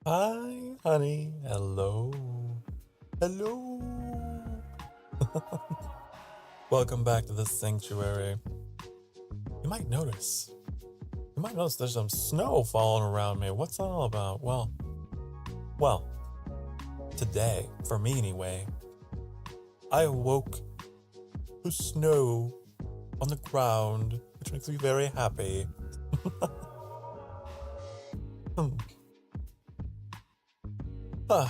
Hi, honey. Hello. Hello. Welcome back to the sanctuary. You might notice. You might notice there's some snow falling around me. What's that all about? Well, today, for me anyway, I awoke to snow on the ground, which makes me very happy. I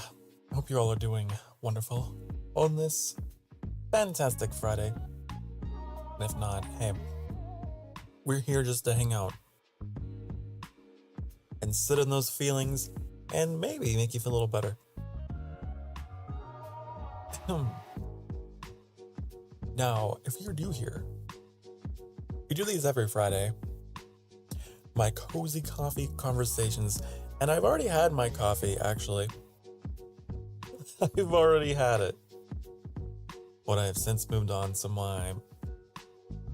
hope you all are doing wonderful on this fantastic Friday. And if not, hey, we're here just to hang out and sit in those feelings and maybe make you feel a little better. Now, if you're new here, we do these every Friday. My cozy coffee conversations, and I've already had my coffee, actually. I've already had it. But I have since moved on to my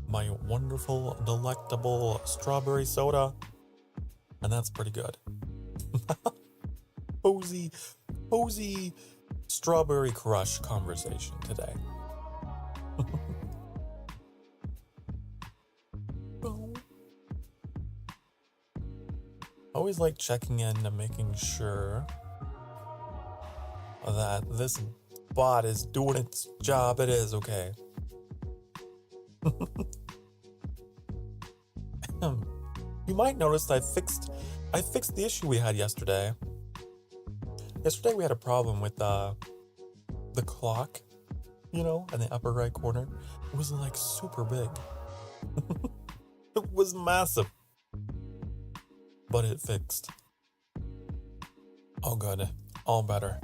wonderful, delectable strawberry soda, and that's pretty good. cozy strawberry crush conversation today. Always like checking in and making sure that this bot is doing its job. It is okay. You might notice I fixed the issue we had yesterday. Yesterday we had a problem with the clock, in the upper right corner. It was like super big. It was massive. But it fixed. All good. All better.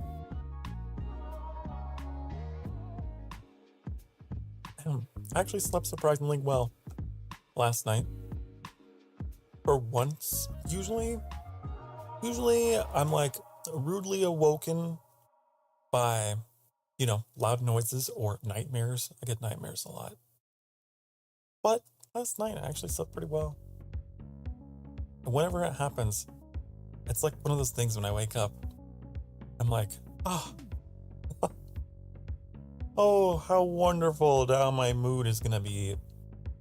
I actually slept surprisingly well last night. For once, usually I'm like rudely awoken by, loud noises or nightmares. I get nightmares a lot. But last night I actually slept pretty well. And whenever it happens, it's like one of those things when I wake up, I'm like, oh, how wonderful. Now my mood is going to be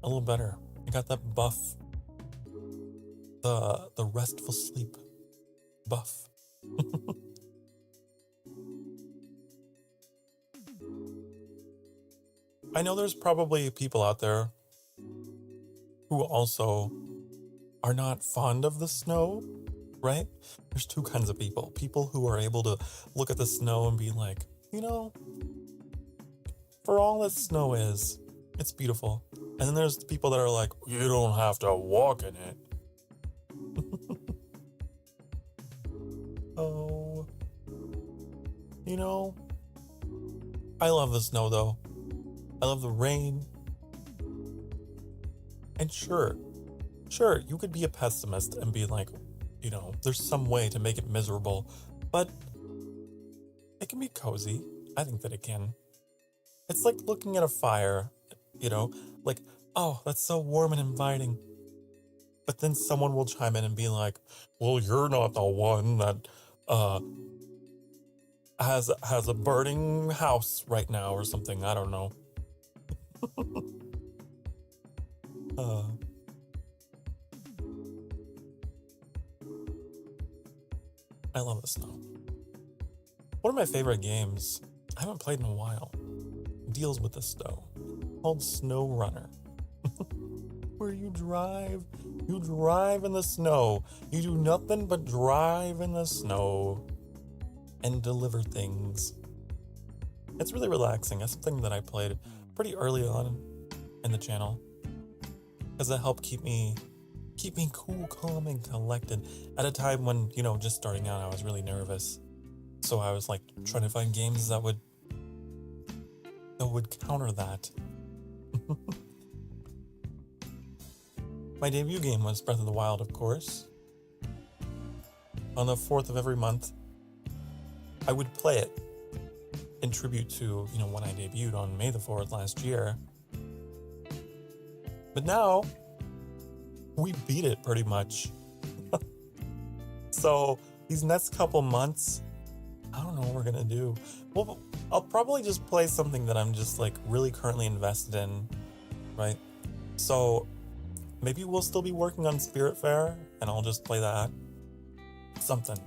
a little better. I got that buff. The restful sleep buff. I know there's probably people out there who also are not fond of the snow, right? There's two kinds of people. People who are able to look at the snow and be like, for all that snow is, it's beautiful. And then there's the people that are like, you don't have to walk in it. Oh, I love the snow though. I love the rain. And sure, you could be a pessimist and be like, there's some way to make it miserable, but it can be cozy. I think that it can. It's like looking at a fire, like, oh, that's so warm and inviting. But then someone will chime in and be like, well, you're not the one that has a burning house right now or something. I don't know. I love the snow. One of my favorite games, I haven't played in a while, deals with the snow, called Snow Runner. Where you drive in the snow. You do nothing but drive in the snow and deliver things. It's really relaxing. It's something that I played pretty early on in the channel because it helped keep me cool, calm, and collected at a time when, just starting out, I was really nervous. So I was like trying to find games that would counter that. My debut game was Breath of the Wild, of course. On the 4th of every month, I would play it in tribute to, when I debuted on May the 4th last year. But now, we beat it pretty much. So, these next couple months, I don't know what we're gonna do. Well, I'll probably just play something that I'm just like really currently invested in, right? So maybe we'll still be working on Spiritfarer and I'll just play that. Something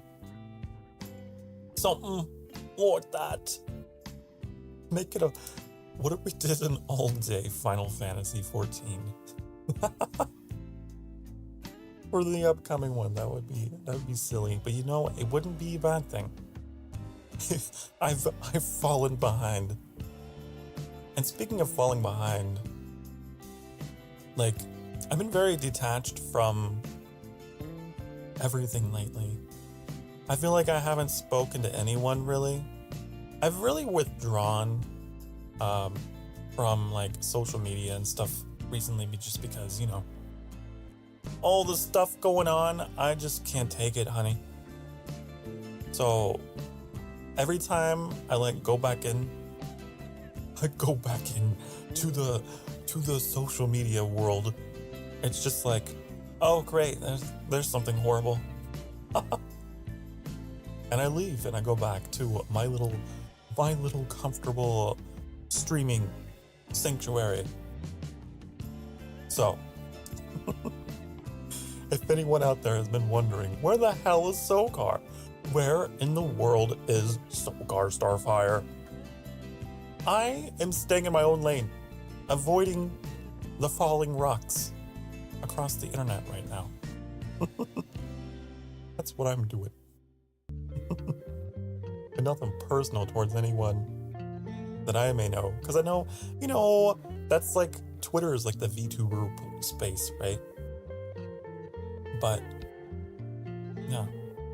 like that. Make it a, what if we did an all-day Final Fantasy 14? For the upcoming one, that would be silly. But you know, it wouldn't be a bad thing. I've fallen behind. And speaking of falling behind, like, I've been very detached from everything lately. I feel like I haven't spoken to anyone really. I've really withdrawn from like social media and stuff recently just because, you know, all the stuff going on, I just can't take it, honey. So every time I like go back in to the social media world, it's just like, oh great, there's something horrible. And I leave and I go back to my little comfortable streaming sanctuary. So if anyone out there has been wondering, where the hell is Sokar? Where in the world is Sokar Starfire? I am staying in my own lane, avoiding the falling rocks across the internet right now. That's what I'm doing. And nothing personal towards anyone that I may know. Because I know, you know, that's like, Twitter is like the Vtuber space, right? But, yeah.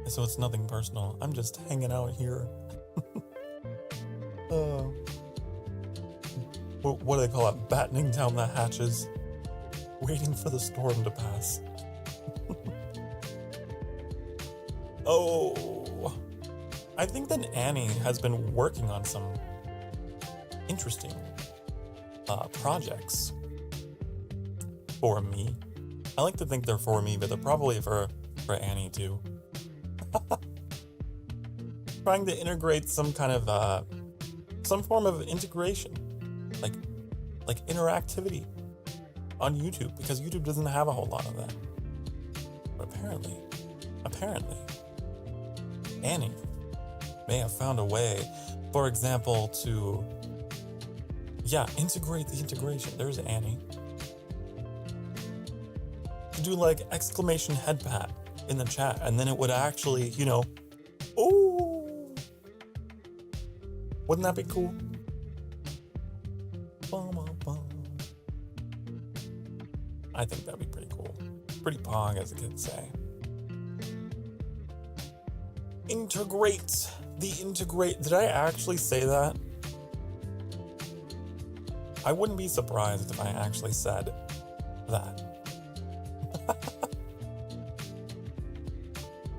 So it's nothing personal. I'm just hanging out here. What do they call it? Battening down the hatches. Waiting for the storm to pass. Oh, I think that Annie has been working on some interesting projects for me. I like to think they're for me, but they're probably for Annie too. Trying to integrate some kind of some form of integration, like interactivity on YouTube, because YouTube doesn't have a whole lot of that. But apparently, Annie may have found a way, for example, to integrate the integration. There's Annie. To do like exclamation head pat in the chat, and then it would actually, you know, oh, wouldn't that be cool? I think that'd be pretty cool. Pretty pog, as the kids say. Integrate. Did I actually say that? I wouldn't be surprised if I actually said that.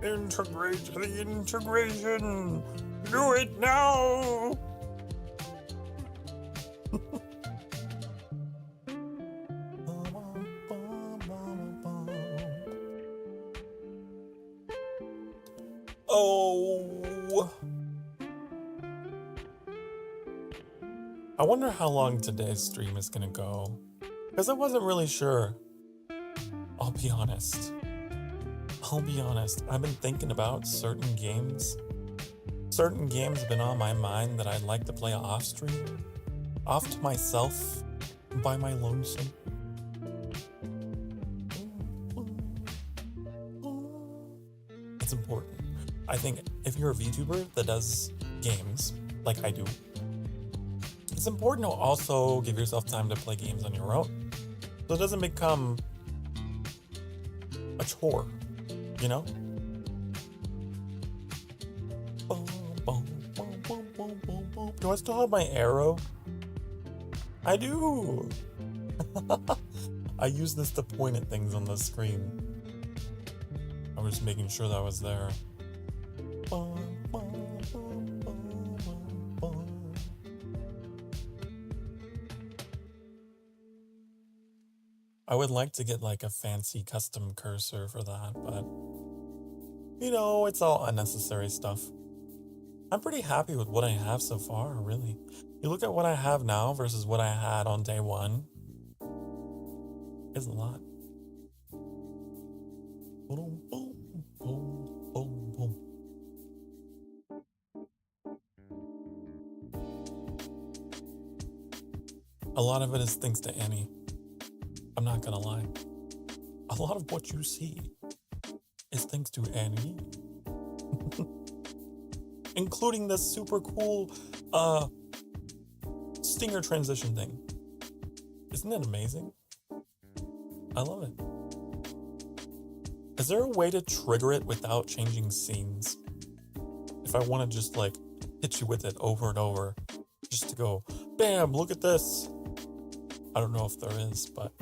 Integrate the integration. Do it now. Oh, I wonder how long today's stream is gonna go, because I wasn't really sure. I'll be honest. I've been thinking about certain games. Certain games have been on my mind that I'd like to play off stream, off to myself, by my lonesome. It's important. I think if you're a VTuber that does games, like I do, it's important to also give yourself time to play games on your own, so it doesn't become a chore, you know? Do I still have my arrow? I do! I use this to point at things on the screen. I was making sure that was there. I would like to get like a fancy custom cursor for that, but You know, it's all unnecessary stuff. I'm pretty happy with what I have so far, really. You look at what I have now versus what I had on day one. It's a lot. Boom, boom, boom, boom, boom. A lot of it is thanks to Annie. I'm not gonna lie. A lot of what you see is thanks to Annie. Including this super cool stinger transition thing. Isn't it amazing? I love it. Is there a way to trigger it without changing scenes? If I want to just like hit you with it over and over, just to go, bam, look at this. I don't know if there is, but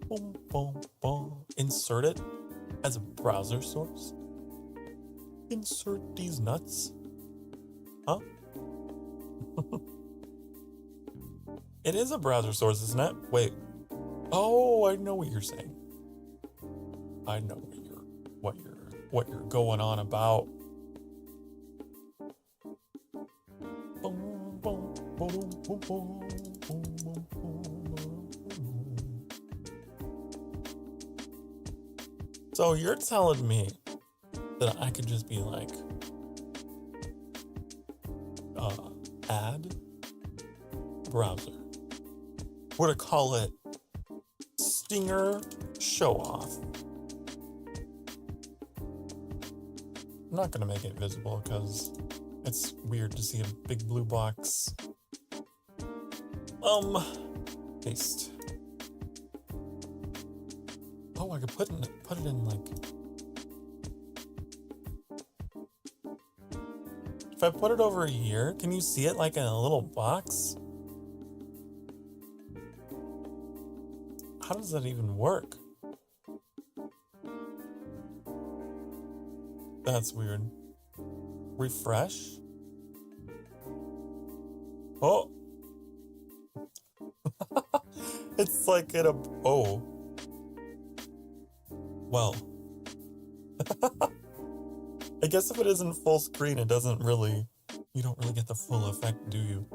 boom, boom, boom. Insert it as a browser source. Insert these nuts. Huh? It is a browser source, isn't it? Wait. Oh, I know what you're saying. I know what you're going on about. So you're telling me that I could just be like, add browser. We're to call it Stinger Show Off. I'm not gonna make it visible because it's weird to see a big blue box. Paste. Oh, I could put it in like. If I put it over here, can you see it like in a little box? How does that even work? That's weird. Refresh? Oh! It's like in a... Oh. Well. I guess if it isn't full screen, it doesn't really... You don't really get the full effect, do you?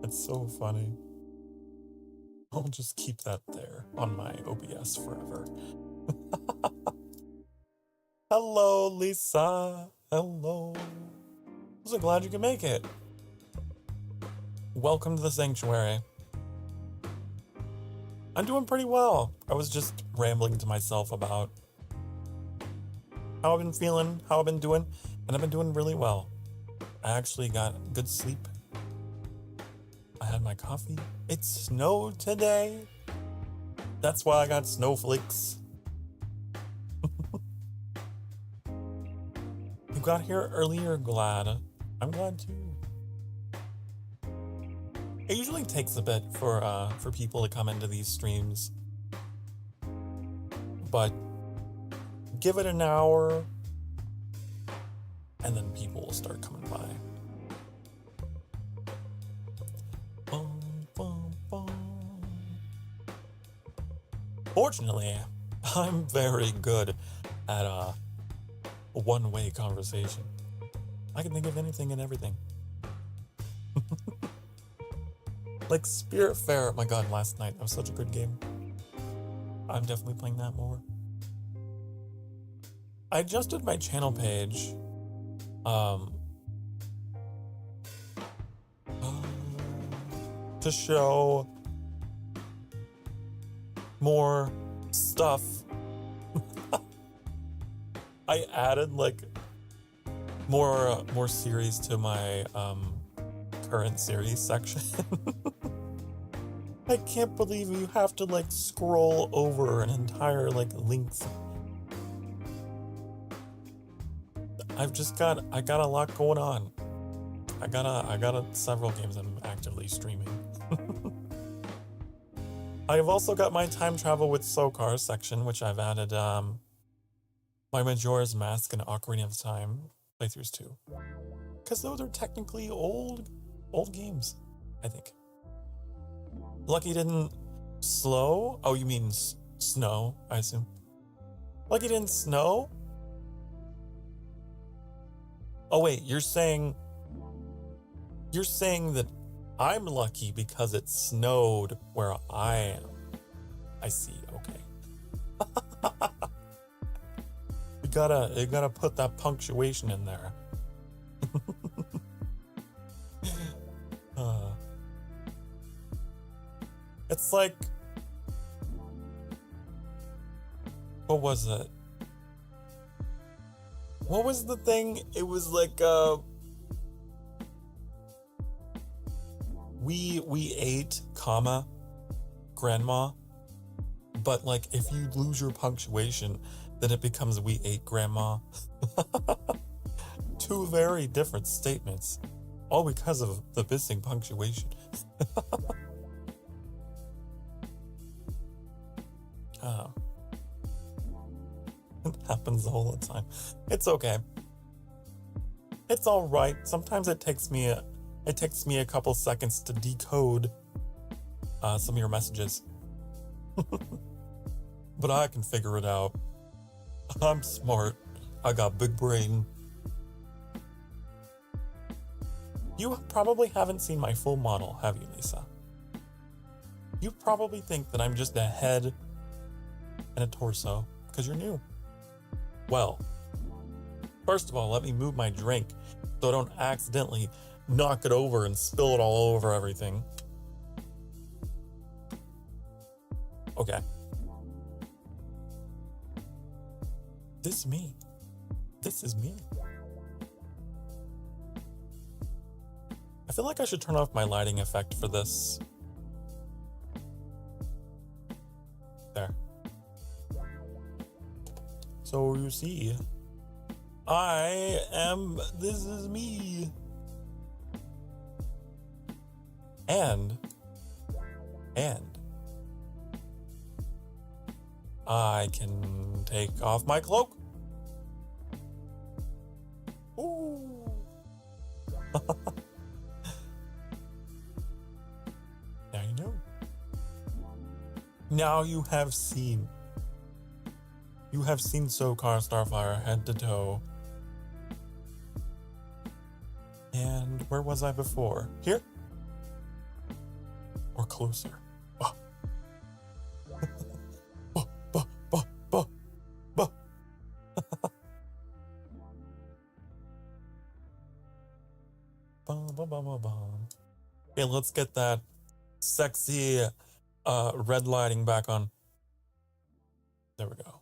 It's so funny. I'll just keep that there on my OBS forever. Hello, Lisa. Hello. I'm so glad you could make it. Welcome to the sanctuary. I'm doing pretty well. I was just rambling to myself about how I've been feeling, how I've been doing, and I've been doing really well. I actually got good sleep. I had my coffee. It snowed today. That's why I got snowflakes. You got here earlier, glad. I'm glad too. It usually takes a bit for people to come into these streams, but give it an hour, and then people will start coming by. Fortunately, I'm very good at a one-way conversation. I can think of anything and everything. Like Spiritfarer, my god, last night, that was such a good game. I'm definitely playing that more. I adjusted my channel page, to show more stuff. I added like more series to my current series section. I can't believe you have to like scroll over an entire like length. I got a lot going on. I got several games I'm actively streaming. I've also got my time travel with Sokar section, which I've added my Majora's Mask and Ocarina of Time playthroughs too. Because those are technically old games. I think. Lucky didn't slow? Oh, you mean snow, I assume. Lucky didn't snow? Oh wait, you're saying that I'm lucky because it snowed where I am. I see, okay. You gotta put that punctuation in there. It's like, what was it? What was the thing? It was like, we ate, comma, grandma, but like if you lose your punctuation, then it becomes we ate grandma. Two very different statements, all because of the missing punctuation. Oh. It happens all the time. It's okay. It's all right. Sometimes it takes me a couple seconds to decode some of your messages. But I can figure it out. I'm smart. I got big brain. You probably haven't seen my full model, have you, Lisa? You probably think that I'm just a head and a torso because you're new. Well, first of all, let me move my drink so I don't accidentally knock it over and spill it all over everything. Okay. This is me. This is me. I feel like I should turn off my lighting effect for this. There. So you see, this is me. And I can take off my cloak. Ooh. Now you know. Now you have seen. You have seen Sokar Starfire head to toe. And where was I before? Here? Or closer? Oh. Okay, let's get that sexy red lighting back on. There we go.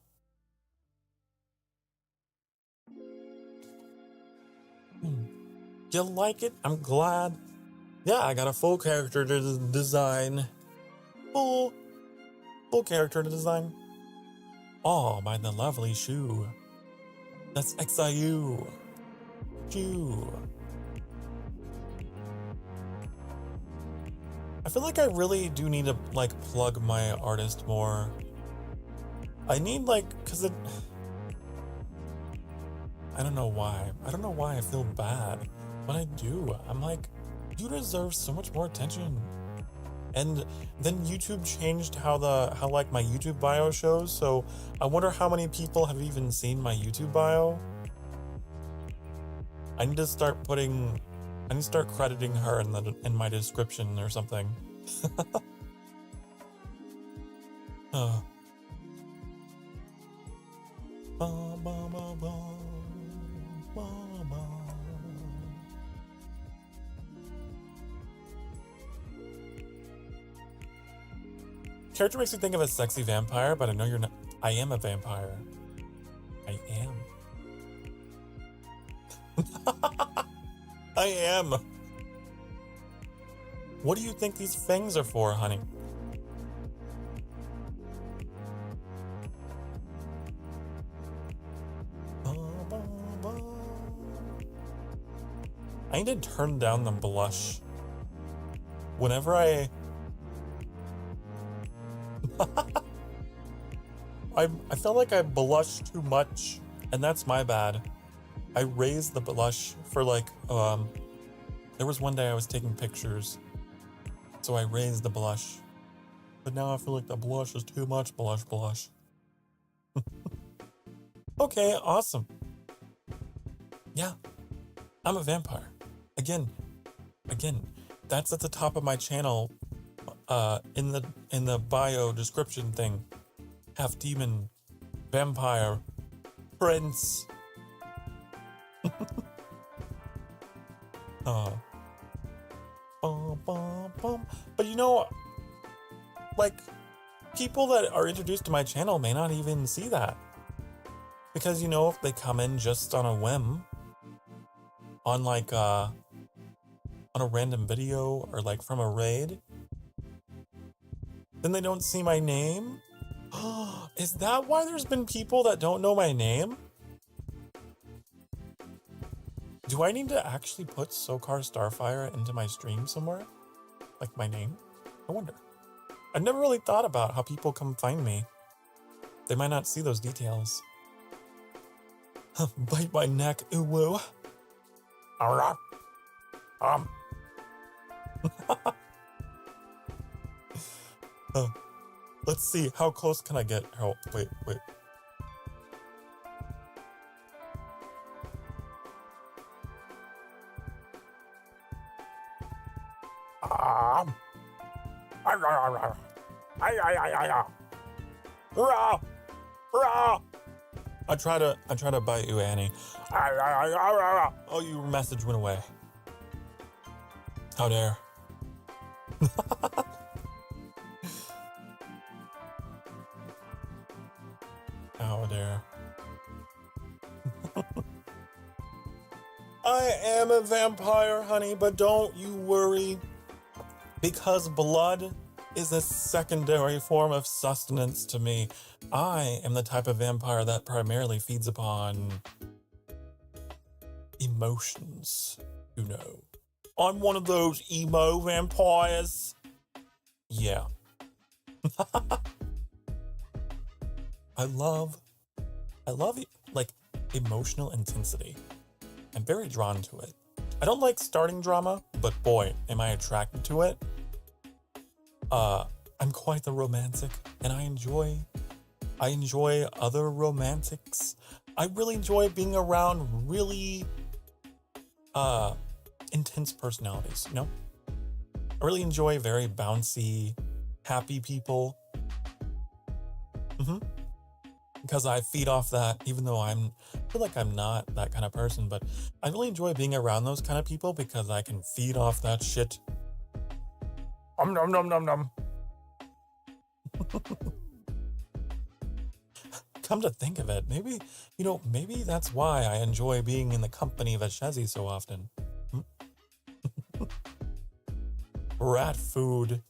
You like it? I'm glad. Yeah, I got a full character to design. Full character to design. Oh, by the lovely shoe. That's XIU. Shoe. I feel like I really do need to like plug my artist more. I need cause it, I don't know why. I don't know why I feel bad, but I do. I'm like, you deserve so much more attention. And then YouTube changed how like my YouTube bio shows, so I wonder how many people have even seen my YouTube bio. I need to start crediting her in my description or something. Character makes me think of a sexy vampire, but I know you're not. I am a vampire. I am. I am. What do you think these fangs are for, honey? I need to turn down the blush. Whenever I feel like I blush too much, and that's my bad. I raised the blush for there was one day I was taking pictures So I raised the blush. But now I feel like the blush is too much blush. Okay, awesome. Yeah, I'm a vampire. Again, that's at the top of my channel, in the bio description thing. Half demon, vampire, prince. But you know, like, people that are introduced to my channel may not even see that. Because, you know, if they come in just on a whim, on like, on a random video or like from a raid, then they don't see my name? Is that why there's been people that don't know my name? Do I need to actually put Sokar Starfire into my stream somewhere? Like my name? I wonder. I've never really thought about how people come find me. They might not see those details. Bite my neck, ooh woo. Let's see, how close can I get? Oh, wait. I try to bite you, Annie. Oh, your message went away. How dare. How dare. I am a vampire, honey, but don't you worry. Because blood is a secondary form of sustenance to me. I am the type of vampire that primarily feeds upon emotions, you know. I'm one of those emo vampires. Yeah. I love like emotional intensity. I'm very drawn to it. I don't like starting drama, but boy, am I attracted to it. I'm quite the romantic, and I enjoy other romantics. I really enjoy being around really intense personalities, you know? I really enjoy very bouncy, happy people. Because I feed off that, even though I feel like I'm not that kind of person, but I really enjoy being around those kind of people because I can feed off that shit. Nom nom nom nom. Come to think of it, maybe that's why I enjoy being in the company of a Shezzy so often. Rat food.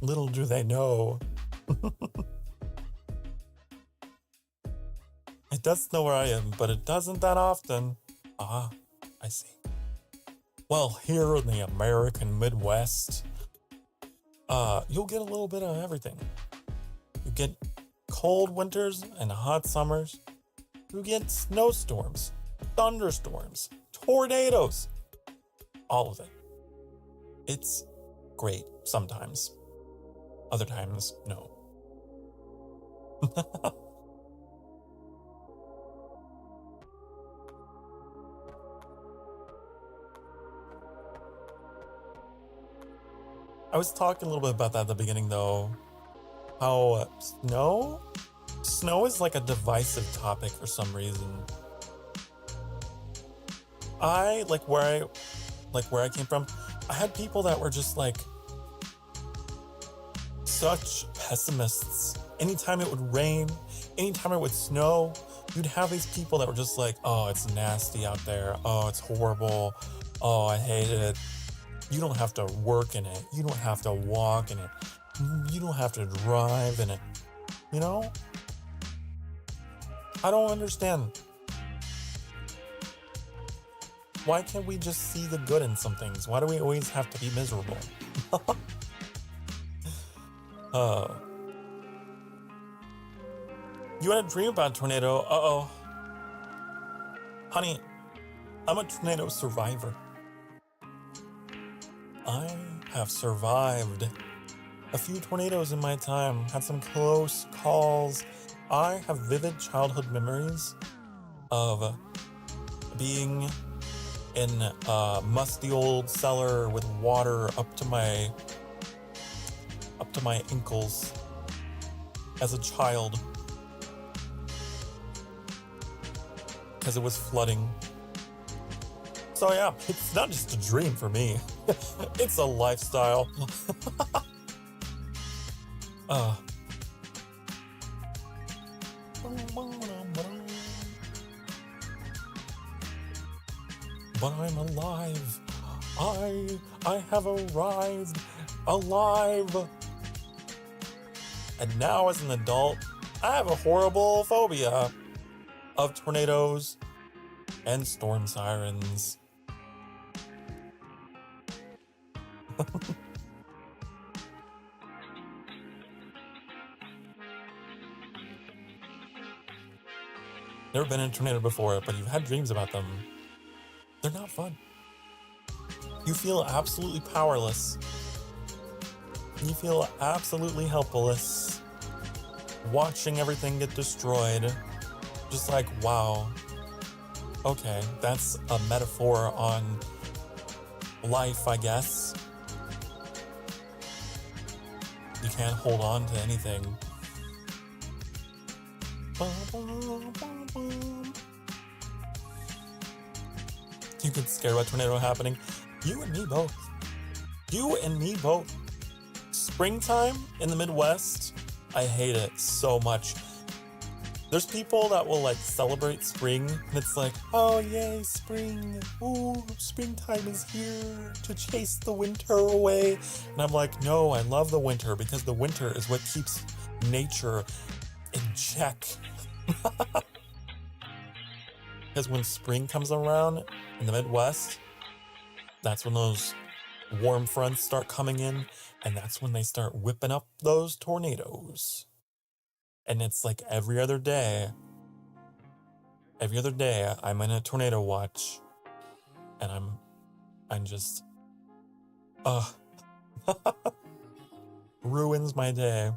Little do they know. It does know where I am, but it doesn't that often. Ah, I see. Well, here in the American Midwest, you'll get a little bit of everything. You get cold winters and hot summers. You get snowstorms, thunderstorms, tornadoes. All of it. It's great sometimes. Other times, no. I was talking a little bit about that at the beginning, though. How snow is like a divisive topic for some reason. I like where I came from. I had people that were just like such pessimists. Anytime it would rain, anytime it would snow, you'd have these people that were just like, "Oh, it's nasty out there. Oh, it's horrible. Oh, I hate it. You don't have to work in it. You don't have to walk in it. You don't have to drive in it." You know? I don't understand. Why can't we just see the good in some things? Why do we always have to be miserable? You had a dream about a tornado. Uh-oh. Honey, I'm a tornado survivor. I have survived a few tornadoes in my time, had some close calls. I have vivid childhood memories of being in a musty old cellar with water up to my ankles as a child because it was flooding. So yeah, it's not just a dream for me. It's a lifestyle. But I'm alive. I have arrived alive. And now as an adult, I have a horrible phobia of tornadoes and storm sirens. Never been in a tornado before, but you've had dreams about them. They're not fun. You feel absolutely powerless. You feel absolutely helpless, watching everything get destroyed. Just like, wow. Okay, that's a metaphor on life, I guess. You can't hold on to anything. You get scared about a tornado happening. You and me both. You and me both. Springtime in the Midwest, I hate it so much. There's people that will like celebrate spring, and it's like, oh yay, spring. Ooh, springtime is here to chase the winter away. And I'm like, no, I love the winter because the winter is what keeps nature in check. Because when spring comes around in the Midwest, that's when those warm fronts start coming in, and that's when they start whipping up those tornadoes. And it's like every other day, I'm in a tornado watch, and I'm just, ruins my day.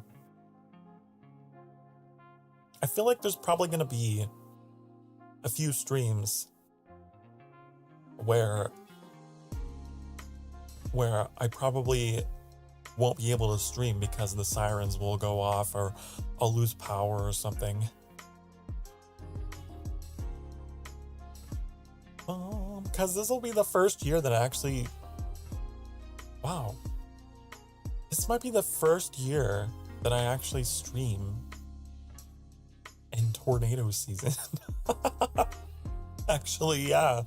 I feel like there's probably going to be a few streams where I probably won't be able to stream because the sirens will go off or I'll lose power or something. Because this will be the first year that I actually... Wow. This might be the first year that I actually stream in tornado season. Actually, yeah.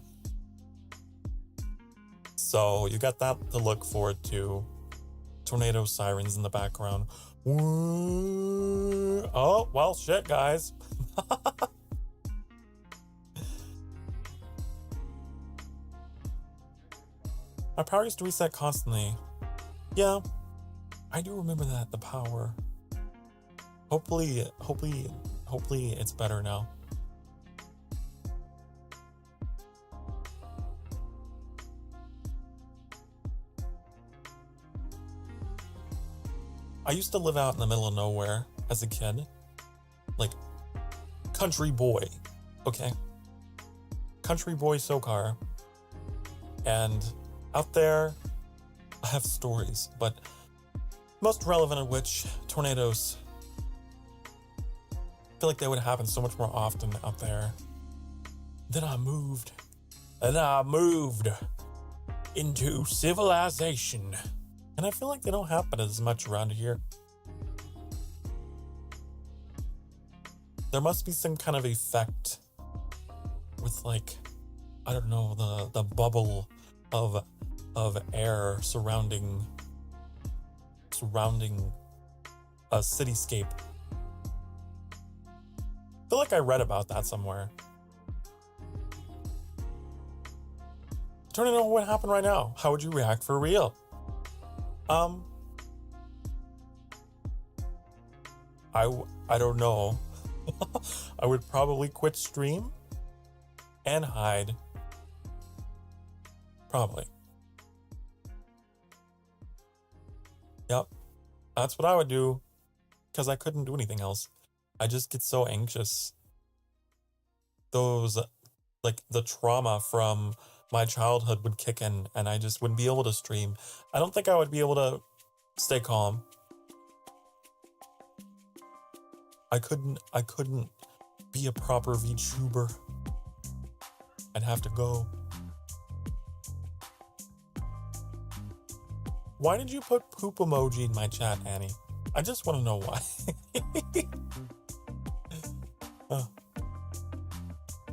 So you got that to look forward to. Tornado sirens in the background. Oh, well, shit, guys. My power used to reset constantly. Yeah, I do remember that, the power. Hopefully it's better now. I used to live out in the middle of nowhere as a kid. Like, country boy, okay? Country boy Sokar. And out there, I have stories, but most relevant of which, tornadoes. I feel like they would happen so much more often out there. Then I moved into civilization. And I feel like they don't happen as much around here. There must be some kind of effect with, like, I don't know, the bubble of air surrounding a cityscape. I feel like I read about that somewhere. Tornado would happen right now. How would you react for real? I don't know. I would probably quit stream and hide. Probably. Yep. That's what I would do because I couldn't do anything else. I just get so anxious. Those, like, the trauma from my childhood would kick in and I just wouldn't be able to stream. I don't think I would be able to stay calm. I couldn't be a proper Vtuber. I'd have to go. Why did you put poop emoji in my chat, Annie? I just want to know why.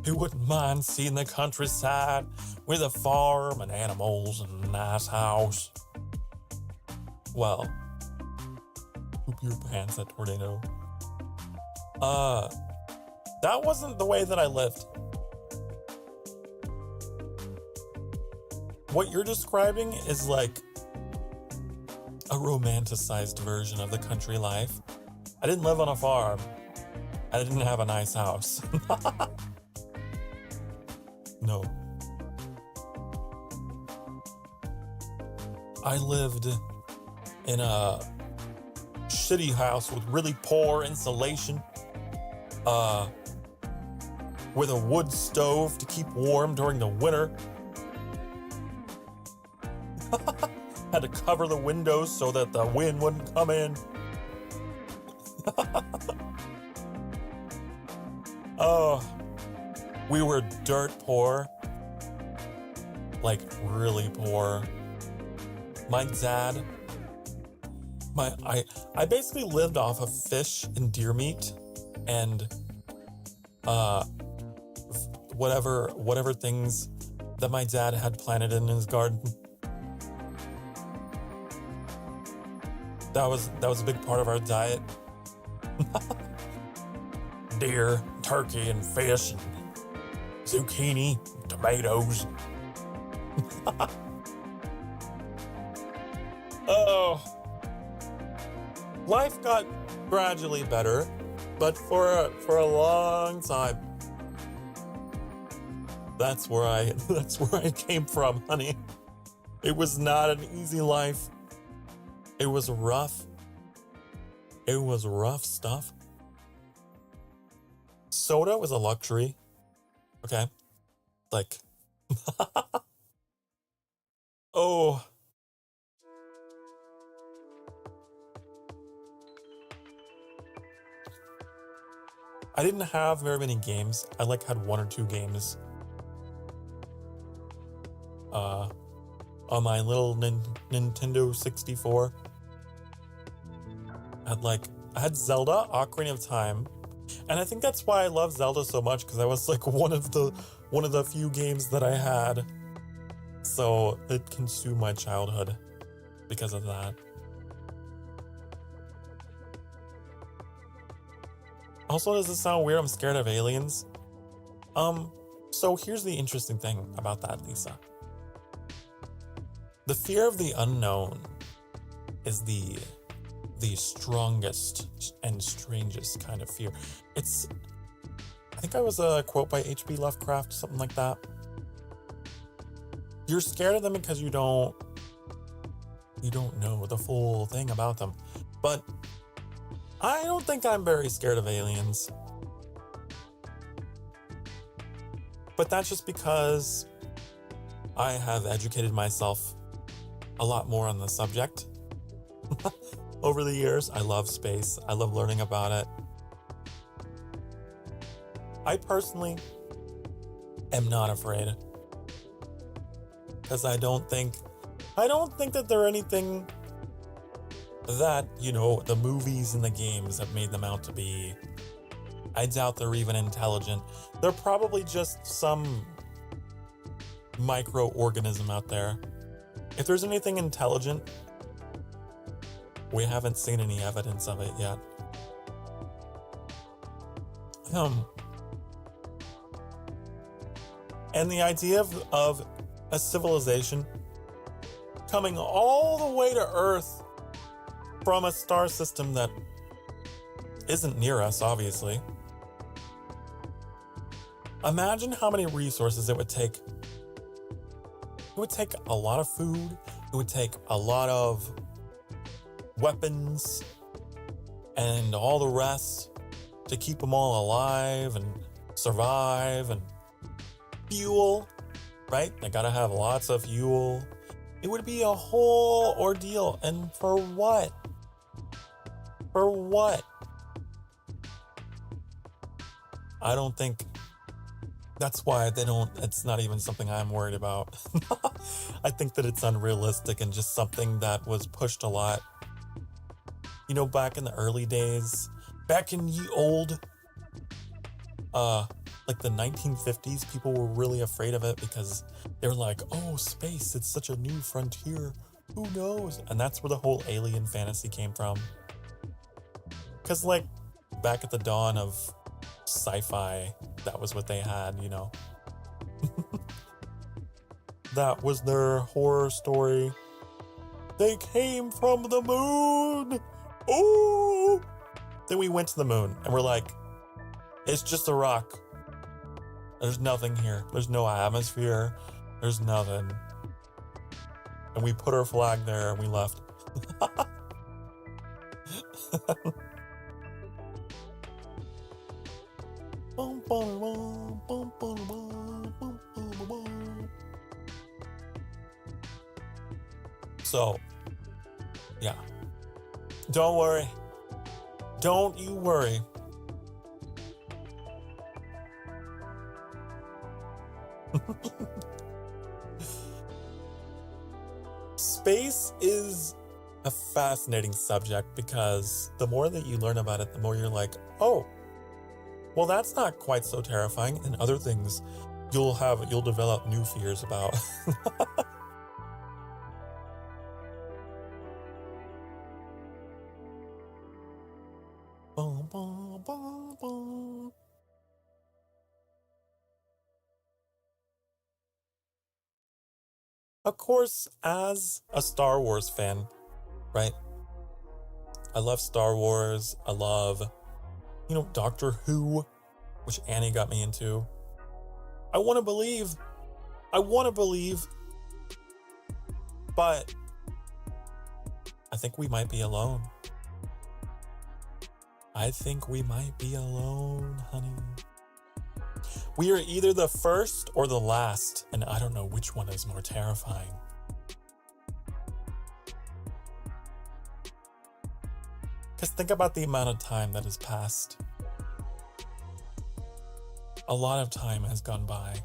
Who wouldn't mind seeing the countryside with a farm and animals and a nice house? Well, poop your pants at tornado. That wasn't the way that I lived. What you're describing is like a romanticized version of the country life. I didn't live on a farm. I didn't have a nice house. No. I lived in a shitty house with really poor insulation, with a wood stove to keep warm during the winter. Had to cover the windows so that the wind wouldn't come in. Oh, we were dirt poor. Like, really poor. My dad, I basically lived off of fish and deer meat and whatever things that my dad had planted in his garden. That was a big part of our diet. Deer, turkey, and fish, and zucchini, tomatoes. Oh, life got gradually better, but for a long time. That's where I came from, honey. It was not an easy life. It was rough. It was rough stuff. Soda was a luxury. Okay. Like, oh. I didn't have very many games. I had one or two games. On my little Nintendo 64. I had Zelda, Ocarina of Time. And I think that's why I love Zelda so much, because I was one of the few games that I had. So it consumed my childhood because of that. Also, does this sound weird? I'm scared of aliens. So here's the interesting thing about that, Lisa. The fear of the unknown is the strongest and strangest kind of fear. I think I was a quote by H.P. Lovecraft, something like that. You're scared of them because you don't know the full thing about them. But I don't think I'm very scared of aliens. But that's just because I have educated myself a lot more on the subject. Over the years, I love space. I love learning about it. I personally am not afraid. Because I don't think that they're anything that, the movies and the games have made them out to be. I doubt they're even intelligent. They're probably just some microorganism out there. If there's anything intelligent, we haven't seen any evidence of it yet. And the idea of a civilization coming all the way to Earth from a star system that isn't near us, obviously. Imagine how many resources it would take. It would take a lot of food. It would take a lot of weapons, and all the rest to keep them all alive and survive, and fuel, right? They gotta have lots of fuel. It would be a whole ordeal. And for what? For what? I don't think that's why it's not even something I'm worried about. I think that it's unrealistic and just something that was pushed a lot. You know, back in the early days, back in the old, like the 1950s, people were really afraid of it because they were like, oh, space, it's such a new frontier. Who knows? And that's where the whole alien fantasy came from. Because, like, back at the dawn of sci-fi, that was what they had, you know. That was their horror story. They came from the moon! Oh! Then we went to the moon, and we're like, it's just a rock. There's nothing here. There's no atmosphere. There's nothing. And we put our flag there, and we left. So, yeah. Don't worry. Don't you worry. Space is a fascinating subject because the more that you learn about it, the more you're like, oh, well, that's not quite so terrifying. And other things you'll develop new fears about. Bum, bum, bum, bum. Of course, as a Star Wars fan, right? I love Star Wars. I love, Doctor Who, which Annie got me into. I want to believe, but I think we might be alone. I think we might be alone, honey. We are either the first or the last, and I don't know which one is more terrifying. Because think about the amount of time that has passed. A lot of time has gone by.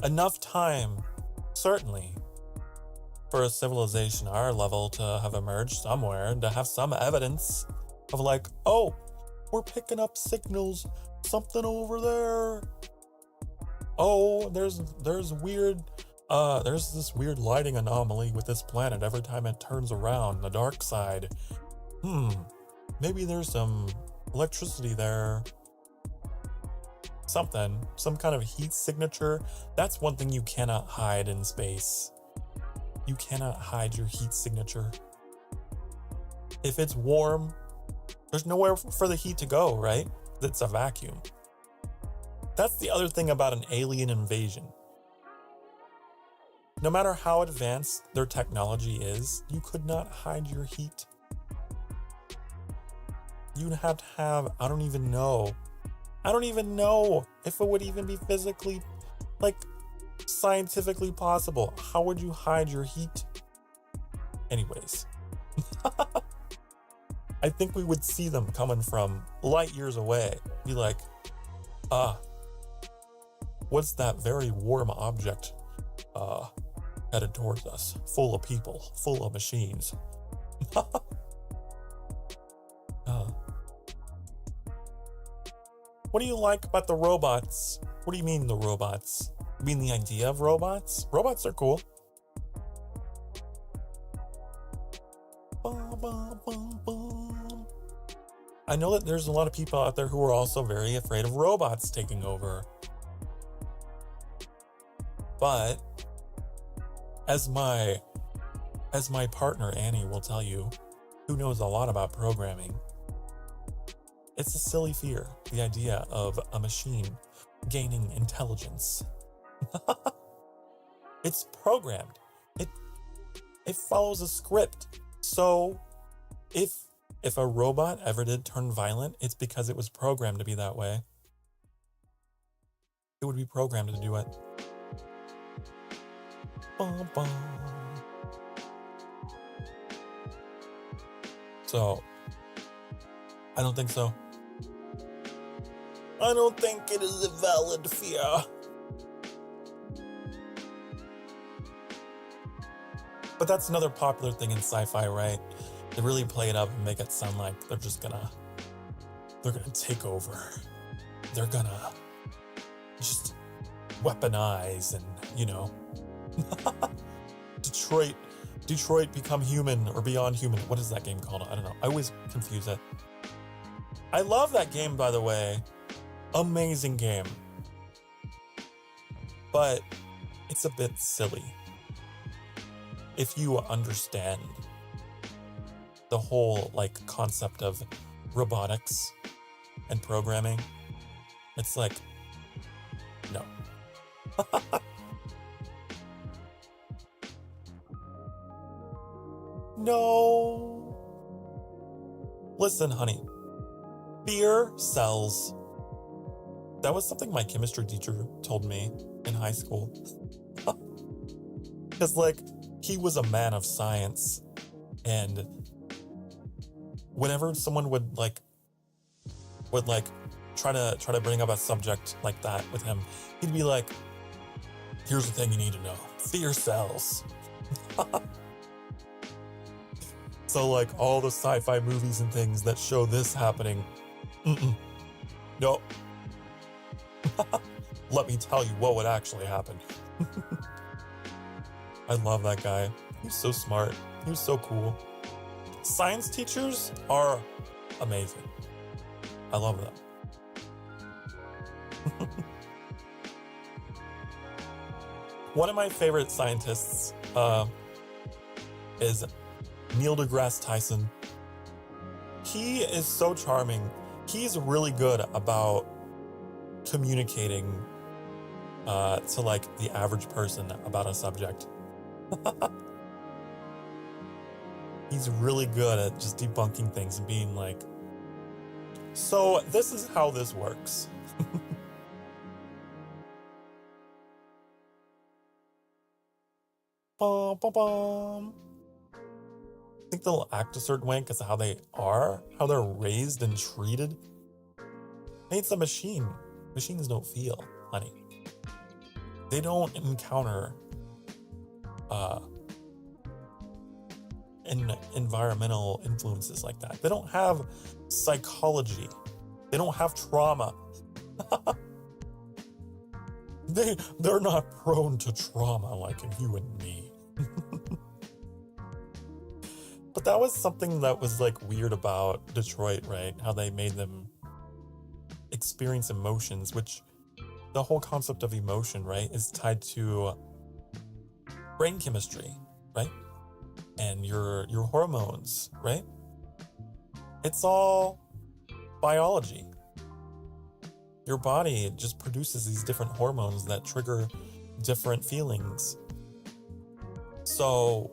Enough time, certainly, for a civilization our level to have emerged somewhere and to have some evidence of like, oh, we're picking up signals, something over there. Oh, there's weird, there's this weird lighting anomaly with this planet every time it turns around, the dark side. Maybe there's some electricity there. Something, some kind of heat signature. That's one thing you cannot hide in space. You cannot hide your heat signature. If it's warm, there's nowhere for the heat to go, right? It's a vacuum. That's the other thing about an alien invasion. No matter how advanced their technology is, you could not hide your heat. You'd have to have, I don't even know if it would even be physically, scientifically possible. How would you hide your heat? Anyways. I think we would see them coming from light years away. Be like, what's that very warm object headed towards us? Full of people, full of machines. What do you like about the robots? What do you mean the robots? You mean the idea of robots? Robots are cool. I know that there's a lot of people out there who are also very afraid of robots taking over. But as my partner Annie will tell you, who knows a lot about programming, it's a silly fear, the idea of a machine gaining intelligence. It's programmed. It follows a script. So If a robot ever did turn violent, it's because it was programmed to be that way. It would be programmed to do it. Bum, bum. So, I don't think so. I don't think it is a valid fear. But that's another popular thing in sci-fi, right? They really play it up and make it sound like they're gonna take over. They're gonna just weaponize and, Detroit become human or beyond human. What is that game called? I don't know. I always confuse it. I love that game, by the way. Amazing game. But it's a bit silly if you understand the whole concept of robotics and programming. It's like, no. No. Listen, honey. Fear sells. That was something my chemistry teacher told me in high school. Because, he was a man of science. And whenever someone would try to bring up a subject like that with him, he'd be like, here's the thing you need to know. Fear sells. So all the sci-fi movies and things that show this happening, no. Let me tell you what would actually happen. I love that guy. He's so smart. He was so cool. Science teachers are amazing. I love them. One of my favorite scientists is Neil deGrasse Tyson. He is so charming. He's really good about communicating to the average person about a subject. He's really good at just debunking things and being like, so this is how this works. Bum, bum, bum. I think they'll act a certain way because of how they are, how they're raised and treated. It's a machine. Machines don't feel, honey. They don't encounter environmental influences like that. They don't have psychology. They don't have trauma. They're not prone to trauma like in you and me. But that was something that was weird about Detroit, right? How they made them experience emotions, which the whole concept of emotion, right, is tied to brain chemistry, right? And your hormones, right? It's all biology. Your body just produces these different hormones that trigger different feelings. So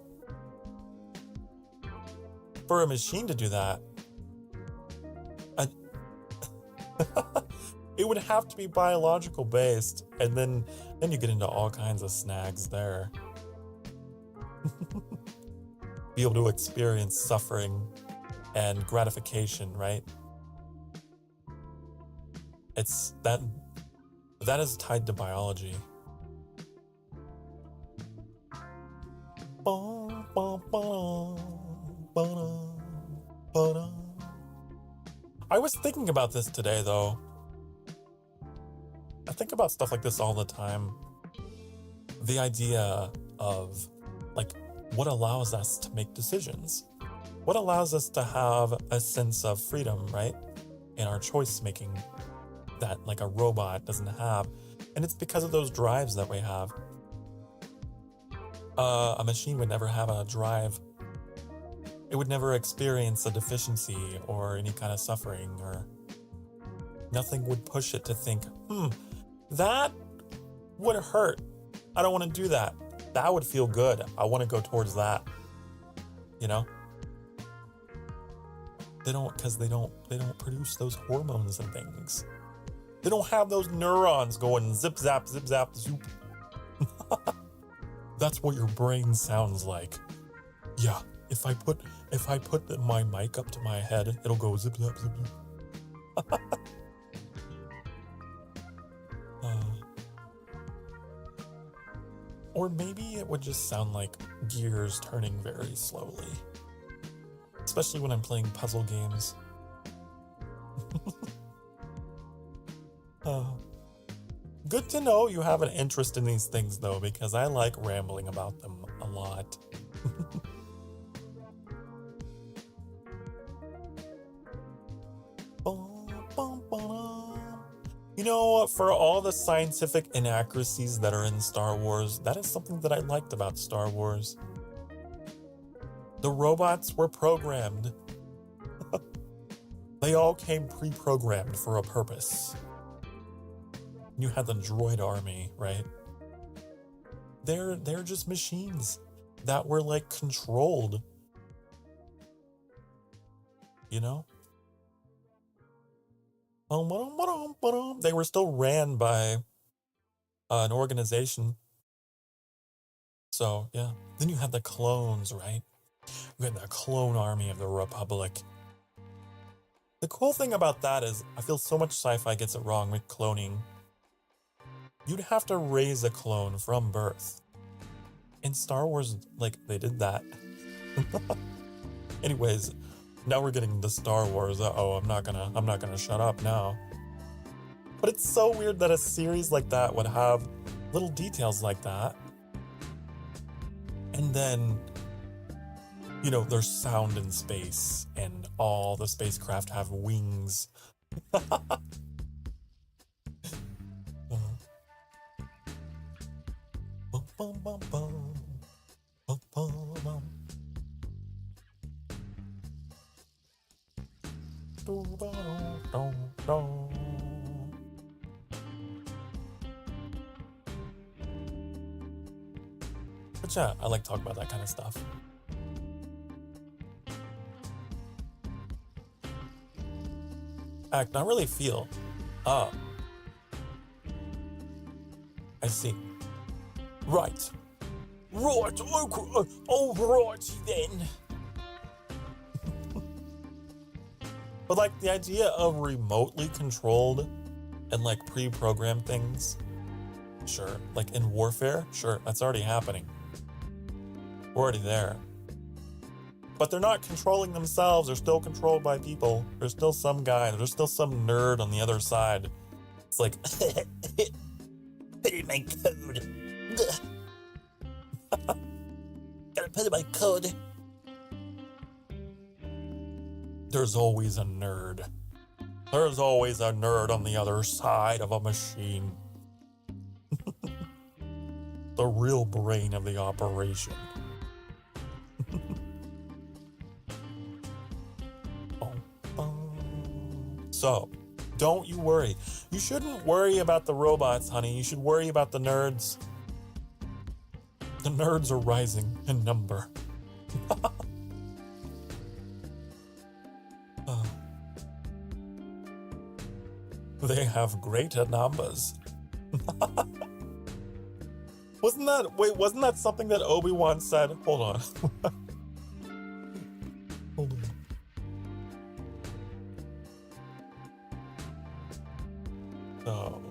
for a machine to do that, it would have to be biological based, and then you get into all kinds of snags there. Be able to experience suffering and gratification, right? It's that is tied to biology. I was thinking about this today, though. I think about stuff like this all the time. The idea of what allows us to make decisions, what allows us to have a sense of freedom, right, in our choice making that a robot doesn't have. And it's because of those drives that we have. A machine would never have a drive. It would never experience a deficiency or any kind of suffering, or nothing would push it to think, that would hurt. I don't want to do that. That would feel good. I want to go towards that. They don't produce those hormones and things. They don't have those neurons going zip zap zoop. That's what your brain sounds like. Yeah, if I put my mic up to my head, it'll go zip zap zip zip. Or maybe it would just sound like gears turning very slowly. Especially when I'm playing puzzle games. Good to know you have an interest in these things though, because I like rambling about them a lot. You know, for all the scientific inaccuracies that are in Star Wars, that is something that I liked about Star Wars. The robots were programmed. They all came pre-programmed for a purpose. You had the droid army, right? They're just machines that were like controlled. You know? They were still ran by an organization. So, yeah. Then you had the clones, right? You had the clone army of the Republic. The cool thing about that is I feel so much sci-fi gets it wrong with cloning. You'd have to raise a clone from birth. In Star Wars, like, they did that. Anyways, now we're getting the Star Wars. I'm not gonna shut up now. But it's so weird that a series like that would have little details like that. And then, you know, there's sound in space, and all the spacecraft have wings. But yeah, I like talking about that kind of stuff. Act, not really feel. Ah. I see. Right. Right, alrighty then. But like the idea of remotely controlled and like pre-programmed things, sure. Like in warfare, sure, that's already happening. We're already there. But they're not controlling themselves, they're still controlled by people. There's still some guy, there's still some nerd on the other side. It's like, put in my code. Gotta put in my code. There's always a nerd. There's always a nerd on the other side of a machine. The real brain of the operation. So, don't you worry. You shouldn't worry about the robots, honey. You should worry about the nerds. The nerds are rising in number. They have greater numbers. Wasn't that something that Obi-Wan said? Hold on. Hold on. Oh.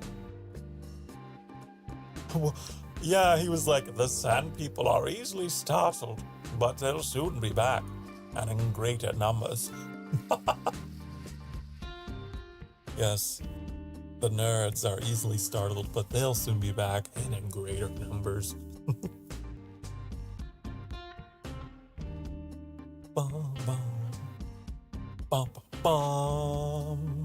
Well, yeah, he was like, the Sand People are easily startled, but they'll soon be back, and in greater numbers. Yes, the nerds are easily startled, but they'll soon be back, and in greater numbers. Bum, bum. Bum, bum.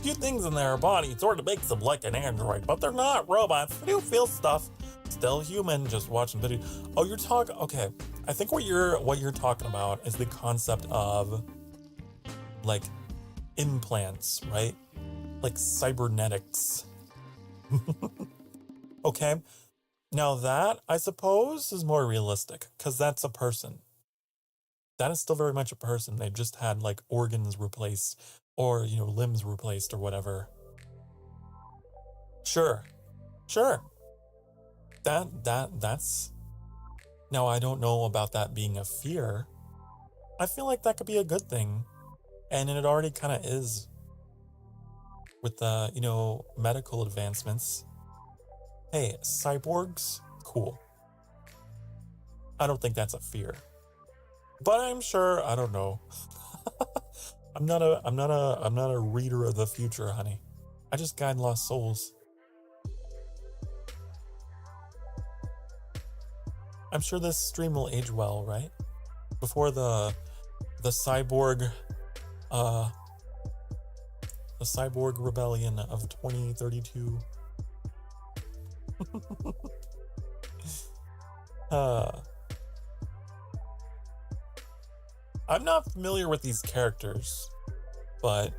Few things in their body sort of makes them like an android, but they're not robots. They do feel stuff. Still human, just watching video. Oh, you're talking. Okay, I think what you're talking about is the concept of like implants, right? Like cybernetics. Okay, now that I suppose is more realistic because that's a person. that is still very much a person. They've just had like organs replaced or, limbs replaced or whatever. Sure. Sure. That's now I don't know about that being a fear. I feel like that could be a good thing. And it already kind of is with the, medical advancements. Hey, cyborgs, cool. I don't think that's a fear. But I'm sure, I don't know. I'm not a reader of the future, honey. I just guide lost souls. I'm sure this stream will age well, right? Before the cyborg rebellion of 2032. I'm not familiar with these characters, but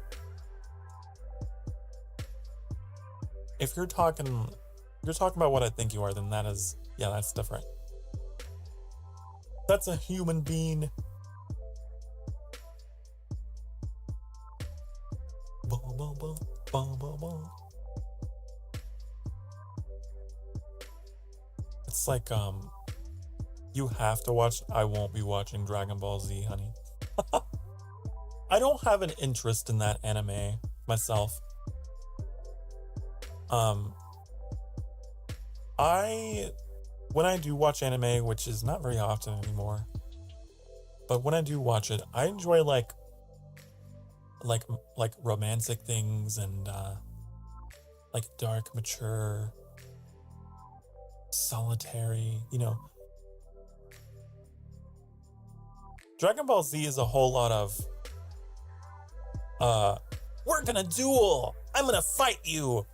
if you're talking about what I think you are, then that's different. That's a human being. It's like, you have to watch. I won't be watching Dragon Ball Z, honey. I don't have an interest in that anime myself. When I do watch anime, which is not very often anymore, but when I do watch it, I enjoy like romantic things and like dark, mature, solitary, Dragon Ball Z is a whole lot of we're gonna duel, I'm gonna fight you,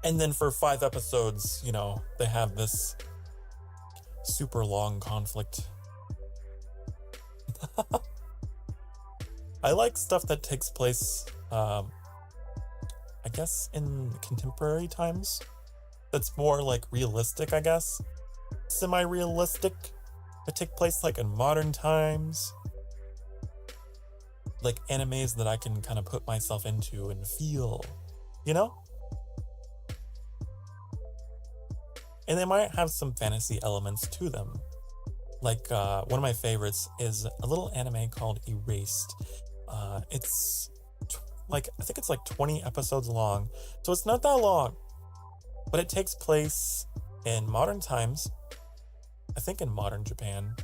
and then for 5 episodes, they have this super long conflict. I like stuff that takes place, I guess, in contemporary times. That's more like realistic, I guess. Semi-realistic. That take place like in modern times. Like animes that I can kind of put myself into and feel, And they might have some fantasy elements to them. Like, one of my favorites is a little anime called Erased. It's I think it's like 20 episodes long. So it's not that long. But it takes place in modern times. I think in modern Japan.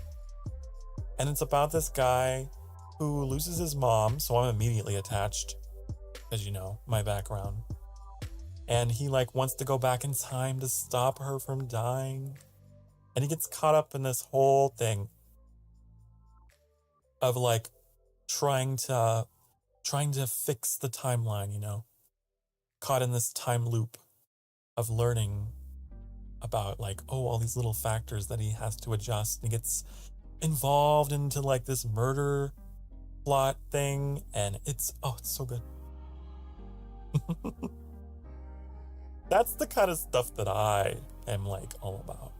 And it's about this guy who loses his mom. So I'm immediately attached. As you know, my background. And he wants to go back in time to stop her from dying. And he gets caught up in this whole thing of trying to fix the timeline, caught in this time loop of learning about all these little factors that he has to adjust. And he gets involved into this murder plot thing, and it's so good. That's the kind of stuff that I am all about.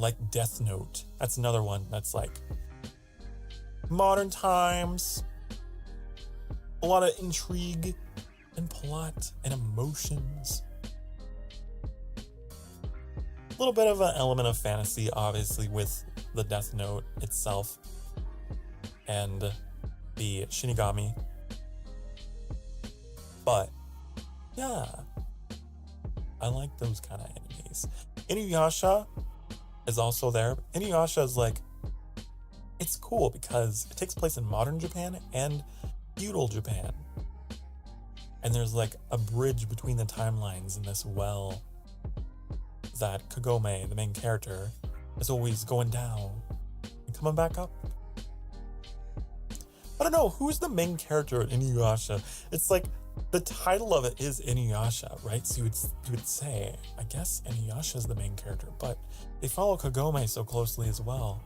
Like Death Note. That's another one that's modern times. A lot of intrigue and plot and emotions. A little bit of an element of fantasy, obviously, with the Death Note itself and the Shinigami. But, yeah, I like those kind of animes. Inuyasha is also there. Inuyasha is it's cool because it takes place in modern Japan and feudal Japan. And there's a bridge between the timelines in this well that Kagome, the main character, is always going down and coming back up. I don't know, who's the main character in Inuyasha? It's the title of it is Inuyasha, right? So you would say, I guess Inuyasha is the main character, but they follow Kagome so closely as well.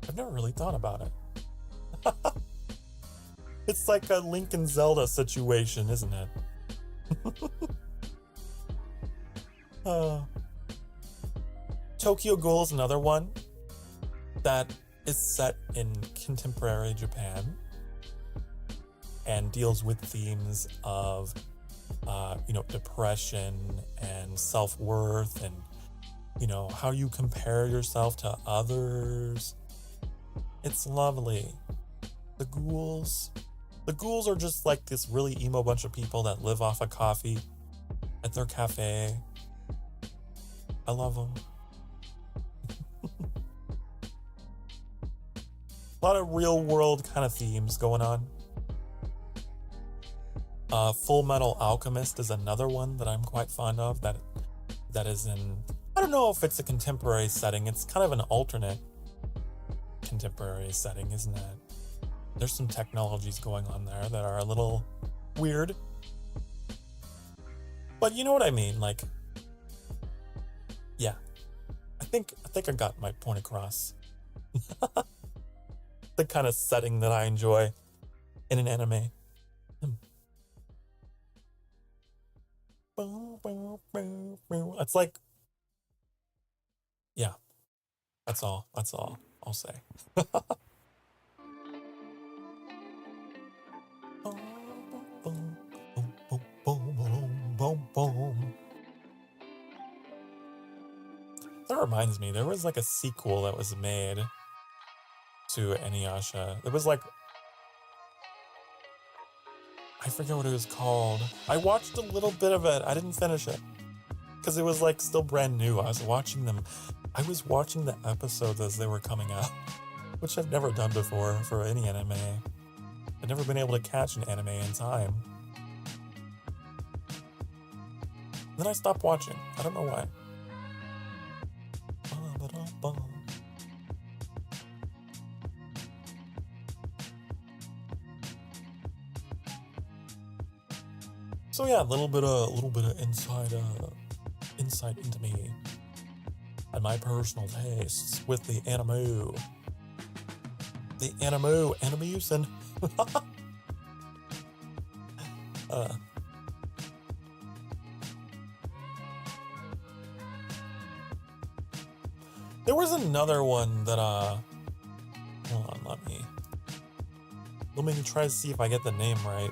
I've never really thought about it. It's like a Link and Zelda situation, isn't it? Tokyo Ghoul is another one that is set in contemporary Japan and deals with themes of, depression and self-worth and, how you compare yourself to others. It's lovely. The ghouls are just like this really emo bunch of people that live off of coffee at their cafe. I love them. A lot of real world kind of themes going on. Full Metal Alchemist is another one that I'm quite fond of that is in, I don't know if it's a contemporary setting. It's kind of an alternate contemporary setting, isn't it? There's some technologies going on there that are a little weird. But you know what I mean? Like, yeah. I think I got my point across. The kind of setting that I enjoy in an anime. It's like, yeah, that's all I'll say. That reminds me, there was like a sequel that was made to Inuyasha. It was like, I forget what it was called. I watched a little bit of it. I didn't finish it because it was like still brand new. I was watching the episodes as they were coming out, which I've never done before for any anime. I've never been able to catch an anime in time. Then I stopped watching. I don't know why. So yeah, a little bit of insight into me and my personal tastes with the anime. The animusin. There was another one that hold on, let me try to see if I get the name right.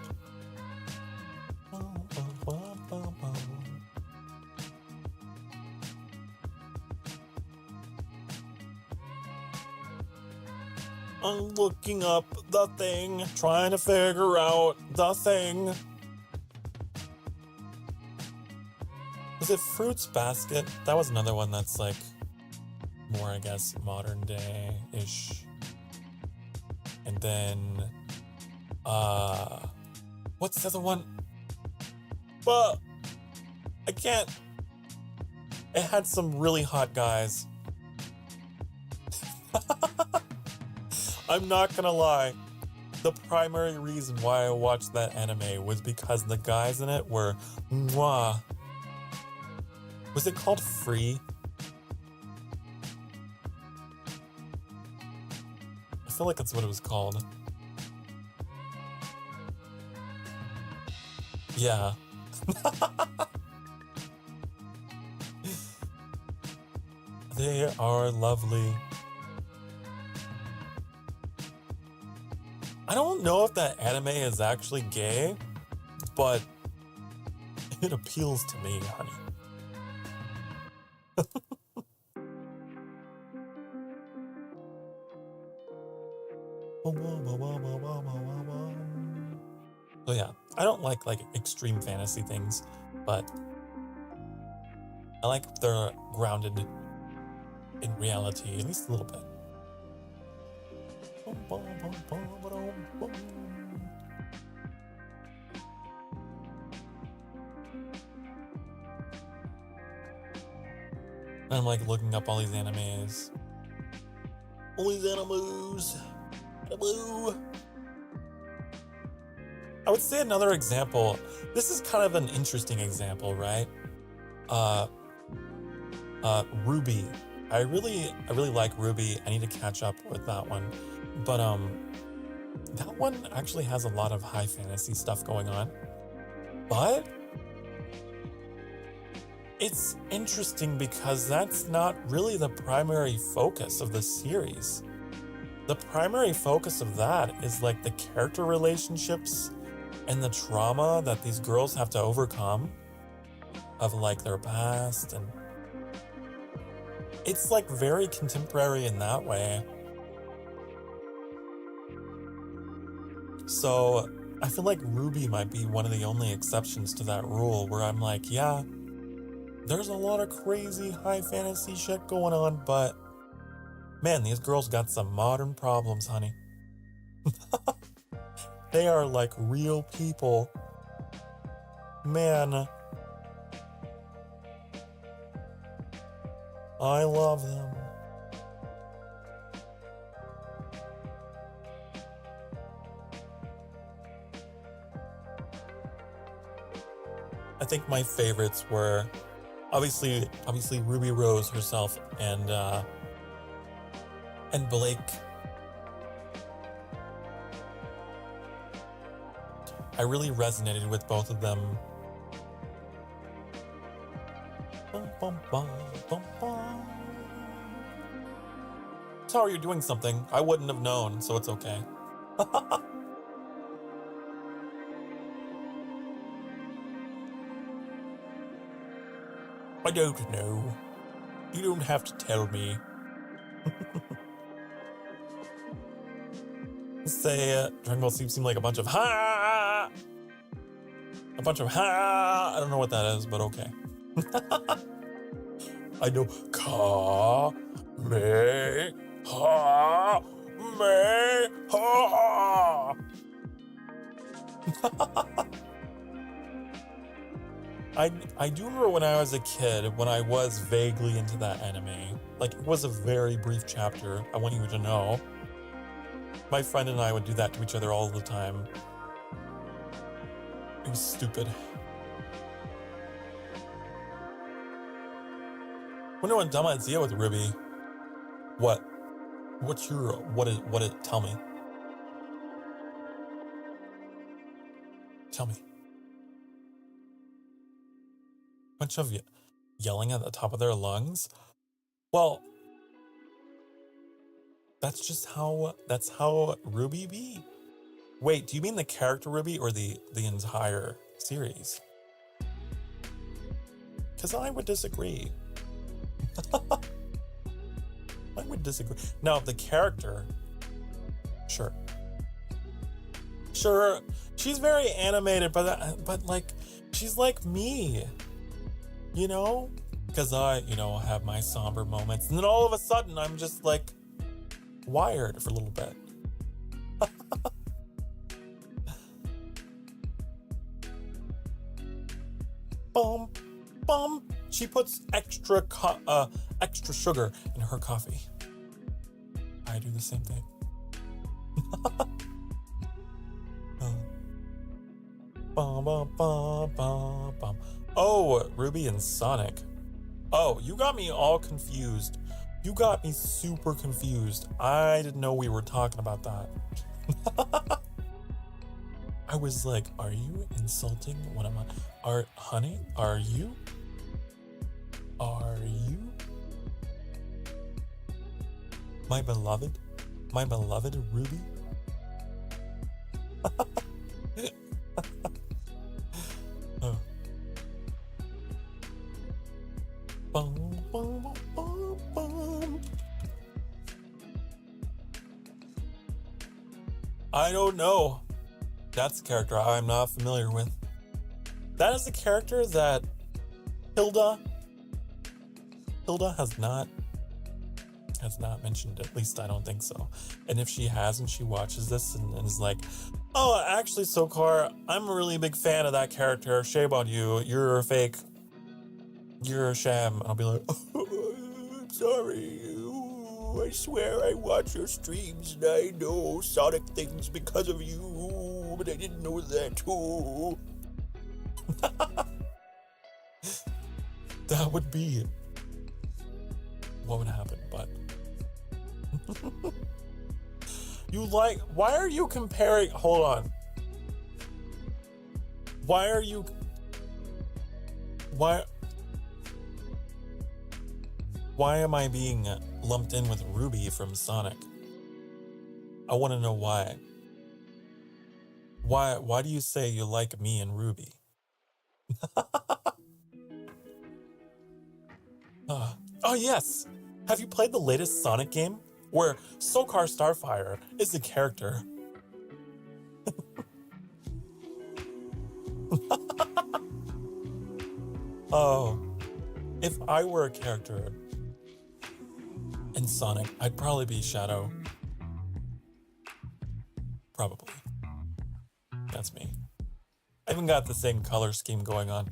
I'm looking up the thing, trying to figure out the thing. Was it Fruits Basket? That was another one that's like more, I guess, modern day-ish. And then, what's the other one? But I can't. It had some really hot guys. I'm not gonna lie. The primary reason why I watched that anime was because the guys in it were mwah. Was it called Free? I feel like that's what it was called. Yeah. They are lovely. I don't know if that anime is actually gay, but it appeals to me, honey. So yeah, I don't like extreme fantasy things, but I like if they're grounded in reality, at least a little bit. I'm like looking up all these animes. All these animes. I would say another example. This is kind of an interesting example, right? Ruby. I really like Ruby. I need to catch up with that one. But that one actually has a lot of high fantasy stuff going on. But it's interesting because that's not really the primary focus of the series. the primary focus of that is like the character relationships and the trauma that these girls have to overcome of like their past, and it's like very contemporary in that way. So I feel like Ruby might be one of the only exceptions to that rule where I'm like, yeah, there's a lot of crazy high fantasy shit going on, but man, these girls got some modern problems, honey. They are like real people. Man, I love them. I think my favorites were obviously Ruby Rose herself and Blake. I really resonated with both of them. Sorry, you're doing something. I wouldn't have known, so it's okay. I don't know. You don't have to tell me. Say Dragon Ball seem like a bunch of ha! A bunch of ha! I don't know what that is, but okay. I know ka me ha me ha. I do remember when I was a kid, when I was vaguely into that anime. Like, it was a very brief chapter, I want you to know. My friend and I would do that to each other all the time. It was stupid. Wonder what dumb idea with Ruby. What? Tell me. Tell me. Bunch of yelling at the top of their lungs? Well, that's how Ruby be. Wait, do you mean the character Ruby or the entire series? Because I would disagree. I would disagree. Now, the character, sure, she's very animated, but like, she's like me, you know? Because I, have my somber moments, and then all of a sudden, I'm just like wired for a little bit. Boom, boom. She puts extra sugar in her coffee. I do the same thing. Bum, bum, bum, bum, bum. Oh, Ruby and Sonic. Oh, you got me all confused. You got me super confused. I didn't know we were talking about that. I was like, are you insulting one of my... honey, are you? Are you? My beloved Ruby? Oh. Bum, bum, bum, bum. I don't know. That's a character I'm not familiar with. That is a character that Hilda has not mentioned, at least I don't think so. And if she has and she watches this and is like, oh, actually, Sokar, I'm a really big fan of that character. Shame on you. You're a fake. You're a sham. I'll be like, oh, I'm sorry. Ooh, I swear I watch your streams and I know Sonic things because of you, but I didn't know that too. That would be what would happen, but why are you comparing? Hold on. Why am I being lumped in with Ruby from Sonic? I want to know why. Why do you say you like me and Ruby? Oh yes! Have you played the latest Sonic game? Where Sokar Starfire is the character. Oh, if I were a character in Sonic, I'd probably be Shadow. Probably. That's me. I even got the same color scheme going on.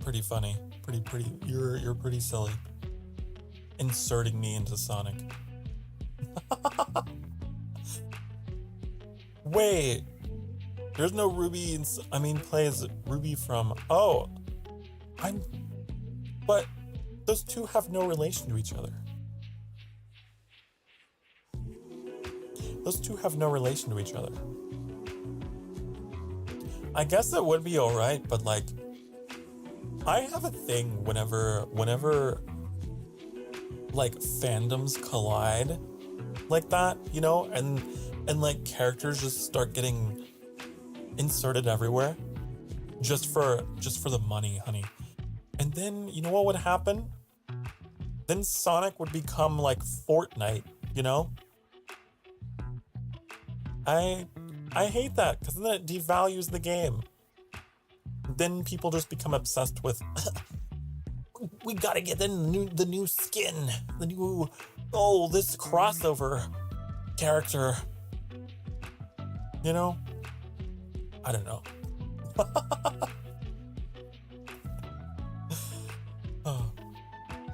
Pretty funny. Pretty. You're pretty silly. Inserting me into Sonic. Wait. There's no Ruby plays Ruby from... Oh. But those two have no relation to each other. Those two have no relation to each other. I guess it would be alright, but like... I have a thing whenever like fandoms collide like that, you know, and like characters just start getting inserted everywhere just for the money, honey. And then you know what would happen? Then Sonic would become like Fortnite, you know? I hate that because then it devalues the game. Then people just become obsessed with we gotta get the new skin, this crossover character. You know? I don't know.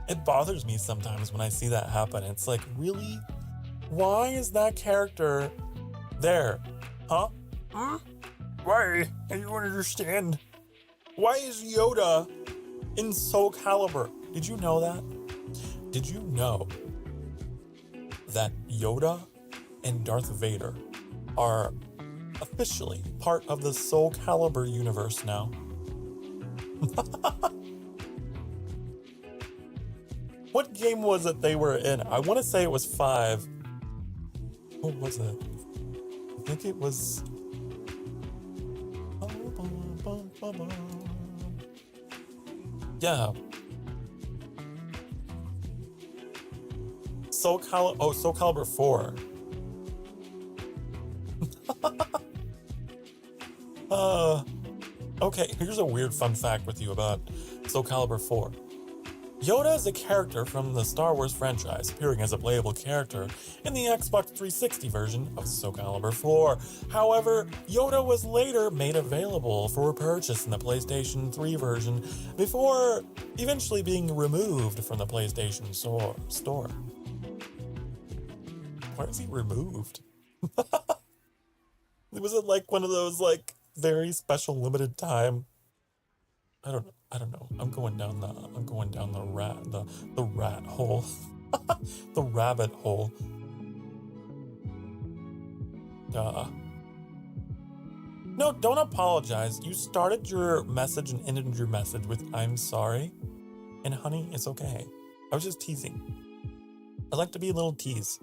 It bothers me sometimes when I see that happen. It's like, really? Why is that character there? Huh? Why? I don't understand. Why is Yoda in Soul Calibur? Did you know that? Did you know that Yoda and Darth Vader are officially part of the Soul Calibur universe now? What game was it they were in? I want to say it was 5. What was it? I think it was... Yeah. Soul Calibur 4. Okay, here's a weird fun fact with you about Soul Calibur 4. Yoda is a character from the Star Wars franchise, appearing as a playable character in the Xbox 360 version of Soul Calibur 4. However, Yoda was later made available for purchase in the PlayStation 3 version before eventually being removed from the PlayStation store. Why is he removed? Was it like one of those like very special limited time? I don't know. I'm going down the rat hole. The rabbit hole. Duh. No, don't apologize. You started your message and ended your message with "I'm sorry." And honey, it's okay. I was just teasing. I like to be a little tease.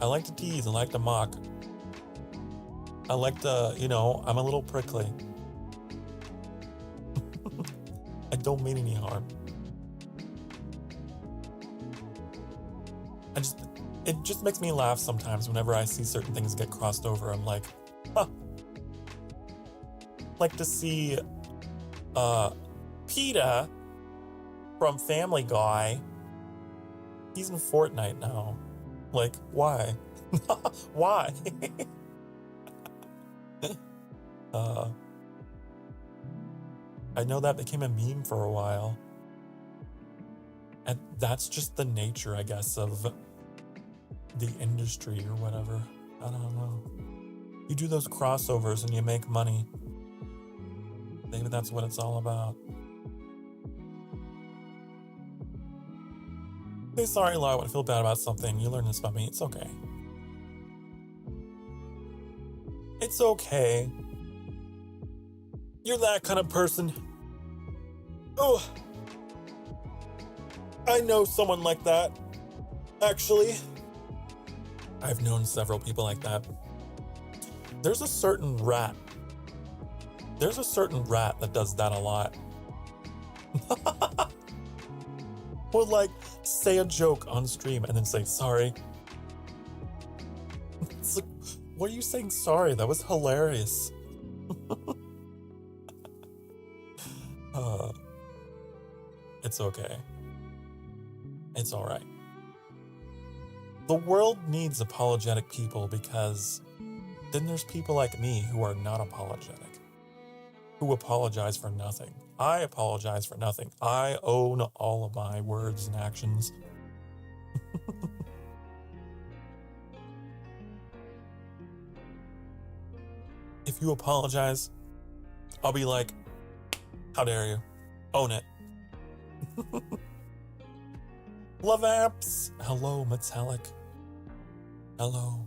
I like to tease, I like to mock. I like to, I'm a little prickly. I don't mean any harm. It just makes me laugh sometimes whenever I see certain things get crossed over. I'm like, huh. Like to see PETA from Family Guy. He's in Fortnite now. Like, why? Why? I know that became a meme for a while. And that's just the nature, I guess, of the industry or whatever. I don't know. You do those crossovers and you make money. Maybe that's what it's all about. Say sorry, Lau, when I feel bad about something. You learn this about me. It's okay. It's okay. You're that kind of person. Oh, I know someone like that. Actually, I've known several people like that. There's a certain rat. There's a certain rat that does that a lot. Would like say a joke on stream and then say sorry. It's like, what are you saying sorry? That was hilarious. It's okay. It's all right. The world needs apologetic people because then there's people like me who are not apologetic, who apologize for nothing. I apologize for nothing. I own all of my words and actions. If you apologize, I'll be like, how dare you? Own it. Love apps. Hello, Metallic. Hello.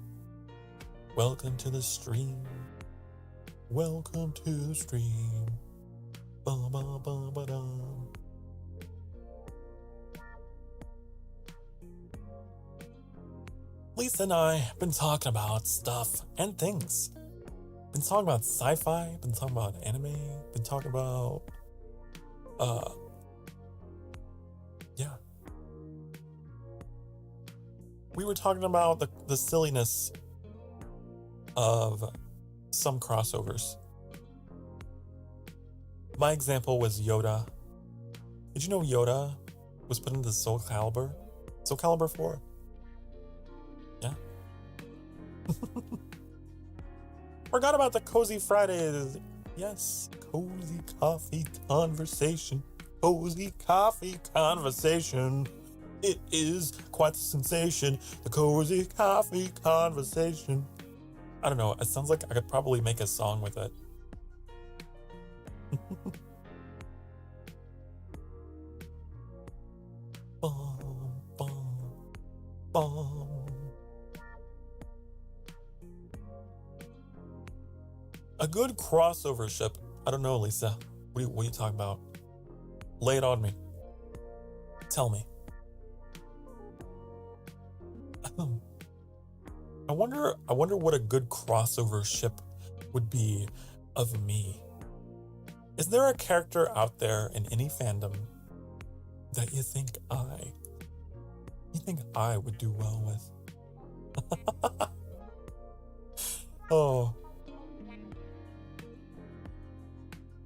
Welcome to the stream. Welcome to the stream. Ba ba ba ba da. Lisa and I have been talking about stuff and things. Been talking about sci-fi, been talking about anime, been talking about yeah. We were talking about the silliness of some crossovers. My example was Yoda. Did you know Yoda was put into Soul Calibur? Soul Calibur 4? Yeah. Forgot about the Cozy Fridays. Yes, cozy coffee conversation. Cozy coffee conversation. It is quite the sensation. The cozy coffee conversation. I don't know. It sounds like I could probably make a song with it. Bum, bum, bum. A good crossover ship. I don't know, Lisa. What are you talking about? Lay it on me. Tell me. I wonder what a good crossover ship would be of me. Is there a character out there in any fandom that you think I would do well with? Oh.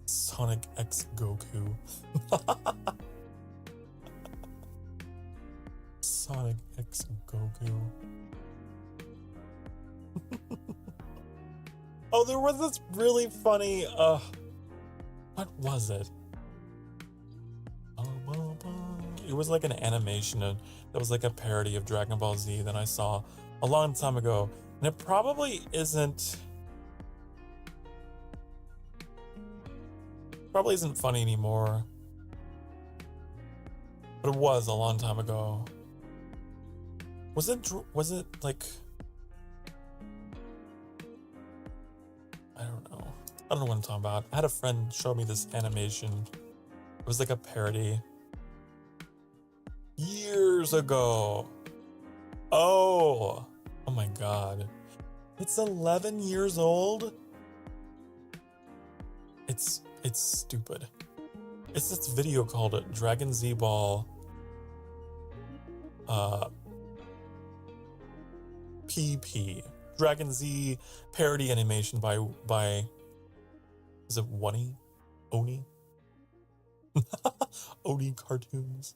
Sonic X Goku. Sonic X Goku. Oh, there was this really funny, what was it? It was like an animation that was like a parody of Dragon Ball Z that I saw a long time ago. And it probably isn't funny anymore. But it was a long time ago. Was it like, I don't know what I'm talking about. I had a friend show me this animation. It was like a parody. Years ago. Oh my god. It's 11 years old? It's stupid. It's this video called Dragon Z Ball PP. Dragon Z parody animation by is it Oni? Oni Cartoons.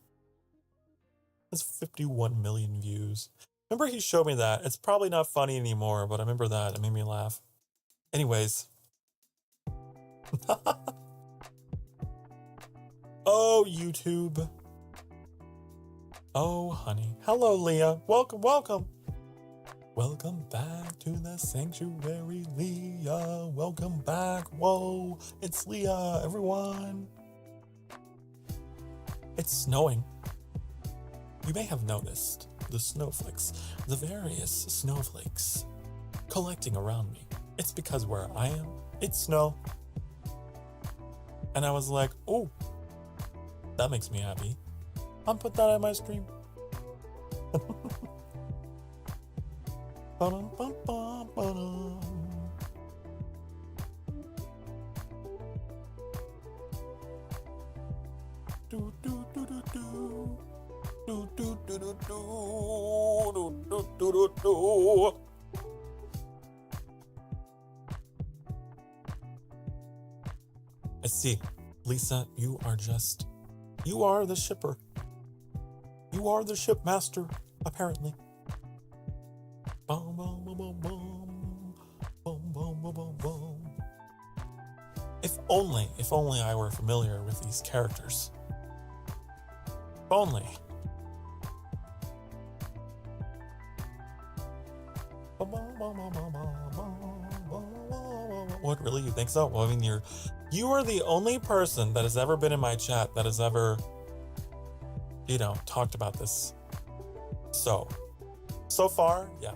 That's 51 million views. Remember he showed me that. It's probably not funny anymore, but I remember that. It made me laugh. Anyways. Oh, YouTube. Oh, honey. Hello, Leah. Welcome. Welcome back to the sanctuary, Leah. Welcome back. Whoa, it's Leah, everyone. It's snowing. You may have noticed the snowflakes, the various snowflakes collecting around me. It's because where I am, it's snow. And I was like, oh, that makes me happy. I'll put that on my stream. I see. Lisa, you are the shipper. You are the shipmaster, apparently. Bum, bum, bum, bum, bum. Bum, bum, bum, bum, bum. If only I were familiar with these characters. If only. What, really? You think so? Well, I mean, you are the only person that has ever been in my chat that has ever, talked about this. So far, yeah.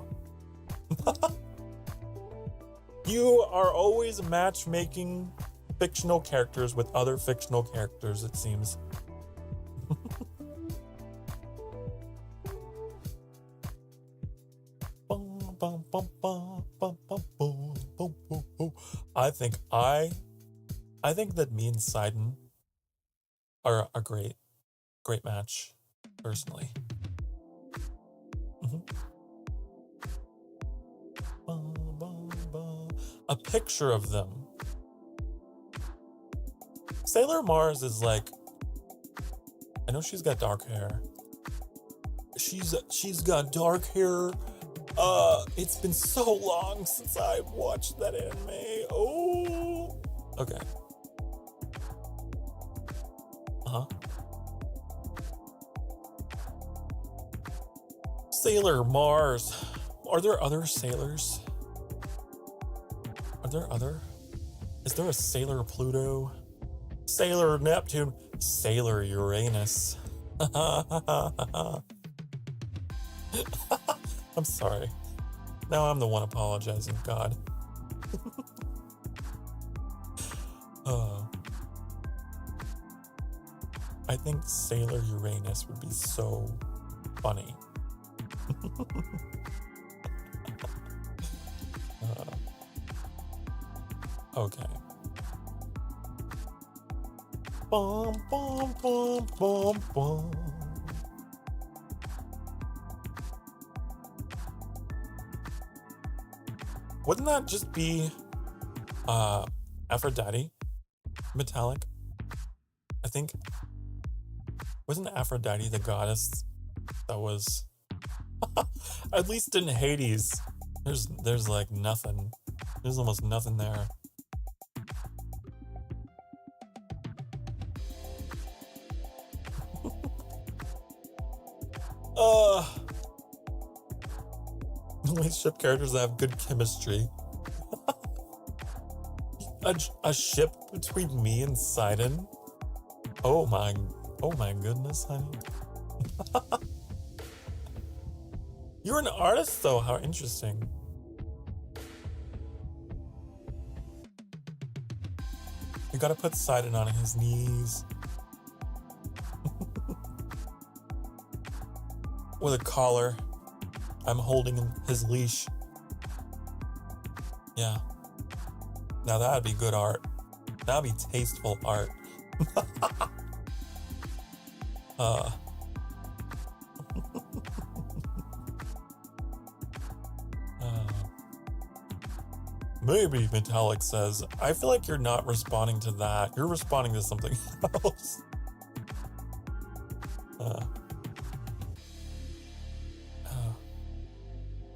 You are always matchmaking fictional characters with other fictional characters, it seems. I think that me and Sidon are a great match, personally. A picture of them. Sailor Mars is like, I know she's got dark hair. She's got dark hair. It's been so long since I watched that anime. Oh, okay. Sailor Mars. Are there other sailors? Is there a Sailor Pluto? Sailor Neptune? Sailor Uranus? I'm sorry. Now I'm the one apologizing. God. I think Sailor Uranus would be so funny. Okay. Bum, bum, bum, bum, bum. Wouldn't that just be Aphrodite? Metallic? I think. Wasn't Aphrodite the goddess that was at least in Hades? There's like nothing. There's almost nothing there. Only ship characters that have good chemistry. A ship between me and Sidon? Oh my goodness, honey. You're an artist though, how interesting. You gotta put Sidon on his knees. With a collar. I'm holding his leash. Yeah. Now that'd be good art. That'd be tasteful art. Maybe Metallic says, I feel like you're not responding to that. You're responding to something else.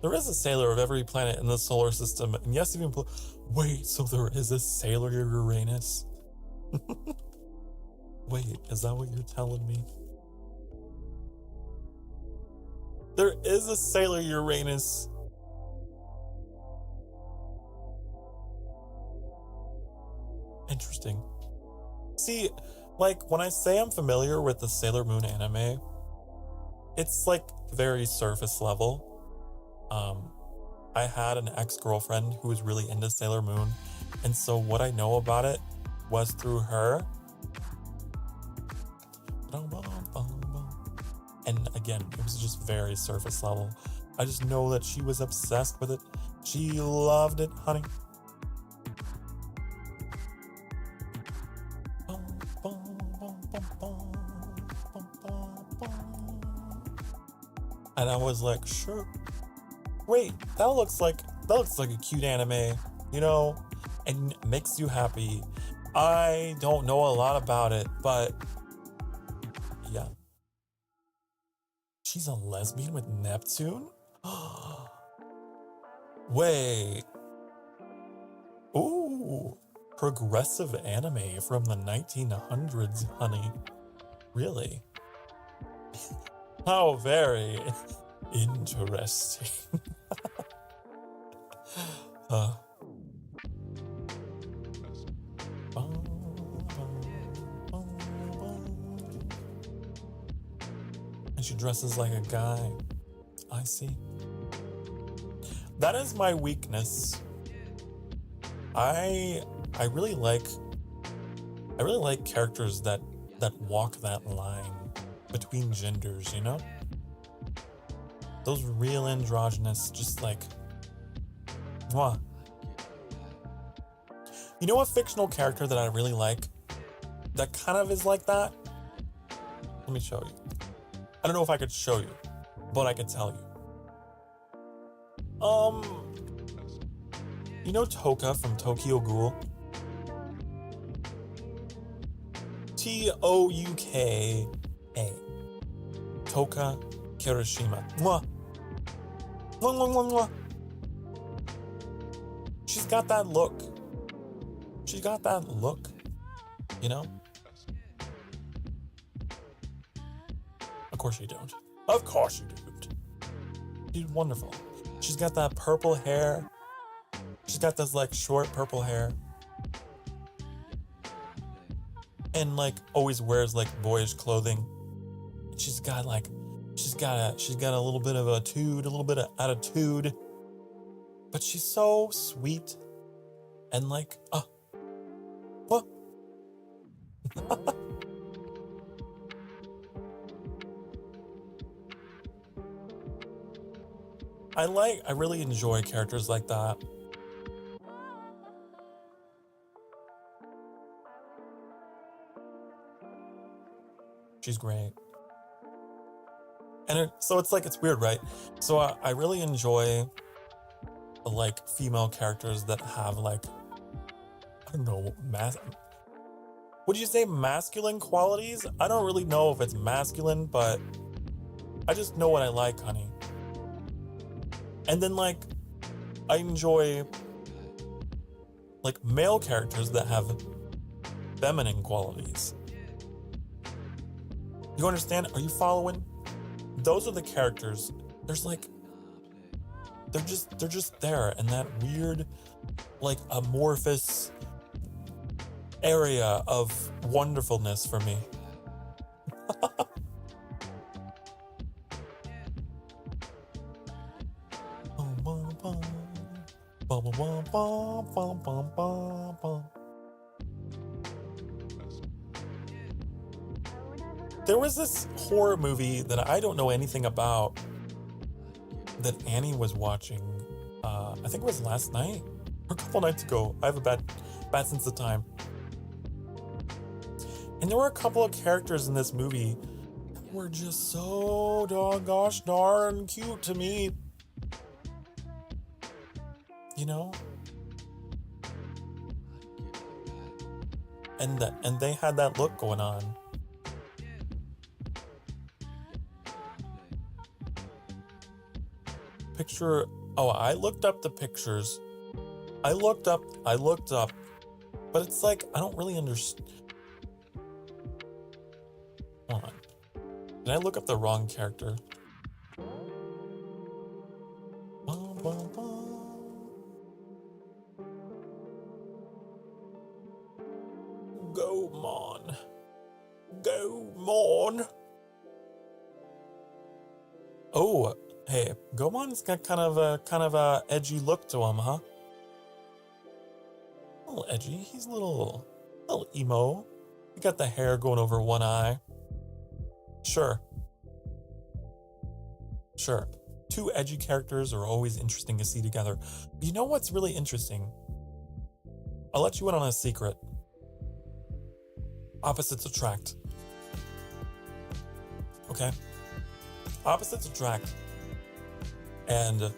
There is a sailor of every planet in the solar system, and yes, even wait, so there is a sailor Uranus? Wait, is that what you're telling me? There is a sailor Uranus. Interesting. See, like, when I say I'm familiar with the Sailor Moon anime, It's like very surface level. I had an ex-girlfriend who was really into Sailor Moon, and so what I know about it was through her. And again, it was just very surface level. I just know that she was obsessed with it. She loved it, honey. And I was like, sure. Wait, that looks like a cute anime, you know, and makes you happy. I don't know a lot about it, but yeah. She's a lesbian with Neptune? Wait. Ooh. Progressive anime from the 1900s, honey. Really? How very interesting. And she dresses like a guy. I see. That is my weakness. I really like characters that walk that line between genders, you know? Those real androgynous, just like, mwah. You know a fictional character that I really like that kind of is like that? Let me show you. I don't know if I could show you, but I could tell you. You know Toka from Tokyo Ghoul? Touka. Toka Kirishima. Mwah. Mwah, mwah, mwah, mwah. She's got that look. She's got that look, you know? Of course you don't. Of course you don't. She's wonderful. She's got that purple hair. She's got this like short purple hair. And like always wears like boyish clothing. She's got a little bit of a little bit of attitude. But she's so sweet and like, what? I really enjoy characters like that. She's great. And so it's weird, right? So I really enjoy like female characters that have like, I don't know, would you say masculine qualities? I don't really know if it's masculine, but I just know what I like, honey. And then like, I enjoy like male characters that have feminine qualities. You understand? Are you following? Those are the characters. There's like, they're just there in that weird, like amorphous area of wonderfulness for me. There was this horror movie that I don't know anything about that Annie was watching. I think it was last night or a couple nights ago. I have a bad sense of time. And there were a couple of characters in this movie that were just so gosh darn cute to me. You know? And they had that look going on. I looked up the pictures. I looked up, but it's like, I don't really understand. Hold on. Did I look up the wrong character? Go, Mon. Oh, hey, Gomon's got kind of a edgy look to him, huh? A little edgy. He's a little emo. He got the hair going over one eye. Sure. Two edgy characters are always interesting to see together. But you know what's really interesting? I'll let you in on a secret. Opposites attract. Okay? Opposites attract. And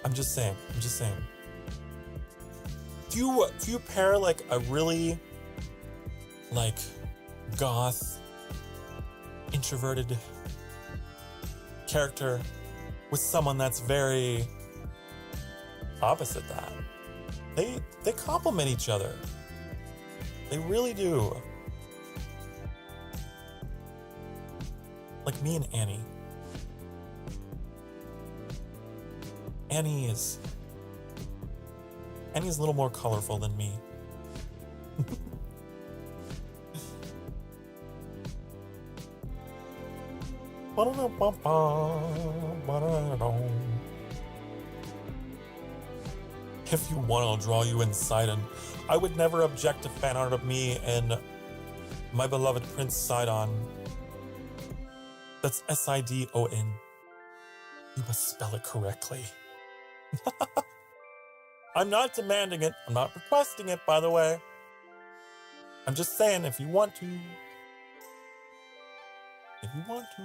I'm just saying. If you pair like a really like goth, introverted character with someone that's very opposite that, they complement each other. They really do. Like me and Annie. Annie's a little more colorful than me. If you want, I'll draw you in Sidon. I would never object to fan art of me and my beloved Prince Sidon. That's Sidon. You must spell it correctly. I'm not demanding it. I'm not requesting it, by the way. I'm just saying if you want to. If you want to.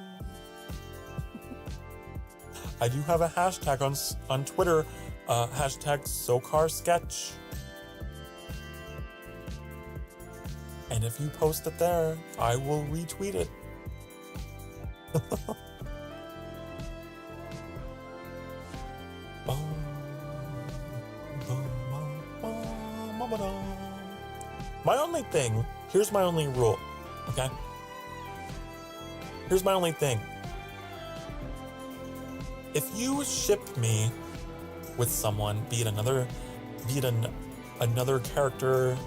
I do have a hashtag on Twitter, hashtag Sokar sketch. And if you post it there, I will retweet it. My only thing, here's my only rule, okay? Here's my only thing. If you shipped me with someone, be it another character,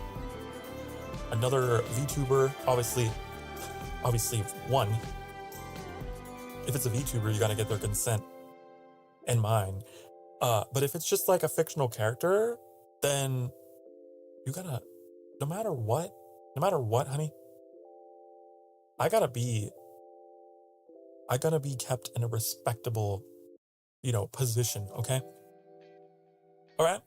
another VTuber, obviously one. If it's a VTuber, you gotta get their consent and mine. But if it's just like a fictional character, then you gotta, no matter what, honey, I gotta be kept in a respectable, position, okay? All right?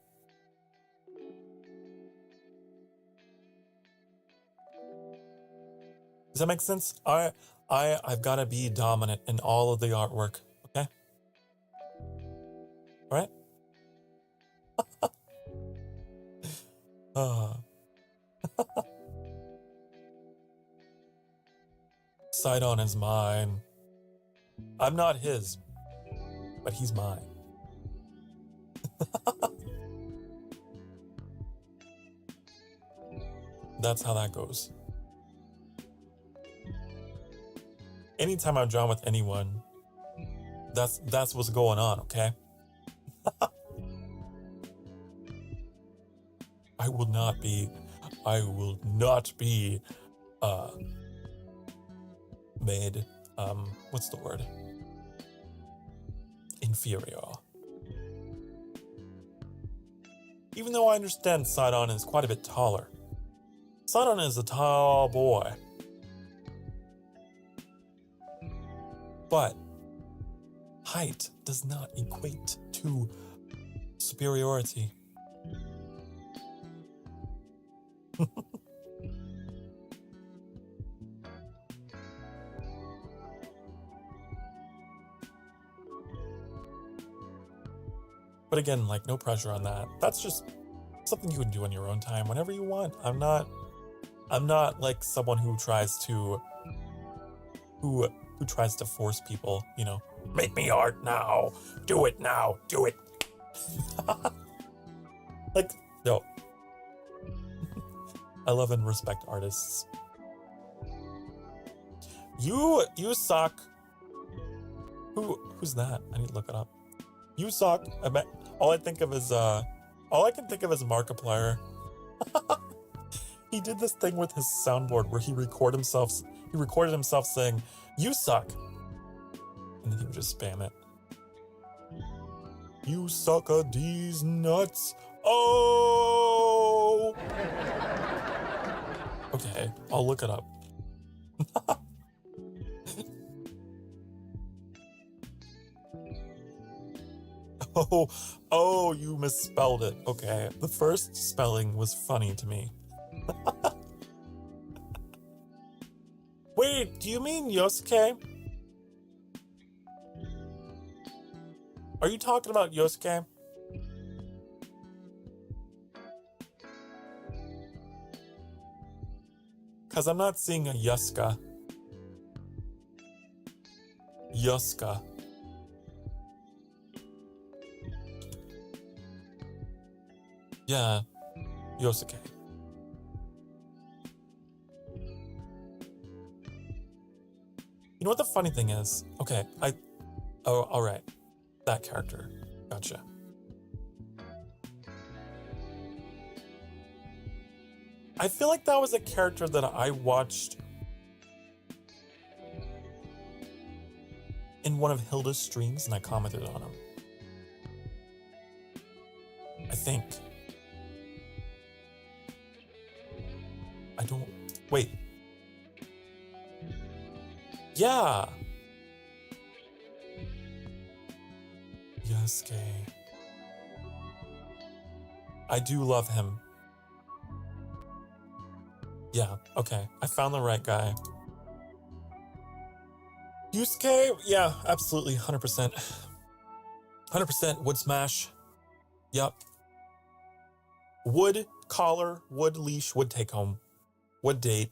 Does that make sense? I've gotta be dominant in all of the artwork, okay? All right? Sidon is mine. I'm not his, but he's mine. That's how that goes. Anytime I draw with anyone, that's what's going on, okay? I will not be made, what's the word? Inferior. Even though I understand Sidon is quite a bit taller. Sidon is a tall boy. But height does not equate to superiority. But again, like, no pressure on that. That's just something you can do on your own time whenever you want. I'm not like someone who tries to force people, make me art now, do it now, do it. Like, no. I love and respect artists. You suck. Who's that? I need to look it up. You suck. All I can think of is Markiplier. He did this thing with his soundboard where he recorded himself saying, "You suck." And then he would just spam it. You sucker these nuts. Oh! Okay, I'll look it up. Oh, you misspelled it. Okay, the first spelling was funny to me. Wait, do you mean Yosuke? Are you talking about Yosuke? Because I'm not seeing a Yuska. Yuska. Yeah, Yosuke. You know what the funny thing is? Okay, oh, all right. That character. Gotcha. I feel like that was a character that I watched in one of Hilda's streams and I commented on him. I think. I don't... Wait. Yeah! Yosuke. I do love him. Yeah, okay. I found the right guy. Yusuke? Yeah, absolutely. 100%. 100% wood smash. Yep. Wood collar, wood leash, would take home. Would date.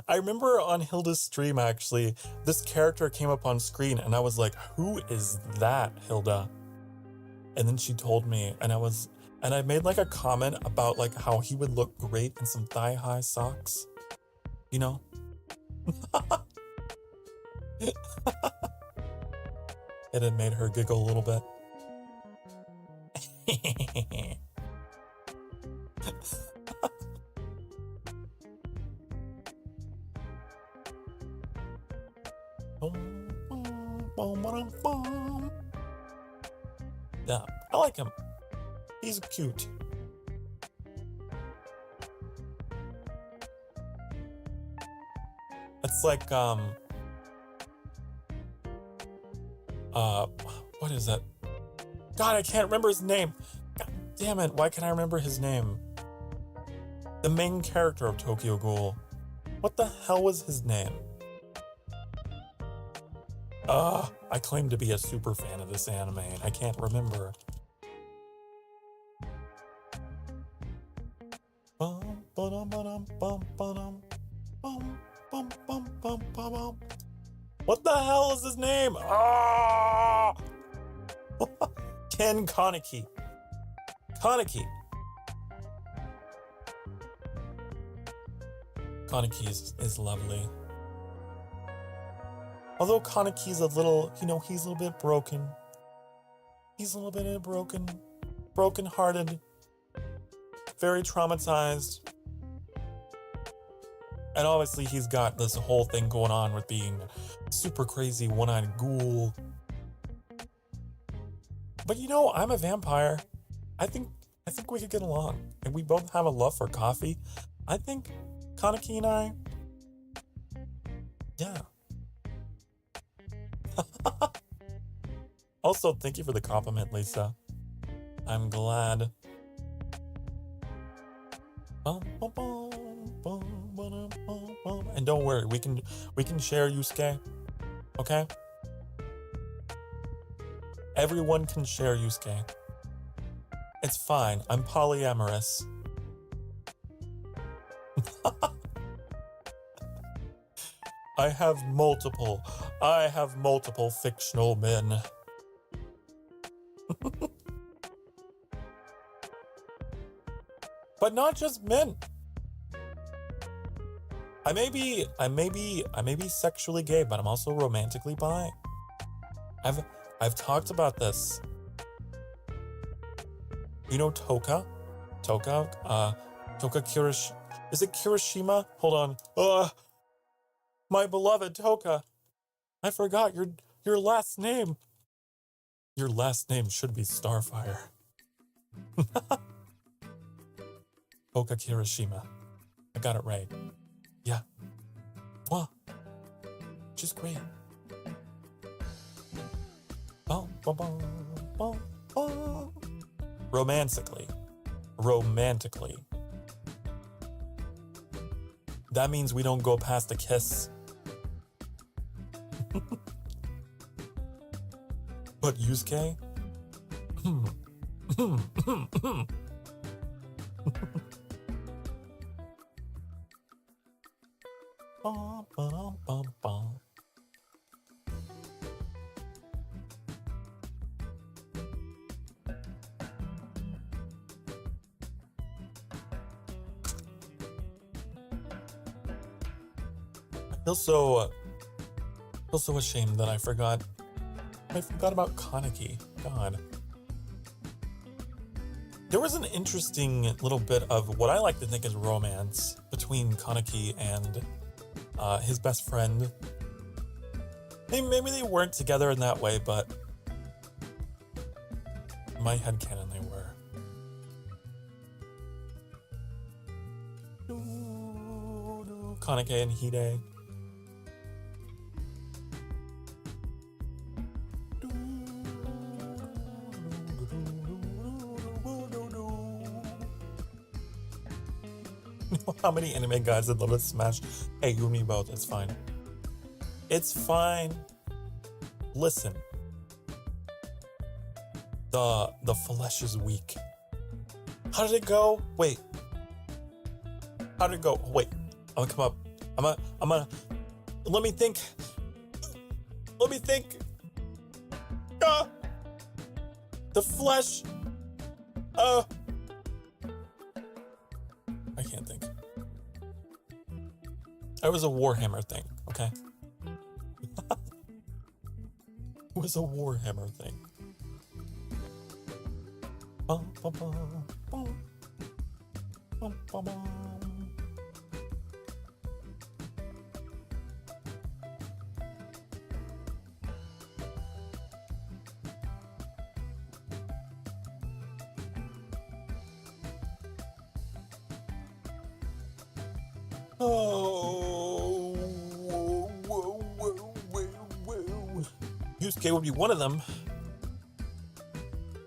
I remember on Hilda's stream, actually, this character came up on screen and I was like, who is that, Hilda? And then she told me and I made like a comment about like how he would look great in some thigh-high socks. You know? It had made her giggle a little bit. Yeah, I like him. He's cute. It's like, what is that? God, I can't remember his name. God damn it, why can't I remember his name? The main character of Tokyo Ghoul. What the hell was his name? I claim to be a super fan of this anime and I can't remember. What the hell is his name? Ah! Ken Kaneki. Kaneki. Kaneki is lovely. Although Kaneki's a little, you know, he's a little bit broken. He's a little bit broken-hearted, very traumatized. And obviously he's got this whole thing going on with being super crazy one-eyed ghoul. But you know, I'm a vampire. I think we could get along. And we both have a love for coffee. I think Kaneki and I, yeah. Also, thank you for the compliment, Lisa. I'm glad. And don't worry, we can share Yusuke, okay? Everyone can share Yusuke. It's fine. I'm polyamorous. I have multiple fictional men. But not just men. I may be sexually gay, but I'm also romantically bi. I've talked about this. You know Toka? Toka Kirish. Is it Kirishima? Hold on. My beloved Toka, I forgot your last name. Your last name should be Starfire. Toka Kirishima. I got it right. Yeah. Well, she's great. Bum, bum, bum, bum, bum. Romantically. Romantically. That means we don't go past a kiss. But Yusuke? Bum, bum, bum, bum. I feel so ashamed that I forgot about Kaneki. God. There was an interesting little bit of what I like to think is romance between Kaneki and his best friend. Maybe they weren't together in that way, but in my headcanon they were. Kaneki and Hide. How many anime guys would love to smash? Hey, you and me both. It's fine. It's fine. Listen. The flesh is weak. How did it go? Wait. How did it go? Wait. I'm gonna come up. I'm gonna. Let me think. Let me think. The flesh. I can't think. It was a Warhammer thing, okay? It was a Warhammer thing. Bum, bum, bum, bum. Bum, bum, bum. Oh, whoa. Yusuke would be one of them.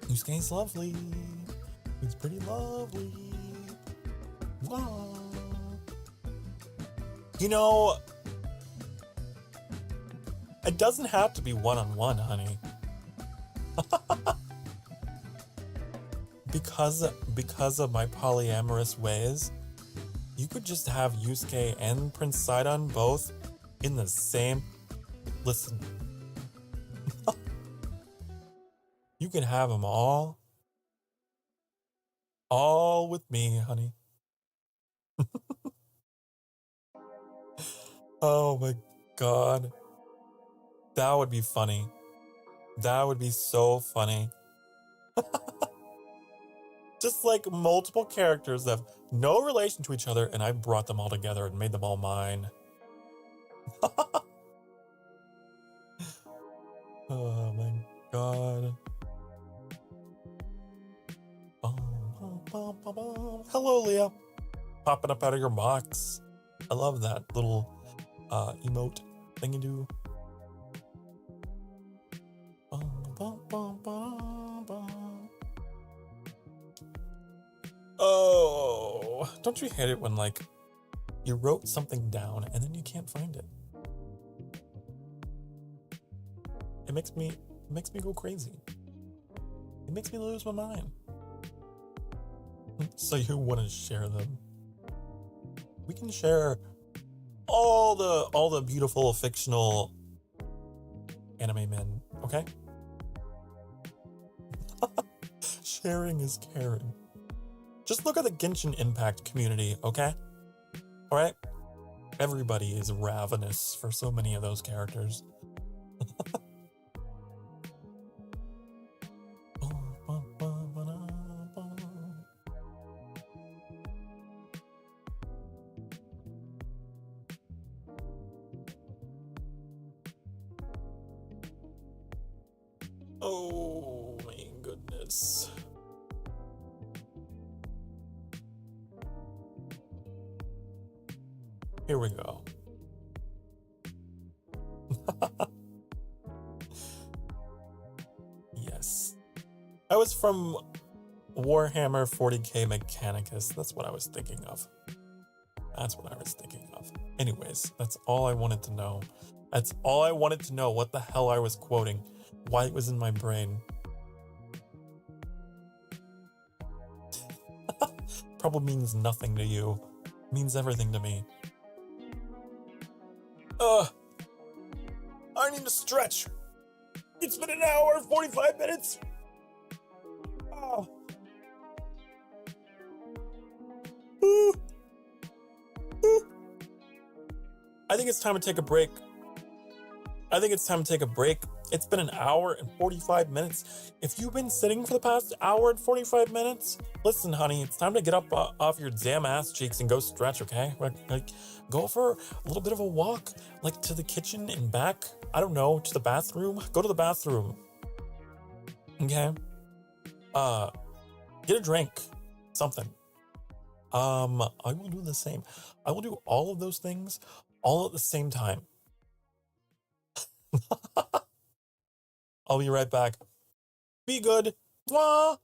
Yusuke's lovely. He's pretty lovely. Wow. You know, it doesn't have to be one-on-one, honey. Because of my polyamorous ways, you could just have Yusuke and Prince Sidon both in the same... Listen. You can have them all with me, honey. Oh my god. That would be funny. That would be so funny. Just like multiple characters that have no relation to each other, and I brought them all together and made them all mine. Oh my god. Hello, Leah. Popping up out of your box. I love that little emote thing you do. Oh, don't you hate it when, like, you wrote something down and then you can't find it? It makes me go crazy. It makes me lose my mind. So you want to share them? We can share all the beautiful fictional anime men, okay? Sharing is caring. Just look at the Genshin Impact community, okay? Alright? Everybody is ravenous for so many of those characters. Here we go. Yes. I was from Warhammer 40k Mechanicus. That's what I was thinking of. Anyways, that's all I wanted to know. That's all I wanted to know, what the hell I was quoting, why it was in my brain. Probably means nothing to you. It means everything to me. I need to stretch. It's been an hour and 45 minutes. Oh. I think it's time to take a break. It's been an hour and 45 minutes. If you've been sitting for the past hour and 45 minutes, listen, honey, it's time to get up off your damn ass cheeks and go stretch, okay? Like, go for a little bit of a walk, like to the kitchen and back. I don't know, to the bathroom. Go to the bathroom. Okay? Get a drink. Something. I will do the same. I will do all of those things all at the same time. I'll be right back. Be good. Mwah!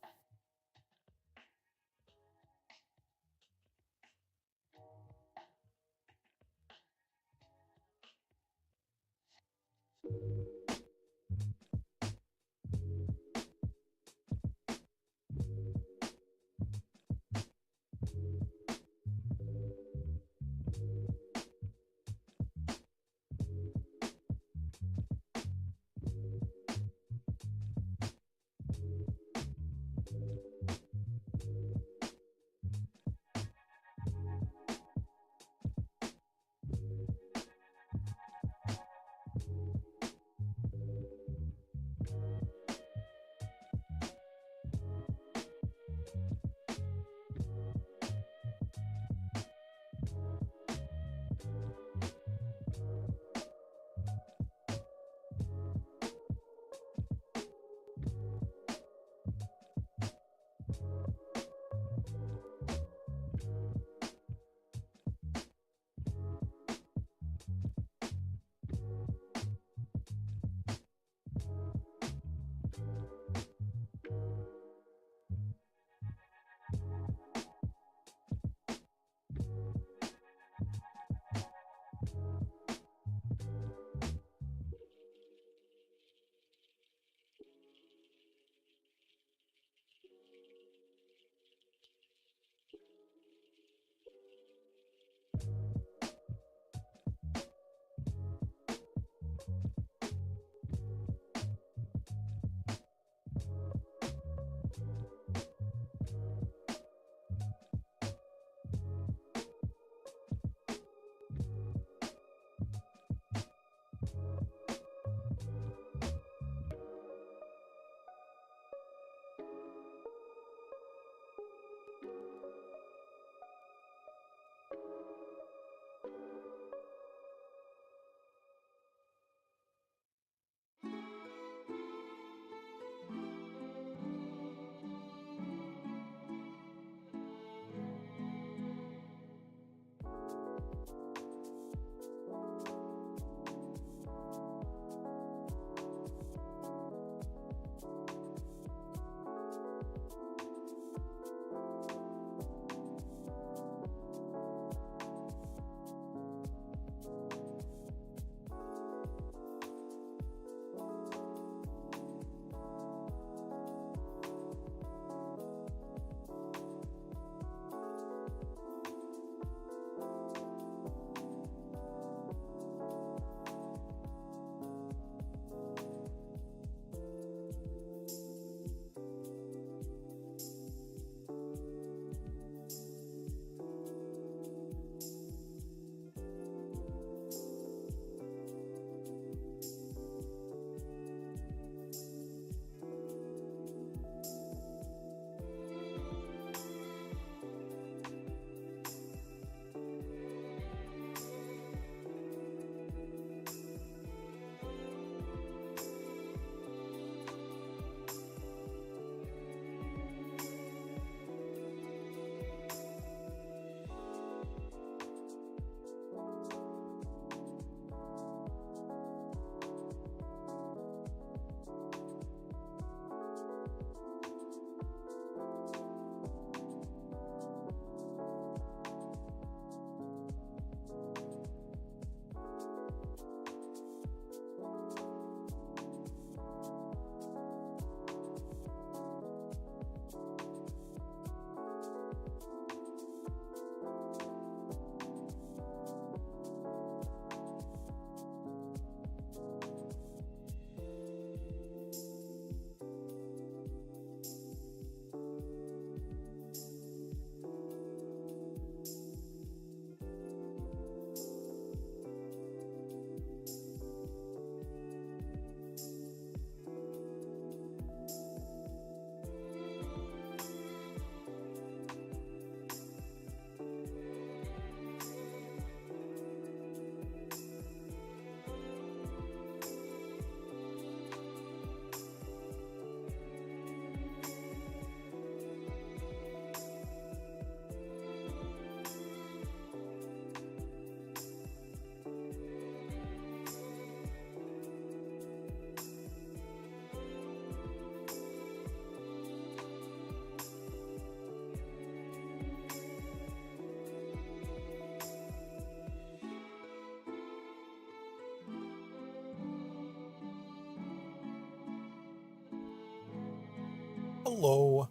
Hello.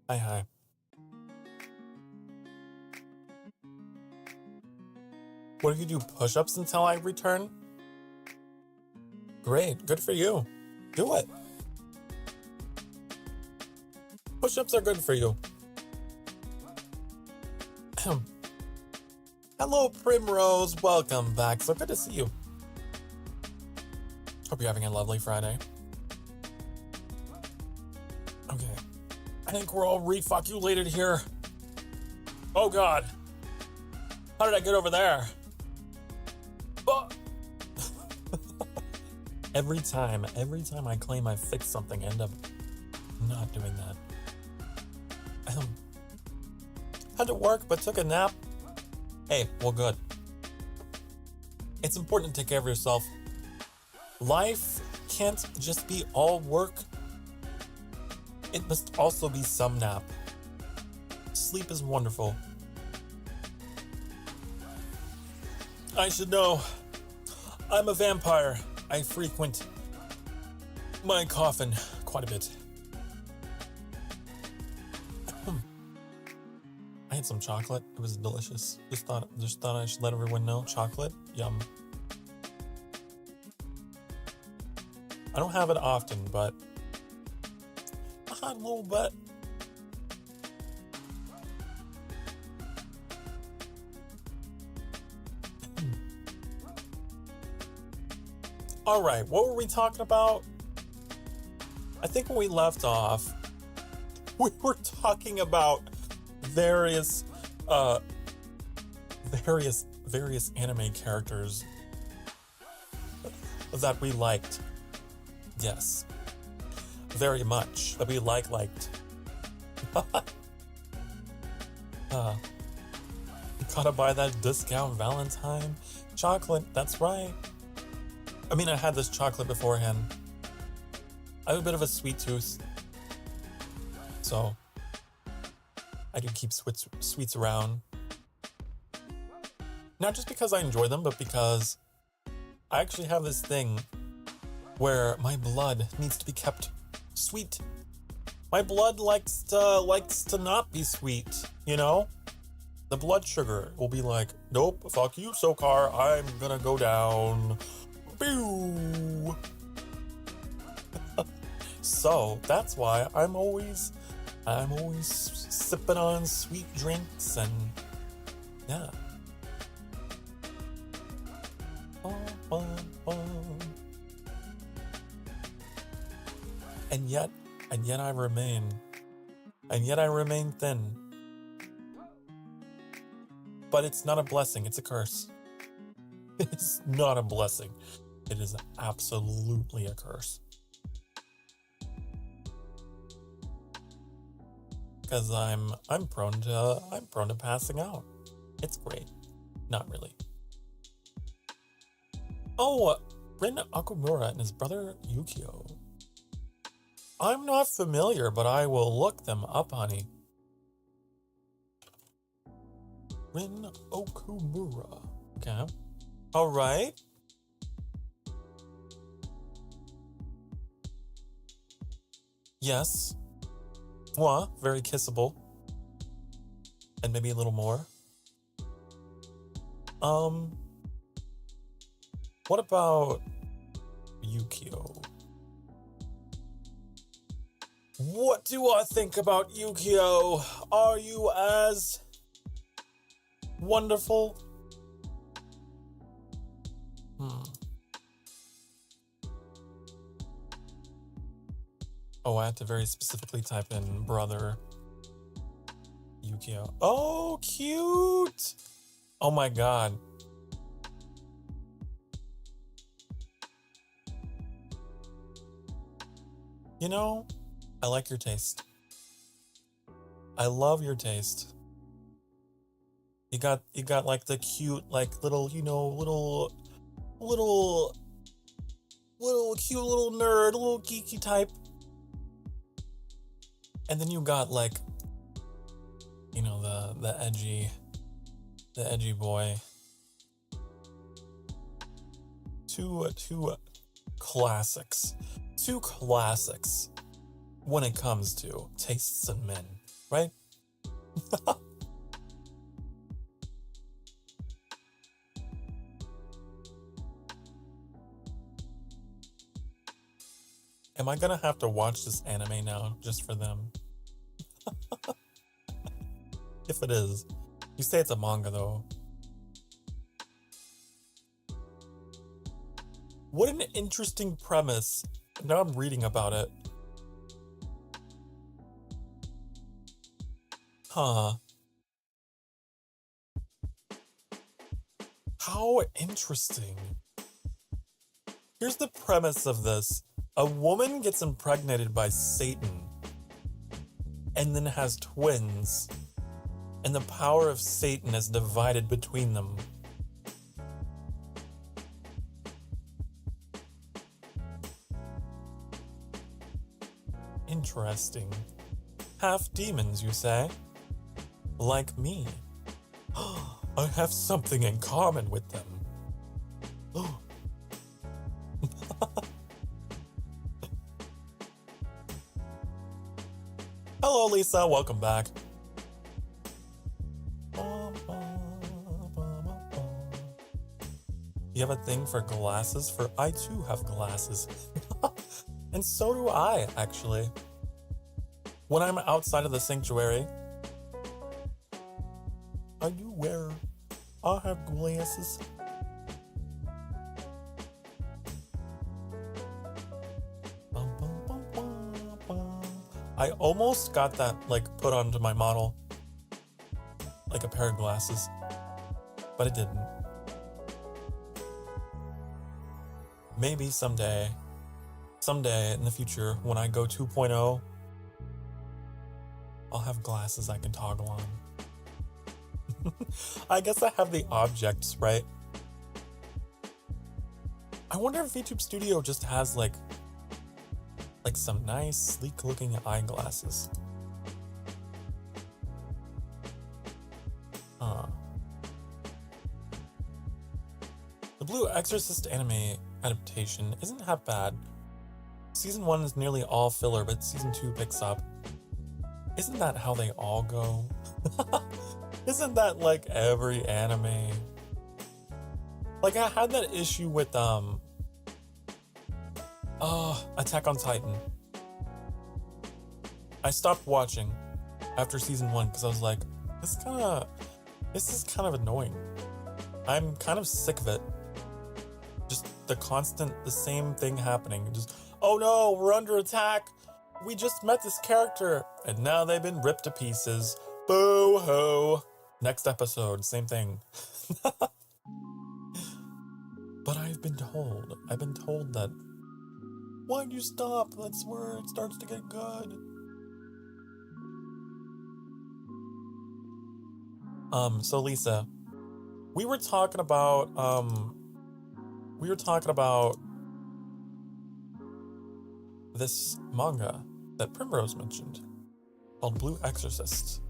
Hi. What do you do? Push-ups until I return? Great. Good for you. Do it. Push-ups are good for you. Hello, Primrose. Welcome back. So good to see you. Hope you're having a lovely Friday. Okay. I think we're all refoculated here. Oh, God. How did I get over there? Oh. Every time I claim I fixed something, I end up not doing that. Had to work, but took a nap. Hey, well, good. It's important to take care of yourself. Life can't just be all work. It must also be some nap. Sleep is wonderful. I should know. I'm a vampire. I frequent my coffin quite a bit. I had some chocolate. It was delicious. Just thought I should let everyone know. Chocolate, yum. I don't have it often, but I had a little bit. All right, what were we talking about? I think when we left off, we were talking about various anime characters that we liked. Yes, very much that we liked. Gotta buy that discount Valentine chocolate. That's right. I mean, I had this chocolate beforehand. I have a bit of a sweet tooth, so I do keep sweets around. Not just because I enjoy them, but because I actually have this thing where my blood needs to be kept sweet. My blood likes to not be sweet, you know? The blood sugar will be like, nope, fuck you, Sokar, I'm gonna go down. Pew! So that's why I'm always sipping on sweet drinks and yeah. And yet I remain thin. But it's not a blessing, it's a curse. It's not a blessing. It is absolutely a curse. Because I'm prone to passing out. It's great. Not really. Oh, Rin Okumura and his brother Yukio. I'm not familiar, but I will look them up, honey. Rin Okumura. Okay. All right. Yes. Mwah, very kissable. And maybe a little more. What about Yukio? What do I think about Yukio? Are you as wonderful? Oh, I have to very specifically type in brother Yukio. Oh, cute! Oh my god. You know, I like your taste. I love your taste. You got like the cute, like little, you know, little cute little nerd, little geeky type. And then you got like, you know, the edgy boy. Two classics. when it comes to tastes in men, right? Am I gonna have to watch this anime now just for them? If it is. You say it's a manga though. What an interesting premise. Now I'm reading about it. Huh. How interesting. Here's the premise of this. A woman gets impregnated by Satan and then has twins, and the power of Satan is divided between them. Interesting. Half demons, you say? Like me. I have something in common with them. Hello, Lisa. Welcome back. You have a thing for glasses? For I too have glasses. And so do I, actually. When I'm outside of the sanctuary, I do wear. I have glasses. I almost got that, like, put onto my model. Like a pair of glasses. But it didn't. Maybe someday. Someday in the future, when I go 2.0, I'll have glasses I can toggle on. I guess I have the objects, right? I wonder if VTube Studio just has like some nice, sleek-looking eyeglasses. The Blue Exorcist anime adaptation isn't half bad. Season 1 is nearly all filler, but Season 2 picks up. Isn't that how they all go? Isn't that like every anime? Like, I had that issue with, Attack on Titan. I stopped watching after Season 1 because I was like, this is kind of annoying. I'm kind of sick of it. Just the same thing happening. Just, oh no, we're under attack. We just met this character, and now they've been ripped to pieces. Boo-hoo. Next episode, same thing. But I've been told that, why'd you stop? That's where it starts to get good. So Lisa, we were talking about this manga that Primrose mentioned called Blue Exorcist.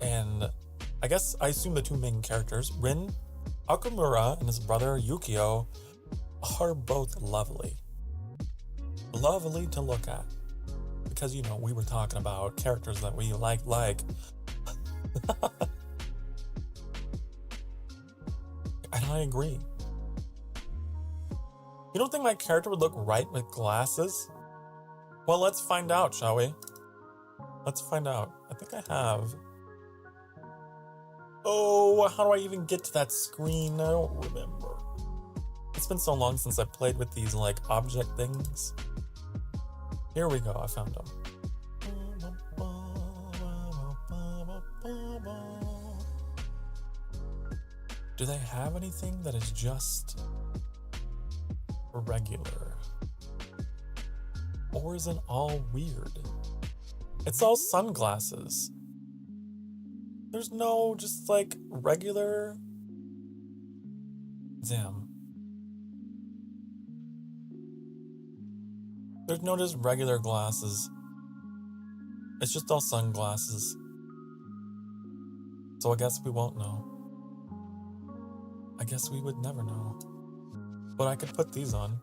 And I assume the two main characters, Rin Akamura and his brother Yukio, are both lovely. Lovely to look at. Because, we were talking about characters that we like. And I agree. You don't think my character would look right with glasses? Well, let's find out, shall we? Let's find out. I think I have. Oh, how do I even get to that screen? I don't remember. It's been so long since I played with these, object things. Here we go, I found them. Do they have anything that is just regular? Or is it all weird? It's all sunglasses. There's no just regular. Damn. There's no just regular glasses. It's just all sunglasses. So I guess we won't know. I guess we would never know. But I could put these on.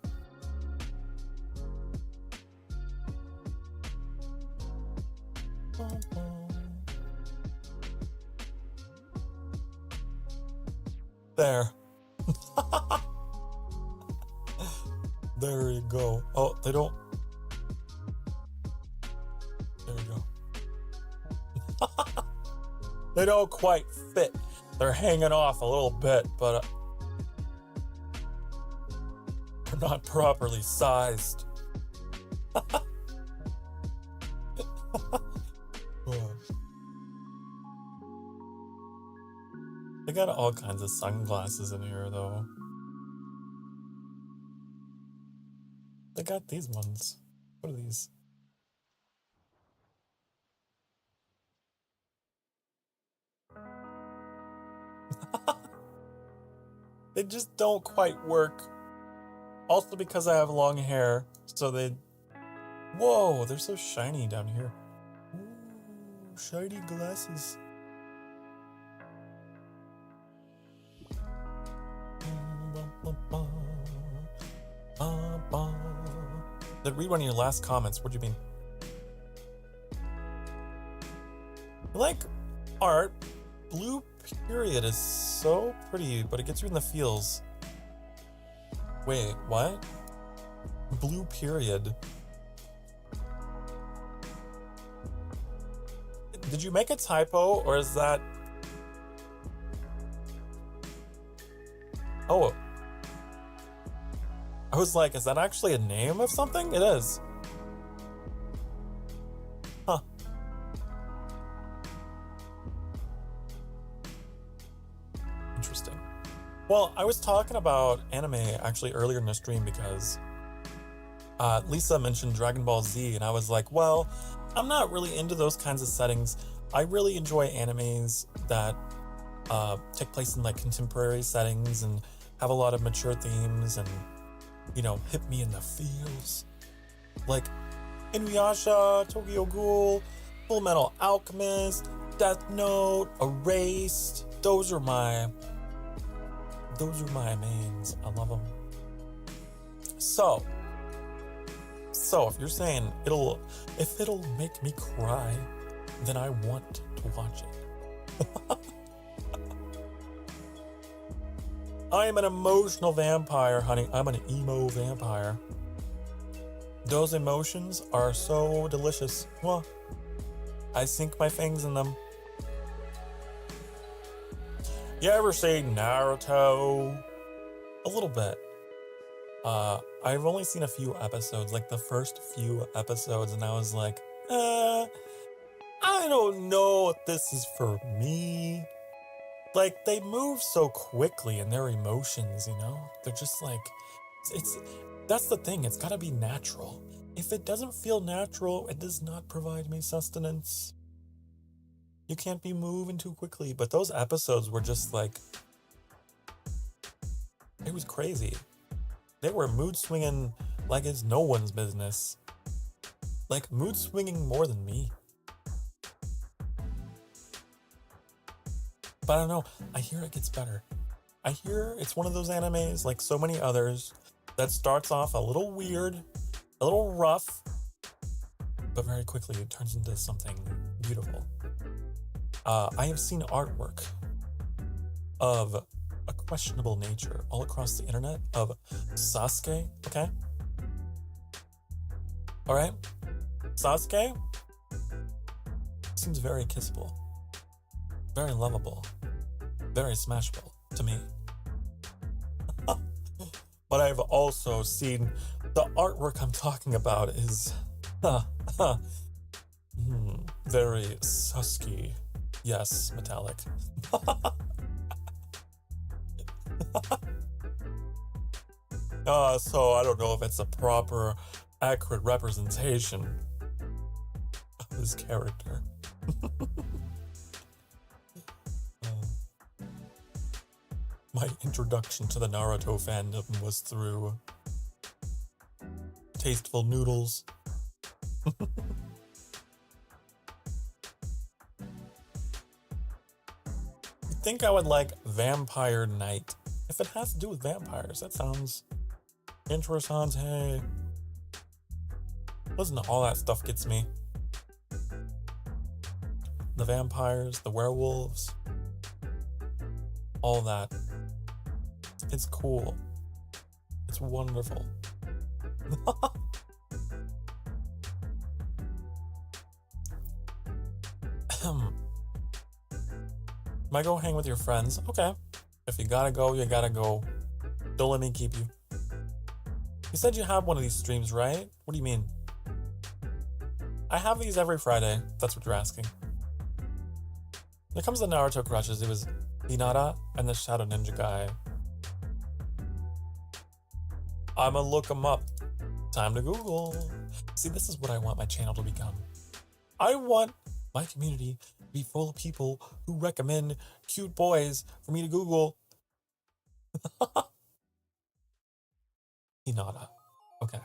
There. There you go. Oh, they don't. There we go. They don't quite fit. They're hanging off a little bit, but they're not properly sized. They got all kinds of sunglasses in here, though. They got these ones. What are these? They just don't quite work. Also because I have long hair, so they... Whoa, they're so shiny down here. Ooh, shiny glasses. Then read one of your last comments. What do you mean? I like art. Blue period is so pretty, but it gets you in the feels. Wait, what? Blue period. Did you make a typo, or is that... Oh. I was like, is that actually a name of something? It is. Huh. Interesting. Well, I was talking about anime actually earlier in the stream because Lisa mentioned Dragon Ball Z, and I was like, well, I'm not really into those kinds of settings. I really enjoy animes that take place in like contemporary settings and have a lot of mature themes and, you know, hit me in the feels. Like Inuyasha, Tokyo Ghoul, Full Metal Alchemist, Death Note, Erased. Those are my mains. I love them. So if you're saying if it'll make me cry, then I want to watch it. I am an emotional vampire, honey. I'm an emo vampire. Those emotions are so delicious. Well, I sink my fangs in them. You ever say Naruto? A little bit. I've only seen a few episodes, like the first few episodes, and I was like, I don't know if this is for me. Like, they move so quickly in their emotions, you know? They're just like, that's the thing, it's gotta be natural. If it doesn't feel natural, it does not provide me sustenance. You can't be moving too quickly. But those episodes were just like, it was crazy. They were mood swinging like it's no one's business. Like, mood swinging more than me. But I don't know, I hear it gets better. I hear it's one of those animes, like so many others, that starts off a little weird, a little rough, but very quickly it turns into something beautiful. I have seen artwork of a questionable nature all across the internet of Sasuke, okay? Alright? Sasuke seems very kissable, very lovable, very smashable to me. But I've also seen the artwork I'm talking about is very Sasuke. Yes, metallic. So I don't know if it's a proper, accurate representation of his character. My introduction to the Naruto fandom was through Tasteful Noodles. You'd think I would like Vampire Knight. If it has to do with vampires, that sounds interessante. Listen to all that stuff gets me. the vampires, the werewolves, all that. It's cool. It's wonderful. Might go hang with your friends. Okay. If you gotta go, you gotta go. Don't let me keep you. You said you have one of these streams, right? What do you mean? I have these every Friday. That's what you're asking. When it comes to Naruto crushes, it was Hinata and the Shadow Ninja guy. I'ma look him up. Time to Google. See, this is what I want my channel to become. I want my community to be full of people who recommend cute boys for me to Google. Hinata. Okay.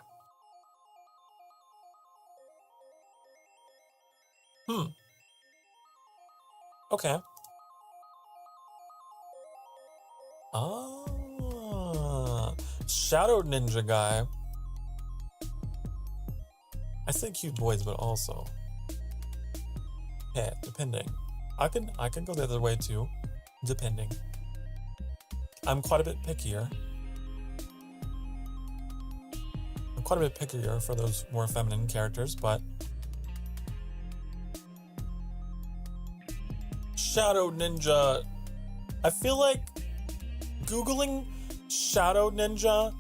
Okay. Shadow Ninja guy. I say cute boys, but also, yeah, depending. I can go the other way too, depending. I'm quite a bit pickier. For those more feminine characters, but Shadow Ninja. I feel like Googling Shadow Ninja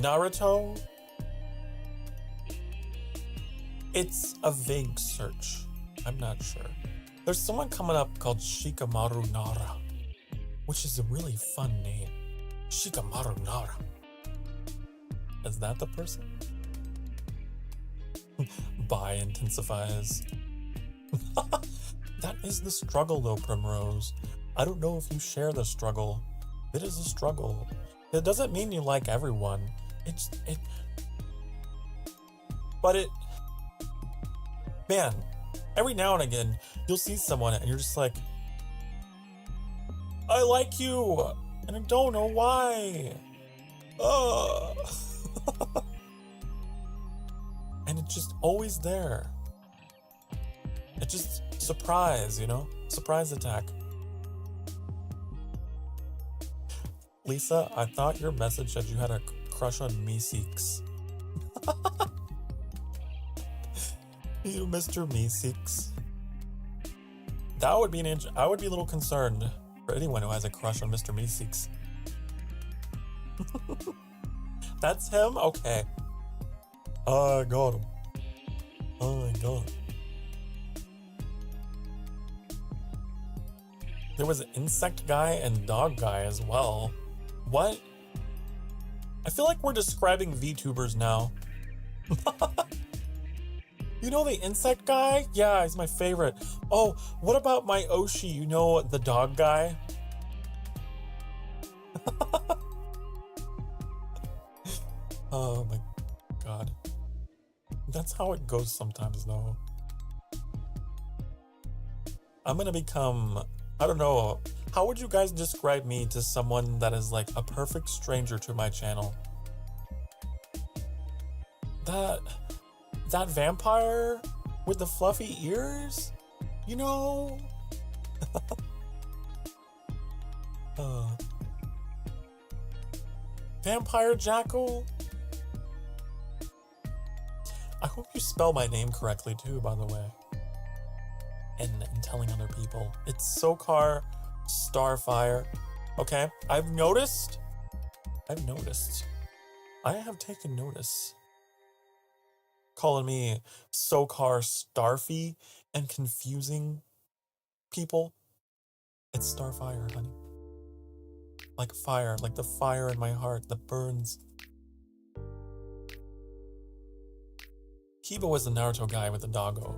Naruto, it's a vague search. I'm not sure. There's someone coming up called Shikamaru Nara, which is a really fun name. Shikamaru Nara. Is that the person? Bi intensifies. That is the struggle though, Primrose. I don't know if you share the struggle. It is a struggle. It doesn't mean you like everyone. Man, every now and again, you'll see someone and you're just like, I like you, and I don't know why. And it's just always there. It's just surprise, you know? Surprise attack. Lisa, I thought your message said you had a crush on Meeseeks. You, Mr. Meeseeks. That would be I would be a little concerned for anyone who has a crush on Mr. Meeseeks. That's him? Okay. I got him. I got him. There was an insect guy and dog guy as well. What? I feel like we're describing VTubers now. You know the insect guy? Yeah, he's my favorite. Oh, what about my Oshi? You know the dog guy? Oh my god. That's how it goes sometimes though. I'm gonna become, I don't know, how would you guys describe me to someone that is like a perfect stranger to my channel? That vampire with the fluffy ears? You know? Vampire Jackal? I hope you spell my name correctly too, by the way. And telling other people. It's Sokar Starfire. Okay, I've noticed. I have taken notice. Calling me Sokar Starfy and confusing people. It's Starfire, honey. Like fire, like the fire in my heart that burns. Kiba was the Naruto guy with the doggo.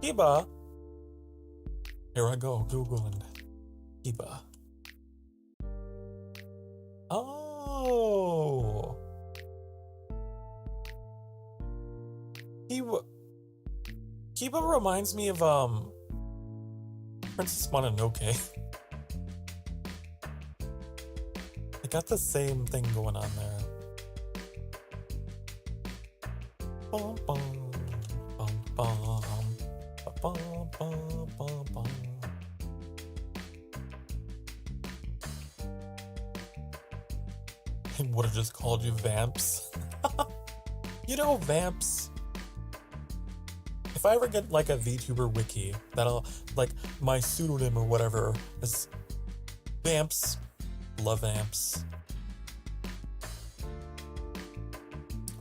Kiba. Here I go, Googling Kiba. Oh. Kiba reminds me of Princess Mononoke. They got the same thing going on there. Bum, bum, bum, bum, Bum, bum, bum, bum. He would have just called you Vamps. You know, Vamps. If I ever get like a VTuber wiki, that'll like my pseudonym or whatever is Vamps. Love Vamps.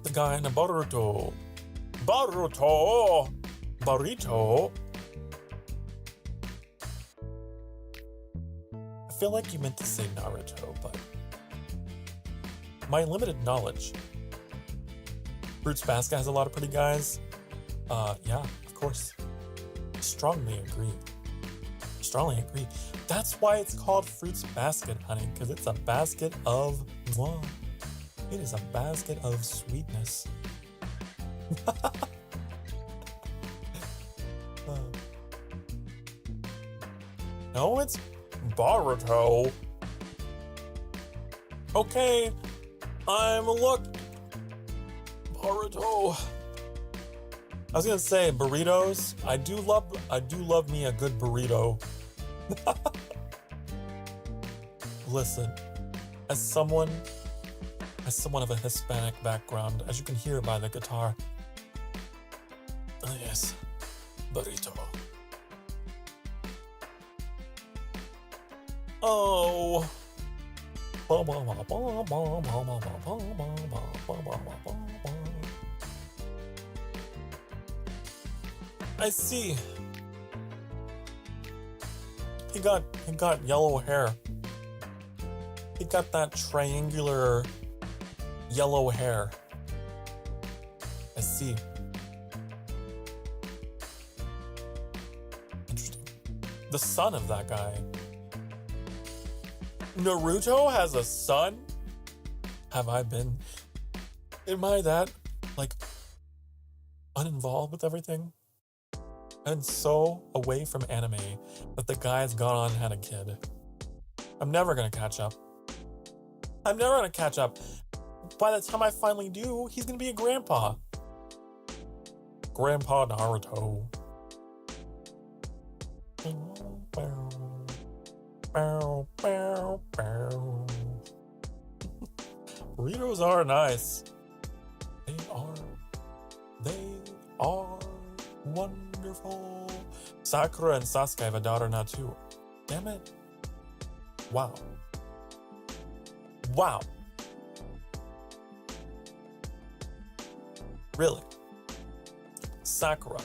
The guy in a Boruto. Boruto. Burrito. I feel like you meant to say Naruto, but my limited knowledge. Fruits Basket has a lot of pretty guys. Yeah, of course. Strongly agree. Strongly agree. That's why it's called Fruits Basket, honey, because it's a basket of mwah. It is a basket of sweetness. No, it's Boruto. Okay, look. Boruto. I was gonna say burritos. I do love me a good burrito. Listen, as someone of a Hispanic background, as you can hear by the guitar. Oh yes, burrito. Oh. I see. He got yellow hair. He got that triangular yellow hair. I see. Interesting. The son of that guy. Naruto has a son? Am I that, like, uninvolved with everything? And so away from anime that the guy's gone on and had a kid. I'm never gonna catch up. By the time I finally do, he's gonna be a grandpa. Grandpa Naruto. Burritos are nice. They are wonderful. Sakura and Sasuke have a daughter now too. Damn it. Wow. Really? Sakura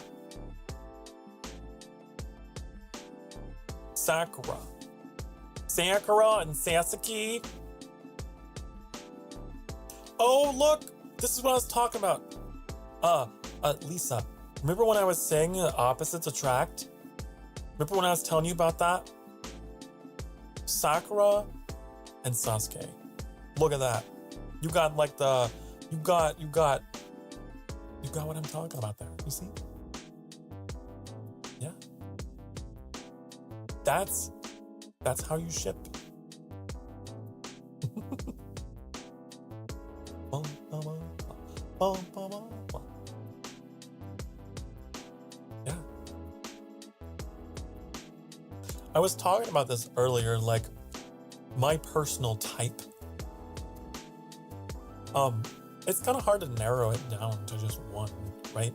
and Sasuke. Oh, look! This is what I was talking about. Lisa, remember when I was saying opposites attract? Remember when I was telling you about that? Sakura and Sasuke. Look at that. You got like you got what I'm talking about there. You see? Yeah. That's how you ship. Yeah. I was talking about this earlier, like my personal type. It's kind of hard to narrow it down to just one, right?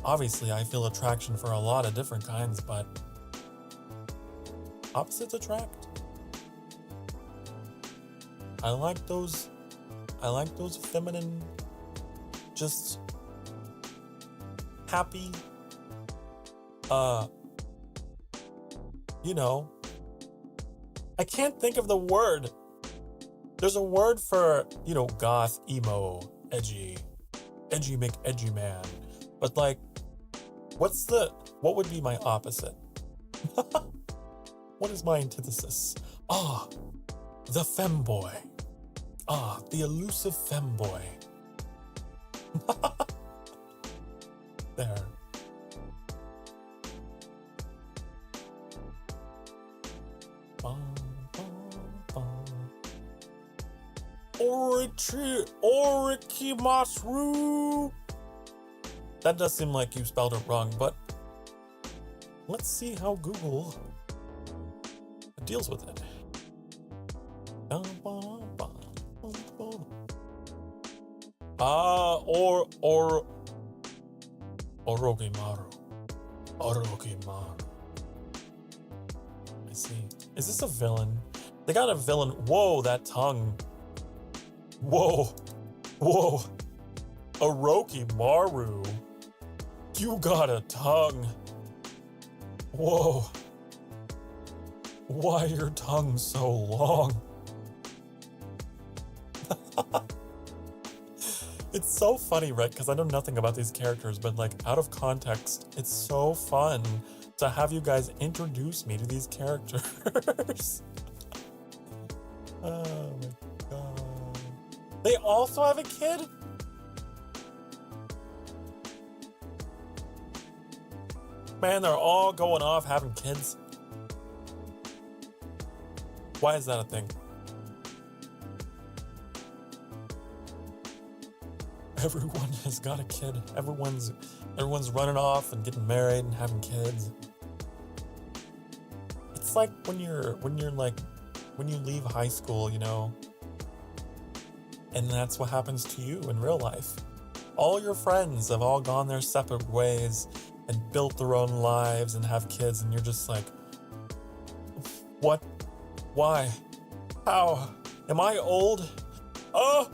I feel attraction for a lot of different kinds, but opposites attract. I like those feminine, just happy, I can't think of the word. There's a word for, goth, emo, edgy make edgy man. But like, what would be my opposite? What is my antithesis? The femboy. The elusive femboy. There. Orikimasu. That does seem like you spelled it wrong, but let's see how Google deals with it. Orochimaru. Orochimaru. I see. Is this a villain? They got a villain. Whoa, that tongue. Whoa. Whoa. Orochimaru. You got a tongue. Whoa. Why your tongue so long? It's so funny, right? Because I know nothing about these characters, but like out of context, it's so fun to have you guys introduce me to these characters. Oh my god. They also have a kid? Man, they're all going off having kids. Why is that a thing? Everyone has got a kid. Everyone's running off and getting married and having kids. It's like when you leave high school, you know, and that's what happens to you in real life. All your friends have all gone their separate ways and built their own lives and have kids, and you're just like, what? Why? How? Am I old? Oh!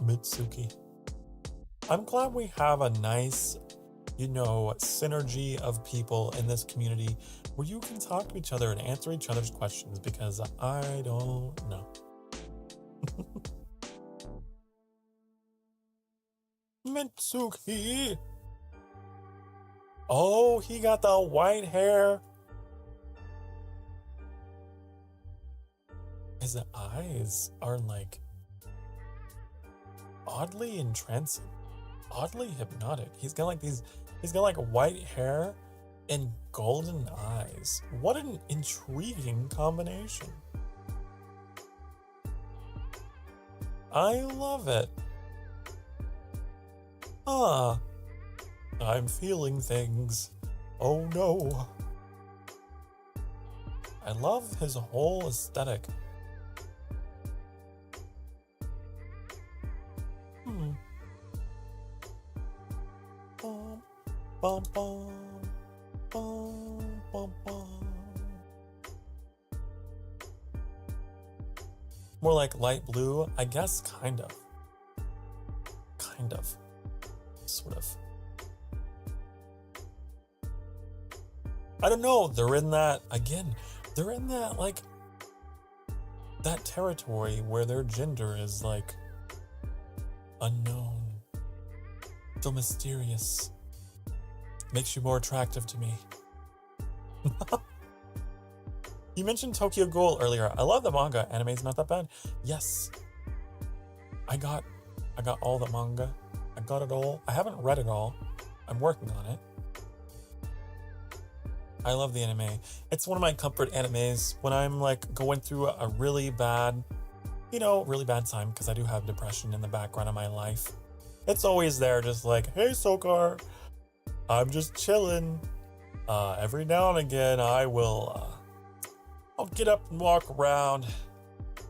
Mitsuki. I'm glad we have a nice, you know, synergy of people in this community where you can talk to each other and answer each other's questions, because I don't know. Mitsuki. Oh, he got the white hair. His eyes are like oddly entrancing, oddly hypnotic. He's got like white hair and golden eyes. What an intriguing combination. I love it. I'm feeling things. Oh no. I love his whole aesthetic. Bum, bum, bum, bum, bum. More like light blue, I guess, kind of. Sort of. I don't know, they're in that like that territory where their gender is like unknown, so mysterious. Makes you more attractive to me. You mentioned Tokyo Ghoul earlier. I love the manga. Anime's not that bad. Yes. I got all the manga. I got it all. I haven't read it all. I'm working on it. I love the anime. It's one of my comfort animes when I'm like going through a really bad time, because I do have depression in the background of my life. It's always there, just like, hey, Sokar, I'm just chilling. Every now and again, I'll get up and walk around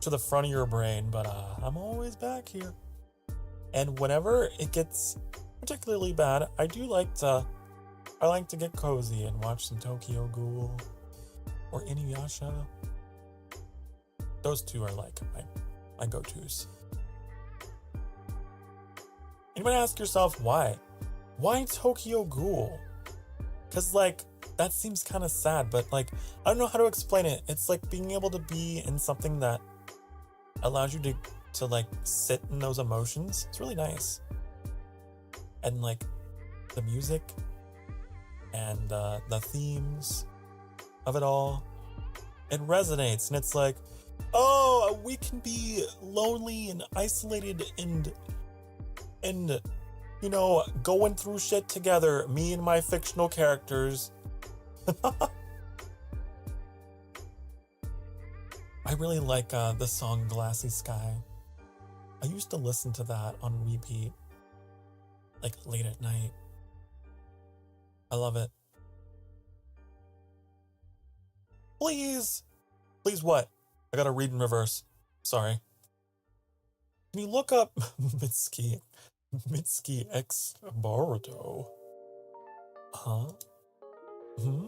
to the front of your brain, but I'm always back here. And whenever it gets particularly bad, I like to get cozy and watch some Tokyo Ghoul or Inuyasha. Those two are like my go-tos. You might ask yourself, why? Why Tokyo Ghoul? Because like, that seems kind of sad, but like, I don't know how to explain it. It's like being able to be in something that allows you to like sit in those emotions. It's really nice. And like the music and the themes of it all, it resonates, and it's like, oh, we can be lonely and isolated and you know, going through shit together, me and my fictional characters. I really like the song Glassy Sky. I used to listen to that on repeat, like late at night. I love it. Please! Please what? I gotta read in reverse. Sorry. Can you look up Mitsuki X Boruto? Huh? Hmm?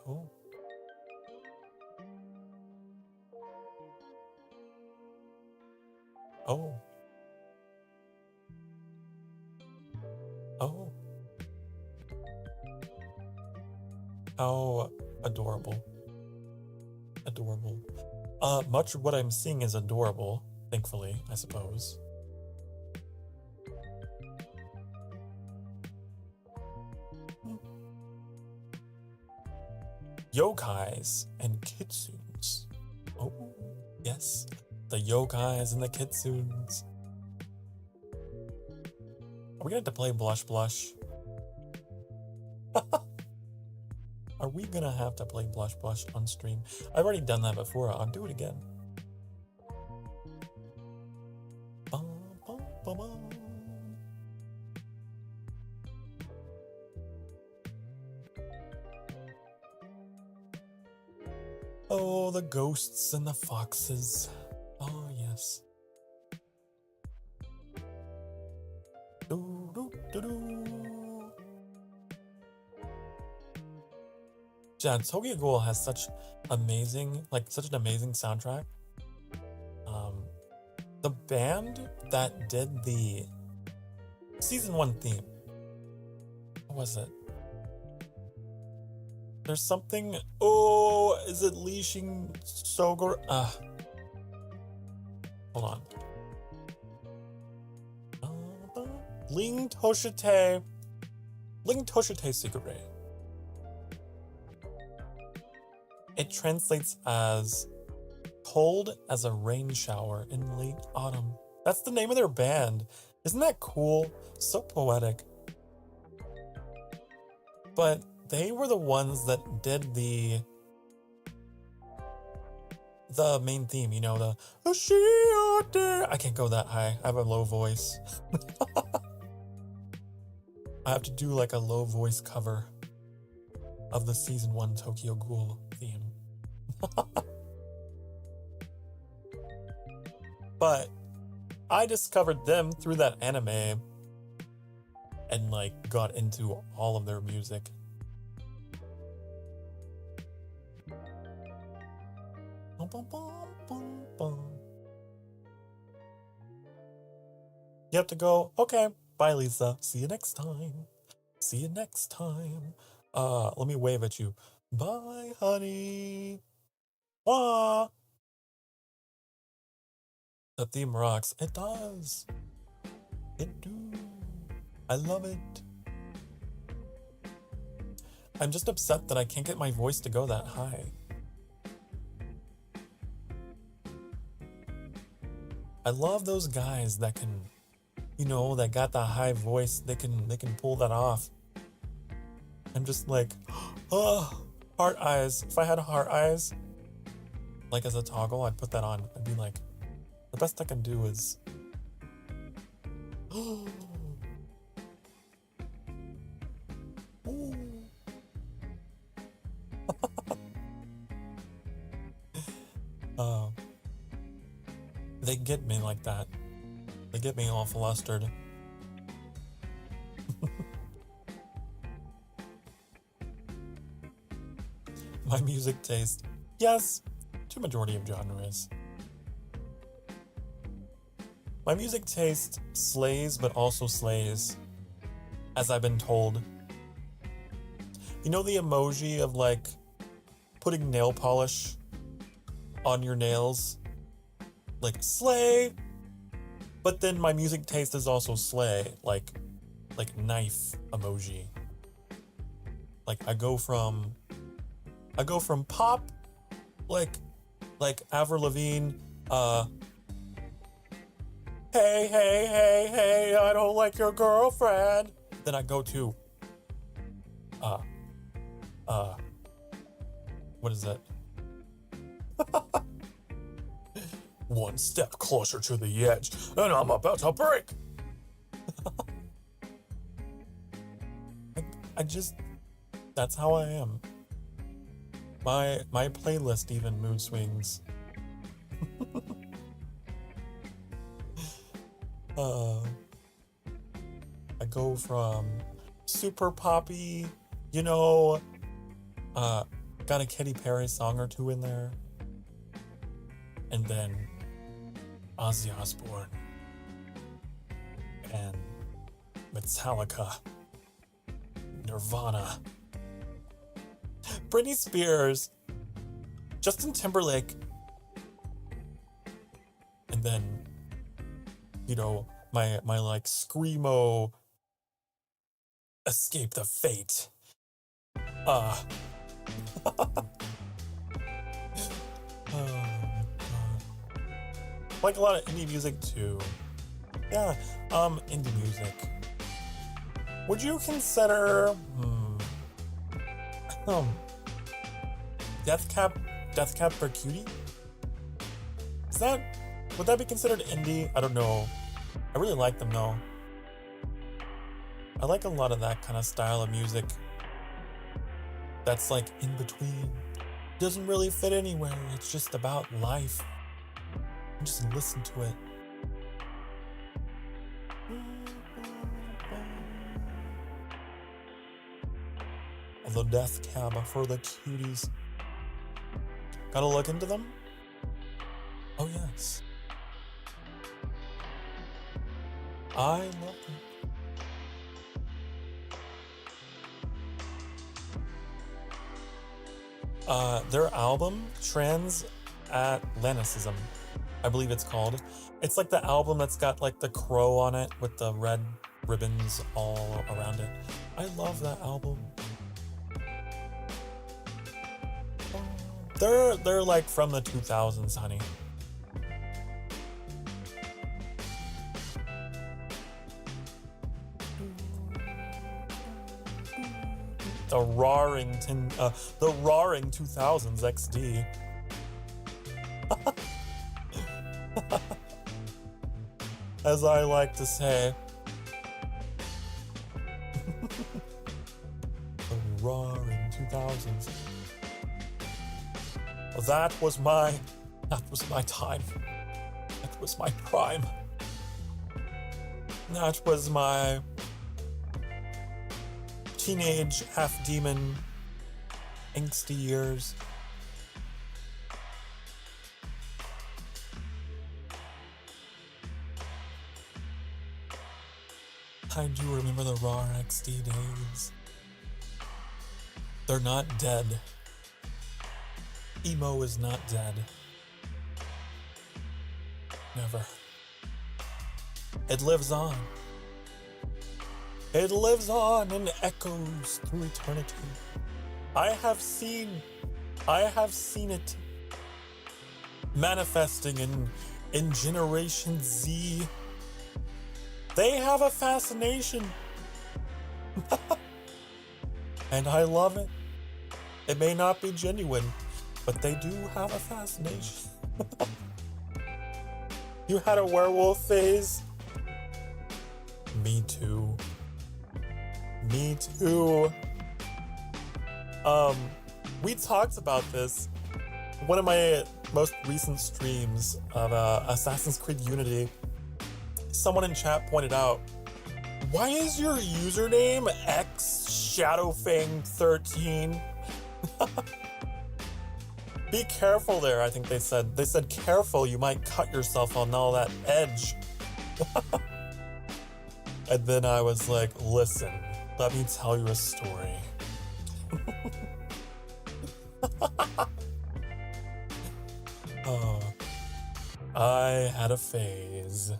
Oh. Oh. Oh. How adorable. Adorable. Much of what I'm seeing is adorable, thankfully, I suppose. Yokais and kitsunes. Oh, yes. The yokais and the kitsunes. Are we gonna have to play Blush Blush? Are we gonna have to play Blush Blush on stream? I've already done that before. I'll do it again. Bum, bum, bum, bum. Oh, the ghosts and the foxes. Oh, yes. Do, do, do, do. Yeah, Tokyo Ghoul has such an amazing soundtrack. The band that did the season 1 theme, what was it? There's something. Oh, is it Leashing Sokar? Hold on. Ling Toshite Sugure. It translates as cold as a rain shower in late autumn. That's the name of their band. Isn't that cool? So poetic. But they were the ones that did the main theme, you know, the I can't go that high. I have a low voice. I have to do like a low voice cover of the season 1 Tokyo Ghoul theme. But I discovered them through that anime and like got into all of their music. You have to go, okay, bye Lisa, see you next time. See you next time. Let me wave at you. Bye, honey. Wah. The theme rocks. It does. It do. I love it. I'm just upset that I can't get my voice to go that high. I love those guys that can, you know, that got the high voice. They can pull that off. I'm just like, oh, heart eyes. If I had heart eyes, like as a toggle, I'd put that on. I'd be like, the best I can do is, they get me like that. They get me all flustered. My music taste, yes, to majority of genres. My music taste slays, but also slays, as I've been told. You know the emoji of like putting nail polish on your nails? Like slay, but then my music taste is also slay, like knife emoji. Like I go from pop, like Avril Lavigne, hey, I don't like your girlfriend. Then I go to uh, uh, what is it? One step closer to the edge, and I'm about to break. I just, that's how I am. My playlist even mood swings. I go from super poppy, got a Katy Perry song or two in there, and then Ozzy Osbourne and Metallica, Nirvana, Britney Spears, Justin Timberlake, and then, my like screamo, escape the fate. Like a lot of indie music too. Yeah, indie music. Would you consider Death Cab for Cutie? Would that be considered indie? I don't know. I really like them though. I like a lot of that kind of style of music that's like in between. Doesn't really fit anywhere. It's just about life. Just listen to it. The Death Cab for the Cuties. Gotta look into them? Oh yes. I love them. Their album, Transatlanticism, I believe it's called. It's like the album that's got like the crow on it with the red ribbons all around it. I love that album. They're like from the 2000s, honey. The roaring 2000s XD. As I like to say. The roaring 2000s. That was my time. That was my prime. That was my teenage, half-demon, angsty years. I do remember the raw XD days. They're not dead. Emo is not dead. Never. It lives on. It lives on and echoes through eternity. I have seen it manifesting in Generation Z. They have a fascination. And I love it. It may not be genuine, but they do have a fascination. You had a werewolf phase? Me too. Me too. We talked about this. One of my most recent streams of Assassin's Creed Unity, someone in chat pointed out, why is your username XShadowFang13? Be careful there, I think they said. They said, careful, you might cut yourself on all that edge. And then I was like, listen, let me tell you a story. I had a phase.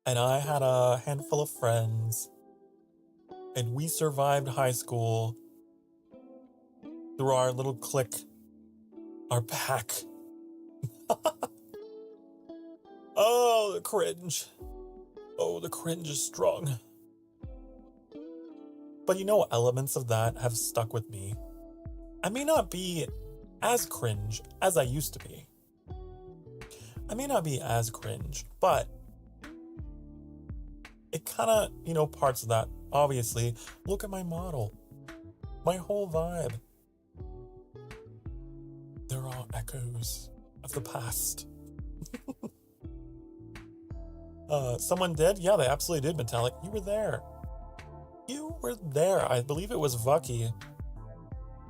And I had a handful of friends. And we survived high school through our little clique, our pack. Oh, the cringe. Oh, the cringe is strong. But you know, elements of that have stuck with me. I may not be as cringe as I used to be. I may not be as cringe, but it kind of, you know, parts of that. Obviously, look at my model. My whole vibe. They're all echoes of the past. Someone did? Yeah, they absolutely did, Metallic. You were there. You were there. I believe it was Vucky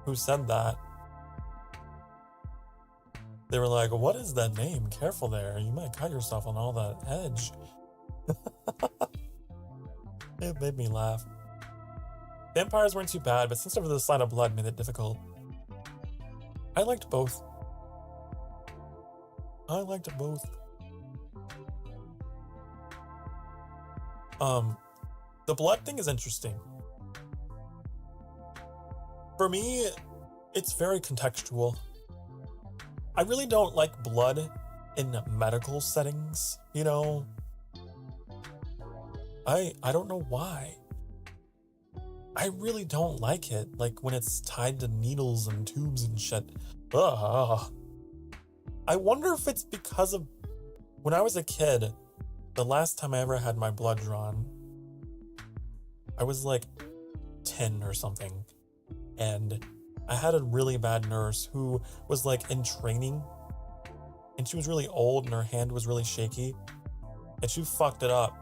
who said that. They were like, what is that name? Careful there. You might cut yourself on all that edge. It made me laugh. Vampires weren't too bad, but since over the sign of blood made it difficult. I liked both. I liked both. The blood thing is interesting. For me, it's very contextual. I really don't like blood in medical settings, you know? I don't know why. I really don't like it, like when it's tied to needles and tubes and shit. Ugh. I wonder if it's because of when I was a kid, the last time I ever had my blood drawn, I was like 10 or something. And I had a really bad nurse who was like in training, and she was really old and her hand was really shaky, and she fucked it up.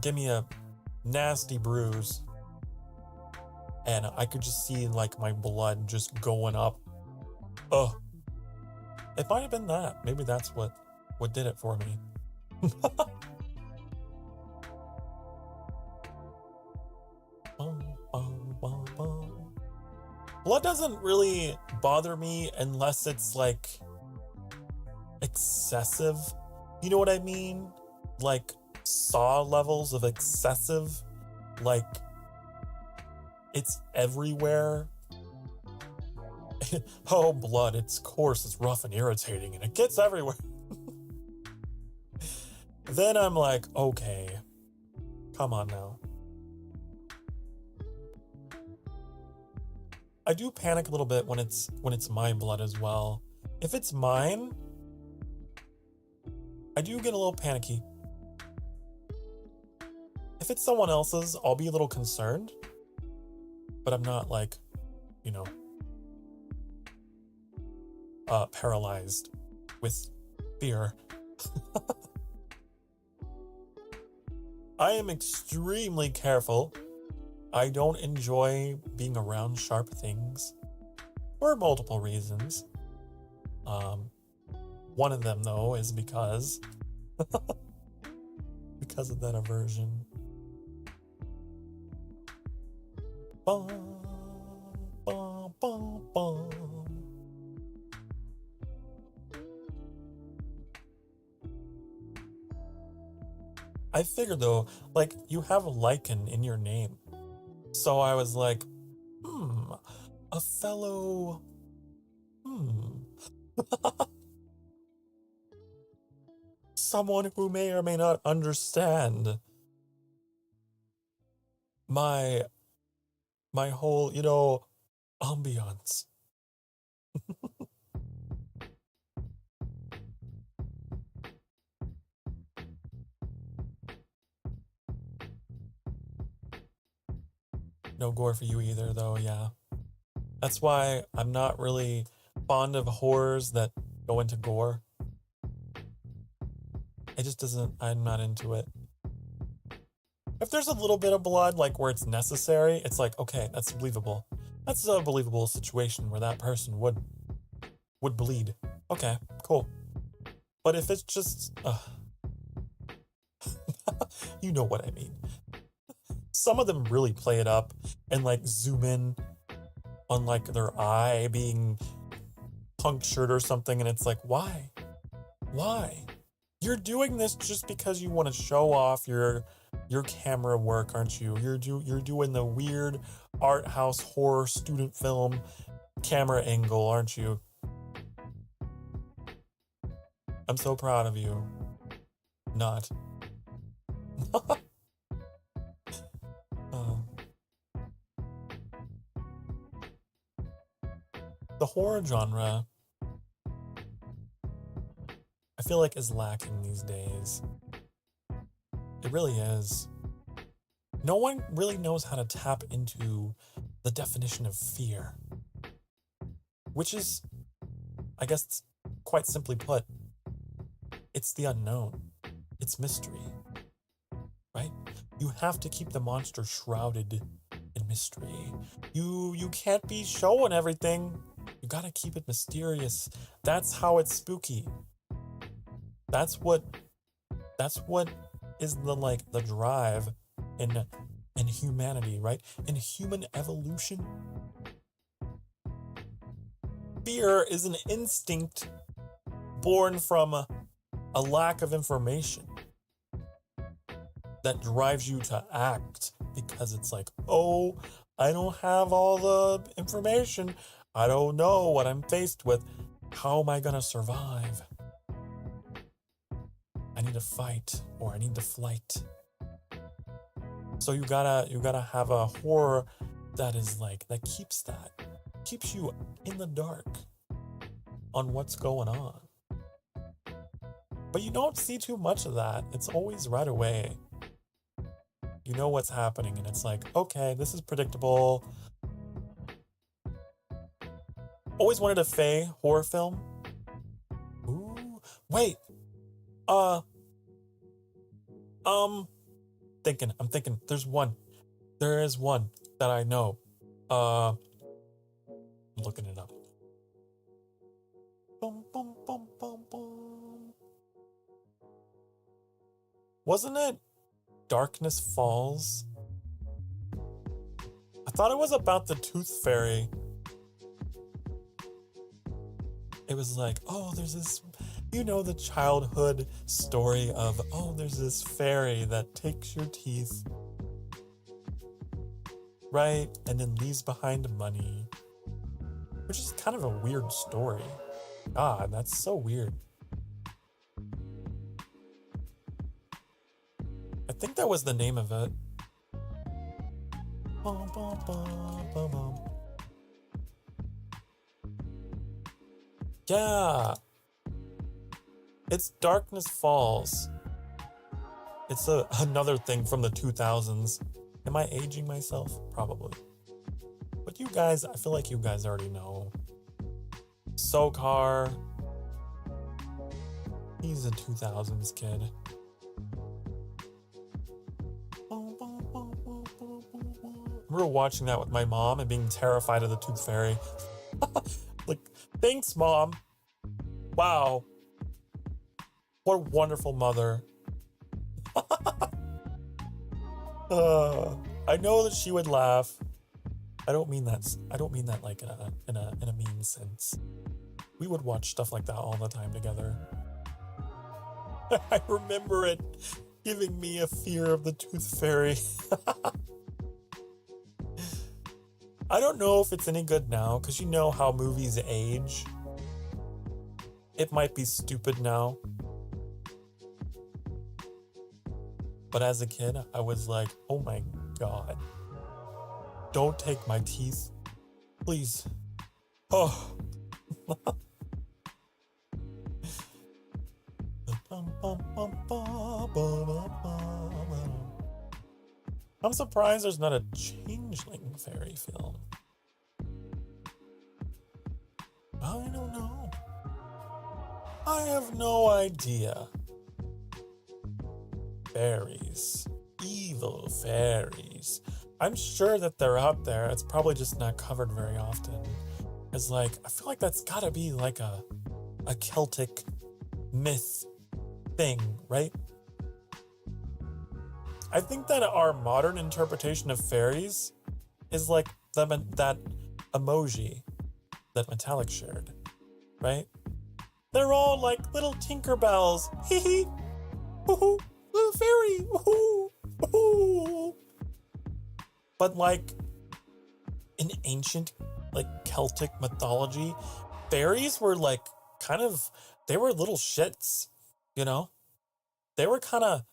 Give me a nasty bruise, and I could just see like my blood just going up. Ugh. It might have been that. Maybe that's what did it for me. Blood doesn't really bother me unless it's like excessive. You know what I mean? Like Saw levels of excessive. Like it's everywhere. Oh, blood, it's coarse, it's rough and irritating, and it gets everywhere. Then I'm like, okay, come on now. I do panic a little bit when it's my blood as well. If it's mine, I do get a little panicky. If it's someone else's, I'll be a little concerned, but I'm not like, you know, paralyzed with fear. I am extremely careful. I don't enjoy being around sharp things for multiple reasons. One of them, though, is because of that aversion. Bum, bum, bum, bum. I figured, though, like, you have a lichen in your name. So I was like, a fellow, someone who may or may not understand my whole, you know, ambiance. No gore for you either, though, yeah. That's why I'm not really fond of horrors that go into gore. It just doesn't, I'm not into it. If there's a little bit of blood, like where it's necessary, it's like, okay, that's believable. That's a believable situation where that person would bleed. Okay, cool. But if it's just, you know what I mean. Some of them really play it up and like zoom in on like their eye being punctured or something, and it's like, why? Why? You're doing this just because you want to show off your camera work, aren't you? You're doing the weird art house horror student film camera angle, aren't you? I'm so proud of you. Not. Um, the horror genre, I feel like, is lacking these days. It really is. No one really knows how to tap into the definition of fear, which is, I guess, quite simply put, it's the unknown. It's mystery, right? You have to keep the monster shrouded in mystery. You can't be showing everything. You gotta keep it mysterious. That's how it's spooky. That's what is the drive in humanity, right? In human evolution. Fear is an instinct born from a lack of information that drives you to act, because it's like, oh, I don't have all the information. I don't know what I'm faced with. How am I gonna survive? I need to fight, or I need to flight. So you gotta have a horror that is that keeps you in the dark on what's going on. But you don't see too much of that. It's always right away. You know what's happening, and it's like, okay, this is predictable. Always wanted a Faye horror film. Ooh, wait. I'm thinking. There is one that I know. I'm looking it up. Bum, bum, bum, bum, bum. Wasn't it Darkness Falls? I thought it was about the Tooth Fairy. It was like, oh, there's this, the childhood story of, oh, there's this fairy that takes your teeth, right? And then leaves behind money, which is kind of a weird story. God, that's so weird. I think that was the name of it. Bum, bum, bum, bum, bum. Yeah. It's Darkness Falls. It's another thing from the 2000s. Am I aging myself? Probably. But you guys, I feel like you guys already know. Sokar. He's a 2000s kid. I remember watching that with my mom and being terrified of the Tooth Fairy. Like, thanks, Mom. Wow. What a wonderful mother. I know that she would laugh. I don't mean that like in a mean sense. We would watch stuff like that all the time together. I remember it giving me a fear of the Tooth Fairy. I don't know if it's any good now, because you know how movies age. It might be stupid now. But as a kid, I was like, oh my God. Don't take my teeth. Please. Oh. I'm surprised there's not a changeling fairy film. I don't know. I have no idea. Fairies. Evil fairies. I'm sure that they're out there. It's probably just not covered very often. It's like, I feel like that's gotta be like a Celtic myth thing, right? I think that our modern interpretation of fairies is like that emoji that Metallic shared, right? They're all like little Tinkerbells. Hee hee. Woohoo. Little fairy. Woohoo. Woohoo. But like in ancient like Celtic mythology, fairies were like kind of they were little shits, you know? They were kind of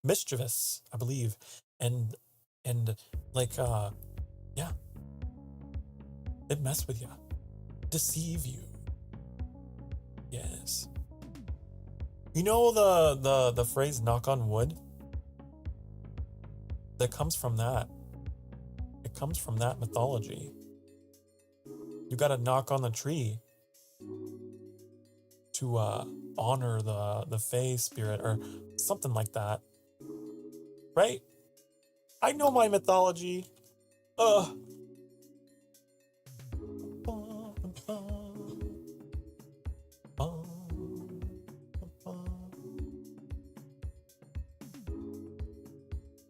mischievous, I believe. And, like, yeah, it mess with you. Deceive you. Yes. You know the phrase knock on wood? That comes from that. It comes from that mythology. You gotta knock on the tree to honor the Fae spirit or something like that. Right? I know my mythology. Ugh.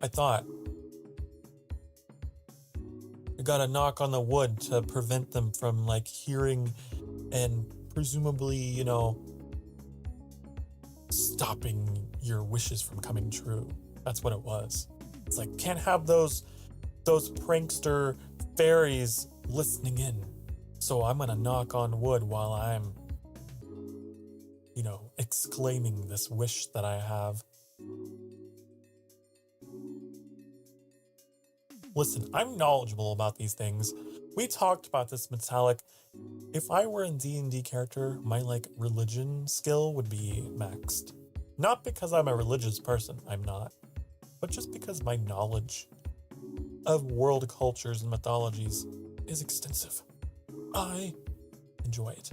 I thought you gotta knock on the wood to prevent them from like hearing and presumably, you know, stopping your wishes from coming true. That's what it was. It's like, can't have those prankster fairies listening in. So I'm gonna knock on wood while I'm, you know, exclaiming this wish that I have. Listen, I'm knowledgeable about these things. We talked about this, Metallic. If I were a D&D character, my, like, religion skill would be maxed. Not because I'm a religious person, I'm not. But just because my knowledge of world cultures and mythologies is extensive. I enjoy it.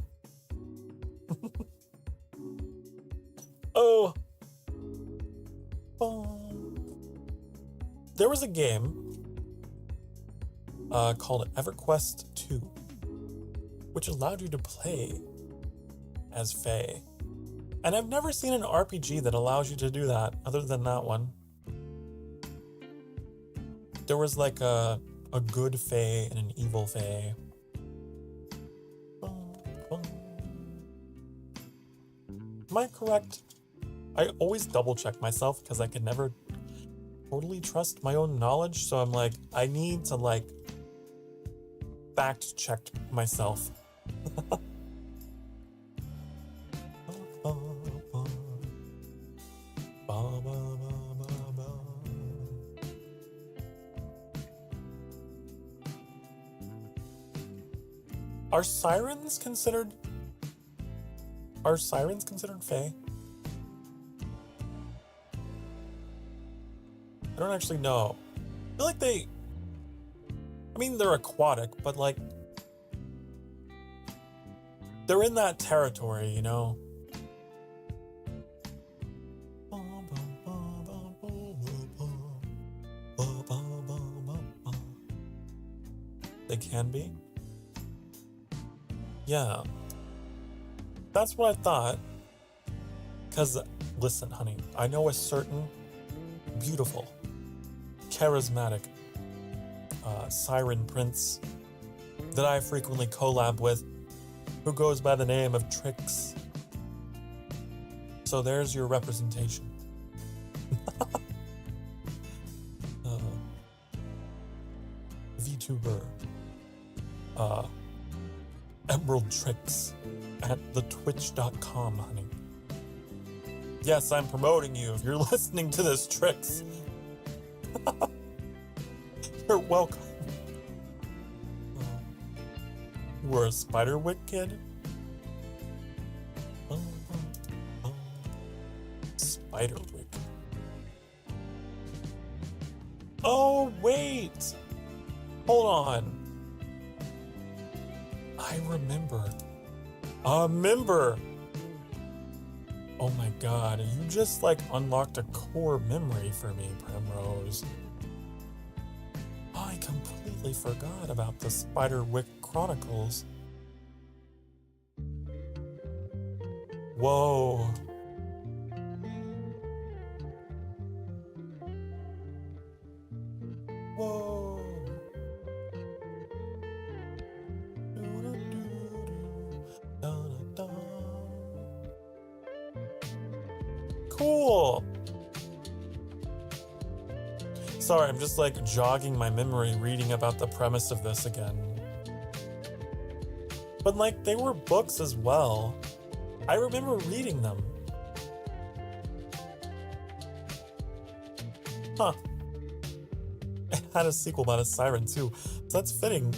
Oh. There was a game called EverQuest 2, which allowed you to play as Fae. And I've never seen an RPG that allows you to do that, other than that one. There was like a good Fae and an evil Fae. Am I correct? I always double check myself because I can never totally trust my own knowledge, so I'm like, I need to like fact check myself. Are sirens considered Fae? I don't actually know. I feel like they're aquatic, but like they're in that territory, you know? They can be? Yeah. That's what I thought. Because, listen, honey, I know a certain beautiful, charismatic siren prince that I frequently collab with who goes by the name of Trix. So there's your representation. Vtuber. Emerald Trix at thetwitch.com, honey. Yes, I'm promoting you if you're listening to this, Trix. You're welcome. You were a Spiderwick kid? Spiderwick. Oh, wait! Hold on. I remember. A member! Oh my god, you just like unlocked a core memory for me, Primrose. I completely forgot about the Spiderwick Chronicles. Whoa. Whoa. Cool. Sorry, I'm just like jogging my memory reading about the premise of this again. But like they were books as well. I remember reading them. Huh. It had a sequel about a siren too, so that's fitting.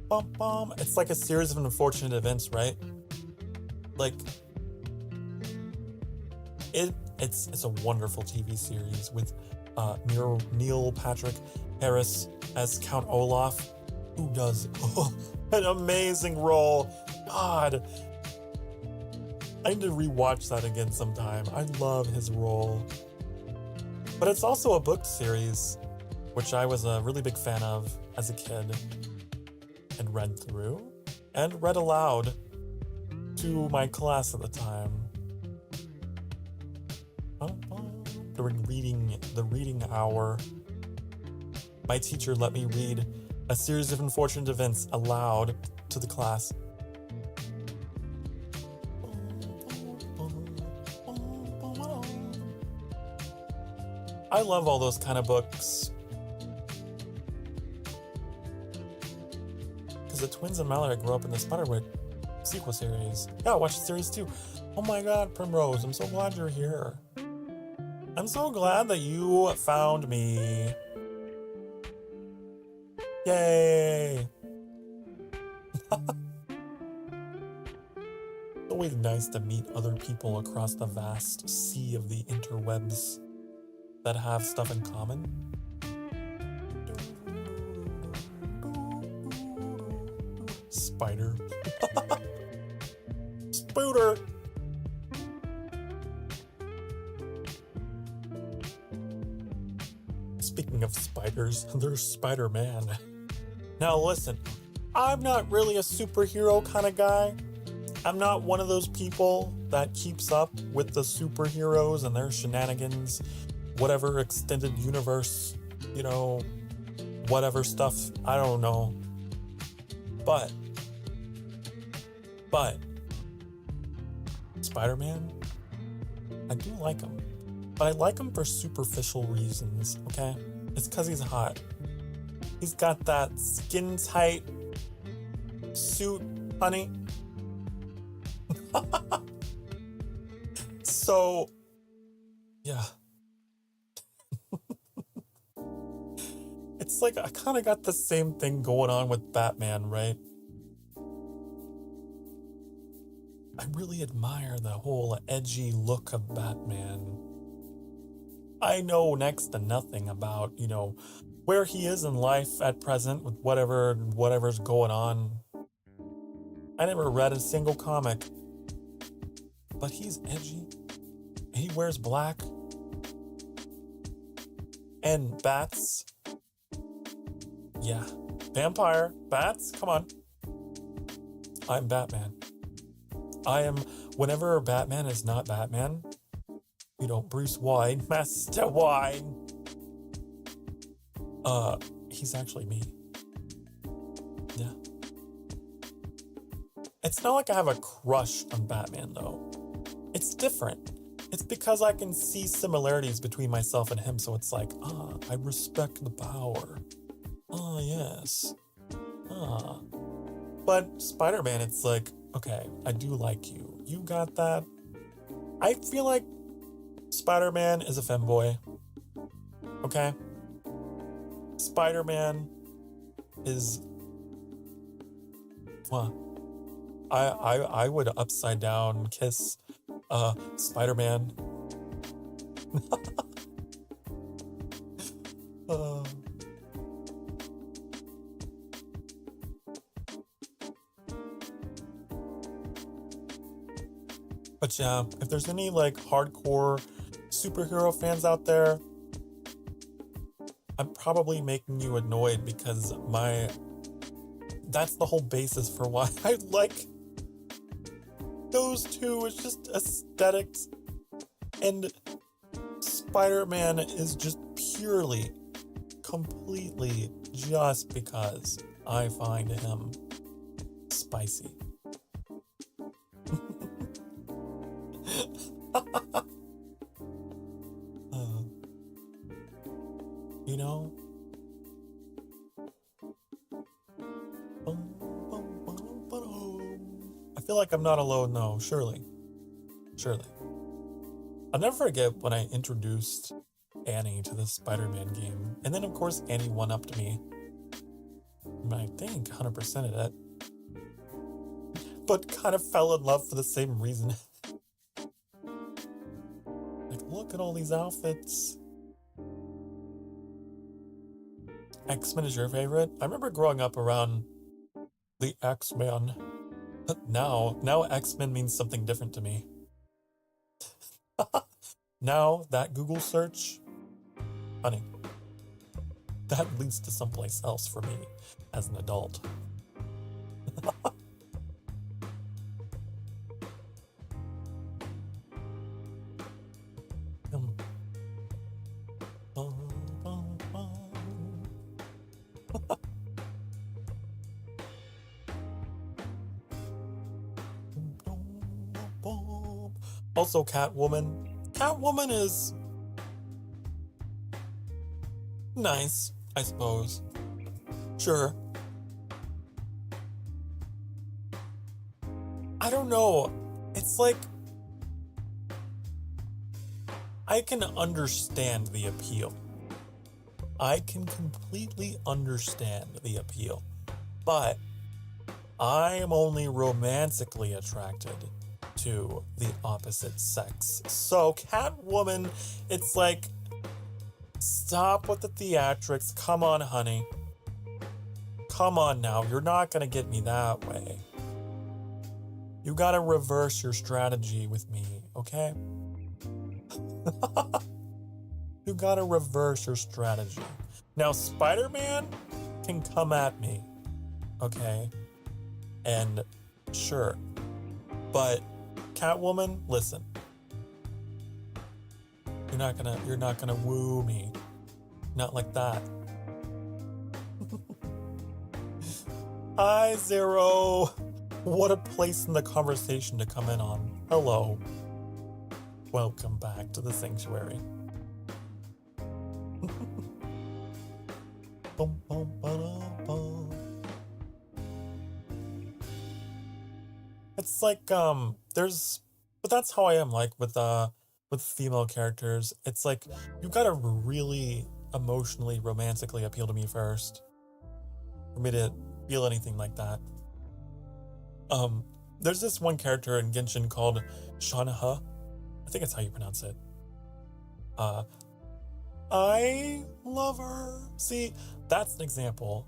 Bum, bum. It's like a series of unfortunate events, right? Like, it's a wonderful TV series with Neil Patrick Harris as Count Olaf, who does an amazing role. God, I need to rewatch that again sometime. I love his role. But it's also a book series, which I was a really big fan of as a kid and read through and read aloud to my class at the time. During the reading hour, my teacher let me read a series of unfortunate events aloud to the class. I love all those kind of books. Because the twins and Mallory grew up in the Spiderwick sequel series. Yeah, watch the series too. Oh my god, Primrose, I'm so glad you're here. I'm so glad that you found me. Yay! It's always nice to meet other people across the vast sea of the interwebs that have stuff in common. Spider. Spooter! Speaking of spiders, there's Spider-Man. Now listen, I'm not really a superhero kind of guy. I'm not one of those people that keeps up with the superheroes and their shenanigans, whatever extended universe, whatever stuff, I don't know. But Spider-Man, I do like him. But I like him for superficial reasons, okay? It's because he's hot. He's got that skin-tight suit, honey. So, yeah. It's like I kind of got the same thing going on with Batman, right? I really admire the whole edgy look of Batman. I know next to nothing about, where he is in life at present with whatever's going on. I never read a single comic. But he's edgy. He wears black. And bats. Yeah. Vampire. Bats. Come on. I'm Batman. Whenever Batman is not Batman, Bruce Wayne, Master Wayne. He's actually me. Yeah. It's not like I have a crush on Batman, though. It's different. It's because I can see similarities between myself and him, so it's like, I respect the power. Yes. But Spider-Man, it's like, okay, I do like you. You got that? I feel like Spider-Man is a femboy. Okay? Spider-Man is... I would upside down kiss Spider-Man. But yeah, if there's any hardcore superhero fans out there, I'm probably making you annoyed because that's the whole basis for why I like those two. It's just aesthetics, and Spider-Man is just purely, completely just because I find him spicy. feel like I'm not alone though, surely. Surely. I'll never forget when I introduced Annie to the Spider-Man game. And then of course Annie one-upped me. I think 100% of it. But kind of fell in love for the same reason. Like, look at all these outfits. X-Men is your favorite? I remember growing up around the X-Men. But now X-Men means something different to me. Now that Google search, honey, that leads to someplace else for me as an adult. Also, Catwoman. Catwoman is nice, I suppose. Sure. I don't know. It's like, I can understand the appeal. I can completely understand the appeal. But I am only romantically attracted to the opposite sex. So Catwoman, it's like, stop with the theatrics. Come on, honey. Come on now. You're not gonna get me that way. You gotta reverse your strategy with me, okay? You gotta reverse your strategy. Now, Spider-Man can come at me, okay? And sure, but Catwoman, listen. You're not gonna woo me. Not like that. Hi, Zero. What a place in the conversation to come in on. Hello. Welcome back to the sanctuary. It's like, but that's how I am, like, with female characters. It's like, you gotta really emotionally, romantically appeal to me first for me to feel anything like that. There's this one character in Genshin called Shanaha. I think that's how you pronounce it. I love her. See, that's an example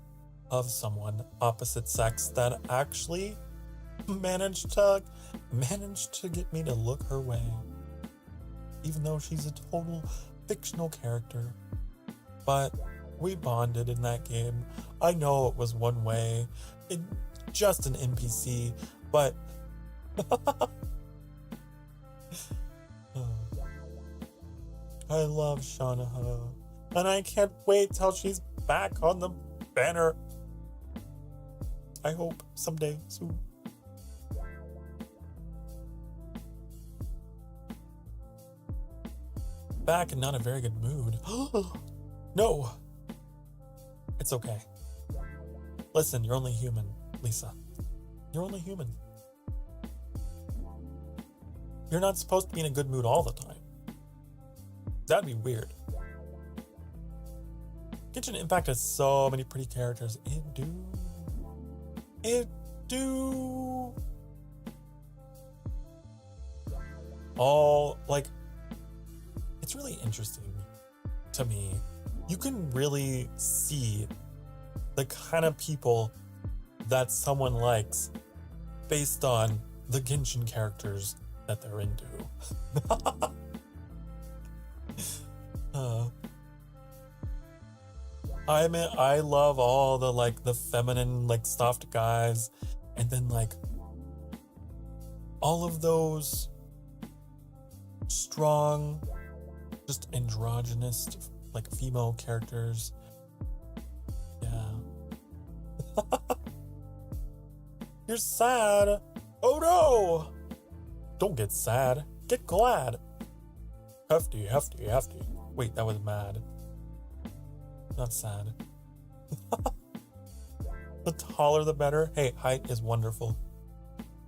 of someone opposite sex that actually managed to get me to look her way, even though she's a total fictional character. But we bonded in that game. I know it was one way, just an NPC, but I love Shanaha, and I can't wait till she's back on the banner. I hope someday soon. Back and not a very good mood. No. It's okay. Listen, you're only human, Lisa. You're only human. You're not supposed to be in a good mood all the time. That'd be weird. Genshin Impact has so many pretty characters. It do. All, like, it's really interesting to me. You can really see the kind of people that someone likes based on the Genshin characters that they're into. I love all the, like, the feminine, like, soft guys, and then, like, all of those strong, just androgynous, like, female characters. Yeah. You're sad. Oh no! Don't get sad. Get glad. Hefty. Wait, that was mad. Not sad. The taller the better. Hey, height is wonderful.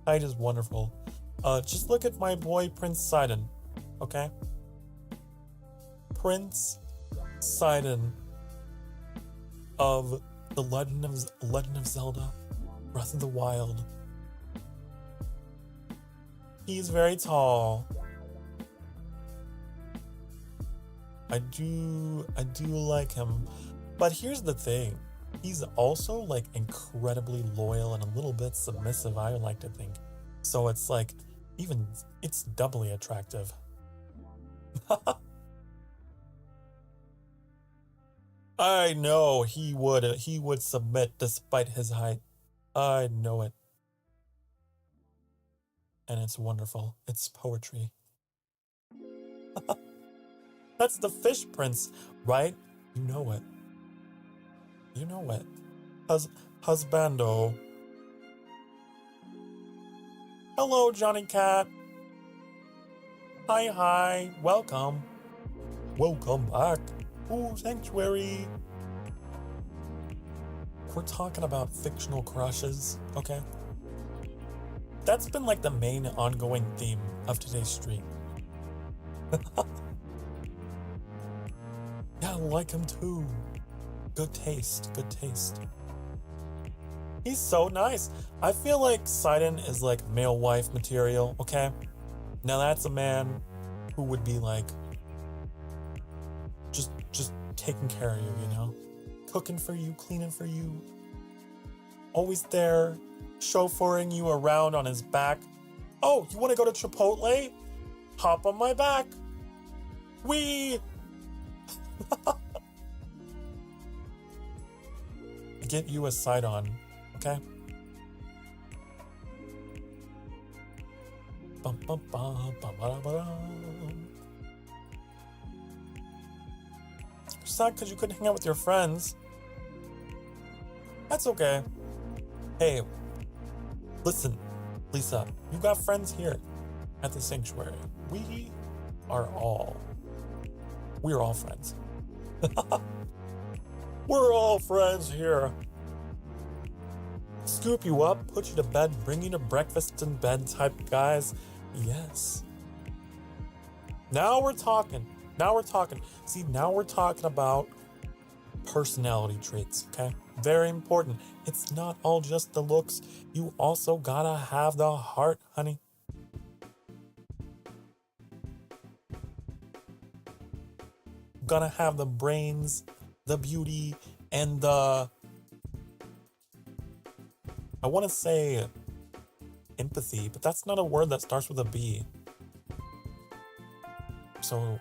Height is wonderful. Just look at my boy Prince Sidon, okay? Prince Sidon of the Legend of Zelda, Breath of the Wild. He's very tall. I do like him. But here's the thing. He's also like incredibly loyal and a little bit submissive, I like to think. So it's like it's doubly attractive. I know he would submit despite his height. I know it. And it's wonderful. It's poetry. That's the fish prince, right? You know it. You know it. Husbando. Hello, Johnny Cat. Hi. Welcome. Welcome back. Ooh, Sanctuary. We're talking about fictional crushes, okay? That's been like the main ongoing theme of today's stream. Yeah, I like him too. Good taste. He's so nice. I feel like Sidon is like male wife material, okay? Now that's a man who would be like just taking care of you, you know? Cooking for you, cleaning for you. Always there, chauffeuring you around on his back. Oh, you want to go to Chipotle? Hop on my back. Wee! Get you a Sidon, okay? Sad because you couldn't hang out with your friends. That's okay. Hey, listen, Lisa, you got friends here at the sanctuary. We're all friends. We're all friends here. Scoop you up, put you to bed, bring you to breakfast in bed type guys. Yes. Now we're talking. See, now we're talking about personality traits, okay? Very important. It's not all just the looks. You also gotta have the heart, honey. Gotta have the brains, the beauty, and the... I want to say empathy, but that's not a word that starts with a B. So...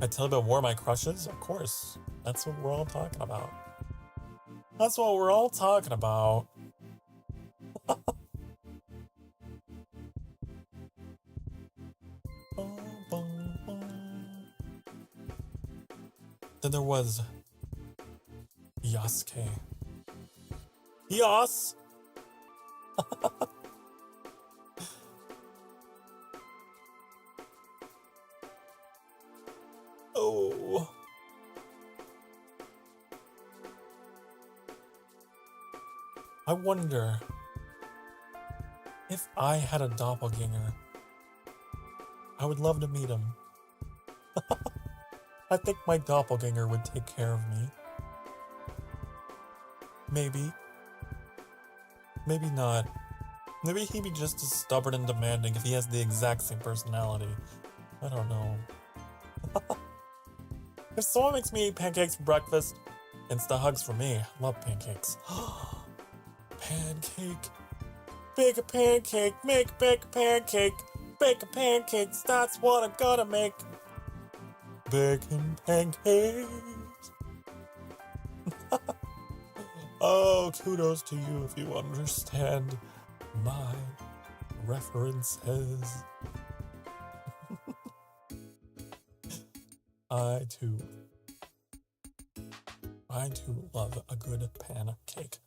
I tell you about more of my crushes? Of course. That's what we're all talking about. That's what we're all talking about. Then there was Yasuke. Yas! Oh. I wonder if I had a doppelganger. I would love to meet him. I think my doppelganger would take care of me. Maybe. Maybe not. Maybe he'd be just as stubborn and demanding if he has the exact same personality. I don't know. If someone makes me eat pancakes for breakfast, insta hugs for me. I love pancakes. Pancake. Bake a pancake, bake a pancake. Bake a pancakes, that's what I'm gonna make. Baking pancakes. Oh, kudos to you if you understand my references. I too love a good pancake.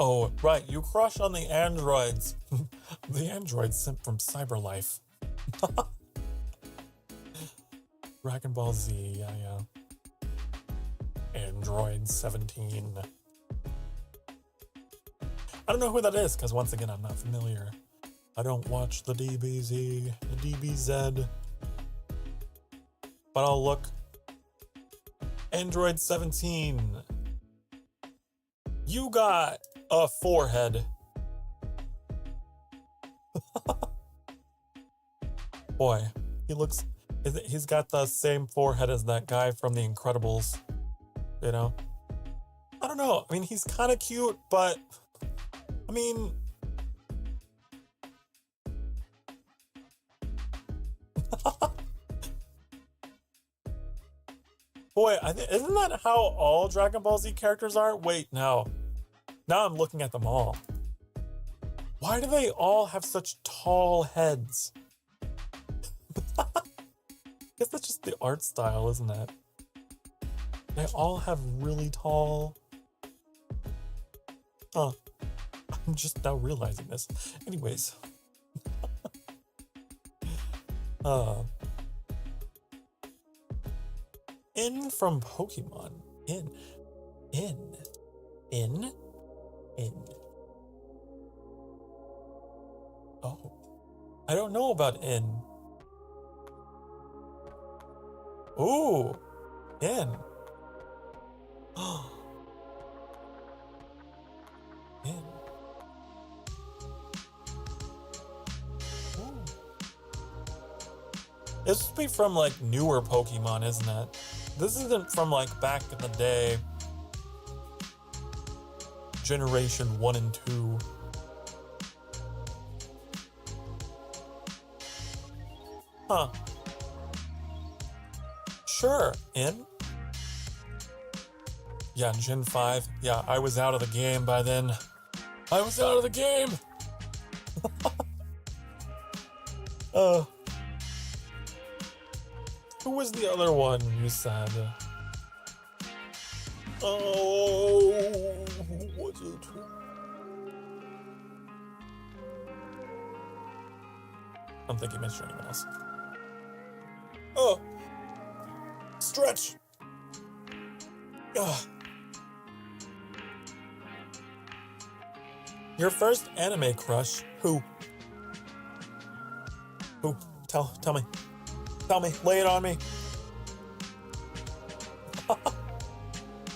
Oh, right, you crush on the androids. The androids sent from Cyberlife. Dragon Ball Z, yeah. Android 17. I don't know who that is, because once again, I'm not familiar. I don't watch the DBZ, the DBZ. But I'll look. Android 17. You got a forehead. Boy, he's got the same forehead as that guy from The Incredibles, you know? I don't know, I mean, he's kind of cute, but, I mean... Boy, isn't that how all Dragon Ball Z characters are? Wait, no. Now I'm looking at them all. Why do they all have such tall heads? I guess that's just the art style, isn't it? They all have really tall... Huh. I'm just now realizing this. Anyways. In from Pokemon. In. Oh. I don't know about in. Ooh. In. In. Ooh. This would be from like newer Pokemon, isn't it? This isn't from like back in the day. Generation 1 and 2. Huh. Sure, in? Yeah, Gen 5. Yeah, I was out of the game by then. I was out of the game! Who was the other one you said? Oh, who was it? I don't think you mentioned anyone else. Oh! Stretch! Ugh. Your first anime crush? Who? Who? Tell me. Tell me. Lay it on me.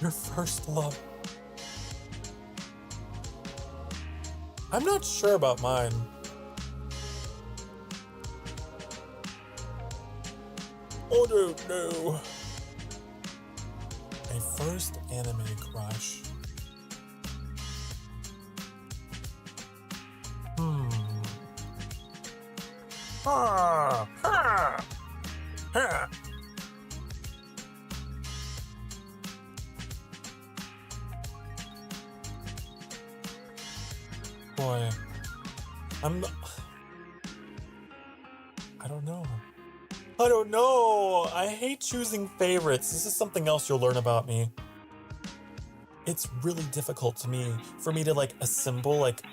Your first love. I'm not sure about mine. Oh no. My first anime crush. Boy, I don't know. I hate choosing favorites. This is something else you'll learn about me. It's really difficult for me to like assemble like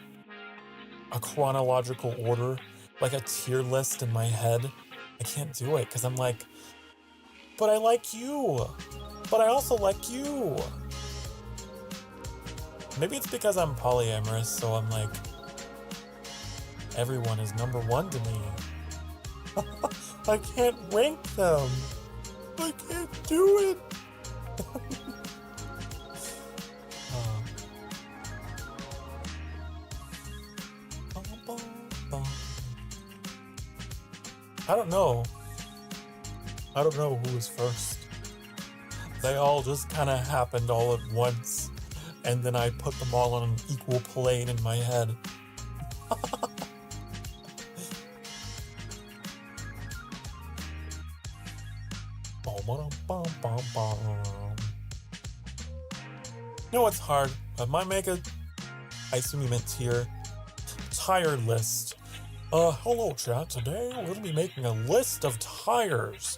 a chronological order, like a tier list in my head. I can't do it because I'm like, but I like you. But I also like you. Maybe it's because I'm polyamorous, so I'm like, everyone is number one to me. I can't rank them. I can't do it. I don't know. I don't know who was first. They all just kind of happened all at once, and then I put them all on an equal plane in my head. No, it's hard. Might make I assume you meant tier. Tire list. Hello chat. Today we're going to be making a list of tires.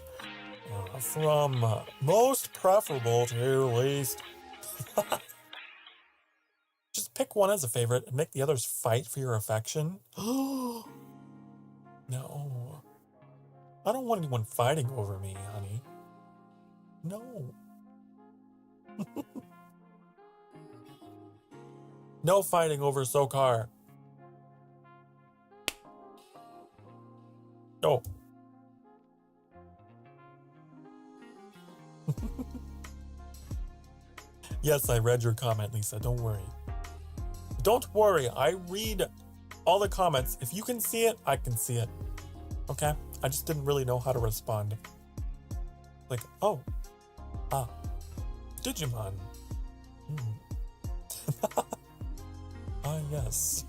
From most preferable to least. Just pick one as a favorite and make the others fight for your affection? No. I don't want anyone fighting over me, honey. No. No fighting over Sokar. No. Yes, I read your comment, Lisa. Don't worry. Don't worry. I read all the comments. If you can see it, I can see it. Okay? I just didn't really know how to respond. Like, oh. Ah. Digimon. Ah, yes.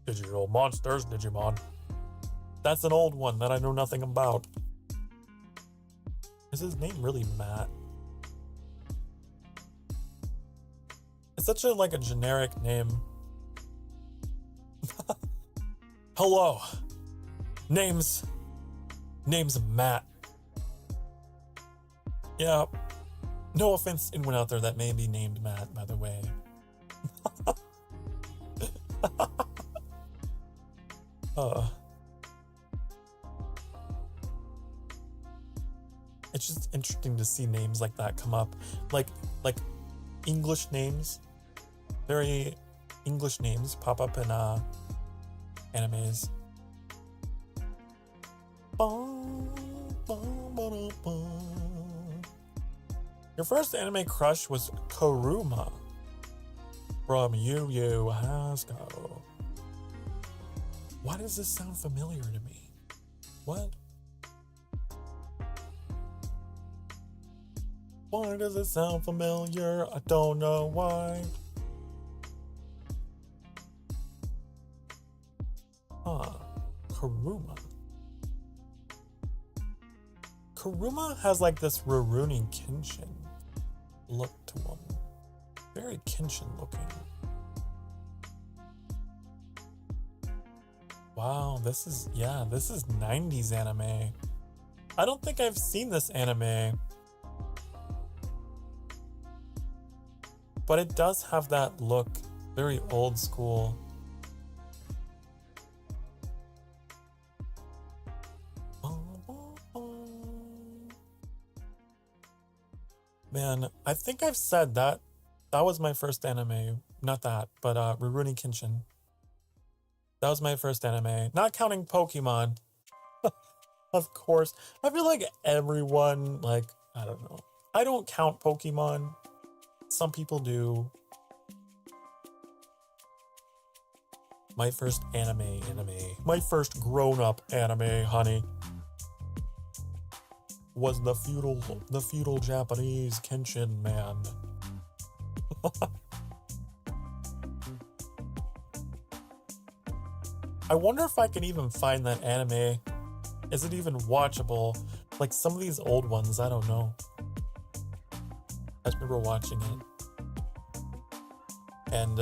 Digital monsters, Digimon. That's an old one that I know nothing about. Is his name really Matt? It's such a like a generic name. Hello. Name's Matt. Yeah. No offense anyone out there that may be named Matt, by the way. It's just interesting to see names like that come up. Like English names. Very English names pop up in animes. Your first anime crush was Kuruma from Yu Yu Haskell. Why does this sound familiar to me? What? Why does it sound familiar? I don't know why. Kuruma. Kuruma has like this Rurouni Kenshin look to him. Very Kenshin looking. Wow, this is 90s anime. I don't think I've seen this anime. But it does have that look, very old school. Man, I think I've said that. That was my first anime. Not that, but Rurouni Kenshin. That was my first anime. Not counting Pokemon. Of course. I feel like everyone, like, I don't know. I don't count Pokemon. Some people do. My first anime. My first grown-up anime, honey, was the feudal Japanese Kenshin man. I wonder if I can even find that anime. Is it even watchable? Like some of these old ones, I don't know. I just remember watching it. And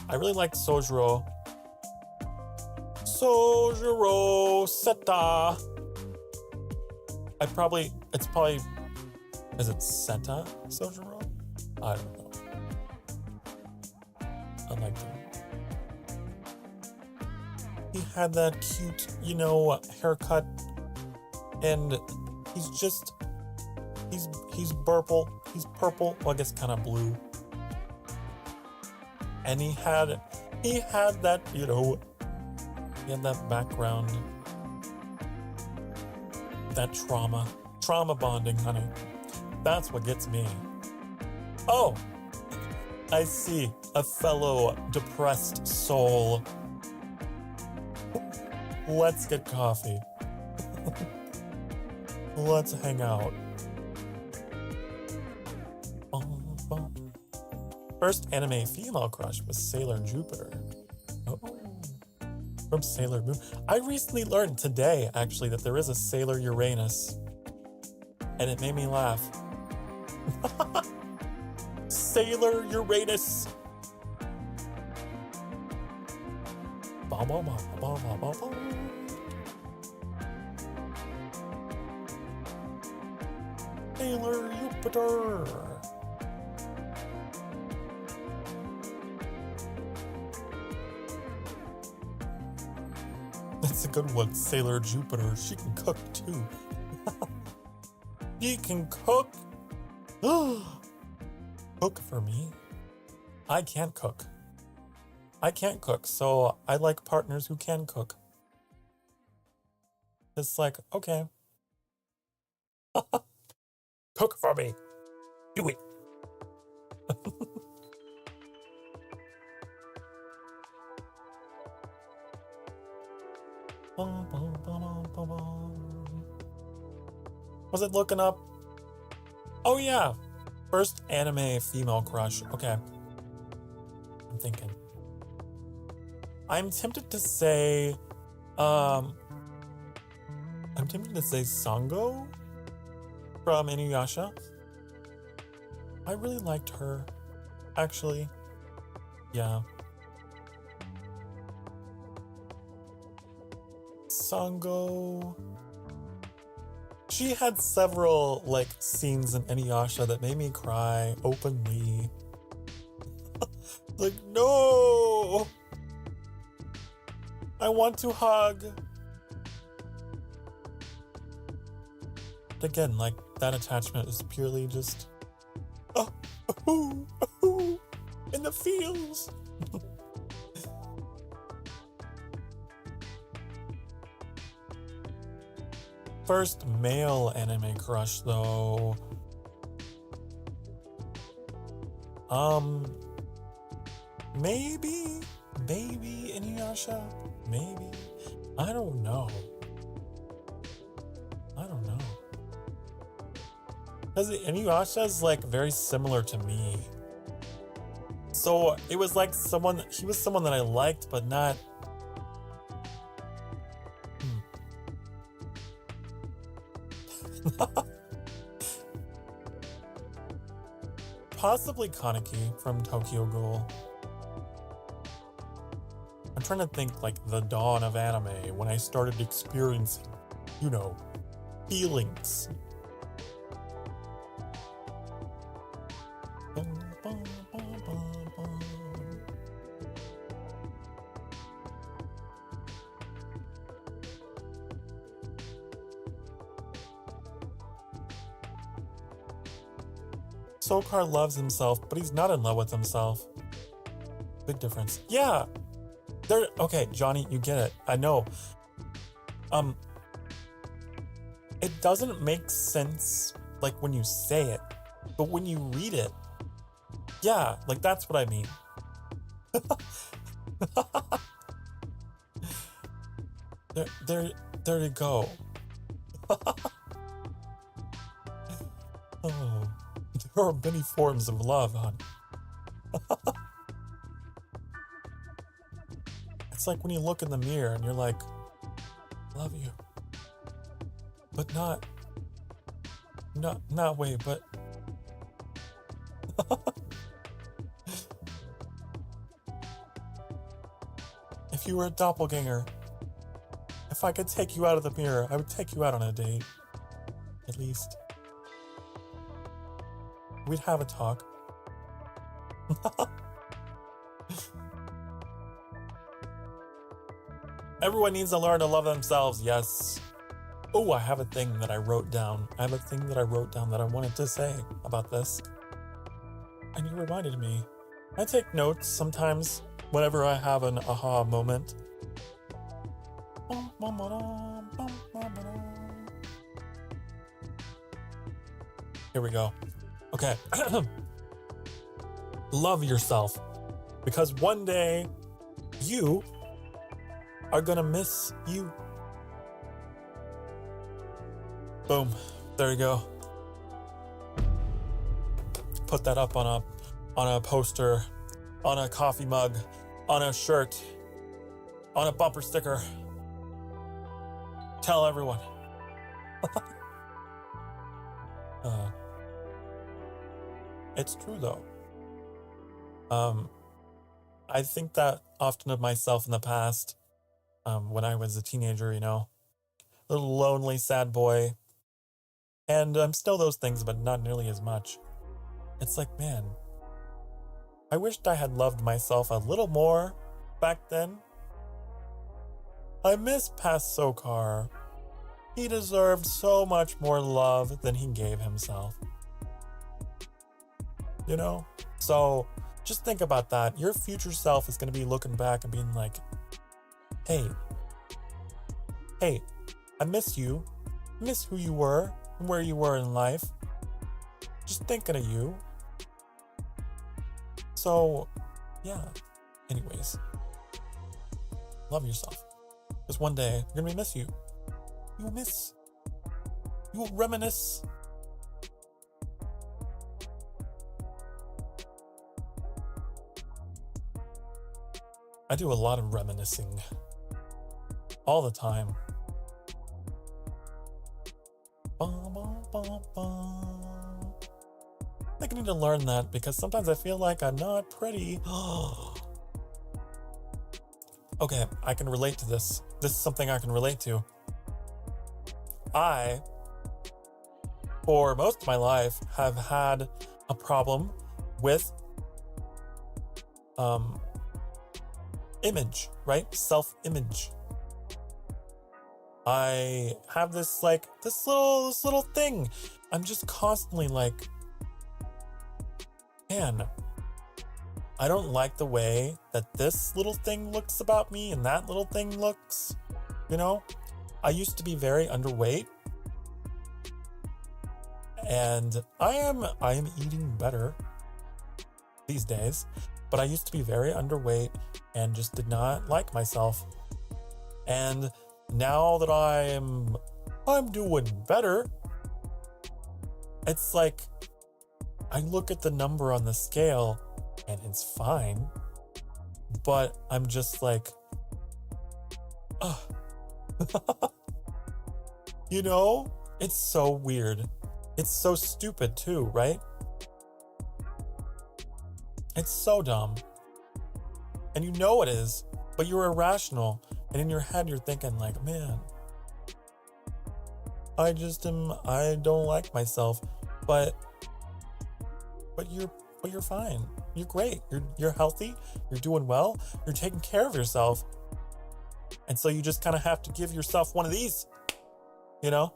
I really liked Sojiro. Sojiro Seta. Is it Seta Sojiro? I don't know. I liked him. He had that cute, haircut. And he's purple. He's purple. Well, I guess kind of blue. And he had that, he had that background. That trauma bonding, honey. That's what gets me. Oh, I see a fellow depressed soul. Let's get coffee. Let's hang out. First anime female crush was Sailor Jupiter. Oh. From Sailor Moon. I recently learned today, actually, that there is a Sailor Uranus. And it made me laugh. Sailor Uranus. Sailor Jupiter. good one, Sailor Jupiter. She can cook too. She can cook. Cook for me. I can't cook. I can't cook, so I like partners who can cook. It's like, okay. Cook for me. Do it. Was it looking up? Oh yeah. First anime female crush. Okay. I'm thinking. I'm tempted to say Sango from Inuyasha. I really liked her, actually. Yeah. Sango. She had several, like, scenes in Inuyasha that made me cry openly. Like, no! I want to hug. But again, like, that attachment is purely just, in the feels. First male anime crush, though. Maybe Inuyasha? Maybe? I don't know. Because Inuyasha is, like, very similar to me. So it was like he was someone that I liked, but not... Possibly Kaneki from Tokyo Ghoul. I'm trying to think, like, the dawn of anime, when I started experiencing, feelings. Sokar loves himself, but he's not in love with himself. Big difference. Yeah. Okay, Johnny, you get it. I know. It doesn't make sense, like, when you say it, but when you read it, yeah, like, that's what I mean. There you go. Oh, there are many forms of love, hon. It's like when you look in the mirror and you're like, love you. But not wait, but if you were a doppelganger, if I could take you out of the mirror, I would take you out on a date. At least. We'd have a talk. Everyone needs to learn to love themselves, yes. Oh, I have a thing that I wrote down. I wanted to say about this. And you reminded me. I take notes sometimes whenever I have an aha moment. Here we go. Okay. Love yourself. Because one day, you are gonna miss you. Boom. There you go. Put that up on a poster, on a coffee mug, on a shirt, on a bumper sticker. Tell everyone. It's true though. I think that often of myself in the past, when I was a teenager, little lonely, sad boy. And I'm still those things, but not nearly as much. It's like, man, I wished I had loved myself a little more back then. I miss past Sokar. He deserved so much more love than he gave himself. You know? So just think about that. Your future self is going to be looking back and being like, hey, I miss you. I miss who you were and where you were in life. Just thinking of you. So, yeah. Anyways, love yourself. Because one day, you're going to miss you. You will reminisce. I do a lot of reminiscing. All the time. I think I need to learn that because sometimes I feel like I'm not pretty. Okay, I can relate to this. This is something I can relate to. I, for most of my life, have had a problem with image, right? Self-image. I have this little thing. I'm just constantly like, man, I don't like the way that this little thing looks about me and that little thing looks, you know? I used to be very underweight, and I am eating better these days, but I used to be very underweight and just did not like myself. And now that I'm doing better, it's like I look at the number on the scale and it's fine, but I'm just like, ugh. You know, it's so weird. It's so stupid too, right? It's so dumb. And you know it is, but you're irrational. And in your head, you're thinking like, man, I don't like myself, but you're fine. You're great. You're healthy. You're doing well. You're taking care of yourself. And so you just kind of have to give yourself one of these, you know?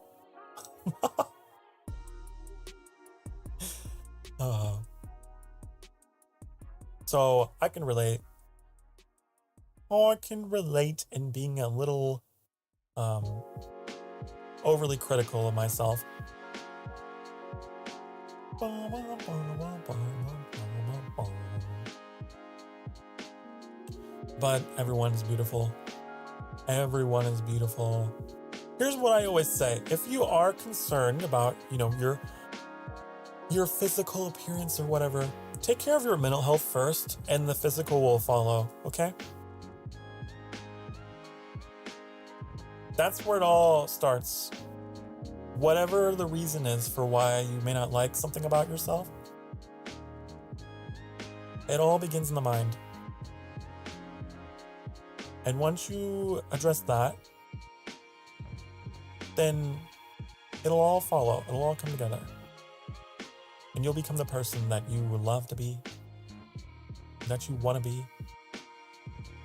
So I can relate. I can relate in being a little overly critical of myself. But everyone is beautiful. Everyone is beautiful. Here's what I always say. If you are concerned about, your physical appearance or whatever, take care of your mental health first and the physical will follow, okay? That's where it all starts. Whatever the reason is for why you may not like something about yourself, it all begins in the mind. And once you address that, then it'll all follow. It'll all come together. And you'll become the person that you would love to be, that you want to be,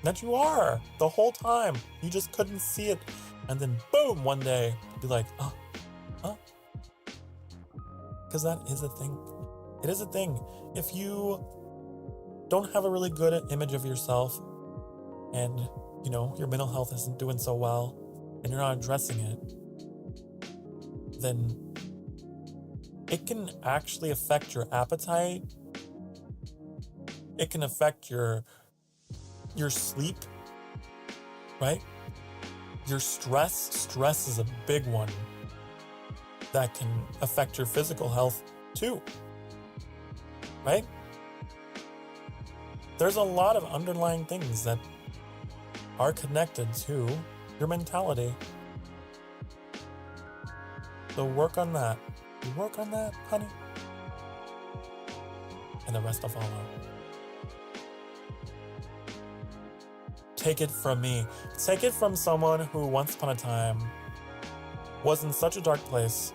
that you are the whole time. You just couldn't see it. And then boom, one day, be like, oh. Because that is a thing. It is a thing. If you don't have a really good image of yourself and, your mental health isn't doing so well and you're not addressing it, then it can actually affect your appetite. It can affect your sleep, right? Your stress. Stress is a big one that can affect your physical health too, right? There's a lot of underlying things that are connected to your mentality. So work on that. You work on that, honey. And the rest will follow. Take it from me. Take it from someone who once upon a time was in such a dark place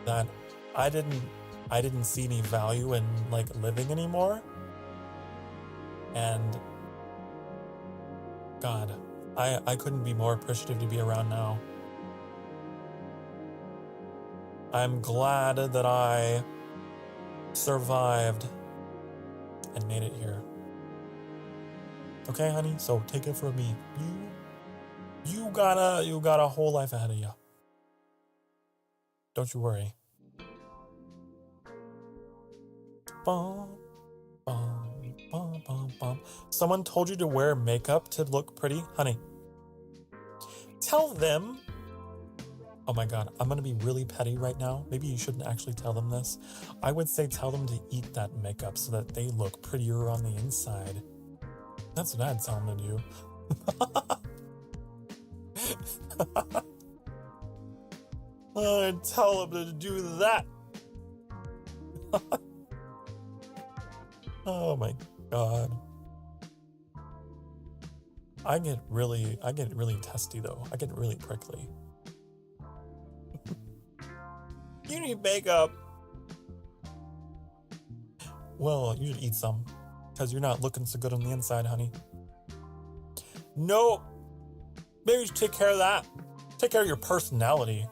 that I didn't see any value in living anymore. And God, I couldn't be more appreciative to be around now. I'm glad that I survived and made it here. Okay, honey? So take it from me. You got a whole life ahead of you. Don't you worry. Bum, bum, bum, bum, bum. Someone told you to wear makeup to look pretty? Honey, tell them. Oh my god, I'm gonna be really petty right now. Maybe you shouldn't actually tell them this. I would say tell them to eat that makeup so that they look prettier on the inside. That's what I'd tell them to do. I'd tell them to do that. Oh my god. I get really testy though. I get really prickly. You need makeup. Well, you should eat some, because you're not looking so good on the inside, honey. No. Maybe you should take care of that. Take care of your personality.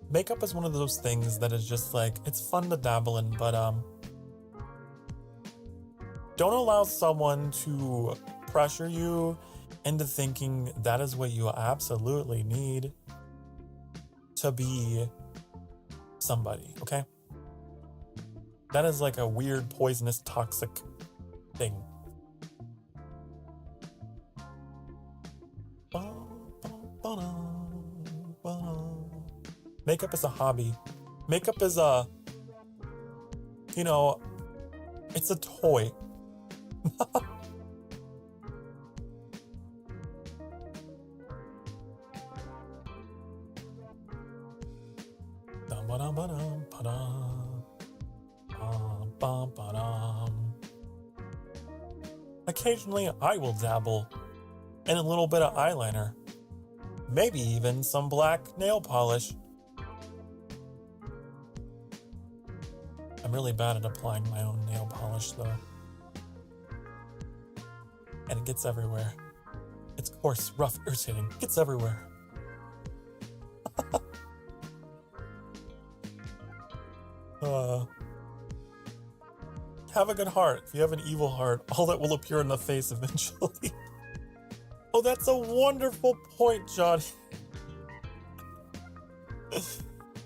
Makeup is one of those things that is just like, it's fun to dabble in, but don't allow someone to pressure you into thinking that is what you absolutely need to be somebody, okay? That is like a weird, poisonous, toxic thing. Makeup is a hobby. Makeup is a, you know, it's a toy. Occasionally, I will dabble in a little bit of eyeliner. Maybe even some black nail polish. I'm really bad at applying my own nail polish, though. And it gets everywhere. It's coarse, rough, irritating. It gets everywhere. Have a good heart. If you have an evil heart, all that will appear in the face eventually. Oh, that's a wonderful point, Johnny.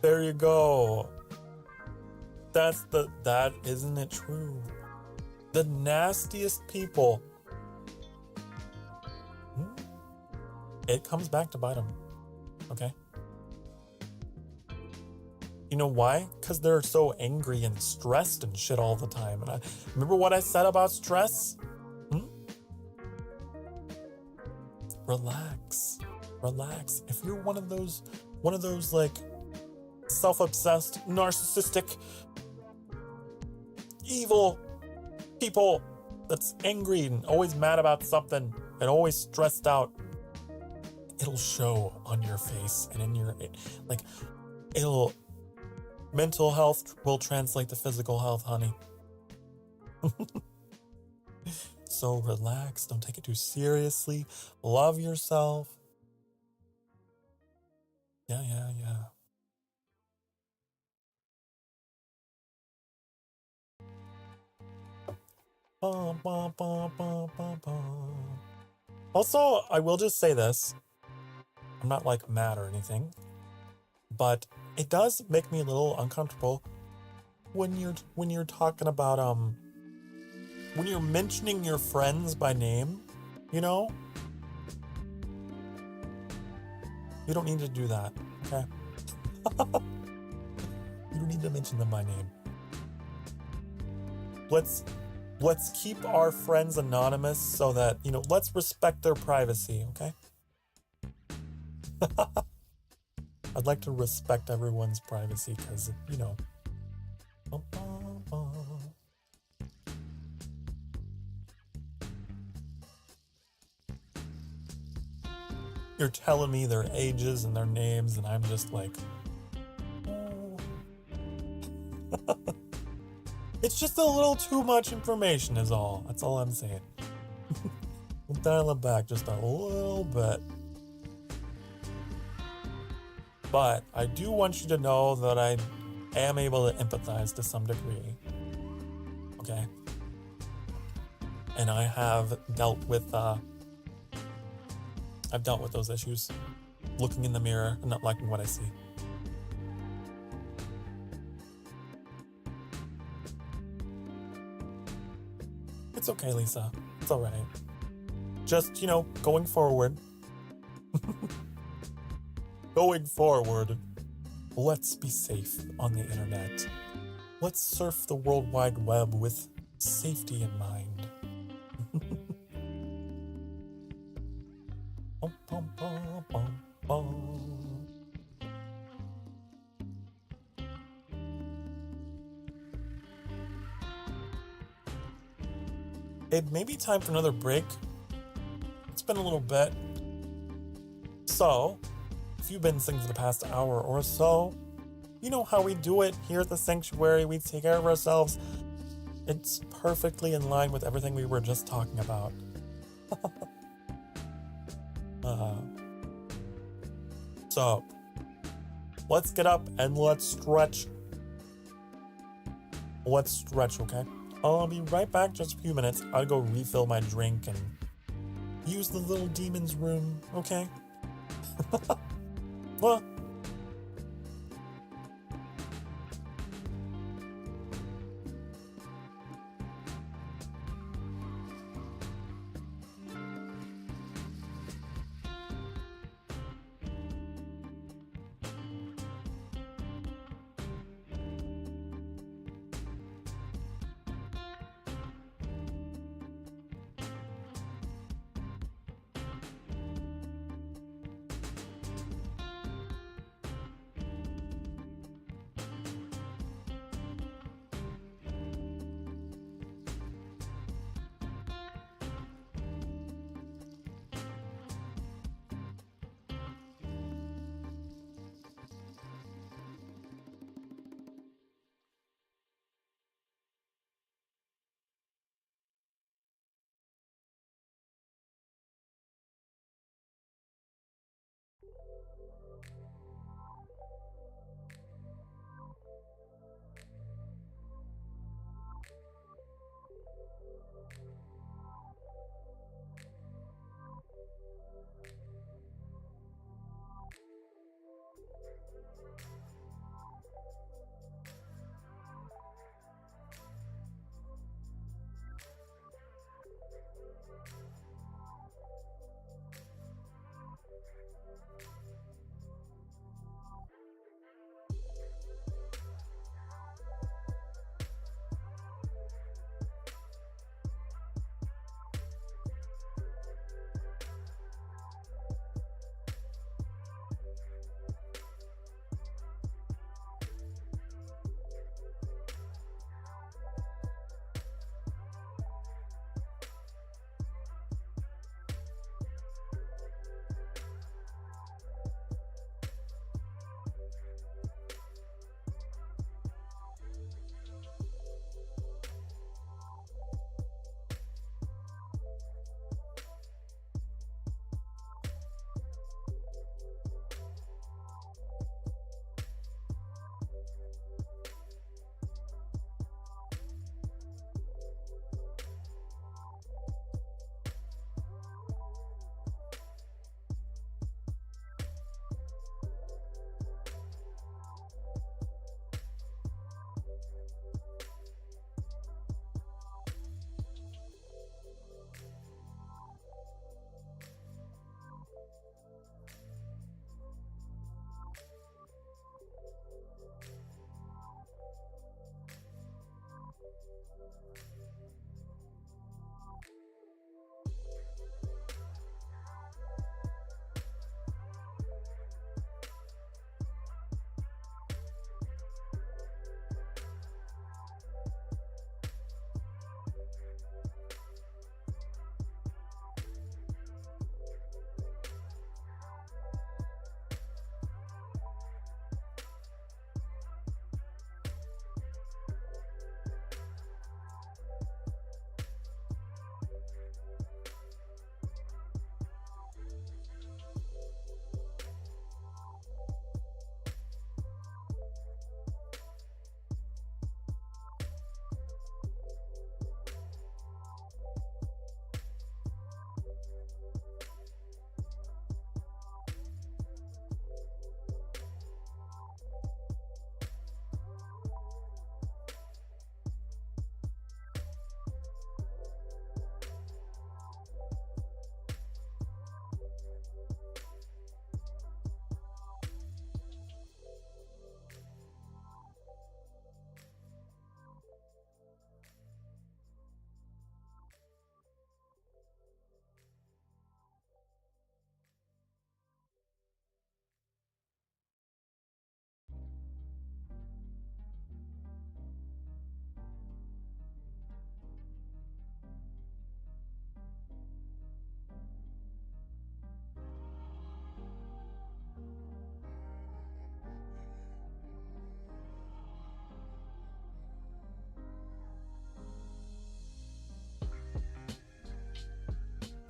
There you go. That isn't it true? The nastiest people. It comes back to bite them. Okay? You know why? Because they're so angry and stressed and shit all the time. And remember what I said about stress? Relax. Relax. If you're one of those like self-obsessed, narcissistic, evil people that's angry and always mad about something and always stressed out, it'll show on your face and in your, mental health will translate to physical health, honey. So relax, don't take it too seriously, love yourself. Yeah. Also, I will just say this. I'm not like mad or anything, but it does make me a little uncomfortable when you're talking about when you're mentioning your friends by name, you know? You don't need to do that, okay? You don't need to mention them by name. Let's keep our friends anonymous so that, let's respect their privacy, okay? I'd like to respect everyone's privacy because, You're telling me their ages and their names, and I'm just like, oh. It's just a little too much information is all. That's all I'm saying. We'll dial it back just a little bit. But I do want you to know that I am able to empathize to some degree. Okay? And I have dealt with those issues. Looking in the mirror and not liking what I see. It's okay, Lisa. It's alright. Just, going forward. Going forward, let's be safe on the internet. Let's surf the World Wide Web with safety in mind. Bum, bum, bum, bum, bum. It may be time for another break. It's been a little bit. So, if you've been listening for the past hour or so, you know how we do it here at the Sanctuary. We take care of ourselves. It's perfectly in line with everything we were just talking about. So, let's get up and let's stretch. Let's stretch, okay? I'll be right back just a few minutes. I'll go refill my drink and use the little demon's room, okay? Well,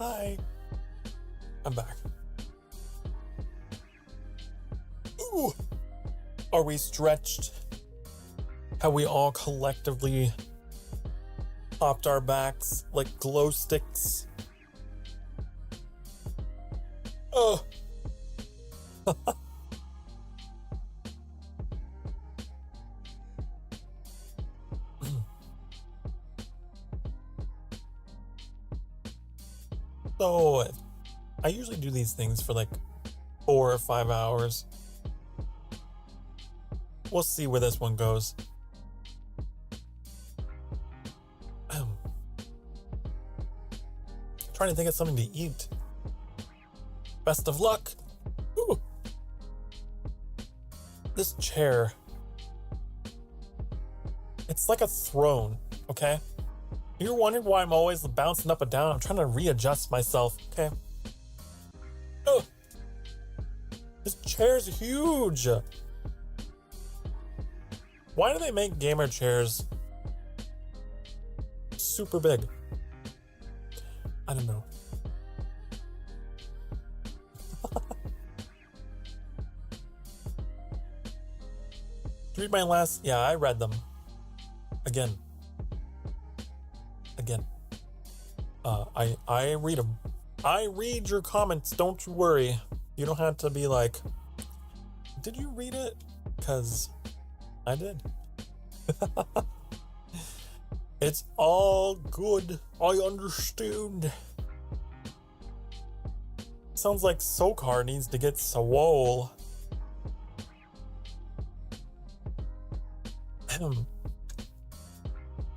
Hi. I'm back. Ooh. Are we stretched? Have we all collectively popped our backs like glow sticks? Oh. So, I usually do these things for like 4 or 5 hours. We'll see where this one goes. Trying to think of something to eat. Best of luck. Ooh. This chair. It's like a throne, okay? You're wondering why I'm always bouncing up and down. I'm trying to readjust myself, okay? Oh. This chair's huge. Why do they make gamer chairs super big? I don't know. Read my last... Yeah, I read them. Again. I read them. I read your comments, don't you worry. You don't have to be like, did you read it? Because I did. It's all good. I understand. Sounds like Sokar needs to get swole.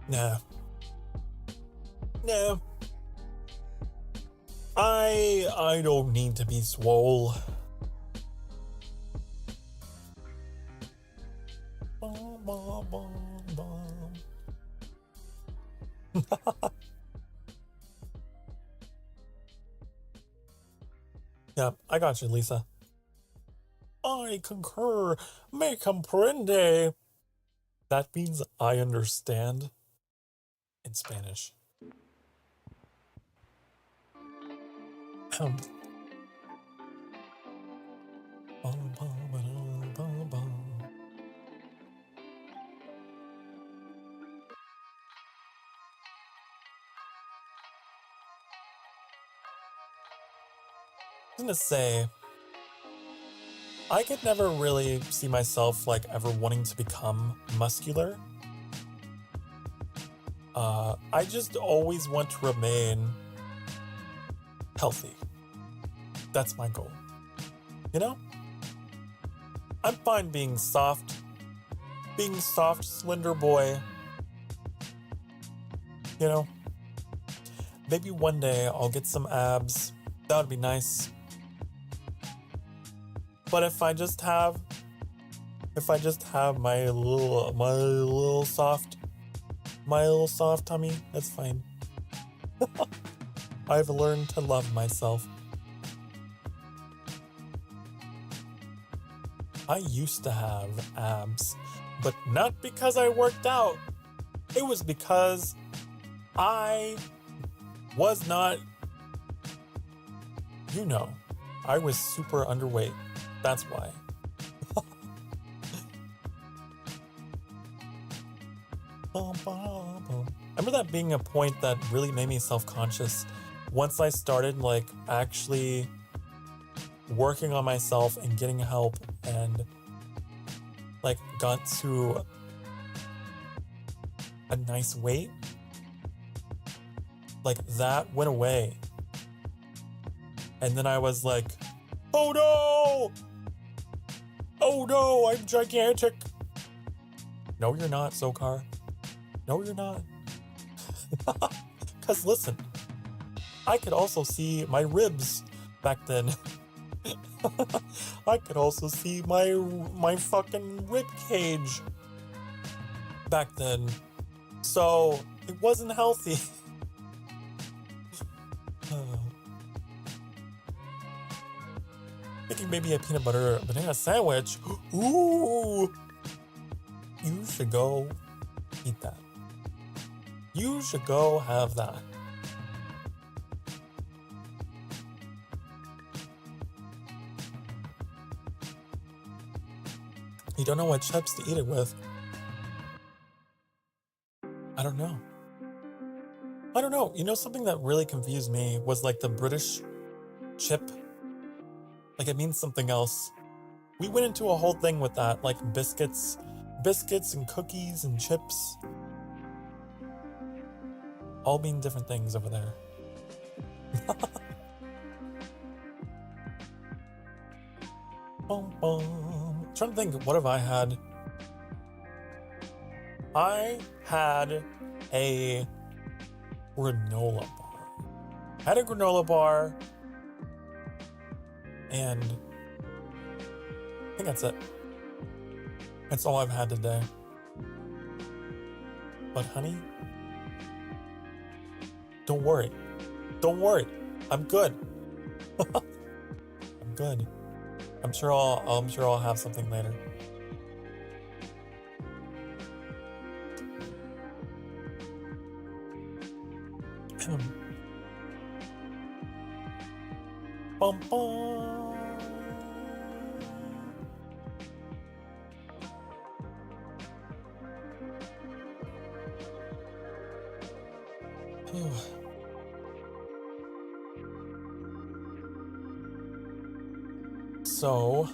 Nah. I don't need to be swole. Yeah, I got you, Lisa. I concur. Me comprende. That means I understand in Spanish. I'm gonna say, I could never really see myself like ever wanting to become muscular. I just always want to remain healthy. That's my goal. You know? I'm fine being soft, slender boy. You know? Maybe one day I'll get some abs. That would be nice. But if I just have my little soft tummy, that's fine. I've learned to love myself. I used to have abs, but not because I worked out. It was because I was not, I was super underweight. That's why. I remember that being a point that really made me self-conscious once I started like actually working on myself and getting help and like got to a nice weight. Like that went away. And then I was like, oh no! Oh no, I'm gigantic. No, you're not, Sokar. No, you're not. Because listen, I could also see my ribs back then. I could also see my fucking rib cage back then. So it wasn't healthy. Thinking maybe a peanut butter banana sandwich. Ooh! You should go eat that. You should go have that. You don't know what chips to eat it with. I don't know. You know, something that really confused me was like the British chip. Like it means something else. We went into a whole thing with that, like biscuits and cookies and chips. All mean different things over there. I'm trying to think, what have I had? I had a granola bar. And I think that's it. That's all I've had today. But honey, don't worry. I'm good. I'm good. I'm sure I'll have something later. Bum, bum. So,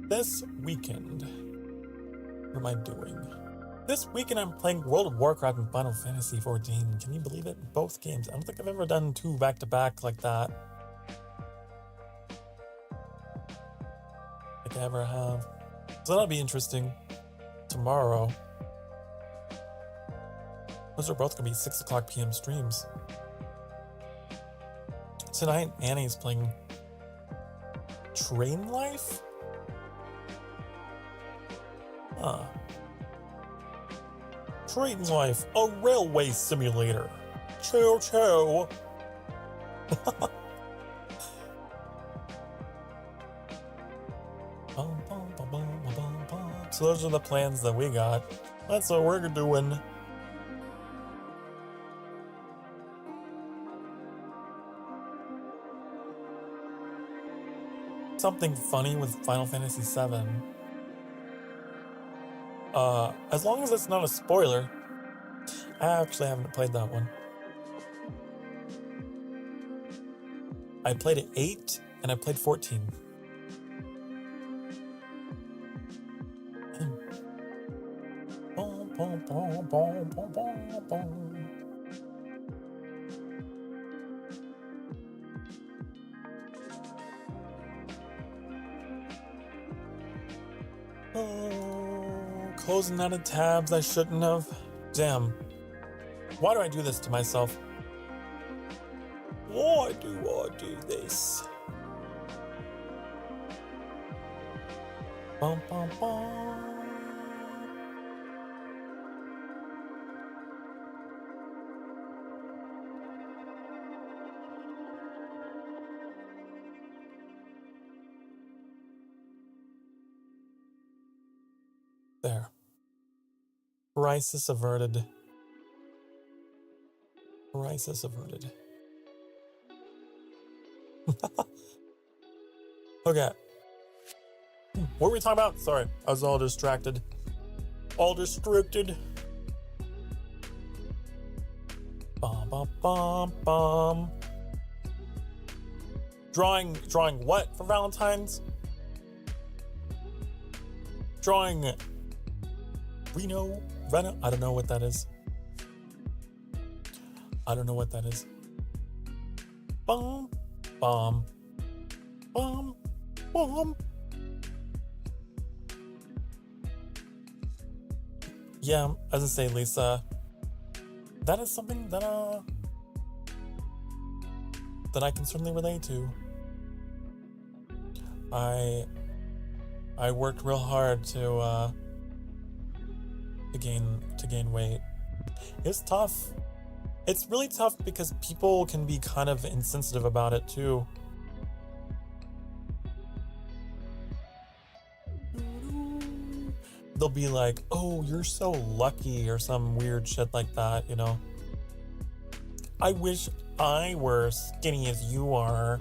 this weekend, what am I doing? This weekend I'm playing World of Warcraft and Final Fantasy XIV. Can you believe it? Both games. I don't think I've ever done two back-to-back like that. Like I ever have. So that'll be interesting. Tomorrow. Those are both going to be 6 o'clock p.m. streams. Tonight, Annie's playing Train Life? Huh. Train Life, a railway simulator. Chow chow. So those are the plans that we got. That's what we're doing. Something funny with Final Fantasy VII. As long as it's not a spoiler. I actually haven't played that one. I played at 8 and I played 14. Closing out of tabs I shouldn't have. Damn. Why do I do this to myself? Why do I do this? Bum, bum, bum. There. Crisis averted. Crisis averted. Okay. What were we talking about? Sorry, I was all distracted. All distracted. Bum, bum, bum, bum. Drawing what for Valentine's? Drawing Reno? I don't know what that is. Bum, bum, bum, bum. Yeah, as I say, Lisa, that is something that I can certainly relate to. I worked real hard to gain weight. It's tough. It's really tough because people can be kind of insensitive about it too. They'll be like, "Oh, you're so lucky," or some weird shit like that, you know. I wish I were skinny as you are.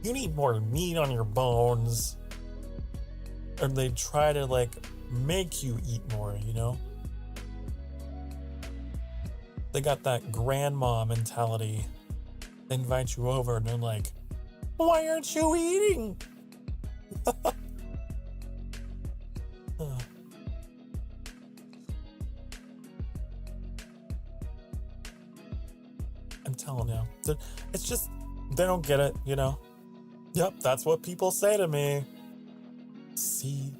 You need more meat on your bones. or they try to like make you eat more, you know? They got that grandma mentality. They invite you over and they're like, why aren't you eating? I'm telling you, it's just, they don't get it, you know? Yep, that's what people say to me. See,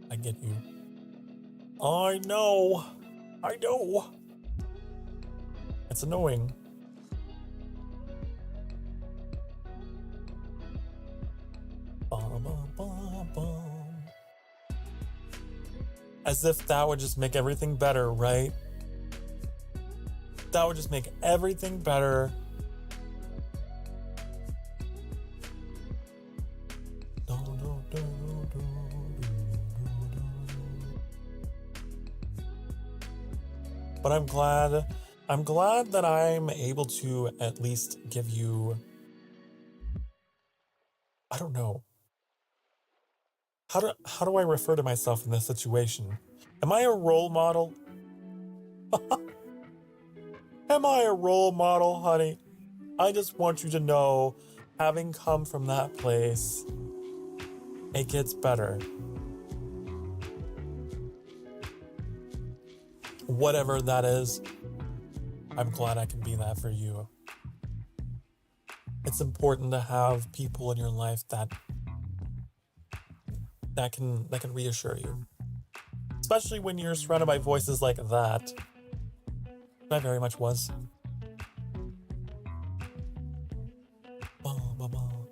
I get you. I know. It's annoying. As if that would just make everything better, right? That would just make everything better. But I'm glad that I'm able to at least give you, I don't know. How do I refer to myself in this situation? Am I a role model? Am I a role model, honey? I just want you to know, having come from that place, it gets better. Whatever that is, I'm glad I can be that for you. It's important to have people in your life that can reassure you. Especially when you're surrounded by voices like that. I very much was.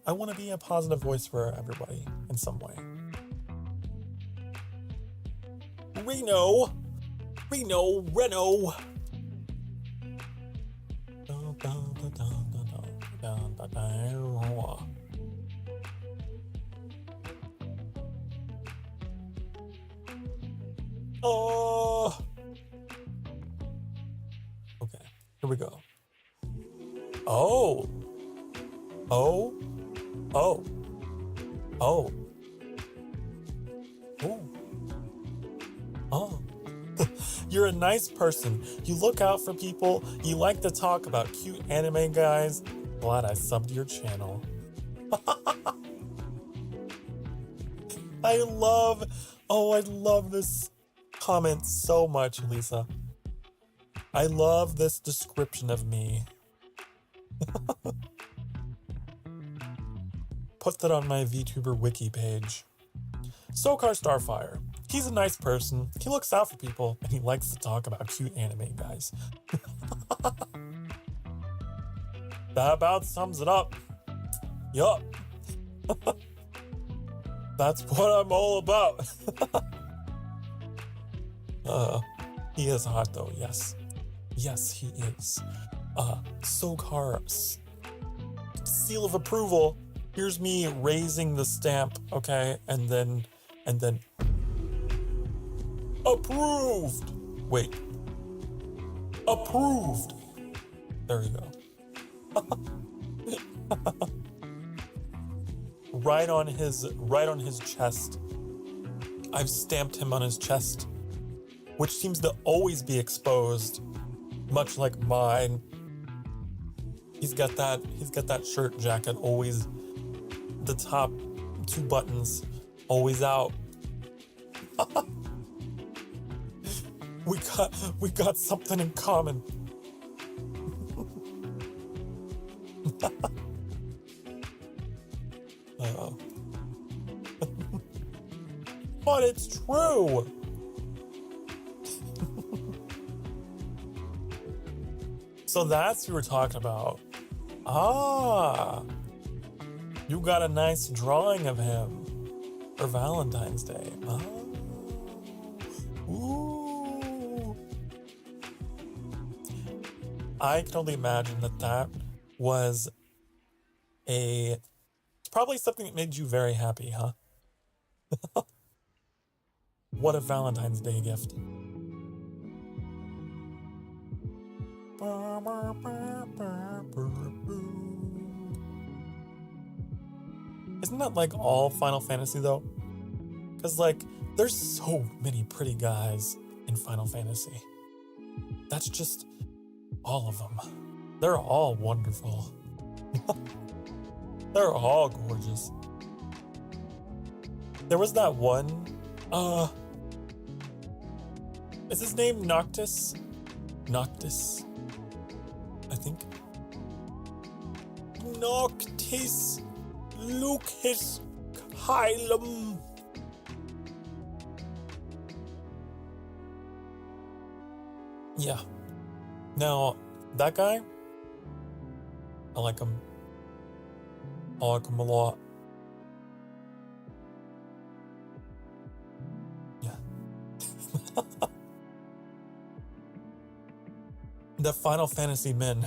I want to be a positive voice for everybody in some way. Reno. Oh. Okay, here we go. Oh. You're a nice person. You look out for people. You like to talk about cute anime guys. Glad I subbed your channel. I love this comment so much, Lisa. I love this description of me. Put that on my Vtuber wiki page. Sokar Starfire. He's a nice person. He looks out for people, and he likes to talk about cute anime guys. That about sums it up. Yup. That's what I'm all about. He is hot though, yes. Yes, he is. Sokar's seal of approval. Here's me raising the stamp, okay? And then approved. Wait. Approved. There you go. right on his chest. I've stamped him on his chest, which seems to always be exposed, much like mine. He's got that shirt jacket always, the top 2 buttons always out. We got something in common. But it's true. So that's what we were talking about. You got a nice drawing of him for Valentine's Day. Ooh. I can only imagine that was probably something that made you very happy, huh? What a Valentine's Day gift. Isn't that like all Final Fantasy though? Because, like, there's so many pretty guys in Final Fantasy. That's just all of them. They're all wonderful. They're all gorgeous. There was that one, is his name Noctis? Noctis, I think. Noctis Lucas Hylum. Yeah. Now, that guy, I like him. I like him a lot. Yeah. The Final Fantasy men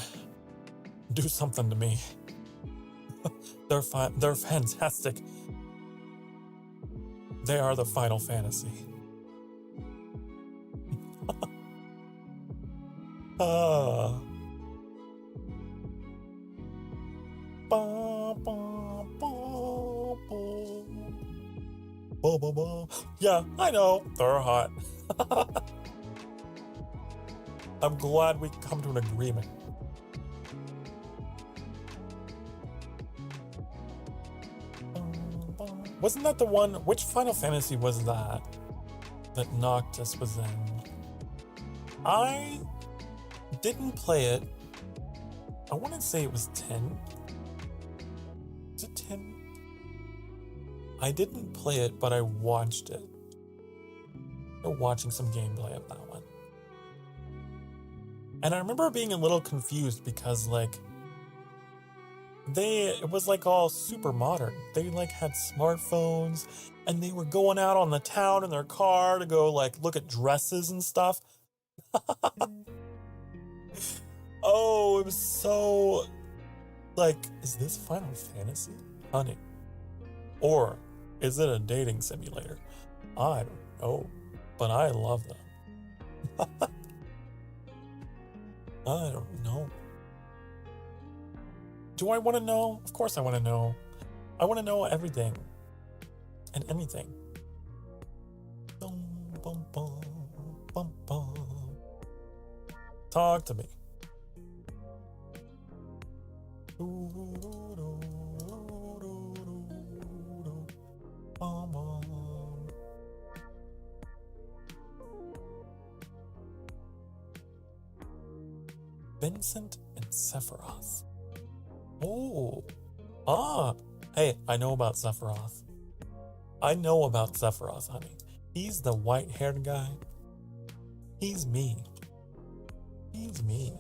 do something to me. They're fantastic. They are the Final Fantasy. Ah. Yeah, I know, they're hot. I'm glad we come to an agreement. Wasn't that the one, which Final Fantasy was that Noctis was in? I didn't play it. I want to say it was 10. Is it 10? I didn't play it, but I watched it. Or watching some gameplay of that one. And I remember being a little confused because, like, it was like all super modern. They like had smartphones and they were going out on the town in their car to go like look at dresses and stuff. Oh, it was so like, is this Final Fantasy? Honey. Or is it a dating simulator? I don't know, but I love them. I don't know. Do I want to know? Of course I want to know. I want to know everything and anything. Bum, bum, bum, bum, bum. Talk to me. Vincent and Sephiroth. Oh. Ah. Hey, I know about Sephiroth. I know about Sephiroth, honey. He's the white-haired guy. He's me. He's me.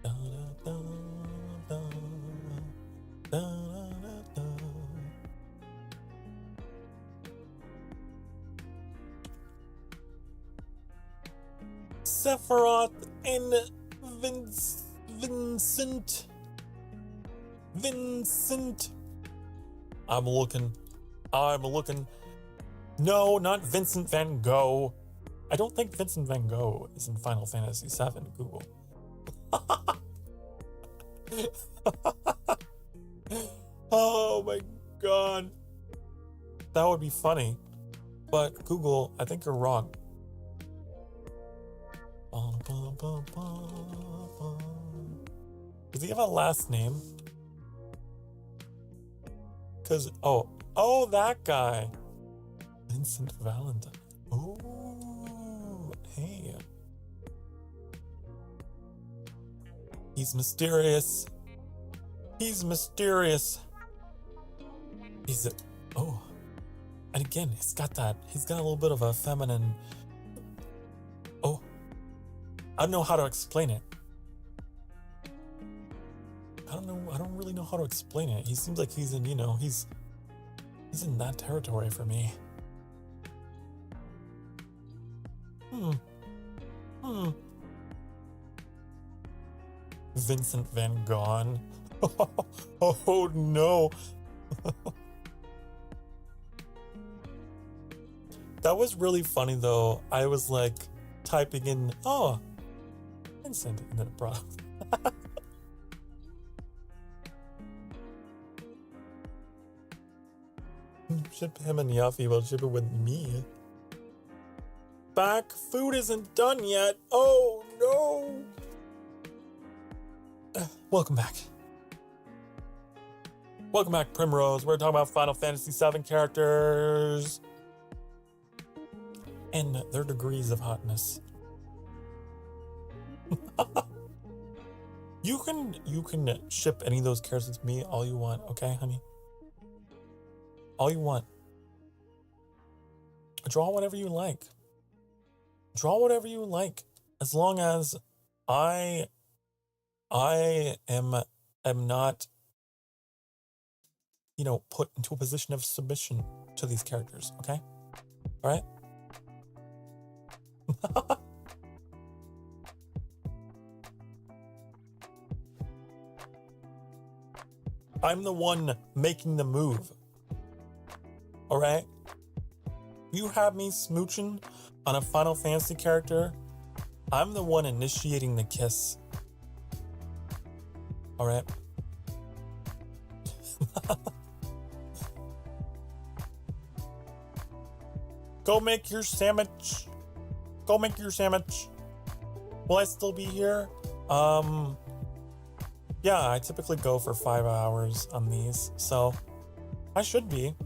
Da, da, da, da, da, da, da. Sephiroth and Vincent. I'm looking. No, not Vincent Van Gogh. I don't think Vincent Van Gogh is in Final Fantasy VII. Google. Oh my god. That would be funny. But Google, I think you're wrong. Does he have a last name? Because, oh, that guy. Vincent Valentine. Oh, hey. He's mysterious. He's and again, he's got a little bit of a feminine, I don't know how to explain it. I don't really know how to explain it. He seems like he's in, he's in that territory for me. Vincent Van Gogh. Oh no. That was really funny though. I was like typing in, Vincent, and then it brought up. ship him and Yuffie will ship it with me. Back, food isn't done yet. Oh no. Welcome back. Welcome back, Primrose. We're talking about Final Fantasy VII characters and their degrees of hotness. You can ship any of those characters with me all you want, okay, honey? All you want. Draw whatever you like. Draw whatever you like, as long as I am not, you know, put into a position of submission to these characters, okay? All right? I'm the one making the move. All right? You have me smooching on a Final Fantasy character. I'm the one initiating the kiss. All right? Go make your sandwich. Go make your sandwich. Will I still be here? Yeah, I typically go for 5 hours on these, so I should be.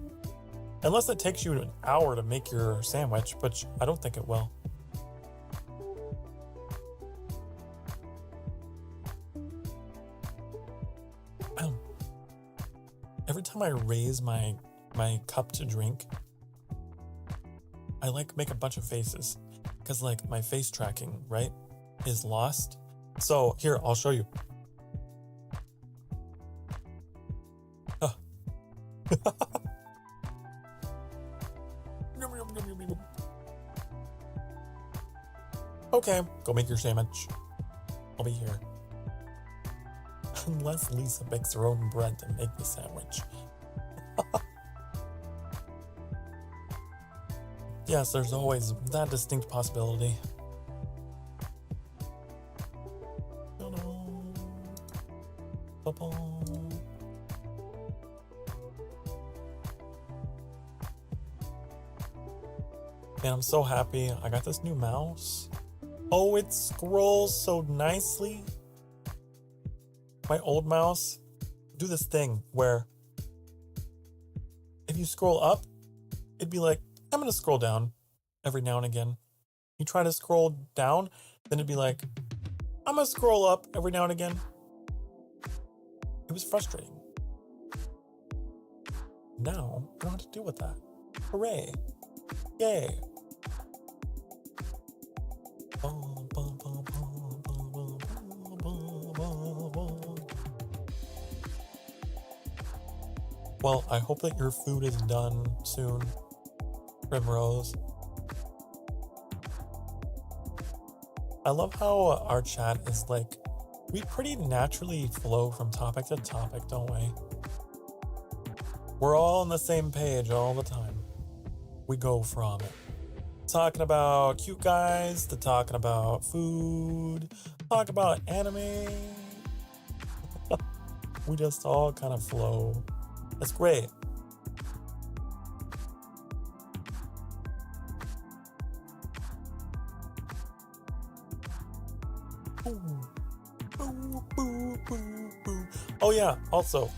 Unless it takes you an hour to make your sandwich, which I don't think it will. Every time I raise my cup to drink, I make a bunch of faces because my face tracking, right, is lost. So here, I'll show you. Okay, go make your sandwich. I'll be here. Unless Lisa bakes her own bread to make the sandwich. Yes, there's always that distinct possibility. Man, I'm so happy. I got this new mouse. Oh, it scrolls so nicely. My old mouse do this thing where if you scroll up, it'd be like, I'm going to scroll down every now and again. You try to scroll down, then it'd be like, I'm going to scroll up every now and again. It was frustrating. Now, I don't have to deal with that. Hooray. Yay. Well, I hope that your food is done soon, Primrose. I love how our chat is we pretty naturally flow from topic to topic, don't we? We're all on the same page all the time. We go from talking about cute guys to talking about food, talk about anime. We just all kind of flow. That's great. Oh yeah, also,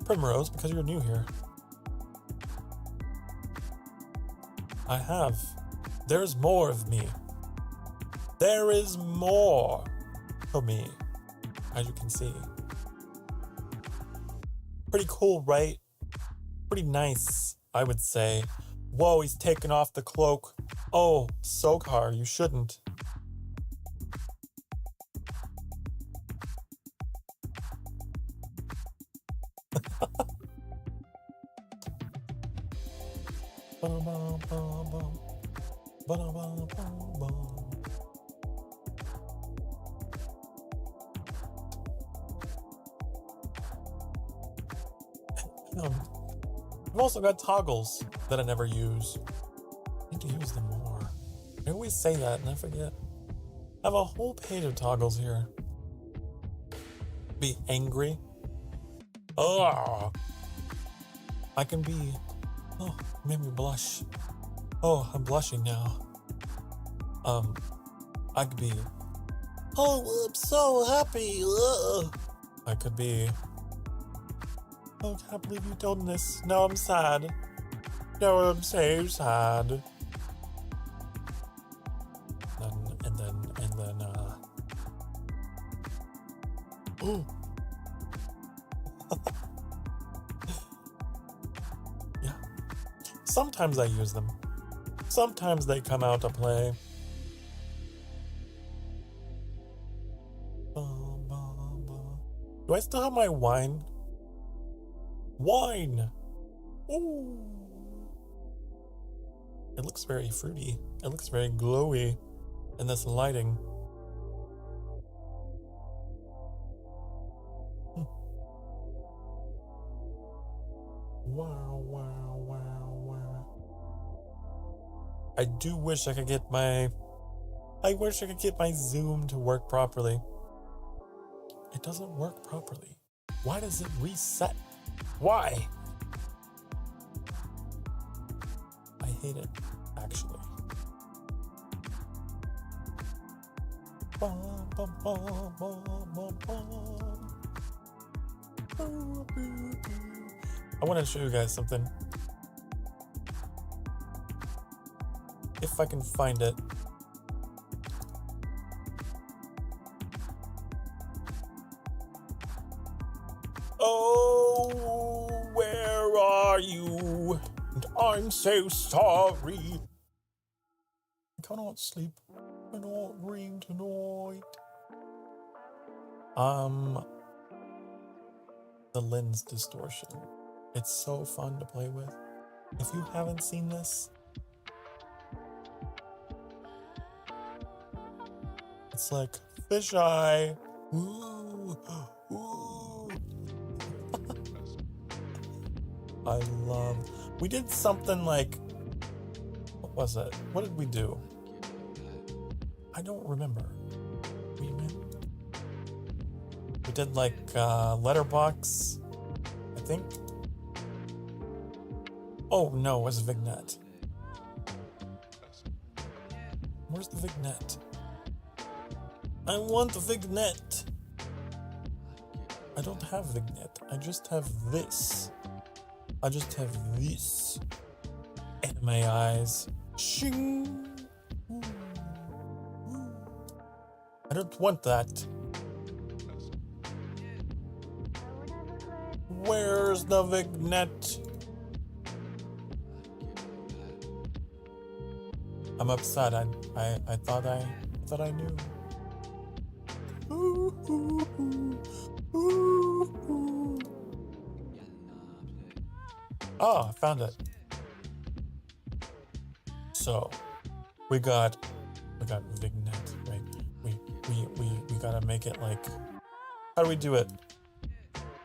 Primrose, because you're new here, there's more of me. There is more of me, as you can see. Pretty cool, right? Pretty nice, I would say. Whoa, he's taken off the cloak. Oh, Sokar, you shouldn't. I've also got toggles that I never use. I need to use them more. I always say that and I forget. I have a whole page of toggles here. Be angry. Oh, I can be. Oh, made me blush. Oh, I'm blushing now. I could be. Oh, I'm so happy. I could be. Oh, I can't believe you told me this. No, I'm sad. No, I'm so sad. And then. Oh. Yeah. Sometimes I use them. Sometimes they come out to play. Do I still have my wine? Wine! Ooh! It looks very fruity. It looks very glowy in this lighting. Wow, wow, wow, wow. I do wish I could get my... I wish I could get my Zoom to work properly. It doesn't work properly. Why does it reset? Why? I hate it, actually. I want to show you guys something. If I can find it. Oh, where are you? And I'm so sorry. I cannot sleep. I cannot dream tonight. The lens distortion. It's so fun to play with. If you haven't seen this, it's like fisheye. Ooh, ooh. I love. We did something like. What was it? What did we do? I don't remember. We did like letterbox, I think. Oh no, it was Vignette. Where's the Vignette? I want the Vignette. I don't have Vignette. I just have this. I just have this. Anime eyes. Shing. Ooh. Ooh. I don't want that. Where's the Vignette? I'm upset. I thought I knew. Ooh, ooh, ooh, ooh, ooh. Oh, I found it. So we got Vignette, right? We gotta make it like, how do we do it?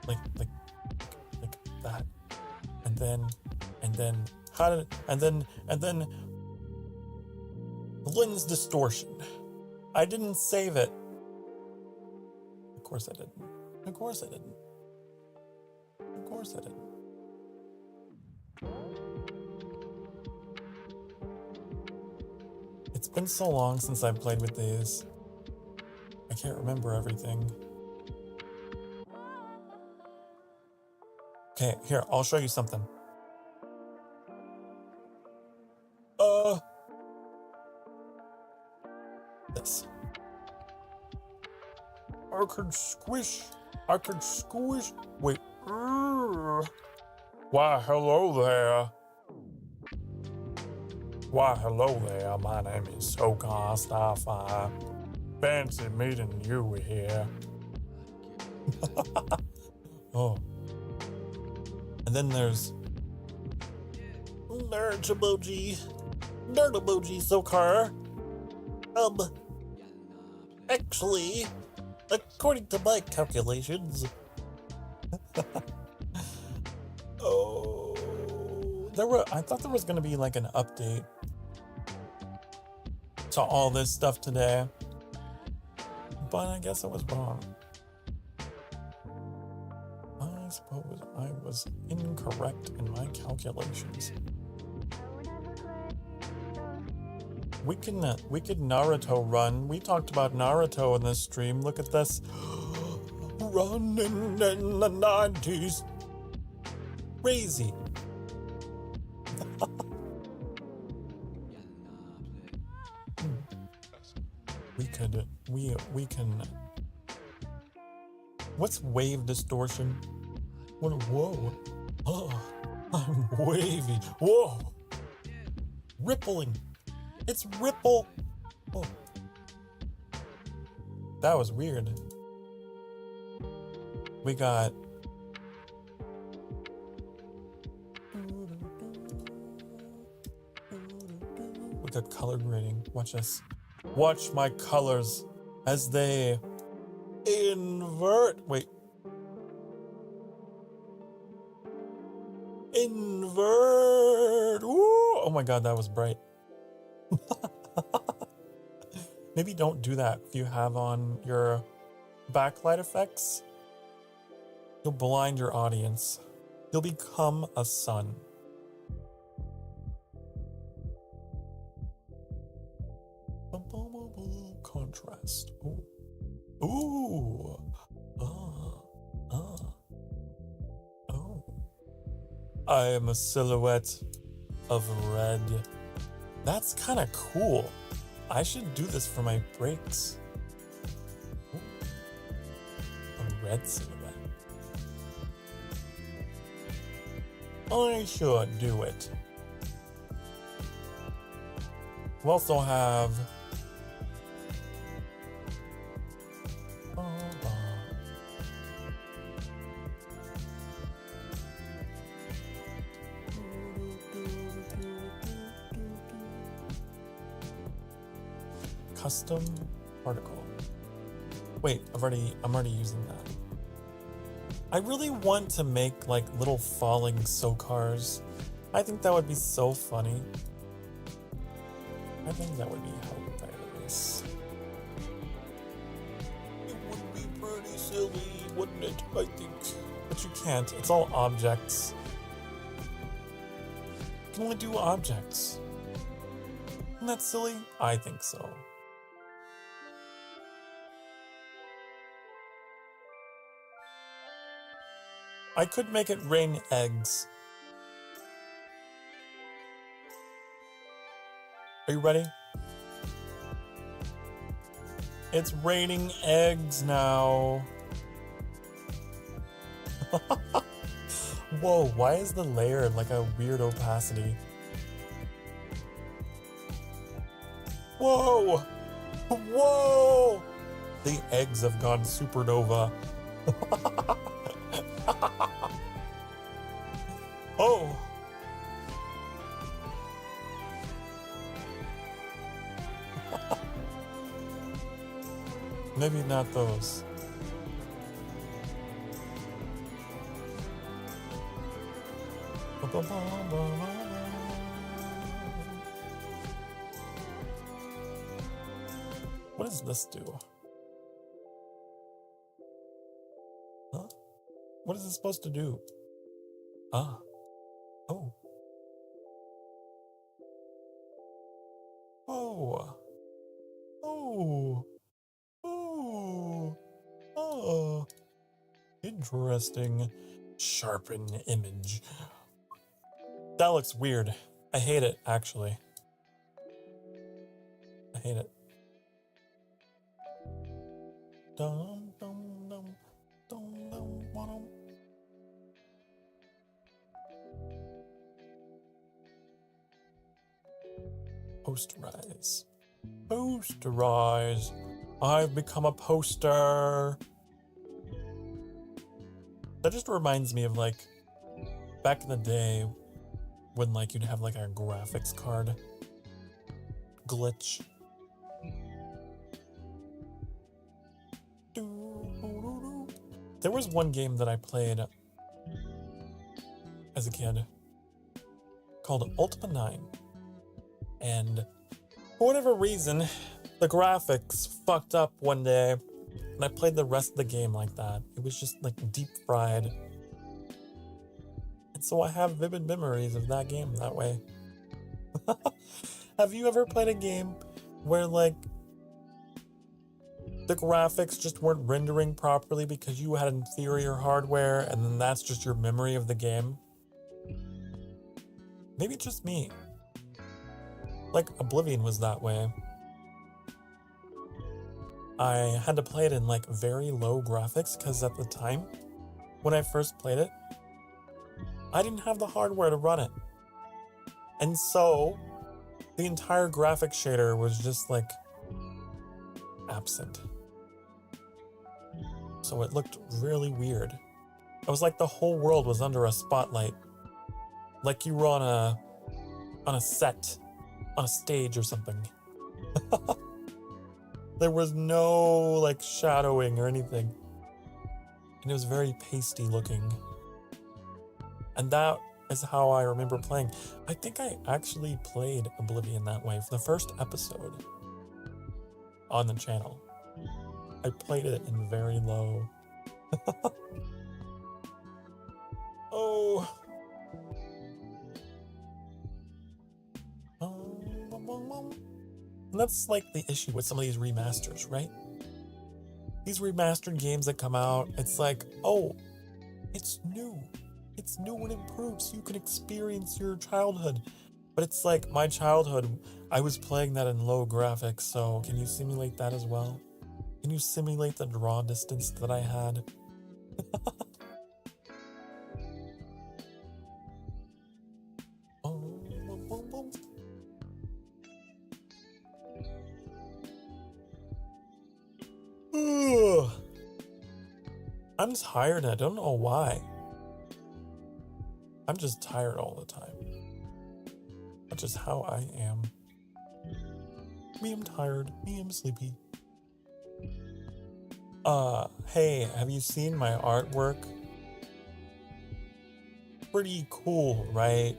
Like that. And then lens distortion. I didn't save it. Of course I didn't. Of course I didn't. Of course I didn't. It's been so long since I've played with these. I can't remember everything. Okay, here, I'll show you something. This. I could squish. Wait. Why, hello there. My name is Sokar Starfire. Fancy meeting you here. Oh. And then there's nerd emoji Sokar. Actually, according to my calculations, I thought there was gonna be like an update to all this stuff today, but I guess I was wrong. I suppose was incorrect in my calculations. We could Naruto run. We talked about Naruto in this stream. Look at this. Running in the 90s. Crazy. we can. What's wave distortion? Whoa. Oh, I'm wavy. Whoa. Rippling. It's ripple. Oh. That was weird. We got color grading. Watch this. Watch my colors as they invert. Wait. Invert. Woo! Oh my god, that was bright. Maybe don't do that if you have on your backlight effects. You'll blind your audience. You'll become a sun. Contrast. Ooh. Ooh. Oh. I am a silhouette of red. That's kind of cool. I should do this for my breaks. Ooh. A red silhouette. I should do it. We also have custom particle. Wait, I'm already using that. I really want to make like little falling Sokars. I think that would be so funny. I think that would be hilarious. It would be pretty silly, wouldn't it? I think. But you can't. It's all objects. You can only do objects. Isn't that silly? I think so. I could make it rain eggs. Are you ready? It's raining eggs now. Whoa, why is the layer like a weird opacity? Whoa! Whoa! The eggs have gone supernova. Oh! Maybe not those. What does this do? Huh? What is it supposed to do? Ah. Oh. Oh. Oh. Oh. Oh. Interesting. Sharpen image. That looks weird. I hate it, actually. I hate it. Dum, dum, dum, dum, dum, dum. Posterize. Posterize. I've become a poster. That just reminds me of like back in the day when like you'd have like a graphics card glitch. There was one game that I played as a kid called Ultima 9. And for whatever reason, the graphics fucked up one day, and I played the rest of the game like that. It was just like deep fried. So I have vivid memories of that game that way. Have you ever played a game where like the graphics just weren't rendering properly because you had inferior hardware and then that's just your memory of the game? Maybe it's just me. Like Oblivion was that way. I had to play it in like very low graphics because at the time when I first played it, I didn't have the hardware to run it. And so the entire graphic shader was just like absent. So it looked really weird. It was like the whole world was under a spotlight. Like you were on a set, on a stage or something. There was no like shadowing or anything. And it was very pasty looking. And that is how I remember playing. I think I actually played Oblivion that way for the first episode on the channel. I played it in very low. Oh. And that's like the issue with some of these remasters, right? These remastered games that come out, it's like, oh, it's new. It's new and improved so you can experience your childhood. But it's like my childhood, I was playing that in low graphics, so can you simulate that as well? Can you simulate the draw distance that I had? I'm tired and I don't know why. I'm just tired all the time. That's just how I am. Me, I'm tired. Me, I'm sleepy. Hey, have you seen my artwork? Pretty cool, right?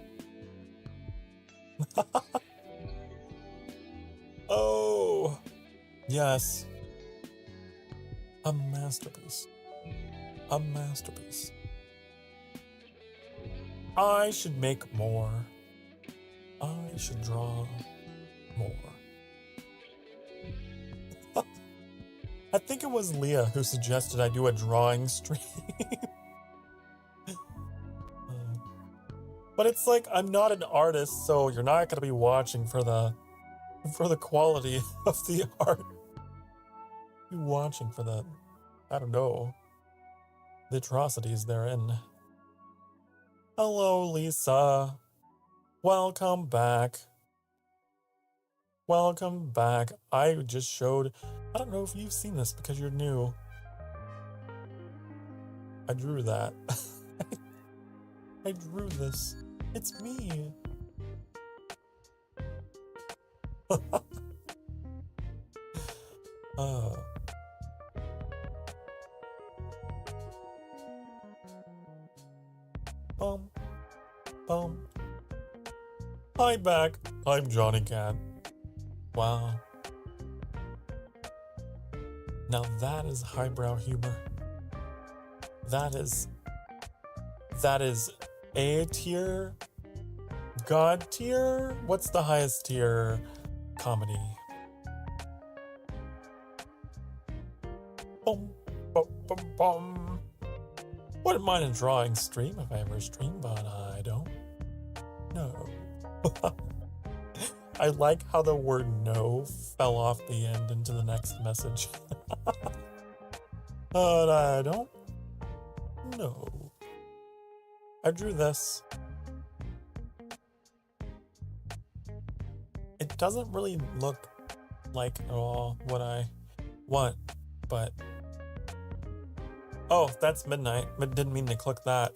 Oh, yes. A masterpiece. A masterpiece. I should make more. I should draw more. I think it was Leah who suggested I do a drawing stream. But it's like, I'm not an artist, so you're not going to be watching for the quality of the art. You're watching for the, I don't know, the atrocities therein. Hello, Lisa. Welcome back. Welcome back. I just showed, I don't know if you've seen this because you're new. I drew that. I drew this. It's me. Hi back. I'm Johnny Cat. Wow. Now that is highbrow humor. That is A tier? God tier? What's the highest tier comedy? Boom, boom, boom, boom. Wouldn't mind a drawing stream if I ever stream, but I don't. No. I like how the word no fell off the end into the next message. But I don't. No. I drew this. It doesn't really look like at all what I want, but... Oh, that's midnight, but didn't mean to click that.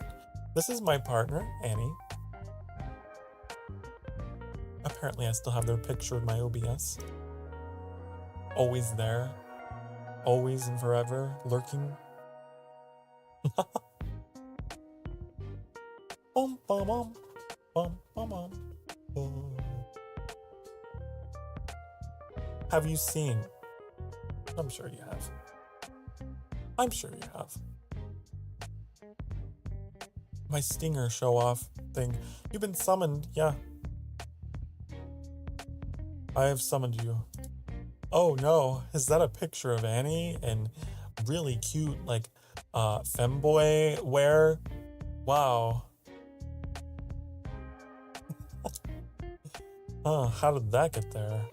This is my partner, Annie. Apparently I still have their picture in my OBS. Always there. Always and forever, lurking. Bum, bum, bum. Bum, bum, bum. Bum. Have you seen? I'm sure you have. I'm sure you have. my stinger show off thing. You've been summoned, yeah. I have summoned you. Oh no, is that a picture of Annie and really cute, like, femboy wear? Wow. Oh, how did that get there?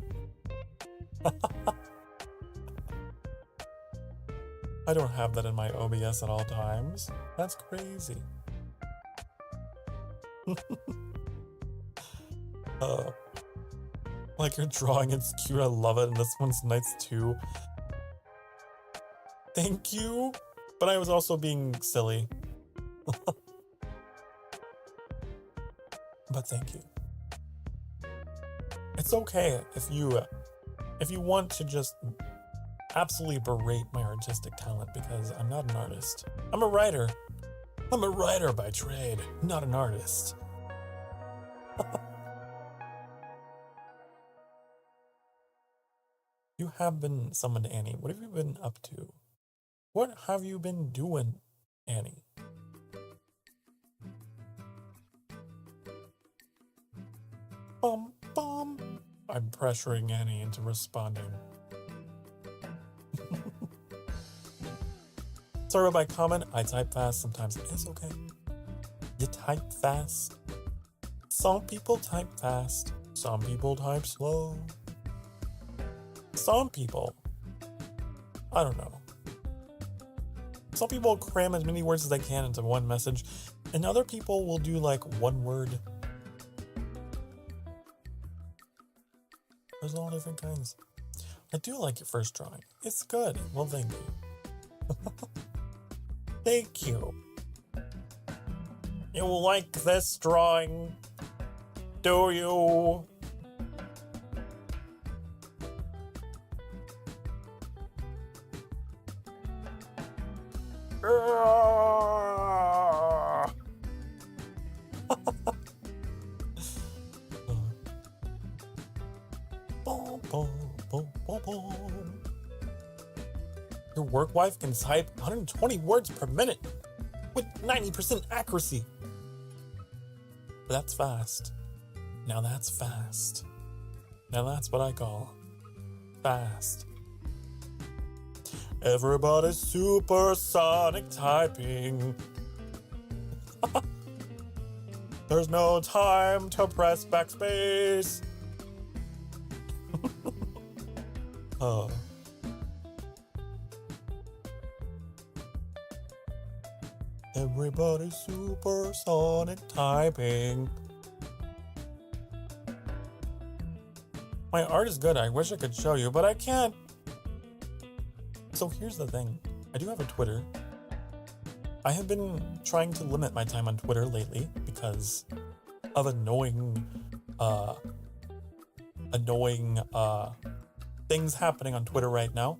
I don't have that in my OBS at all times. That's crazy. Like your drawing, it's cute, I love it, and this one's nice too. Thank you, but I was also being silly. But thank you. It's okay if you want to just absolutely berate my artistic talent, because I'm not an artist. I'm a writer. I'm a writer by trade, not an artist. You have been summoned, Annie. What have you been up to? What have you been doing, Annie? Bum, bum. I'm pressuring Annie into responding. Sorry about my comment. I type fast sometimes. It's okay. You type fast. Some people type fast. Some people type slow. Some people, I don't know. Some people cram as many words as they can into one message, and other people will do like one word. There's all different kinds. I do like your first drawing. It's good. Well, thank you. Thank you. You like this drawing? Do you? Your work wife can type 120 words per minute with 90% accuracy. That's fast. Now that's fast. Now that's what I call fast. Everybody's supersonic typing. There's no time to press backspace. Everybody's supersonic typing. My art is good. I wish I could show you, but I can't. So here's the thing. I do have a Twitter. I have been trying to limit my time on Twitter lately because of annoying things happening on Twitter right now.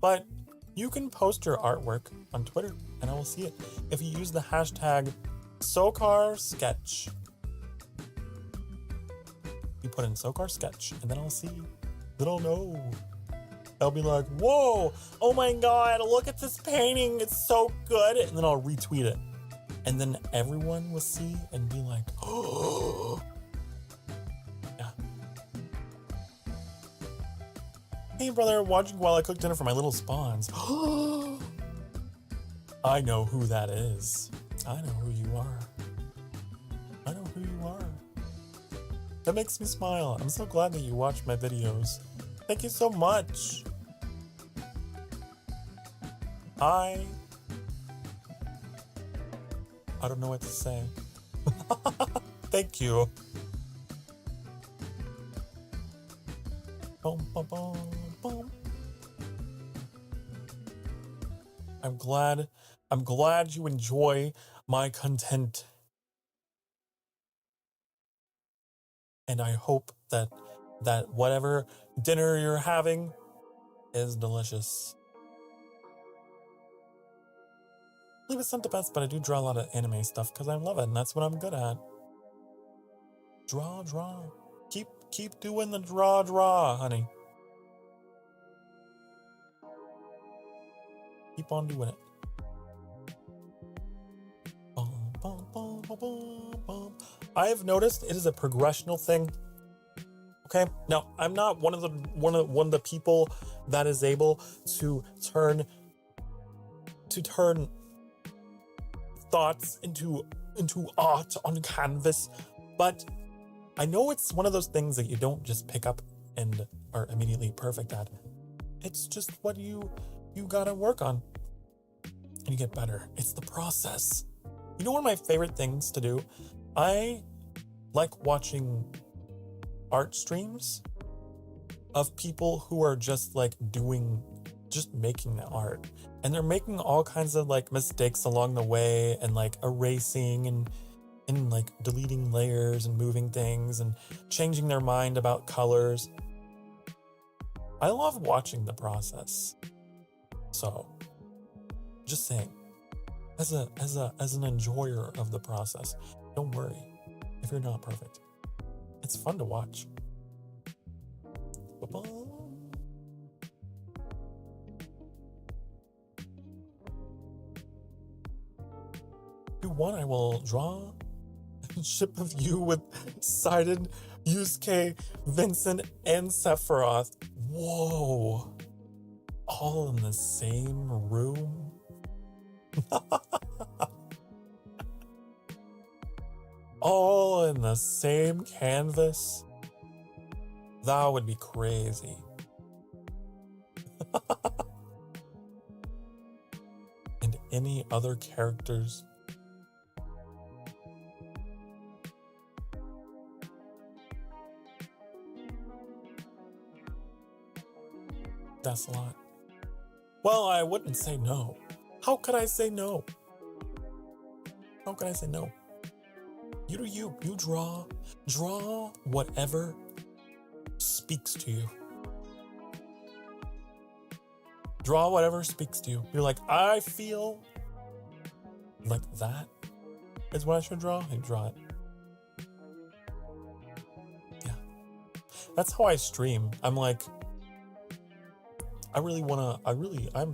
But you can post your artwork on Twitter and I will see it if you use the hashtag Sokar sketch. You put in Sokar sketch and then I'll see. Then I'll know. I'll be like, whoa, oh my god, look at this painting, it's so good. And then I'll retweet it. And then everyone will see and be like, oh. Yeah. Hey brother, watching while I cook dinner for my little spawns. I know who that is. I know who you are. I know who you are. That makes me smile. I'm so glad that you watch my videos. Thank you so much. I don't know what to say. Thank you. Boom, boom, boom, boom. I'm glad you enjoy my content. And I hope that whatever dinner you're having is delicious. I believe it's not the best, but I do draw a lot of anime stuff because I love it, and that's what I'm good at. Draw. Keep doing the draw, honey. Keep on doing it. Boom, I have noticed it is a progressional thing. Okay, now I'm not one of the people that is able to turn thoughts into art on canvas, but I know it's one of those things that you don't just pick up and are immediately perfect at. It's just what you gotta work on and you get better. It's the process. You know, one of my favorite things to do, I like watching art streams of people who are just like making the art, and they're making all kinds of like mistakes along the way and like erasing and like deleting layers and moving things and changing their mind about colors. I love watching the process. So just saying, as an enjoyer of the process, don't worry if you're not perfect. It's fun to watch. If you want, I will draw a ship of you with Sidon, Yusuke, Vincent, and Sephiroth. Whoa. All in the same room? All in the same canvas? That would be crazy. And any other characters? That's a lot. Well, I wouldn't say no. How could I say no? How could I say no? You do you. You draw. Draw whatever speaks to you. Draw whatever speaks to you. You're like, I feel like that is what I should draw. I draw it. Yeah. That's how I stream. I'm like, I'm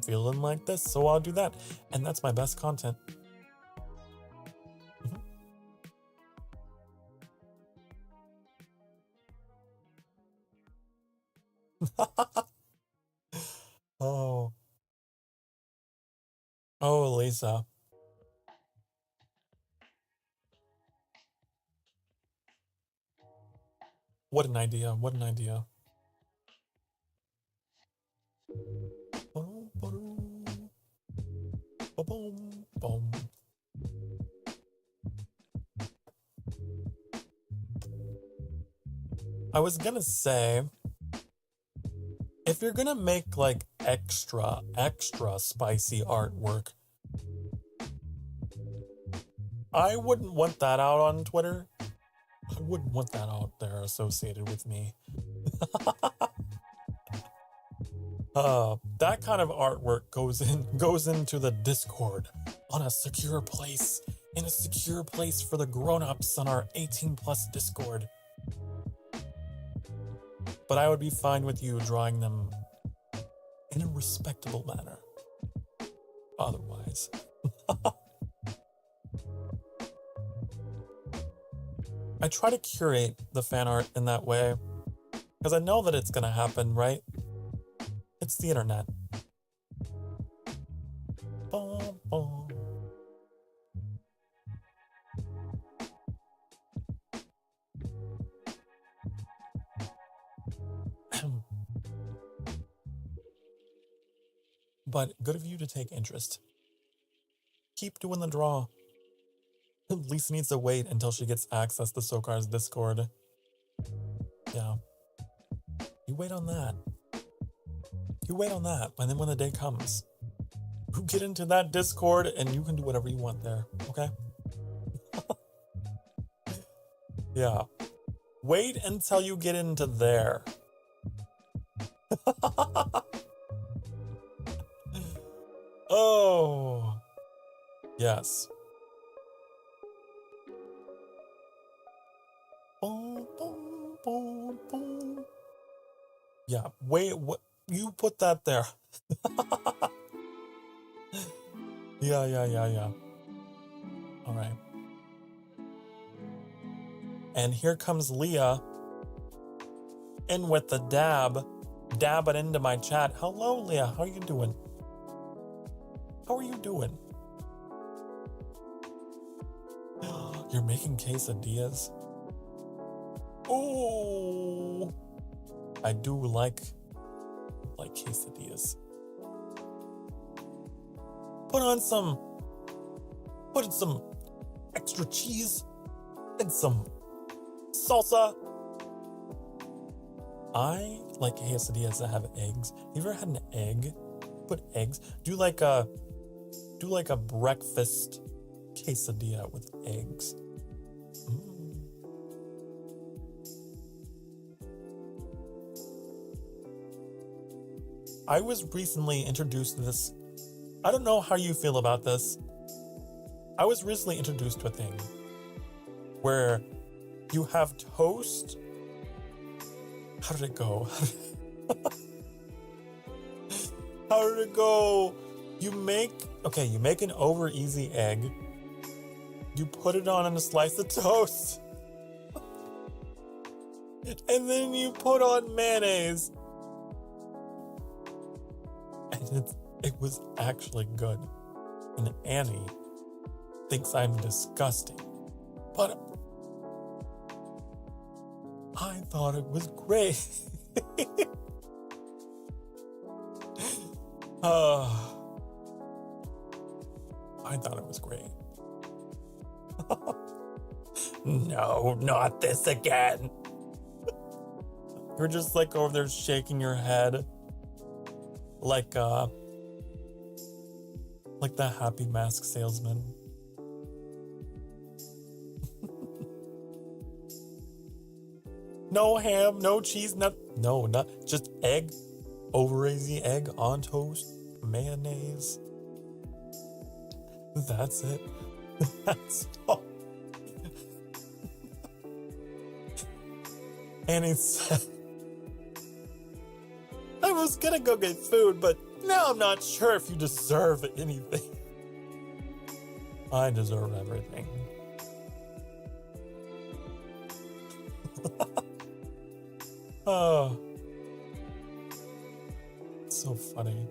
feeling like this, so I'll do that. And that's my best content. Oh. Oh, Lisa. What an idea. What an idea. I was gonna say, if you're gonna make like extra spicy artwork, I wouldn't want that out on Twitter. I wouldn't want that out there associated with me. That kind of artwork goes into the Discord on a secure place, in a secure place for the grown-ups on our 18+ Discord. But I would be fine with you drawing them in a respectable manner. Otherwise. I try to curate the fan art in that way, because I know that it's gonna happen, right? It's the internet. Bum, bum. But good of you to take interest. Keep doing the draw. Lisa needs to wait until she gets access to Sokar's Discord. Yeah. You wait on that. You wait on that, and then when the day comes, you get into that Discord and you can do whatever you want there, okay? Yeah. Wait until you get into there. Oh. Yes. Boom, boom, boom, boom. Yeah, wait, what? You put that there. Yeah. All right. And here comes Leah in with the dab it into my chat. Hello, Leah. How you doing? How are you doing? You're making quesadillas? Oh, I do like quesadillas. Put in some extra cheese and some salsa. I like quesadillas that have eggs. You ever had an egg? Put eggs. Do like a breakfast quesadilla with eggs. I was recently introduced to this. I don't know how you feel about this. I was recently introduced to a thing where you have toast. How did it go? How did it go? You make an over easy egg. You put it on a slice of toast. And then you put on mayonnaise. And it was actually good. And Annie thinks I'm disgusting. But I thought it was great. I thought it was great. No, not this again. You're just like over there shaking your head like the Happy Mask salesman. No ham, no cheese, not just egg, over easy egg on toast, mayonnaise. That's it. That's all. And I was gonna go get food, but now I'm not sure if you deserve anything. I deserve everything. Oh, so funny.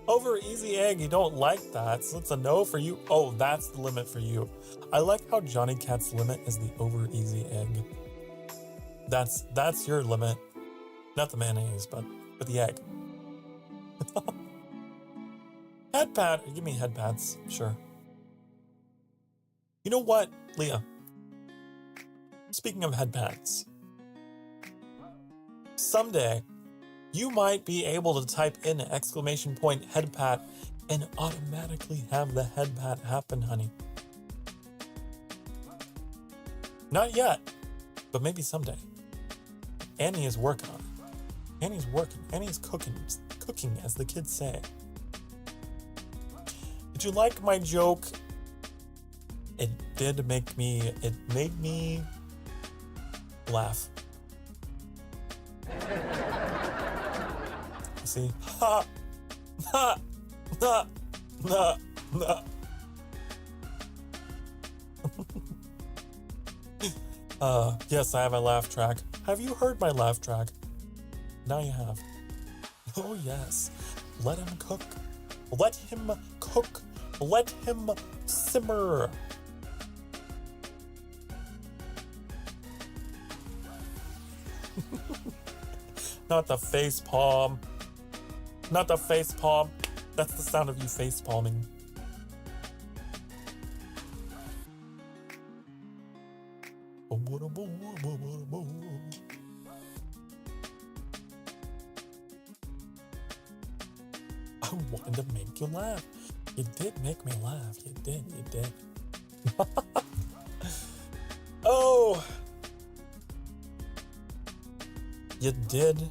Over easy egg, you don't like that, so it's a no for you. Oh, that's the limit for you. I like how Johnny Cat's limit is the over easy egg. That's your limit. Not the mayonnaise, but the egg. Head pat, give me head pats, sure. You know what, Leah? Speaking of head pats, someday you might be able to type in !head pat and automatically have the head pat happen, honey. Not yet, but maybe someday. Annie is working on it. Annie's working. Annie's cooking, as the kids say. Did you like my joke? It made me laugh. See? Ha! Ha! Ha! Ha! Ha! Yes, I have a laugh track. Have you heard my laugh track? Now you have. Oh yes. Let him cook. Let him cook. Let him simmer. Not the face palm. Not the face palm. That's the sound of you face palming. I wanted to make you laugh. You did make me laugh. You did. Oh. You did.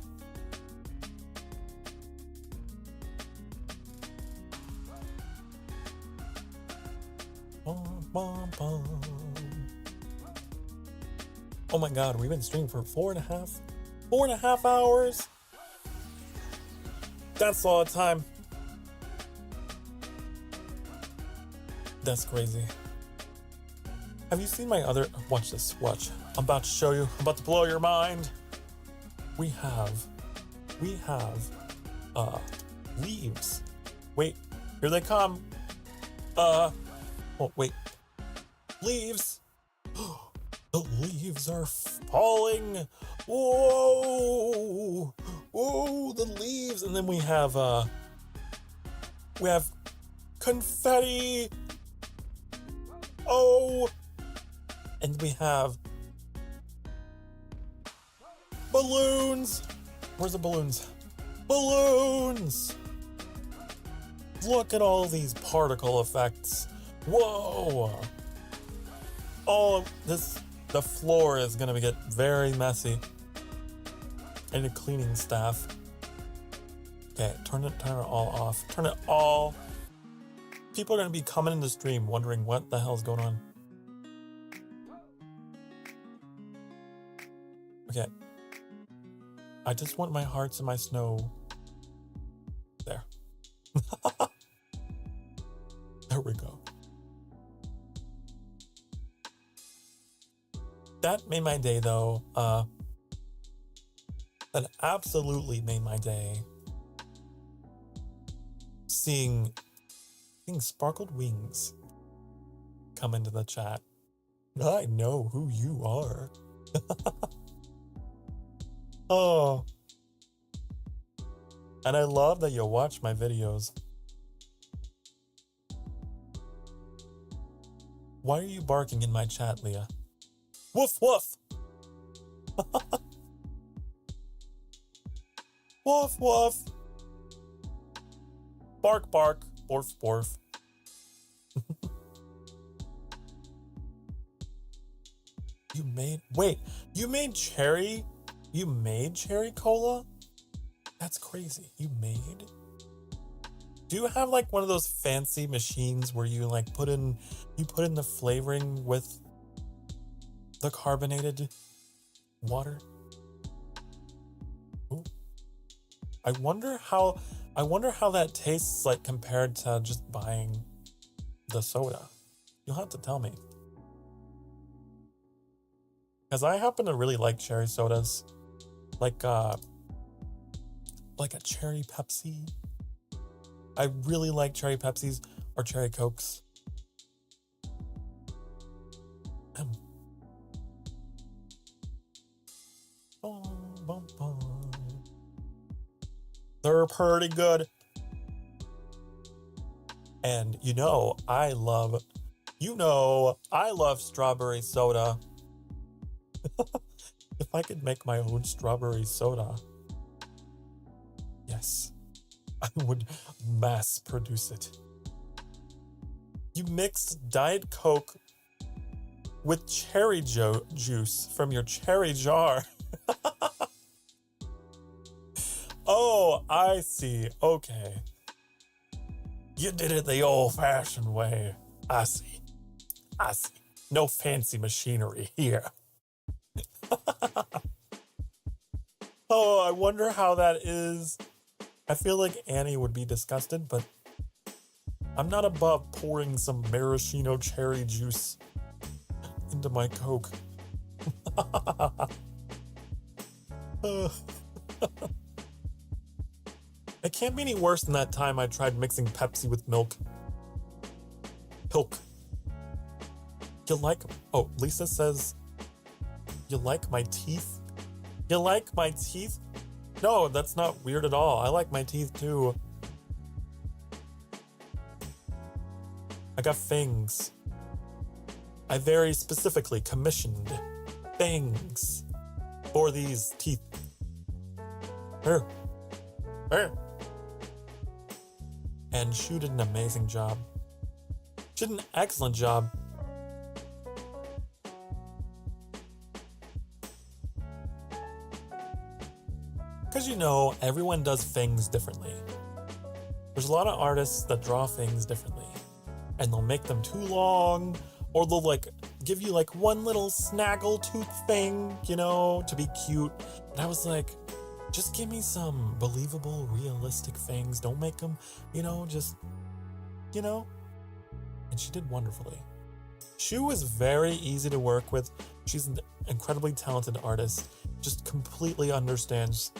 Oh my god, we've been streaming for 4.5 hours. That's a lot of time. That's crazy. Have you seen my other, watch this, watch. I'm about to show you, I'm about to blow your mind. We have, leaves. Wait, here they come. Oh, wait. Leaves. The leaves are falling. Whoa. Whoa, the leaves. And then we have confetti. Oh. And we have balloons. Where's the balloons? Balloons. Look at all these particle effects. Whoa. All of this, the floor is gonna get very messy. I need a cleaning staff. Okay, turn it all off. Turn it all. People are gonna be coming in the stream wondering what the hell's going on. Okay. I just want my hearts and my snow. There. There we go. That made my day though. That absolutely made my day. Seeing sparkled wings come into the chat. I know who you are. Oh. And I love that you watch my videos. Why are you barking in my chat, Leah? Woof woof! Woof woof! Bark bark, borf borf. You made cherry? You made cherry cola? That's crazy. You made? Do you have like one of those fancy machines where you like put in the flavoring with the carbonated water? Ooh. I wonder how that tastes like compared to just buying the soda. You'll have to tell me. Because I happen to really like cherry sodas. Like a cherry Pepsi. I really like cherry Pepsis or cherry Cokes. They're pretty good. And I love strawberry soda. If I could make my own strawberry soda, yes, I would mass produce it. You mixed Diet Coke with cherry juice from your cherry jar. Oh, I see. Okay. You did it the old-fashioned way. I see. No fancy machinery here. Oh, I wonder how that is. I feel like Annie would be disgusted, but I'm not above pouring some maraschino cherry juice into my Coke. It can't be any worse than that time I tried mixing Pepsi with milk. Pilk. Oh, Lisa says, you like my teeth? You like my teeth? No, that's not weird at all. I like my teeth too. I got fangs. I very specifically commissioned fangs for these teeth. Here. And she did an amazing job. She did an excellent job. Because everyone does things differently. There's a lot of artists that draw things differently. And they'll make them too long, or they'll give you one little snaggle tooth thing, to be cute. And I was like, just give me some believable, realistic things. Don't make them, And she did wonderfully. Shu is very easy to work with. She's an incredibly talented artist. Just completely understands,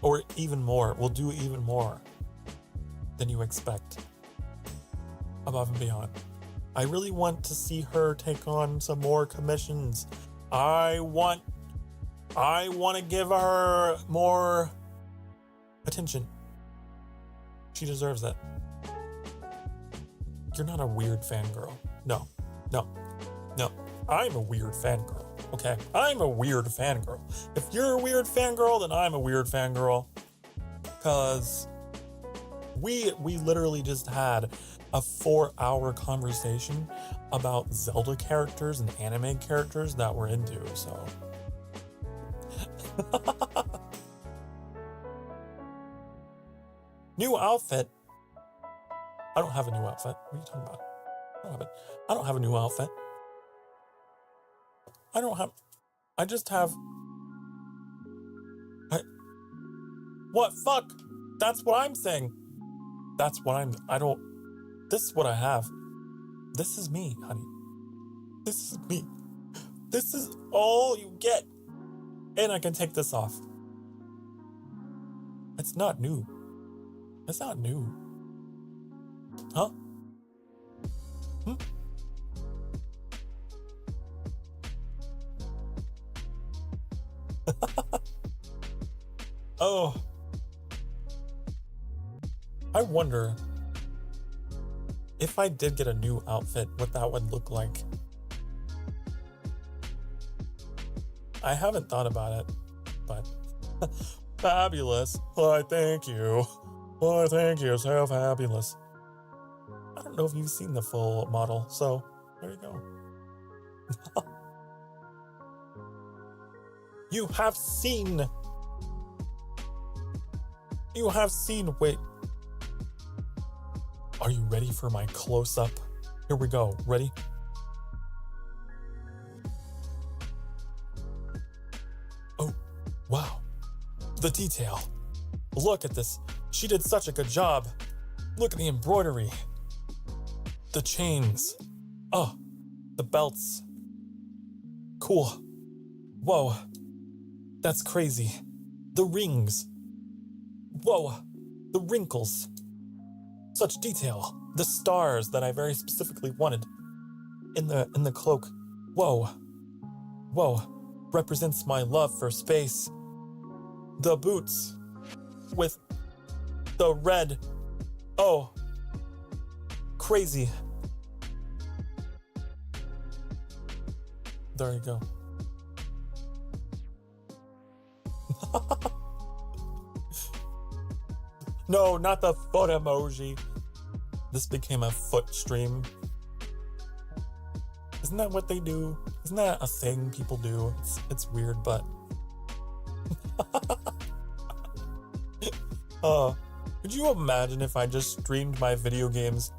or even more, will do even more than you expect. Above and beyond. I really want to see her take on some more commissions. I want to give her more attention. She deserves it. You're not a weird fangirl. No. I'm a weird fangirl, okay? I'm a weird fangirl. If you're a weird fangirl, then I'm a weird fangirl. Because we literally just had a 4-hour conversation about Zelda characters and anime characters that we're into, so. New outfit? I don't have a new outfit. What are you talking about? I don't have a new outfit. What? Fuck? That's what I'm saying. This is what I have. This is me, honey. This is me. This is all you get. And I can take this off. It's not new. It's not new. Huh? Oh. I wonder if I did get a new outfit, what that would look like. I haven't thought about it, but fabulous. Why, thank you. Why, thank you. So fabulous. I don't know if you've seen the full model, so there you go. You have seen. Wait. Are you ready for my close-up? Here we go. Ready? Oh, wow. The detail. Look at this. She did such a good job. Look at the embroidery. The chains. Oh, the belts. Cool. Whoa. That's crazy. The rings. Whoa. The wrinkles. Such detail. The stars that I very specifically wanted in the cloak. Whoa. Represents my love for space. The boots with the red. Oh. Crazy. There you go. No, not the foot emoji. This became a foot stream. Isn't that what they do? Isn't that a thing people do? It's weird, but... Could you imagine if I just streamed my video games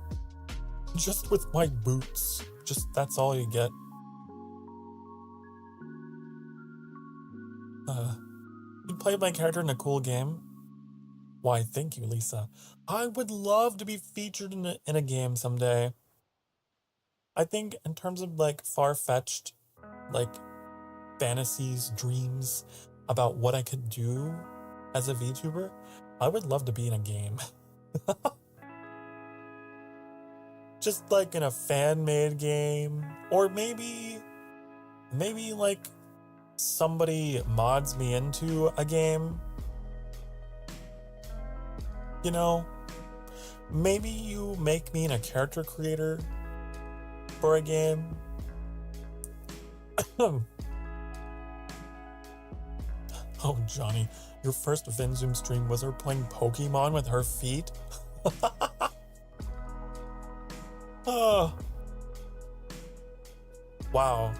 just with my boots? Just, that's all you get. You played my character in a cool game? Why, thank you, Lisa. I would love to be featured in a game someday. I think in terms of like far-fetched, like fantasies, dreams about what I could do as a VTuber, I would love to be in a game. Just like in a fan-made game, or maybe like somebody mods me into a game. You know, maybe you make me a character creator for a game. Oh, Johnny, your first VenZoom stream was her playing Pokemon with her feet? Oh. Wow.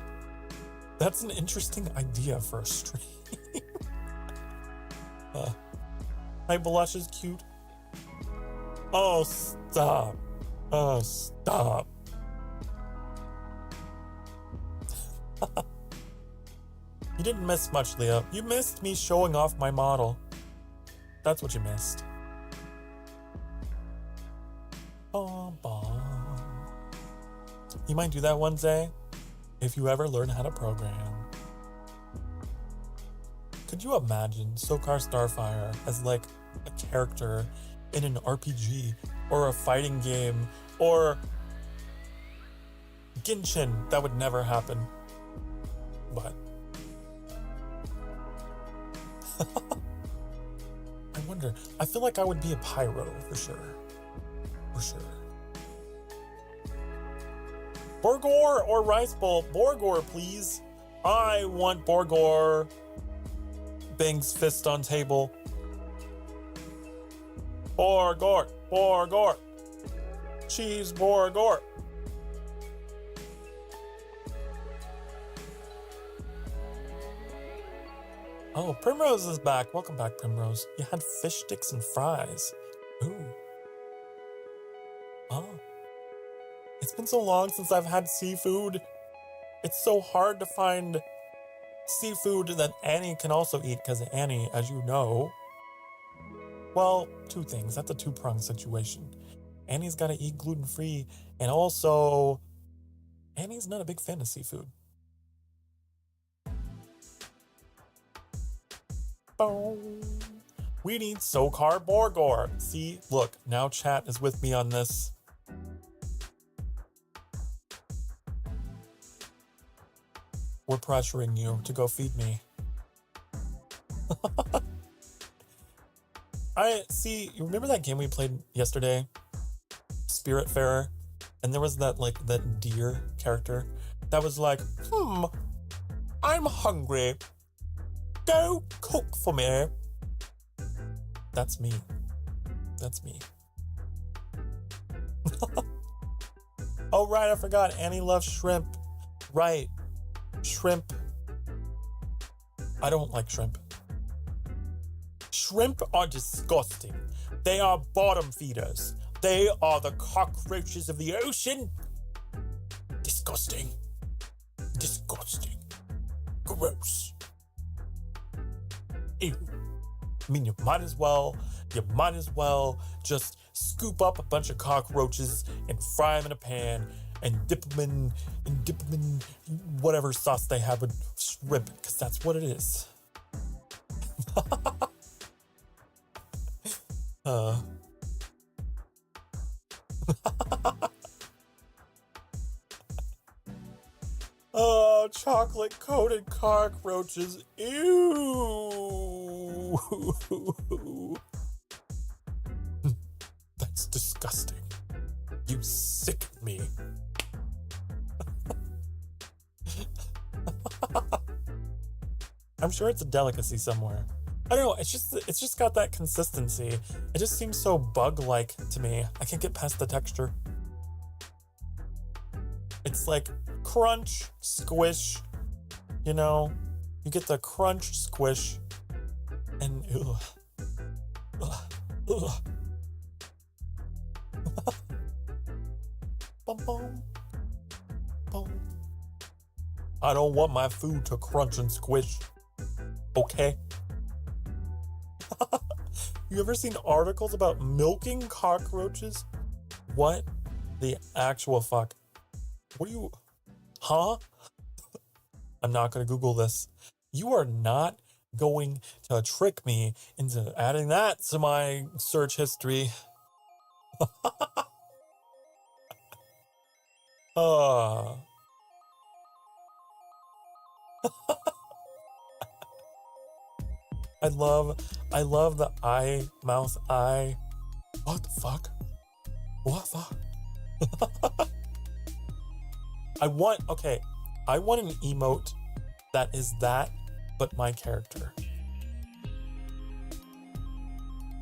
That's an interesting idea for a stream. Hi, Blush is cute. Oh, stop. Oh, stop. You didn't miss much, Leo. You missed me showing off my model. That's what you missed. You might do that one day if you ever learn how to program. Could you imagine Sokar Starfire as like a character in an RPG or a fighting game or Genshin? That would never happen. But I wonder, I feel like I would be a pyro for sure. For sure. Borgor or Rice Bowl? Borgor, please. I want Borgor. Bangs fist on table. Borgor, Borgor. Cheese Borgor. Oh, Primrose is back. Welcome back, Primrose. You had fish sticks and fries. Ooh. Oh. It's been so long since I've had seafood. It's so hard to find seafood that Annie can also eat, because Annie, as you know, well, two things. That's a two-pronged situation. Annie's got to eat gluten-free, and also, Annie's not a big fan of seafood. Boom. We need Sokar Borgor. See, look, now chat is with me on this. We're pressuring you to go feed me. You remember that game we played yesterday? Spiritfarer? And there was that deer character that was like, I'm hungry. Go cook for me. That's me. That's me. Oh, right, I forgot. Annie loves shrimp. Right. Shrimp. I don't like shrimp. Shrimp are disgusting. They are bottom feeders. They are the cockroaches of the ocean. Disgusting. Disgusting. Gross. Ew. I mean, you might as well just scoop up a bunch of cockroaches and fry them in a pan and dip them in whatever sauce they have with shrimp, because that's what it is. Oh, chocolate-coated cockroaches. Ew. That's disgusting. You sicken me. I'm sure it's a delicacy somewhere. I don't know, it's just got that consistency. It just seems so bug-like to me. I can't get past the texture. It's like crunch, squish, you know? You get the crunch, squish, and ugh. Bum, bum. Bum. I don't want my food to crunch and squish. Okay? You ever seen articles about milking cockroaches? What the actual fuck? What are you... Huh? I'm not gonna Google this. You are not going to trick me into adding that to my search history. I love the eye, mouth, eye. What the fuck? What the fuck? I want an emote that is that, but my character.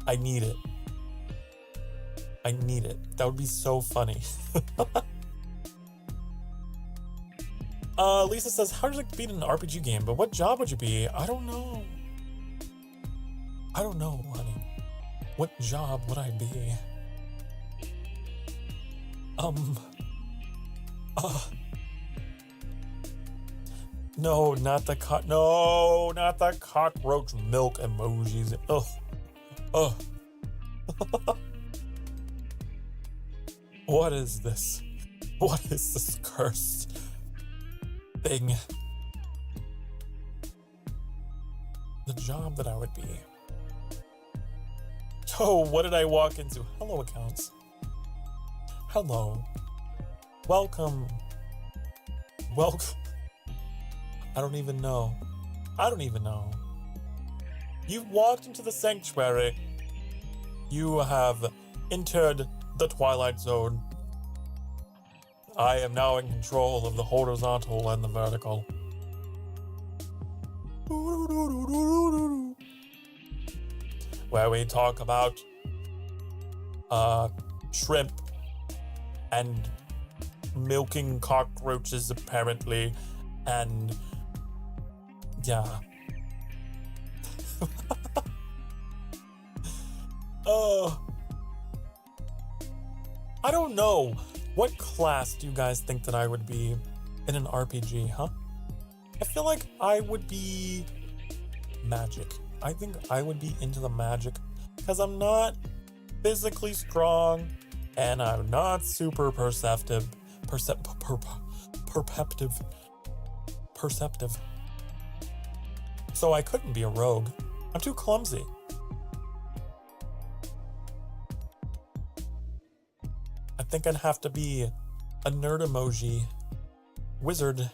I need it. I need it. That would be so funny. Lisa says, how does it beat an RPG game? But what job would you be? I don't know. I don't know, honey. What job would I be? No, not the cockroach milk emojis. Ugh. What is this? What is this cursed thing? The job that I would be. Yo, what did I walk into? Hello, accounts. Hello. Welcome. Welcome. I don't even know. You've walked into the sanctuary. You have entered the Twilight Zone. I am now in control of the horizontal and the vertical. Where we talk about shrimp and milking cockroaches, apparently, and yeah. I don't know. What class do you guys think that I would be in an RPG, huh? I feel like I would be magic. I think I would be into the magic because I'm not physically strong and I'm not super perceptive. So I couldn't be a rogue. I'm too clumsy. I think I'd have to be a nerd emoji wizard,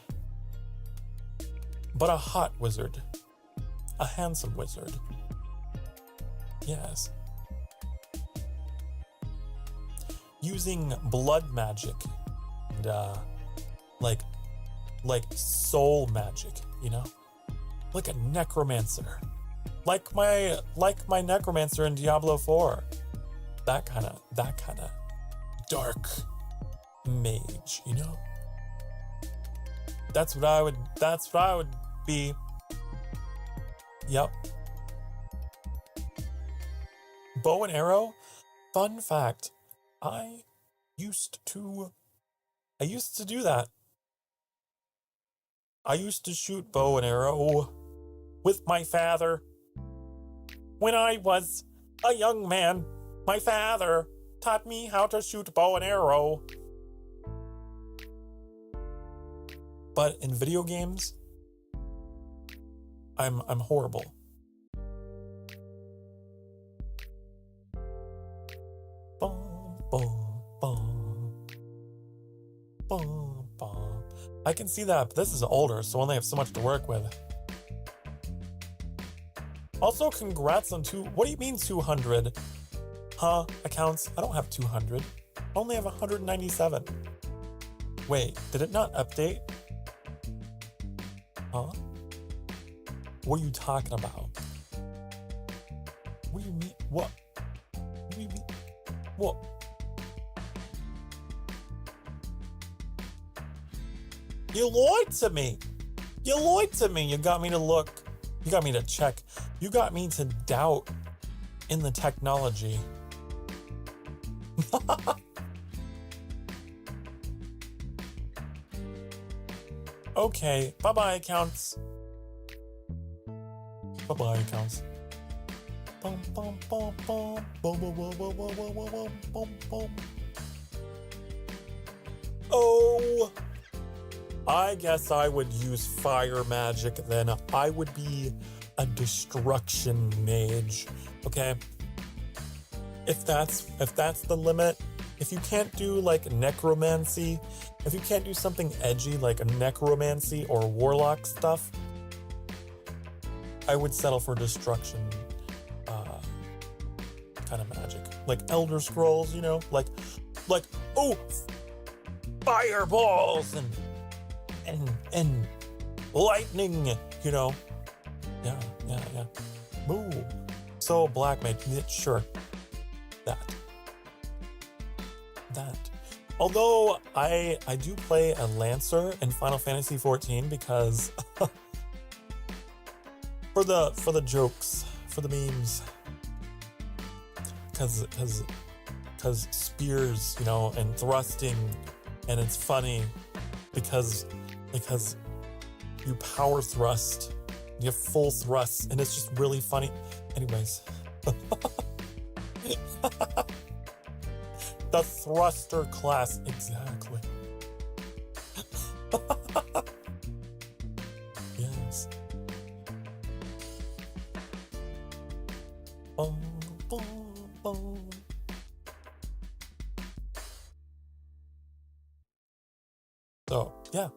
but a hot wizard, a handsome wizard. Yes. Using blood magic and like soul magic, you know? Like a necromancer. Like my necromancer in Diablo 4. That kind of dark mage, you know? That's what I would be. Yep. Bow and arrow? Fun fact. I used to do that. I used to shoot bow and arrow with my father. When I was a young man, my father taught me how to shoot bow and arrow. But in video games, I'm horrible. Boom, boom, boom. Boom, boom. I can see that, but this is older, so I only have so much to work with. Also, congrats on what do you mean 200? Huh, accounts? I don't have 200. I only have 197. Wait, did it not update? Huh? What are you talking about? What do you mean? What? What do you mean? What? You lied to me. You lied to me. You got me to look. You got me to check. You got me to doubt in the technology. Okay, bye-bye, accounts. Bye-bye, accounts. Bum, bum, bum, bum, bum, bum, bum, bum, bum, bum, bum, bum. Oh, I guess I would use fire magic then. I would be a destruction mage, okay? If that's the limit, if you can't do like necromancy, if you can't do something edgy like a necromancy or warlock stuff, I would settle for destruction kind of magic. Like Elder Scrolls, you know? Like oh, fireballs and lightning, you know? Yeah. Boom. So black mage, sure. That. Although I do play a Lancer in Final Fantasy XIV because for the jokes, for the memes, because spears, you know, and thrusting, and it's funny because you power thrust, you have full thrust, and it's just really funny. Anyways. The thruster class, exactly. Boom, boom, boom. So, yeah.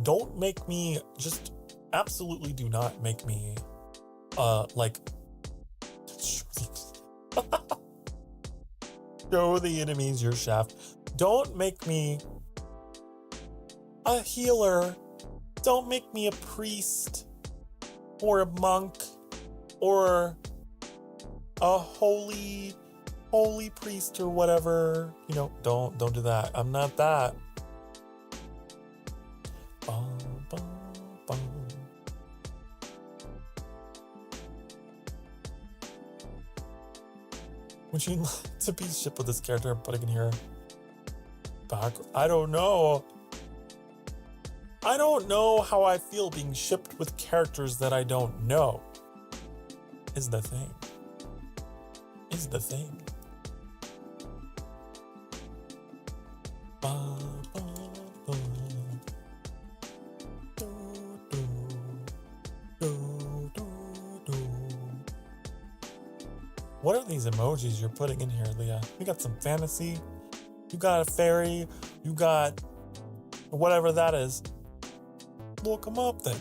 Don't make me, just absolutely do not make me, like, show the enemies your shaft. Don't make me a healer. Don't make me a priest or a monk or a holy priest or whatever. You know, don't do that. I'm not that. Bum, bum, bum. Would you like to be shipped with this character I'm putting in here? Back? I don't know. I don't know how I feel being shipped with characters that I don't know. Is the thing. Is the thing. Ba, ba, ba. Do, do, do, do, do. What are these emojis you're putting in here, Leah? You got some fantasy. You got a fairy. You got whatever that is. Look them up then.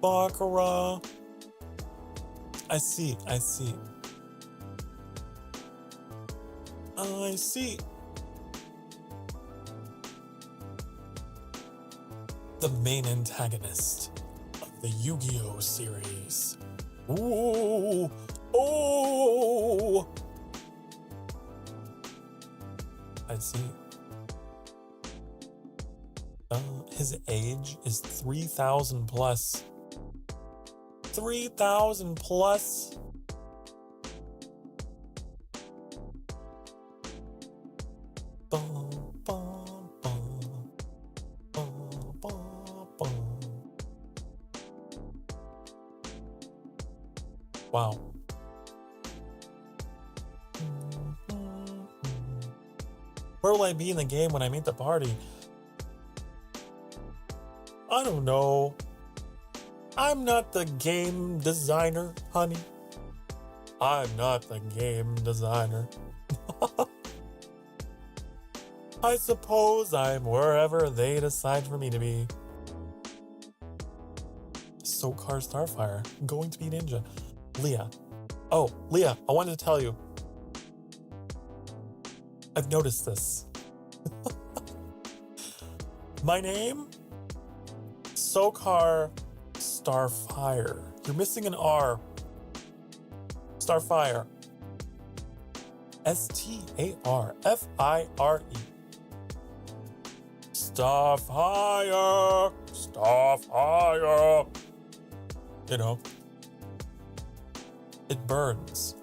Baccarat. I see. I see. The main antagonist of the Yu-Gi-Oh series. Ooh! Oh! I see. His age is 3,000 plus. 3,000 plus? Bum, bum, bum. Bum, bum, bum. Wow. Where will I be in the game when I meet the party? I don't know. I'm not the game designer, honey. I'm not the game designer. I suppose I'm wherever they decide for me to be. Sokar Starfire, going to be ninja. Leah. Oh, Leah, I wanted to tell you. I've noticed this. My name? Sokar Starfire. You're missing an R. Starfire. Starfire. Starfire. Starfire. You know, it burns.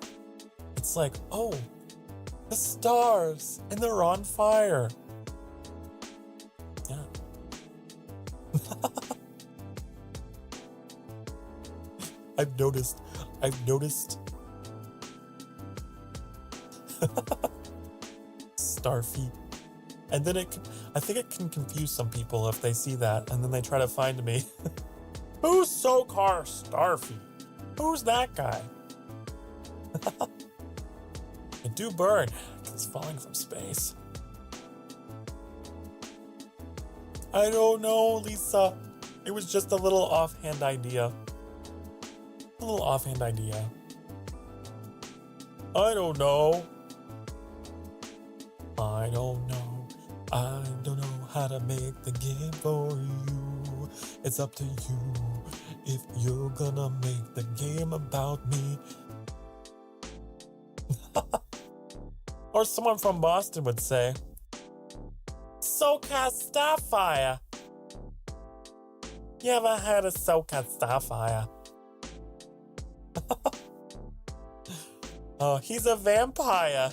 It's like, oh, the stars, and they're on fire. Yeah. I've noticed. Starfeet. And then I think it can confuse some people if they see that, and then they try to find me. Who's Sokar Starfeet? Who's that guy? It do burn. It's falling from space. I don't know, Lisa. It was just a little offhand idea. I don't know. I don't know how to make the game for you. It's up to you if you're gonna make the game about me. Or someone from Boston would say, Sokar Starfire. You ever heard of Sokar Starfire? Oh, he's a vampire.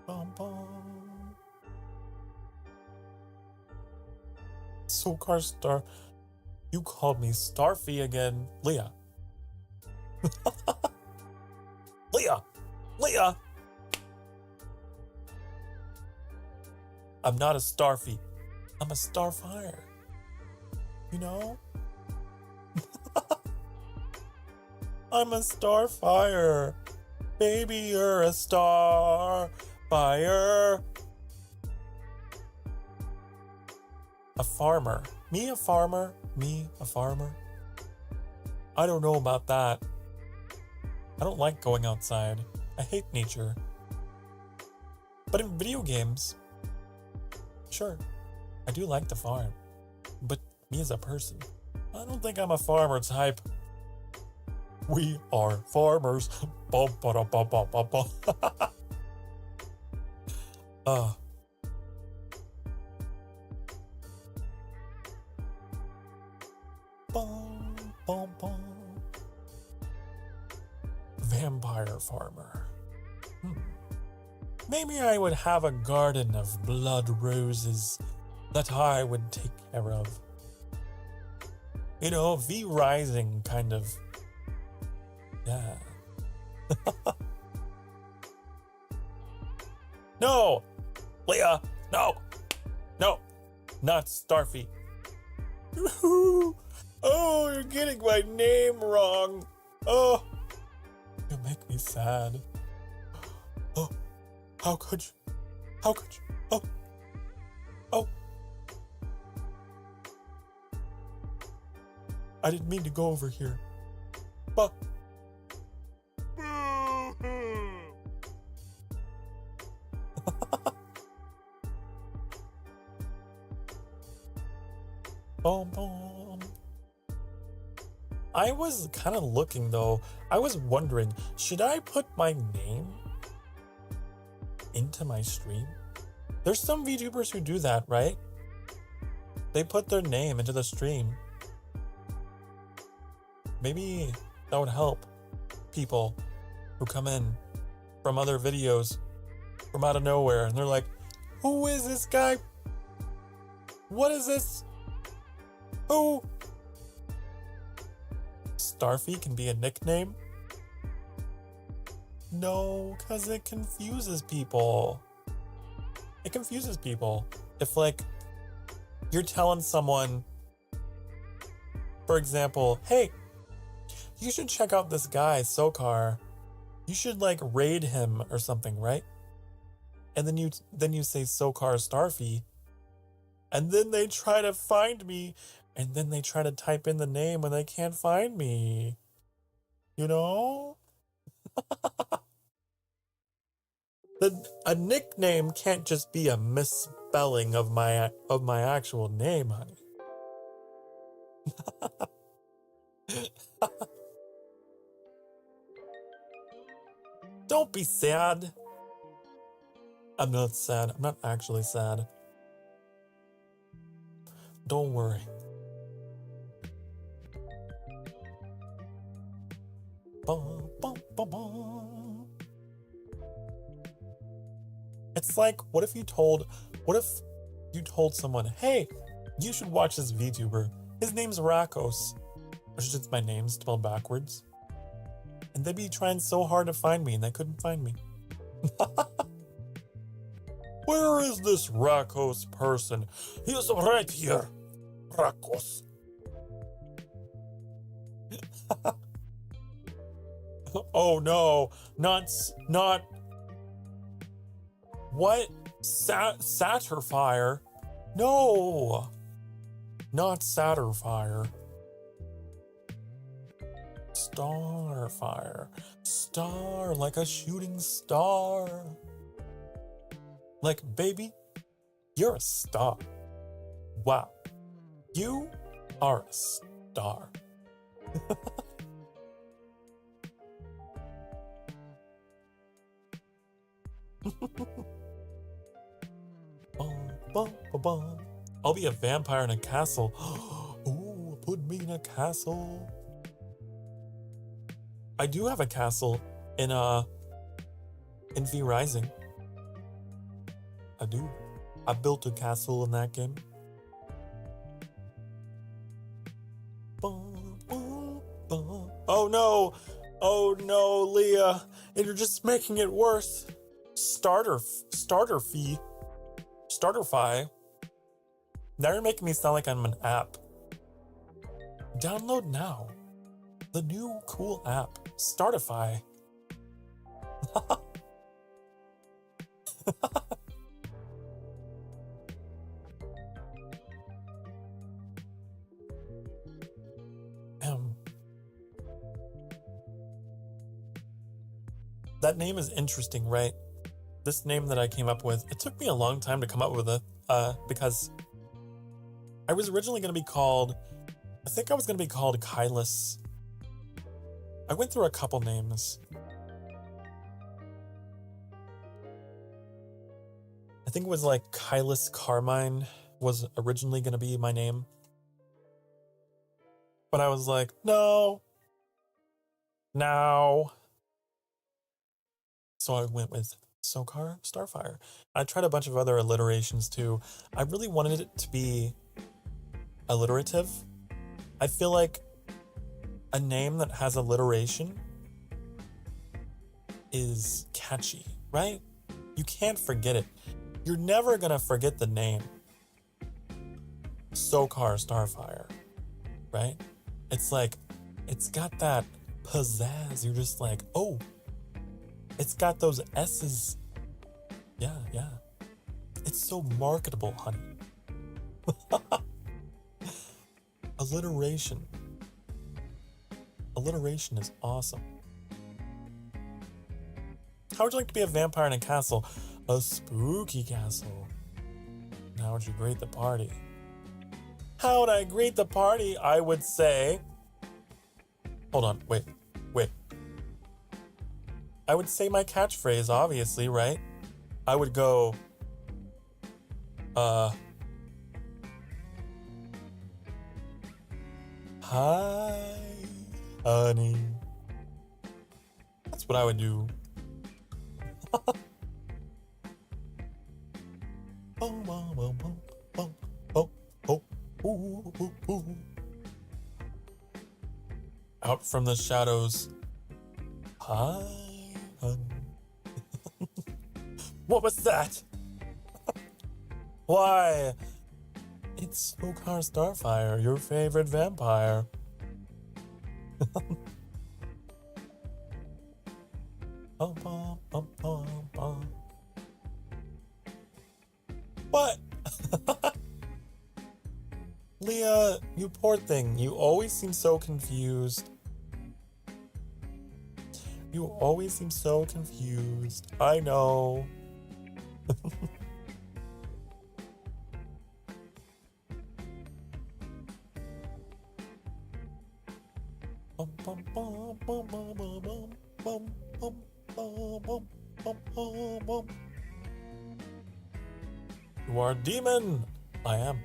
Bum, bum. Sokar Star. You called me Starfy again. Leah. Leah! Leah! I'm not a Starfy. I'm a Starfire. You know? I'm a Starfire. Baby, you're a Starfire. A farmer. Me a farmer? Me a farmer? I don't know about that. I don't like going outside. I hate nature. But in video games, sure, I do like to farm. But me as a person, I don't think I'm a farmer type. We are farmers. Bum, ba, ba, ba, ba, ba. Bum, bum, bum. Vampire farmer. Maybe I would have a garden of blood roses that I would take care of. You know, V Rising kind of. Yeah. No! Leah! No! No! Not Starfy. Oh, you're getting my name wrong. Oh, you make me sad. Oh, how could you? How could you? Oh, oh. I didn't mean to go over here. But. Boom, boom. I was kind of looking though. I was wondering, should I put my name into my stream? There's some VTubers who do that, right? They put their name into the stream. Maybe that would help people who come in from other videos from out of nowhere and they're like, who is this guy? What is this? Who? Starfy can be a nickname? No, because it confuses people. It confuses people. If, like, you're telling someone, for example, hey, you should check out this guy, Sokar. You should, like, raid him or something, right? And then you say Sokar Starfy, and then they try to find me, and then they try to type in the name and they can't find me. You know? A nickname can't just be a misspelling of my actual name, honey. Don't be sad. I'm not sad. I'm not actually sad. Don't worry. Bum, bum, bum, bum. It's like, what if you told someone, hey, you should watch this VTuber. His name's Rakos. Which is just my name spelled backwards. And they'd be trying so hard to find me and they couldn't find me. Where is this Rakos person? He's right here. Rakos. Oh no, not what? Satterfire? No, not Satterfire. Starfire. Star, like a shooting star. Like, baby, you're a star. Wow, you are a star. I'll be a vampire in a castle. Oh, put me in a castle. I do have a castle in V Rising. I do. I built a castle in that game. Oh no! Oh no, Leah! And you're just making it worse. Starter fee. Starterfy. Now you're making me sound like I'm an app. Download now. The new cool app, Startify. That name is interesting, right? This name that I came up with, it took me a long time to come up with it, because I was originally going to be called, I think I was going to be called Kylus. I went through a couple names. I think it was like Kylus Carmine was originally going to be my name. But I was like, no. So I went with Sokar Starfire. I tried a bunch of other alliterations too. I really wanted it to be alliterative. I feel like a name that has alliteration is catchy, right? You can't forget it. You're never gonna forget the name Sokar Starfire, right? It's like, it's got that pizzazz. You're just like, oh, it's got those S's. Yeah. It's so marketable, honey. Alliteration. Alliteration is awesome. How would you like to be a vampire in a castle? A spooky castle. How would you greet the party? How would I greet the party? I would say... Hold on, wait. I would say my catchphrase, obviously, right? I would go... Hi, honey. That's what I would do. Out from the shadows. Hi, honey. What was that? Why? It's Sokar Starfire, your favorite vampire. What? Leah, you poor thing. You always seem so confused. You always seem so confused. I know. You are a demon. I am.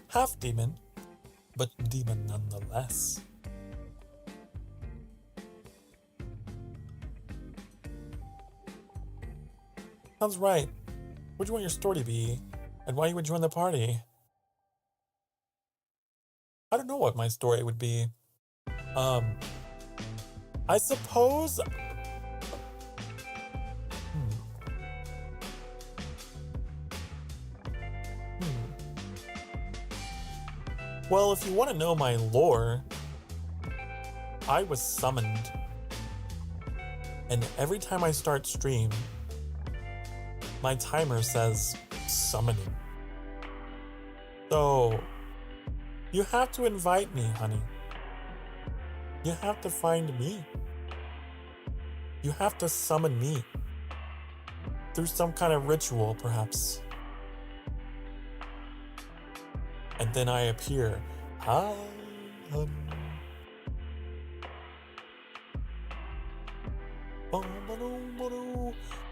Half demon, but demon nonetheless. Sounds right. What'd you want your story to be? And why you would join the party? I don't know what my story would be. I suppose... Well, if you want to know my lore, I was summoned. And every time I start stream, my timer says summoning. So, you have to invite me, honey. You have to find me. You have to summon me. Through some kind of ritual, perhaps. And then I appear. Hi, honey.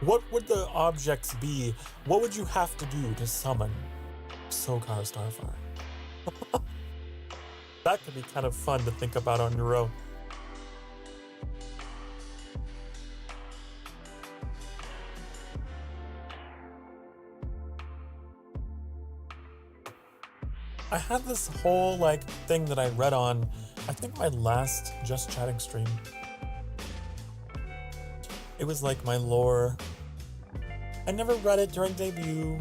What would the objects be? What would you have to do to summon Sokar Starfire? That could be kind of fun to think about on your own. I had this whole like thing that I read on, I think my last Just Chatting stream. It was like my lore. I never read it during debut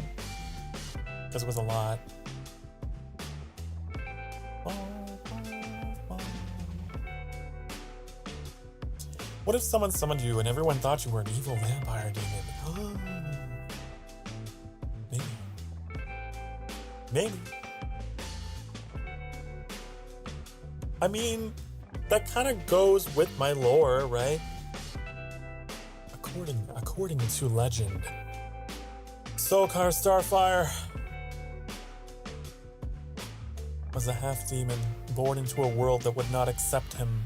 because it was a lot. What if someone summoned you and everyone thought you were an evil vampire demon? Maybe. Maybe. I mean, that kind of goes with my lore, right? According to legend, Sokar Starfire was a half-demon born into a world that would not accept him.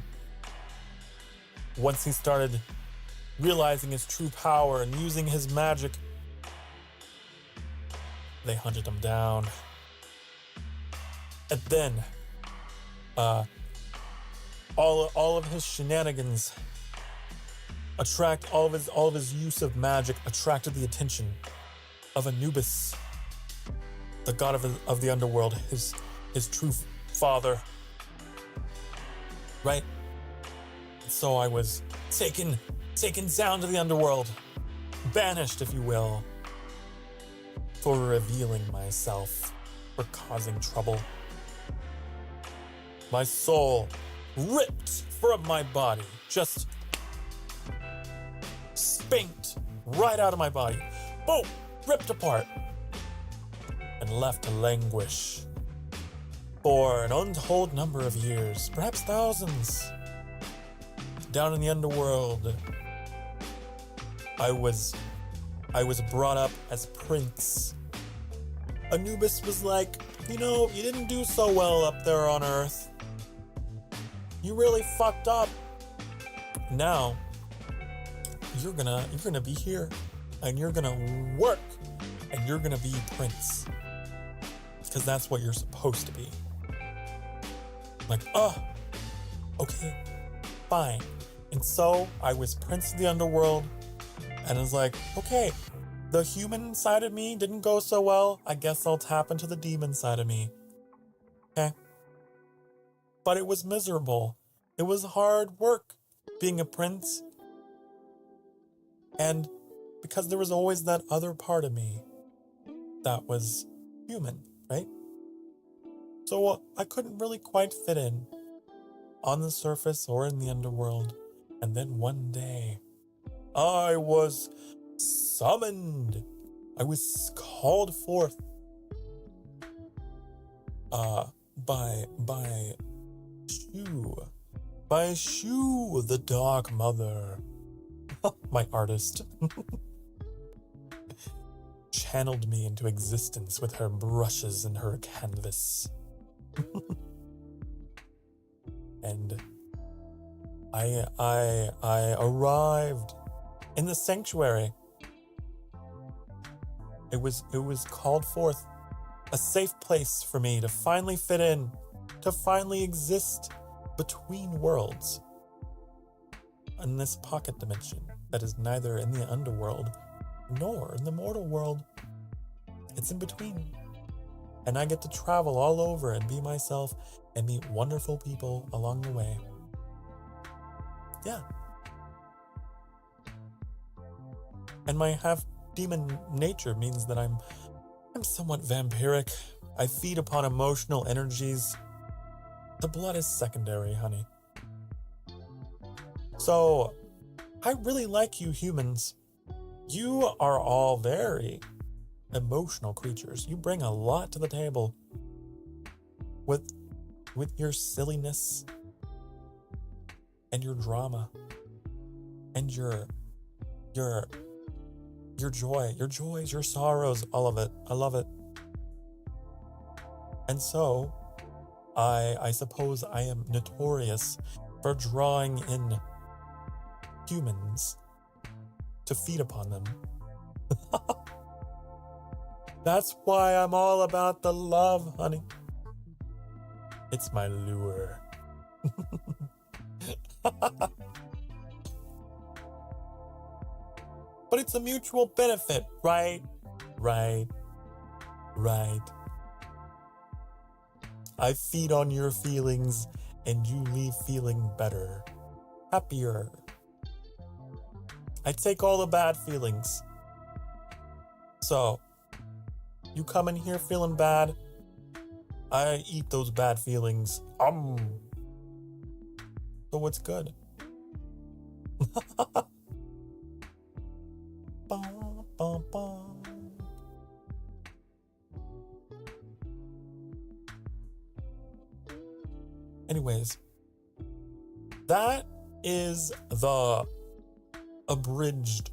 Once he started realizing his true power and using his magic, they hunted him down. And then, all of his shenanigans all of his use of magic attracted the attention of Anubis, the god of the underworld, his true father. Right? So I was taken down to the underworld, banished, if you will, for revealing myself, for causing trouble. My soul ripped from my body, just spanked right out of my body. Boom! Ripped apart. And left to languish for an untold number of years, perhaps thousands. Down in the underworld, I was brought up as prince. Anubis was like, you didn't do so well up there on Earth. You really fucked up. Now, you're gonna be here, and you're gonna work, and you're gonna be prince. Because that's what you're supposed to be. Like, okay, fine. And so I was prince of the underworld, and I was like, okay, the human side of me didn't go so well. I guess I'll tap into the demon side of me. Okay. But it was miserable. It was hard work being a prince. And because there was always that other part of me that was human, right? So I couldn't really quite fit in on the surface or in the underworld. And then one day, I was summoned. I was called forth by Shu, the Dark Mother. My artist. Channeled me into existence with her brushes and her canvas. And I arrived in the sanctuary. It was called forth, a safe place for me to finally fit in, to finally exist between worlds. In this pocket dimension that is neither in the underworld nor in the mortal world. It's in between. And I get to travel all over and be myself and meet wonderful people along the way. Yeah. And my half-demon nature means that I'm somewhat vampiric. I feed upon emotional energies. The blood is secondary, honey. So, I really like you humans. You are all very emotional creatures. You bring a lot to the table with your silliness and your drama and your joy, your joys, your sorrows, all of it. I love it. And so, I suppose I am notorious for drawing in humans to feed upon them. That's why I'm all about the love, honey. It's my lure. But it's a mutual benefit, right? Right. I feed on your feelings and you leave feeling better, happier. I take all the bad feelings. So, you come in here feeling bad, I eat those bad feelings. So what's good? Bum, bum, bum. Anyways, that is the abridged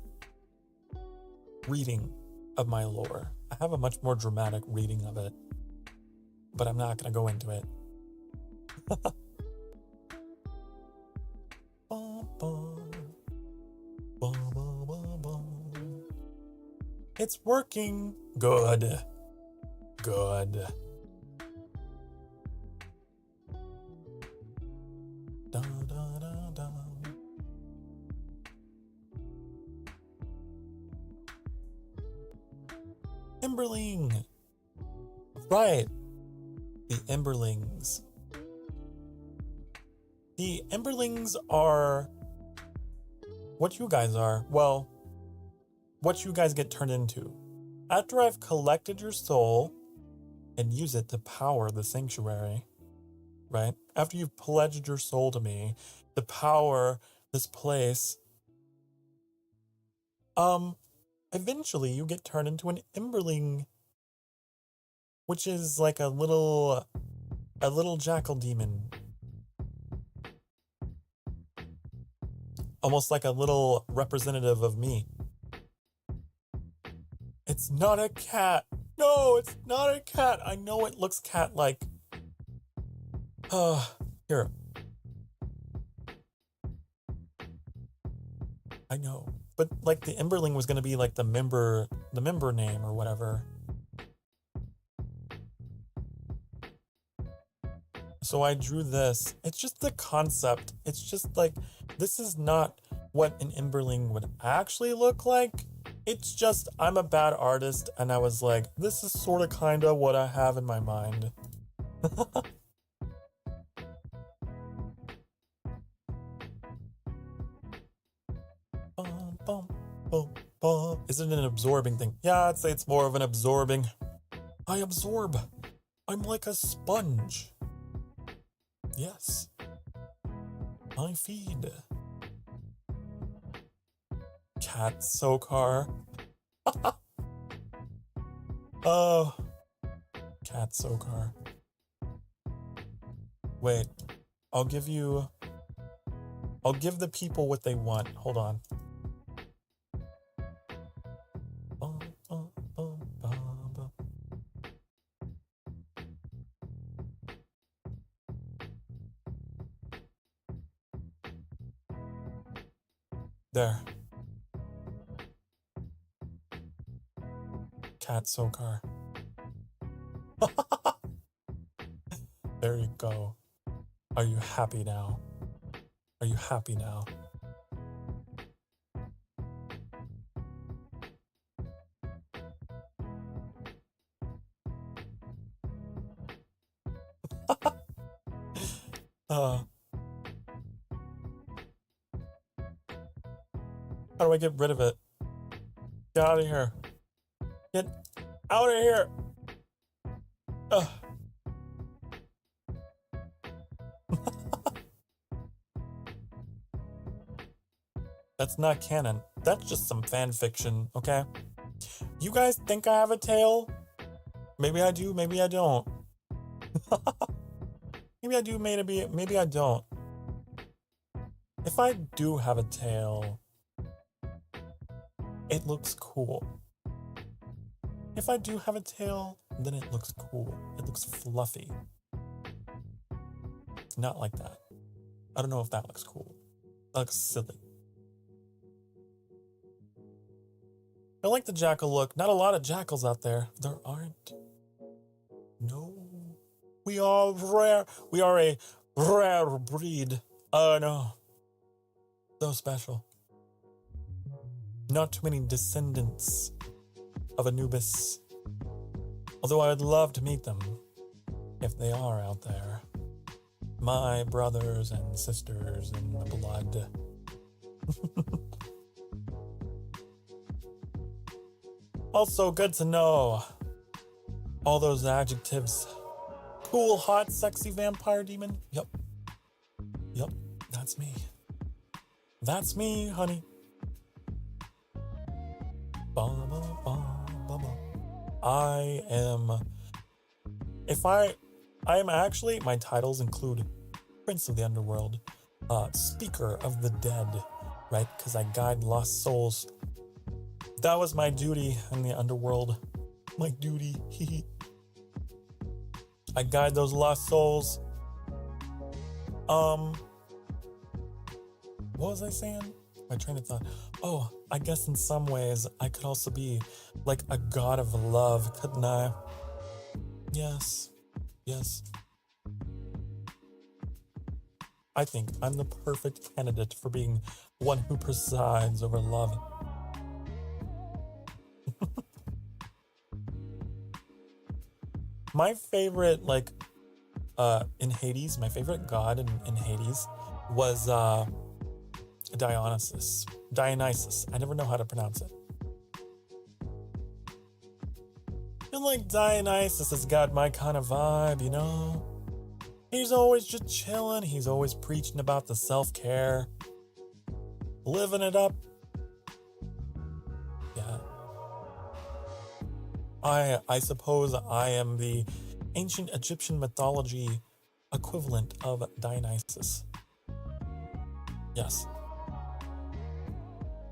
reading of my lore. I have a much more dramatic reading of it, but I'm not going to go into it. It's working. Good. Good. Da, da, da, da. Emberling. Right. The Emberlings. The Emberlings are what you guys are. Well, what you guys get turned into. After I've collected your soul and use it to power the sanctuary, right? After you've pledged your soul to me to power this place, eventually you get turned into an Emberling, which is like a little jackal demon. Almost like a little representative of me. It's not a cat. No, it's not a cat. I know it looks cat-like. Here. I know. But like the Emberling was gonna be like the member name or whatever. So I drew this. It's just the concept. It's just like, this is not what an Emberling would actually look like. It's just, I'm a bad artist, and I was like, this is sort of kind of what I have in my mind. Bum, bum, bum, bum. Is it an absorbing thing? Yeah, I'd say it's more of an absorbing. I absorb. I'm like a sponge. Yes. I feed. Cat Sokar. Oh. Cat Sokar. Wait. I'll give the people what they want. Hold on. There. Cat Sokar. There you go. Are you happy now? Are you happy now? How do I get rid of it? Get out of here. Get out of here. That's not canon. That's just some fan fiction, okay? You guys think I have a tail? Maybe I do, maybe I don't. Maybe I do, maybe I don't. If I do have a tail, it looks cool. If I do have a tail, then it looks cool. It looks fluffy. Not like that. I don't know if that looks cool. That looks silly. I like the jackal look. Not a lot of jackals out there. There aren't. No. We are rare. We are a rare breed. Oh no. So special. Not too many descendants of Anubis. Although I would love to meet them. if they are out there. My brothers and sisters in the blood. Also, good to know all those adjectives. Cool, hot, sexy vampire demon. Yep. Yep, that's me. That's me, honey. I am actually, my titles include Prince of the Underworld, Speaker of the Dead, right? Because I guide lost souls. That was my duty in the underworld. My duty. I guide those lost souls. What was I saying? My train of thought. Oh, I guess in some ways I could also be like a god of love, couldn't I? Yes. Yes. I think I'm the perfect candidate for being one who presides over love. My favorite, like, in Hades, my favorite god in Hades was Dionysus. I never know how to pronounce it. I feel like Dionysus has got my kind of vibe, you know? He's always just chilling. He's always preaching about the self-care. Living it up. Yeah. I suppose I am the ancient Egyptian mythology equivalent of Dionysus. Yes.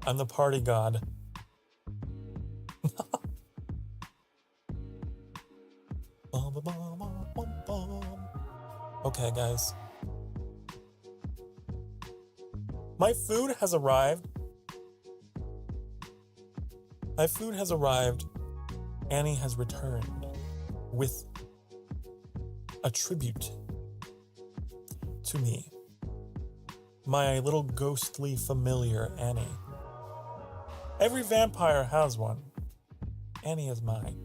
I'm the party god. Okay, guys. My food has arrived. Annie has returned with a tribute to me. My little ghostly familiar, Annie. Every vampire has one. Annie is mine.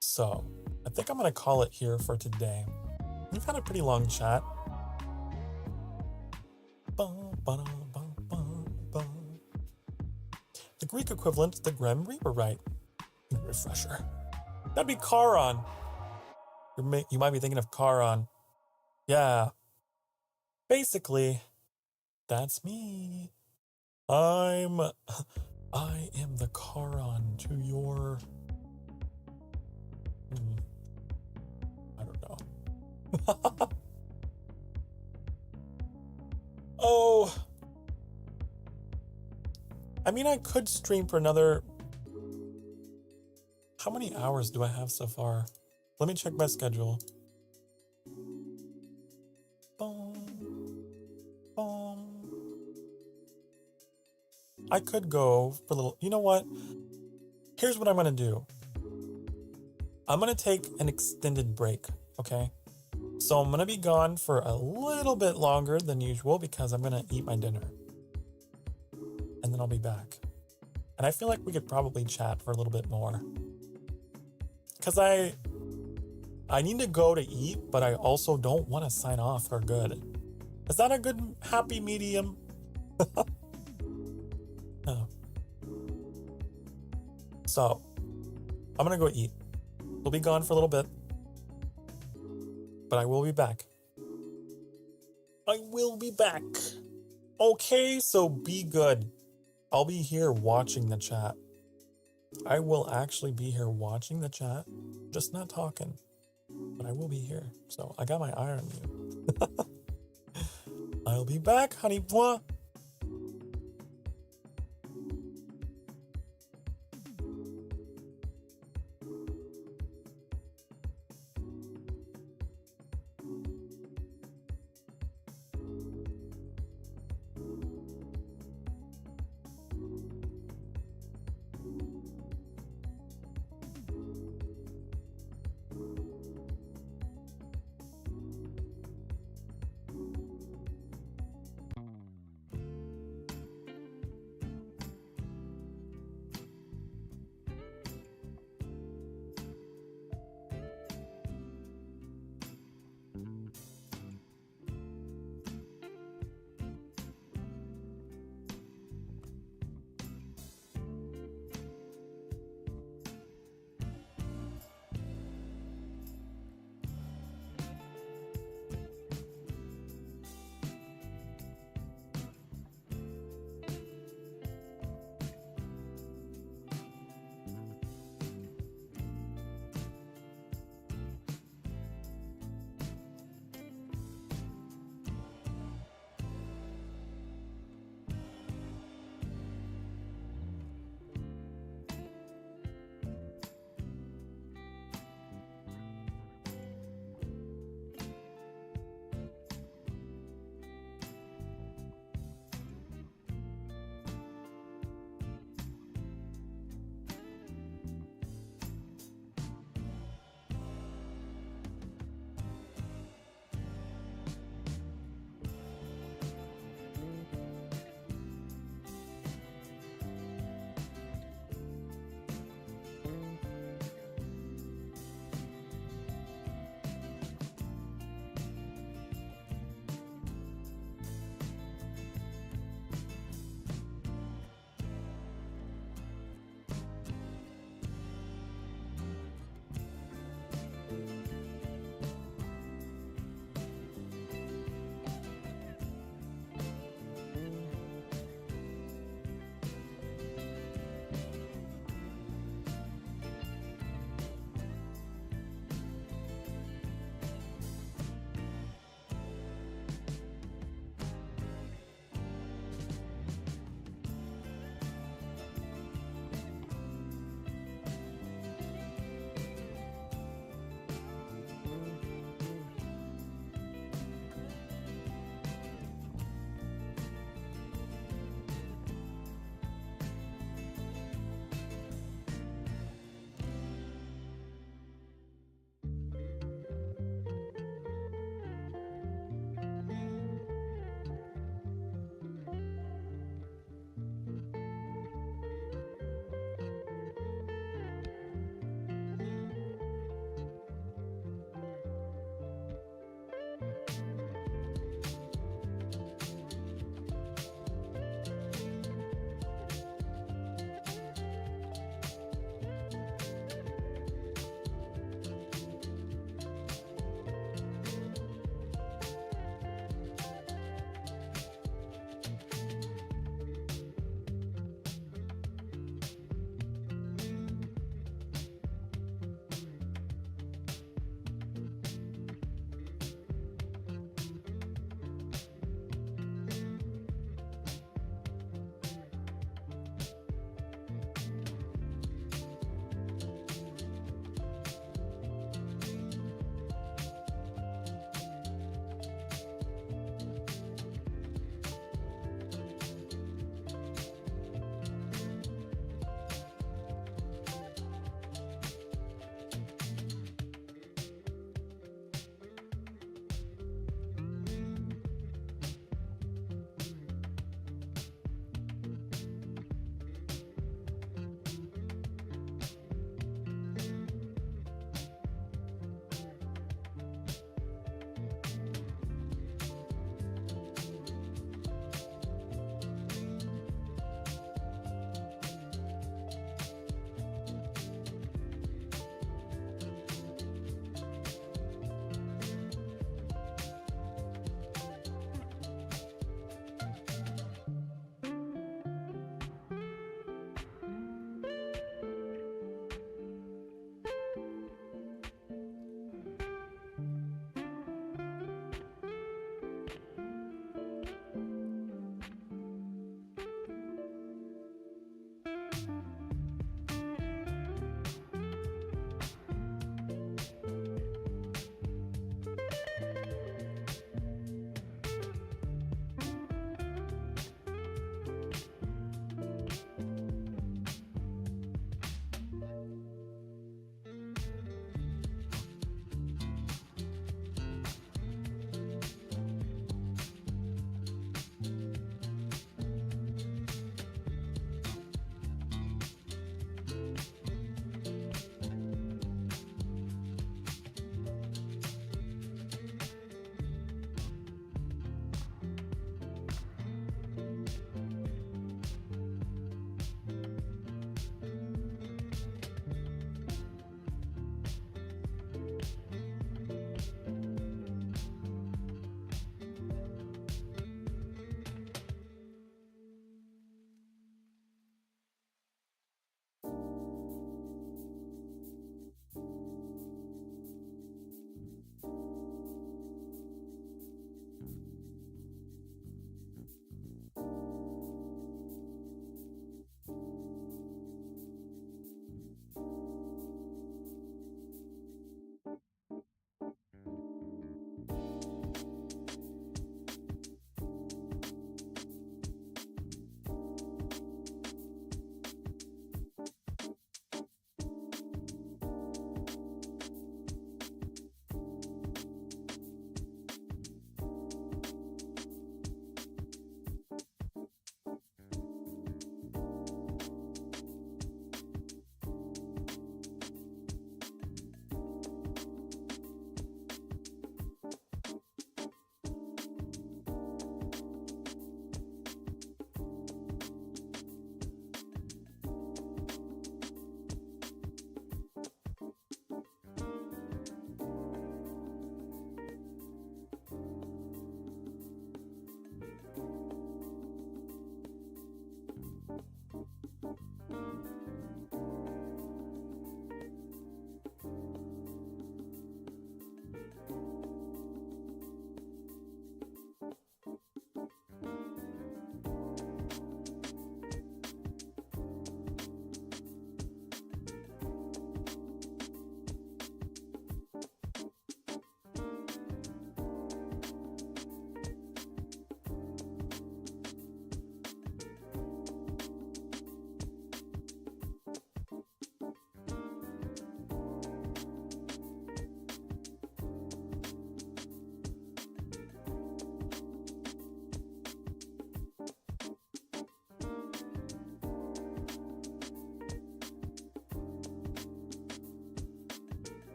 So, I think I'm going to call it here for today. We've had a pretty long chat. The Greek equivalent, the Grim Reaper, right? Refresher. That'd be Charon. You might be thinking of Charon. Yeah. Basically, that's me. I am the Charon to your... I don't know. Oh. I mean, I could stream for another... How many hours do I have so far? Let me check my schedule. I could go for a little... You know what? Here's what I'm going to do. I'm going to take an extended break, okay? So I'm going to be gone for a little bit longer than usual because I'm going to eat my dinner. And then I'll be back. And I feel like we could probably chat for a little bit more. Because I need to go to eat, but I also don't want to sign off for good. Is that a good, happy medium? No. So, I'm going to go eat. We'll be gone for a little bit. But I will be back. I will be back. Okay, so be good. I'll be here watching the chat. I will actually be here watching the chat, just not talking. But I will be here. So I got my eye on you. I'll be back, honey. Mwah.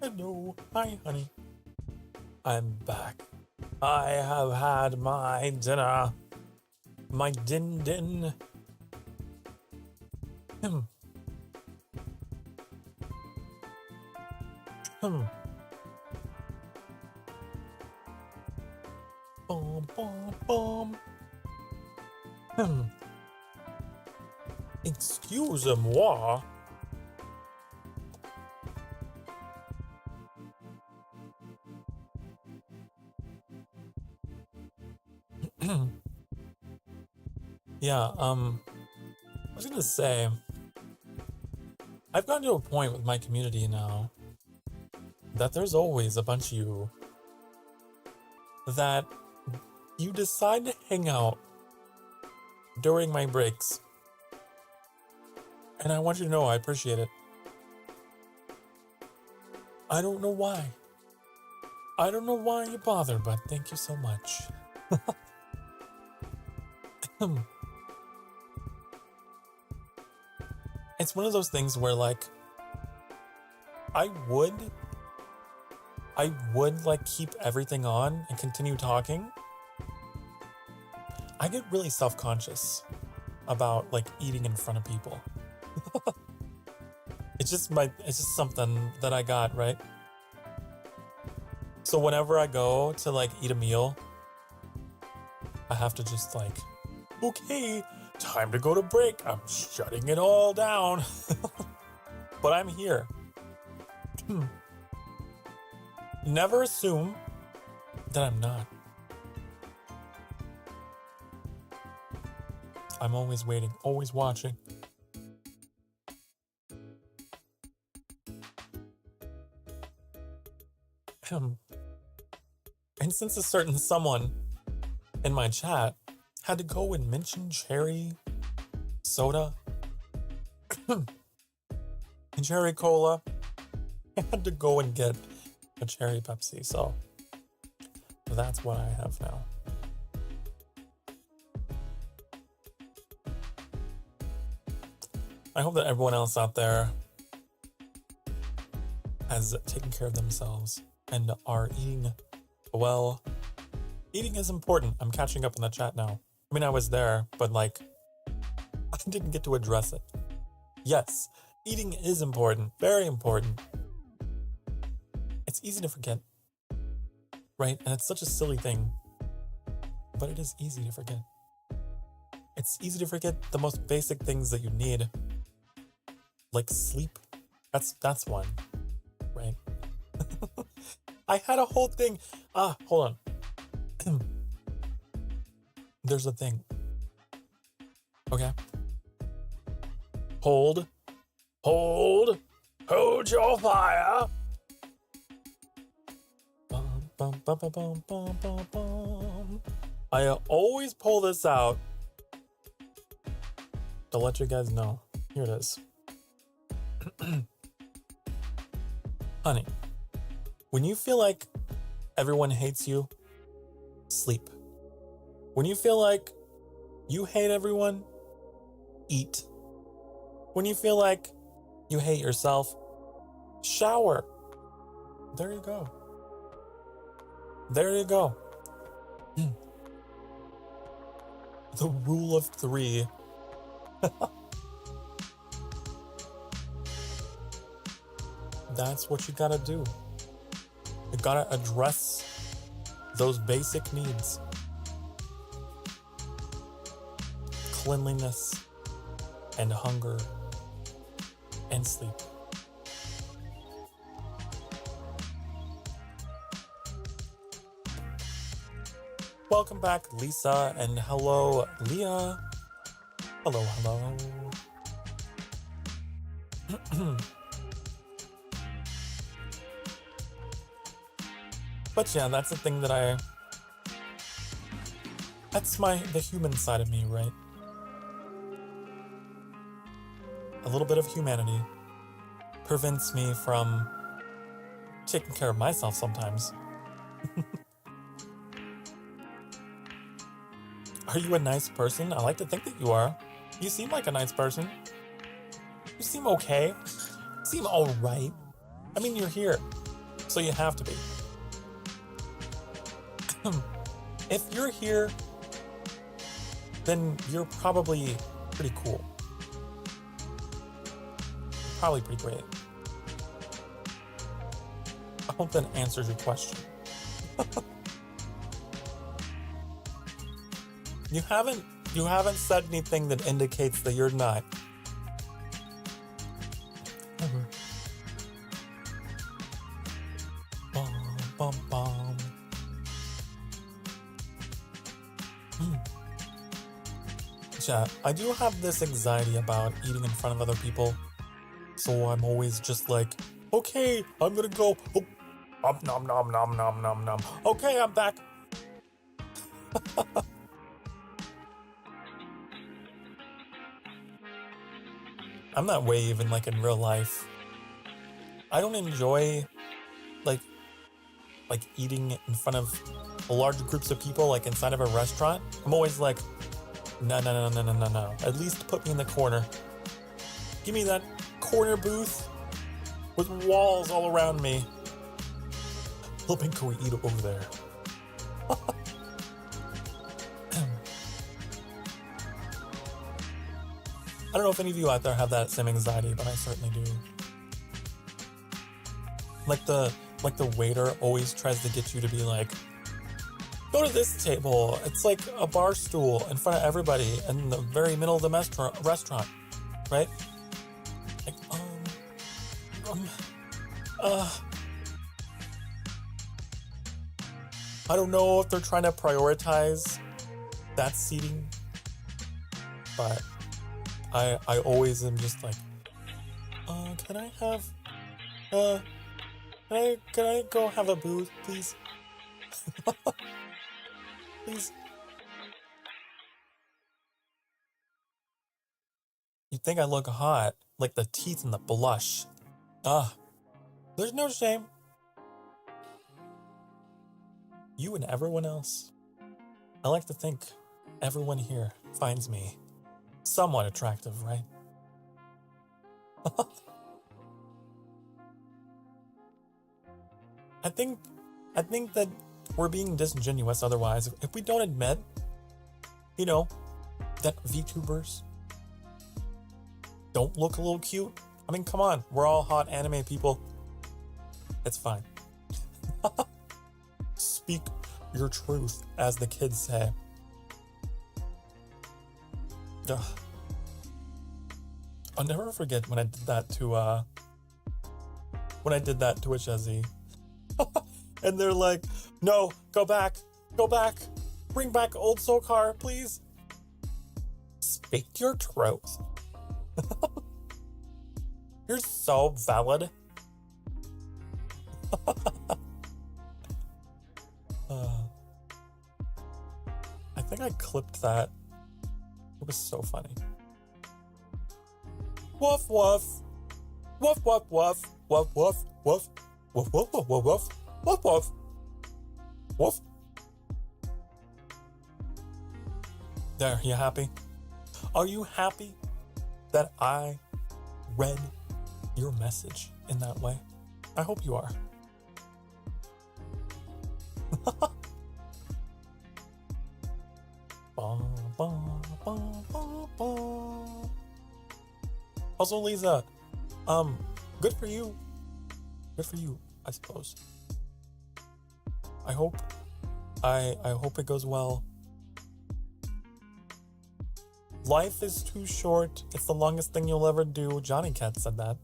Hello. Hi, honey. I'm back. I have had my dinner. My din. Hmm. Boom, boom, boom. Excuse-moi. Yeah, I was gonna say, I've gotten to a point with my community now that there's always a bunch of you that you decide to hang out during my breaks. And I want you to know I appreciate it. I don't know why. I don't know why you bother, but thank you so much. It's one of those things where, like, I would like keep everything on and continue talking. I get really self-conscious about like eating in front of people. It's just something that I got, right? So whenever I go to like eat a meal, I have to just like, okay, time to go to break. I'm shutting it all down. But I'm here. Never assume that I'm not. I'm always waiting, always watching. And since a certain someone in my chat had to go and mention cherry soda and cherry cola, I had to go and get a cherry Pepsi, so that's what I have now. I hope that everyone else out there has taken care of themselves and are eating well. Eating is important. I'm catching up in the chat now. I mean, I was there, but like, I didn't get to address it. Yes, eating is important, very important. It's easy to forget, right? And it's such a silly thing, but it is easy to forget. It's easy to forget the most basic things that you need, like sleep. That's one, right? I had a whole thing. Hold on. There's a thing. Okay. Hold your fire. Bum, bum, bum, bum, bum, bum, bum. I always pull this out to let you guys know. Here it is. Honey, when you feel like everyone hates you, sleep. When you feel like you hate everyone, eat. When you feel like you hate yourself, shower. There you go. There you go. The rule of 3. That's what you gotta do. You gotta address those basic needs. Cleanliness and hunger and sleep. Welcome back, Lisa, and hello, Leah. Hello, hello. But yeah, that's the thing that that's the human side of me, right? A little bit of humanity prevents me from taking care of myself sometimes. Are you a nice person? I like to think that you are. You seem like a nice person. You seem okay. You seem alright. I mean, you're here. So you have to be. If you're here, then you're probably pretty cool. Probably pretty great. I hope that answers your question. You haven't said anything that indicates that you're not. Bum, bum, bum. Yeah, I do have this anxiety about eating in front of other people. So I'm always just like, okay, I'm gonna go. Oh, nom nom nom nom nom nom. Okay, I'm back. I'm that way even like in real life. I don't enjoy like eating in front of large groups of people, like inside of a restaurant. I'm always like, no. At least put me in the corner. Give me that corner booth with walls all around me. Hoping can we eat over there? I don't know if any of you out there have that same anxiety, but I certainly do. Like the waiter always tries to get you to be like, go to this table. It's like a bar stool in front of everybody in the very middle of the restaurant, right? Like, I don't know if they're trying to prioritize that seating, but I always am just like, can I have, can I go have a booth, please? Please. You think I look hot, like the teeth and the blush. There's no shame. You and everyone else. I like to think everyone here finds me somewhat attractive, right? I think that we're being disingenuous otherwise. If we don't admit, that VTubers don't look a little cute. I mean, come on, we're all hot anime people. It's fine. Speak your truth, as the kids say. Ugh. I'll never forget when I did that to a Chezzy. And they're like, no, go back, bring back old Sokar, please. Speak your truth. You're so valid. I think I clipped that. It was so funny. Woof woof. Woof woof woof. Woof woof woof. Woof woof woof woof woof. Woof woof. Woof. There, you happy? Are you happy that I read your message in that way? I hope you are. Also, Lisa, good for you. Good for you, I suppose. I hope it goes well. Life is too short. It's the longest thing you'll ever do. Johnny Cat said that.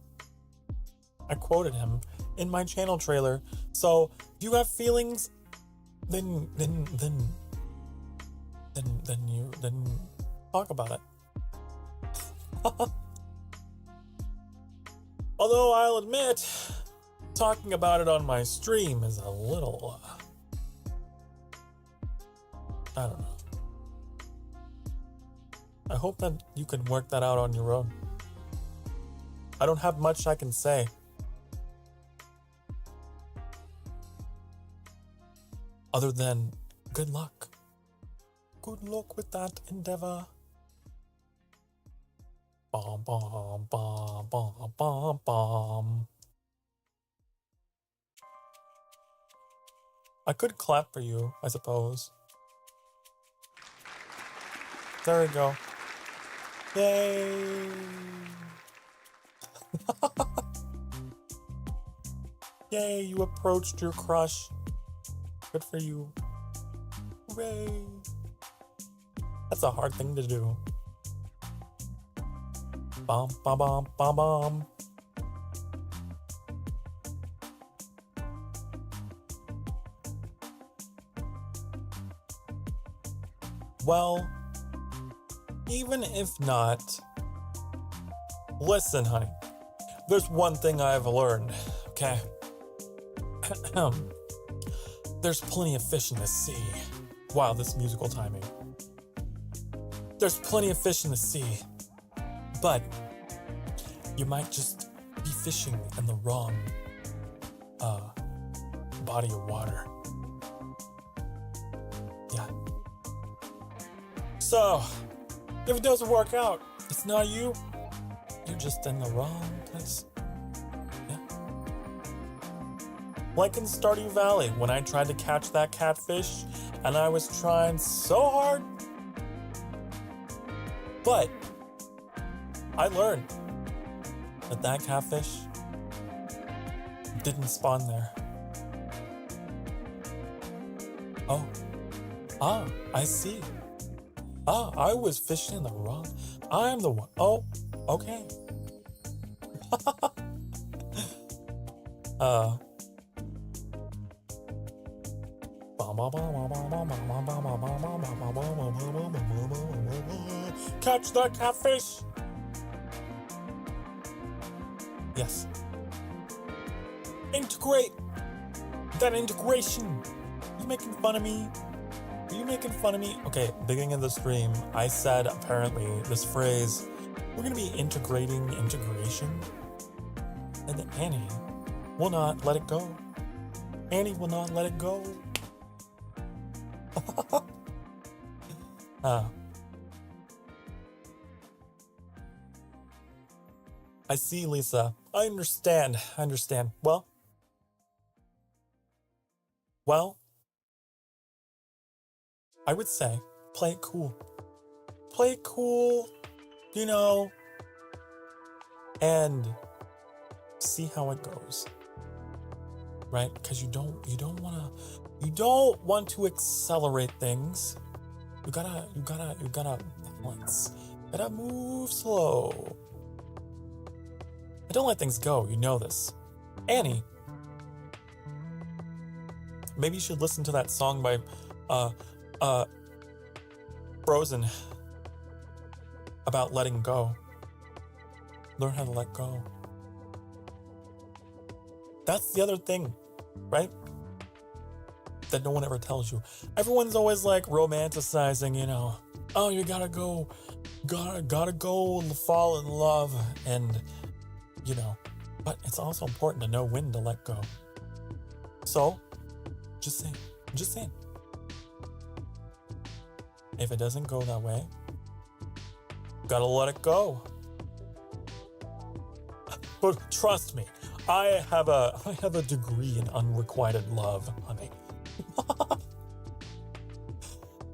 I quoted him in my channel trailer. So if you have feelings, then talk about it. Although I'll admit, talking about it on my stream is a little, I don't know. I hope that you can work that out on your own. I don't have much I can say. Other than, good luck. Good luck with that endeavor. Bom, bom, bom, bom, bom, bom. I could clap for you, I suppose. There we go. Yay! Yay, you approached your crush. Good for you. Hooray! That's a hard thing to do. Bum, bum, bum, bum, bum. Well, even if not, listen, honey. There's one thing I've learned, okay? There's plenty of fish in the sea. Wow, this musical timing. There's plenty of fish in the sea, but you might just be fishing in the wrong body of water. Yeah. So, if it doesn't work out, it's not you. You're just in the wrong place. Yeah. Like in Stardew Valley, when I tried to catch that catfish, and I was trying so hard, but I learned that catfish didn't spawn there. Oh. Ah, I see. Ah, I was fishing in the wrong. I'm the one. Oh, okay. Catch the catfish. Yes. Integrate. That integration. You making fun of me? Are you making fun of me? Okay, beginning of the stream, I said apparently this phrase, we're gonna be integrating integration. And Annie will not let it go. Annie will not let it go. I see, Lisa. I understand. Well, I would say play it cool. Play it cool, you know, and see how it goes. Right? Because you don't want to accelerate things. You gotta balance. You gotta move slow. And don't let things go, you know this. Annie, maybe you should listen to that song by Frozen about letting go. Learn how to let go. That's the other thing, right? That no one ever tells you. Everyone's always like romanticizing, you know, oh, you gotta go and fall in love, and you know, but it's also important to know when to let go. So, just saying. If it doesn't go that way, gotta let it go. But trust me, I have a degree in unrequited love, honey.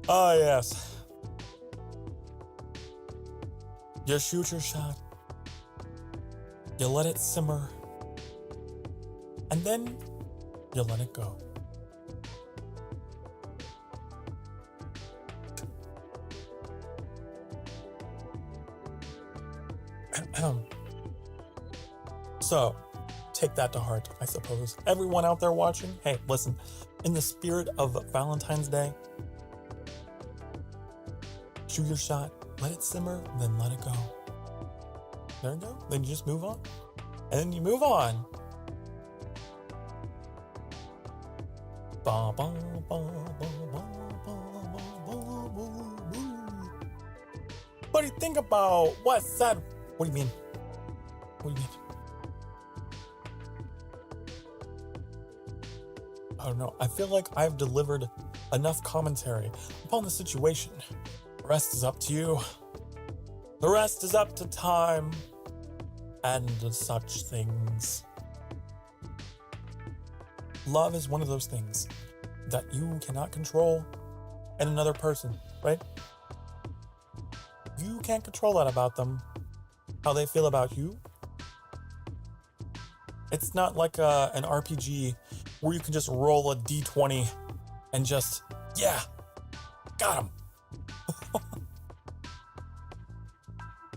Ah, yes. You shoot your shot. You let it simmer. And then you let it go. So, take that to heart, I suppose. Everyone out there watching, hey, listen, in the spirit of Valentine's Day, shoot your shot, let it simmer, then let it go. There you go. Then you just move on. And then you move on. What do you think about what's that? What do you mean? What do you mean? I don't know. I feel like I've delivered enough commentary upon the situation. The rest is up to you. The rest is up to time and such things. Love is one of those things that you cannot control in another person, right? You can't control that about them, how they feel about you. It's not like an RPG where you can just roll a d20 and just, yeah, got him.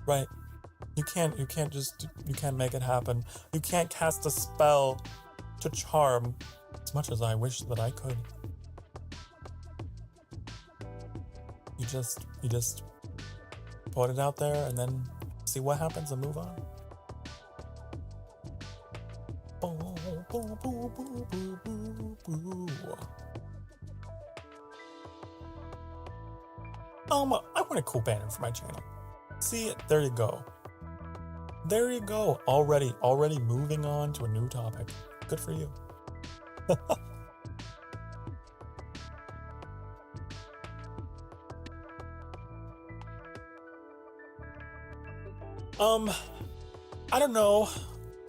Right? You can't make it happen. You can't cast a spell to charm, as much as I wish that I could. You just put it out there and then see what happens and move on. I want a cool banner for my channel. See, there you go. There you go. Already moving on to a new topic. Good for you. I don't know.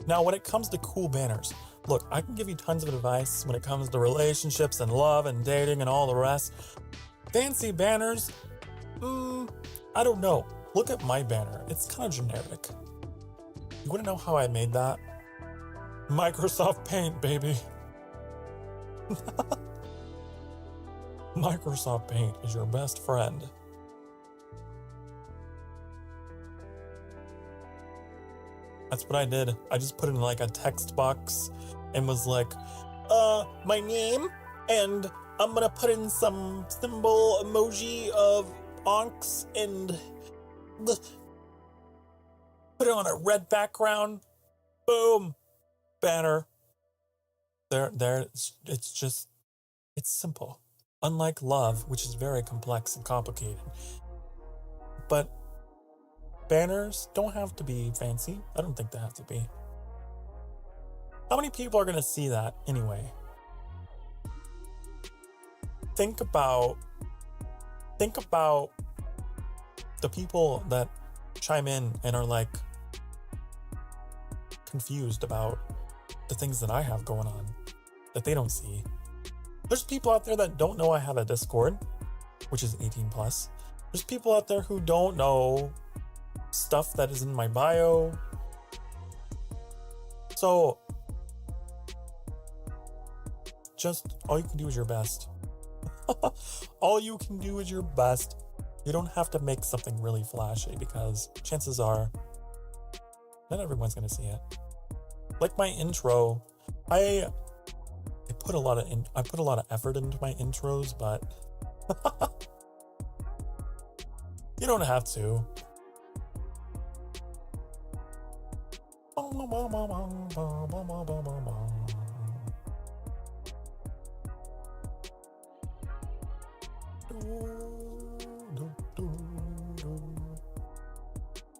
Now, when it comes to cool banners, look, I can give you tons of advice when it comes to relationships and love and dating and all the rest. Fancy banners? I don't know. Look at my banner. It's kind of generic. You want to know how I made that? Microsoft Paint, baby. Microsoft Paint is your best friend. That's what I did. I just put it in like a text box and was like, my name, and I'm gonna put in some symbol emoji of onks and put it on a red background. Boom. Banner. There, it's simple. Unlike love, which is very complex and complicated. But banners don't have to be fancy. I don't think they have to be. How many people are going to see that anyway? Think about the people that chime in and are like confused about the things that I have going on that they don't see. There's people out there that don't know I have a Discord, which is 18 plus. There's people out there who don't know stuff that is in my bio. So just all you can do is your best. All you can do is your best. You don't have to make something really flashy because chances are not everyone's gonna see it. Like my intro, I put a lot of effort into my intros, but you don't have to.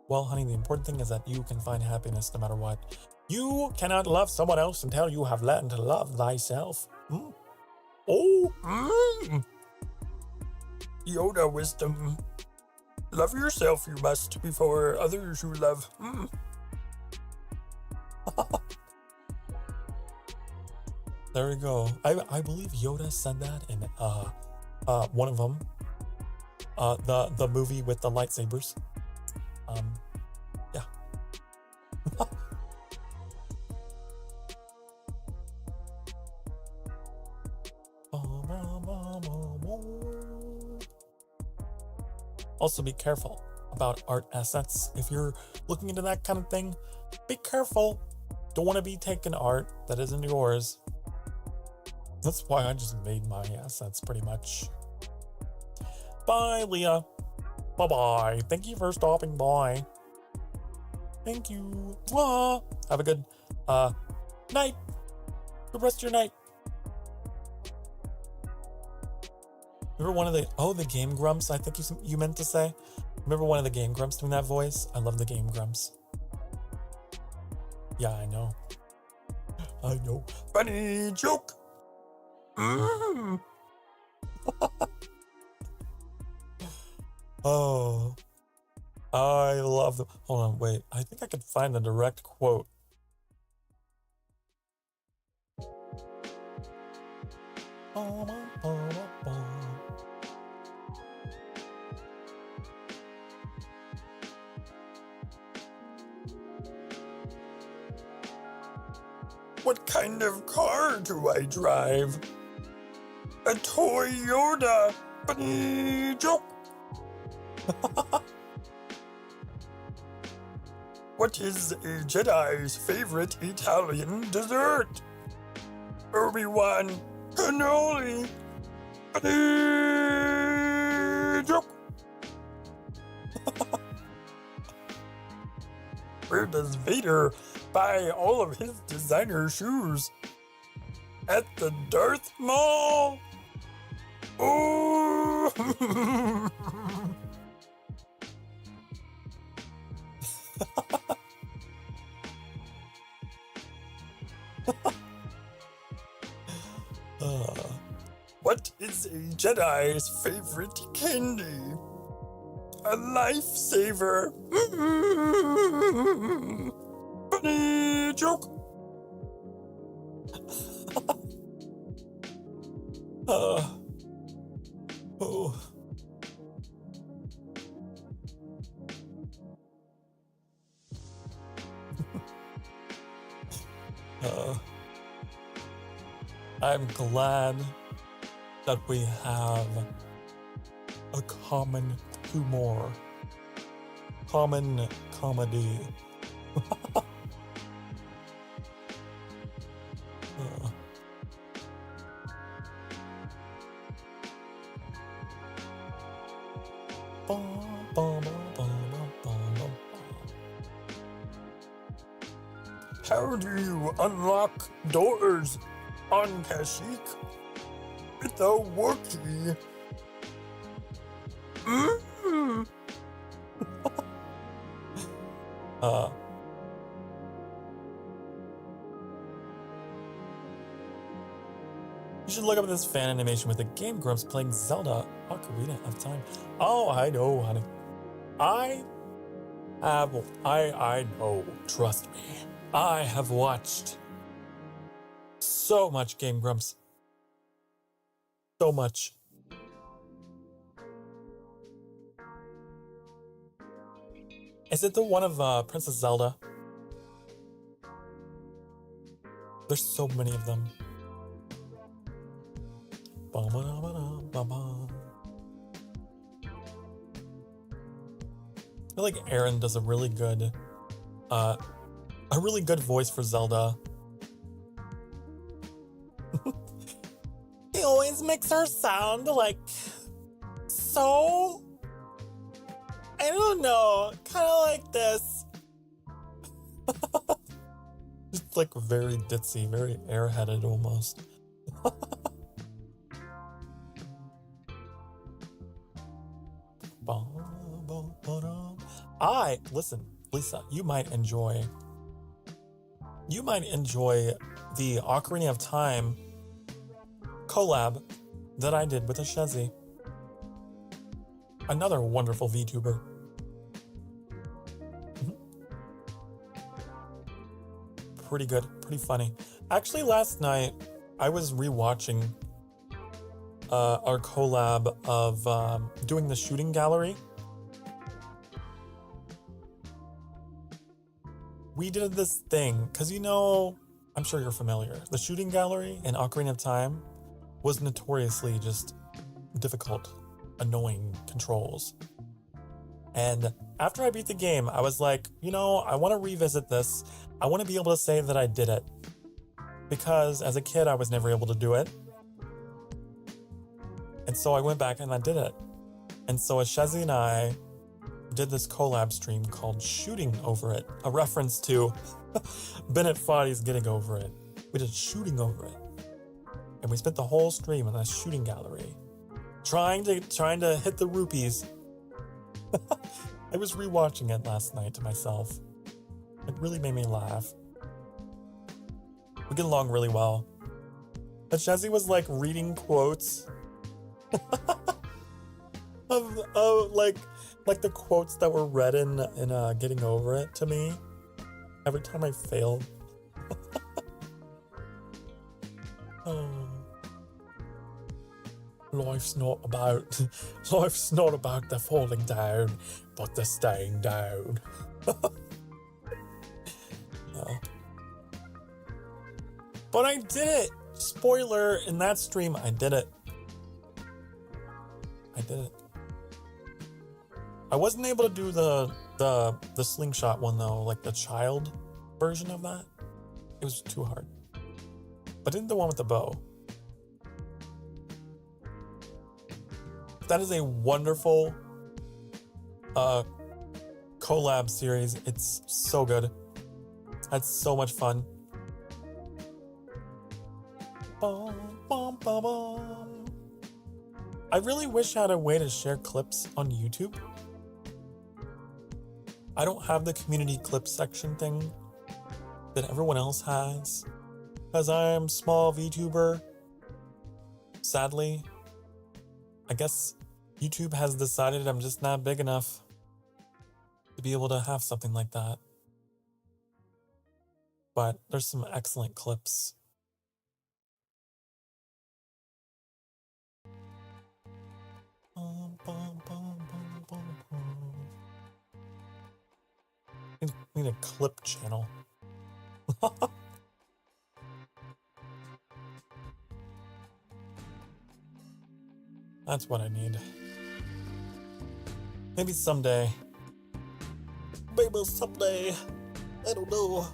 Well, honey, the important thing is that you can find happiness no matter what. You cannot love someone else until you have learned to love thyself. Yoda wisdom. Love yourself, you must, before others you love. There we go. I believe Yoda said that in one of them. The movie with the lightsabers. Yeah. Also, be careful about art assets. If you're looking into that kind of thing, be careful. Don't want to be taking art that isn't yours. That's why I just made my assets pretty much. Bye, Leah. Bye-bye. Thank you for stopping by. Thank you. Mwah. Have a good night. Good rest of your night. Remember one of the Game Grumps, I think you meant to say? Remember one of the Game Grumps doing that voice? I love the Game Grumps. Yeah, I know. I know. Funny joke. Oh, I love them. Hold on, wait. I think I could find the direct quote. Oh, What kind of car do I drive? A Toyota. Funny joke. What is a Jedi's favorite Italian dessert? Obi-Wan cannoli. Funny joke. Where does Vader buy all of his designer shoes? At the Darth Mall. Oh. What is a Jedi's favorite candy? A lifesaver. Funny joke. Oh. I'm glad that we have a common humor, common comedy. How do you unlock doors on Kashyyyk with a Wookiee? You should look up this fan animation with the Game Grumps playing Zelda Ocarina of Time. Oh, I know, honey. I know, trust me. I have watched so much Game Grumps. So much. Is it the one of Princess Zelda? There's so many of them. I feel like Aaron does a really good voice for Zelda. He always makes her sound like so, I don't know, kind of like this. Just like very ditzy, very airheaded almost. Listen, Lisa, you might enjoy the Ocarina of Time collab that I did with a Shezzy. Another wonderful VTuber. Pretty good, pretty funny. Actually, last night I was rewatching our collab of doing the shooting gallery. We did this thing, because I'm sure you're familiar. The shooting gallery in Ocarina of Time was notoriously just difficult, annoying controls. And after I beat the game, I was like, I want to revisit this. I want to be able to say that I did it. Because as a kid, I was never able to do it. And so I went back and I did it. And so Shezzy and I did this collab stream called Shooting Over It, a reference to Bennett Foddy's Getting Over It. We did Shooting Over It. And we spent the whole stream in that shooting gallery, trying to hit the rupees. I was rewatching it last night to myself. It really made me laugh. We get along really well. But Shezzy was like reading quotes of like the quotes that were read in Getting Over It to me every time I failed. Oh. Life's not about the falling down, but the staying down. But I did it! Spoiler, in that stream, I did it. I did it. I wasn't able to do the slingshot one though, like the child version of that. It was too hard. But I did the one with the bow. That is a wonderful collab series. It's so good. Had so much fun. Bum, bum, bum, bum. I really wish I had a way to share clips on YouTube. I don't have the community clip section thing that everyone else has, because I am small VTuber. Sadly, I guess YouTube has decided I'm just not big enough to be able to have something like that. But there's some excellent clips. Need a clip channel. That's what I need. Maybe someday. Maybe someday. I don't know.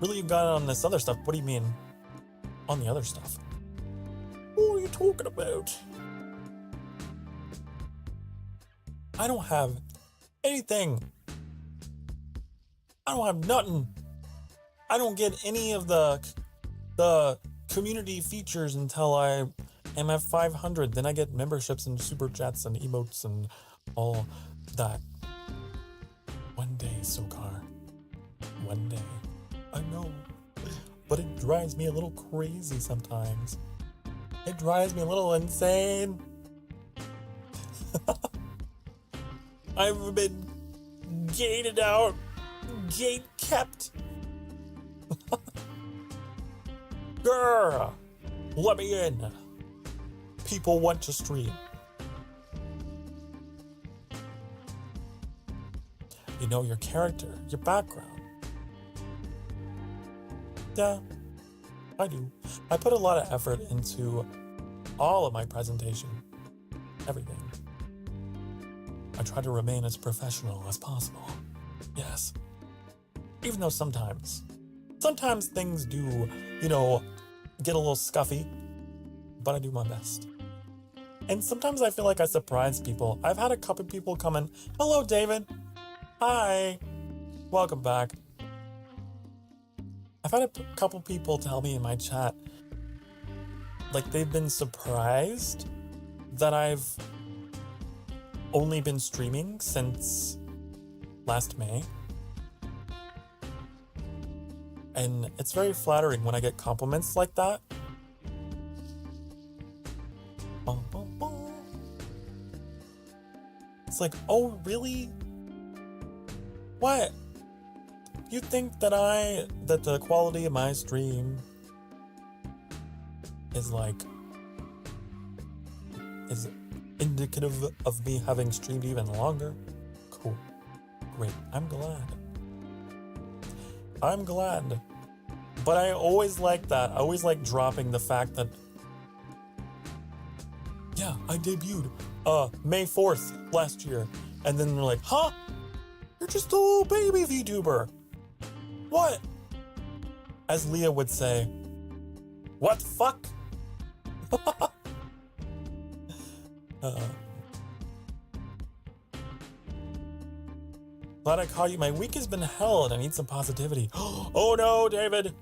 Really, you got on this other stuff? What do you mean? On the other stuff? What are you talking about? I don't have anything. I don't have nothing. I don't get any of the community features until I am at 500. Then I get memberships and super chats and emotes and all that. One day, Sokar. One day. I know. But it drives me a little crazy sometimes. It drives me a little insane. I've been gated out, gate kept. Grr, let me in. People want to stream. You know your character, your background. Yeah, I do. I put a lot of effort into all of my presentation, everything. I try to remain as professional as possible. Yes. Even though sometimes things do, get a little scuffy, but I do my best. And sometimes I feel like I surprise people. I've had a couple people come in. Hello, David. Hi. Welcome back. I've had a couple people tell me in my chat, like they've been surprised that I've only been streaming since last May. And it's very flattering when I get compliments like that. It's like, oh, really? What? You think that the quality of my stream is indicative of me having streamed even longer? Cool. Great. I'm glad. But I always like that. I always like dropping the fact that, yeah, I debuted May 4th last year. And then they're like, huh? You're just a little baby VTuber. What? As Leah would say, what the fuck? Glad I caught you. My week has been hell and I need some positivity. Oh no, David.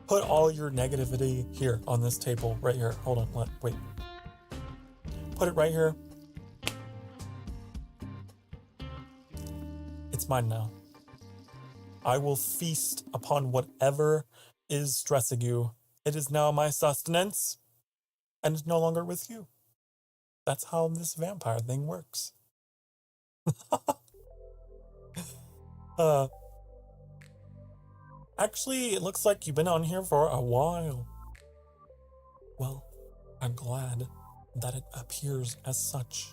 Put all your negativity here on this table right here. Hold on, wait. Put it right here. It's mine now. I will feast upon whatever is stressing you. It is now my sustenance and it's no longer with you. That's how this vampire thing works. Actually, it looks like you've been on here for a while. Well, I'm glad that it appears as such.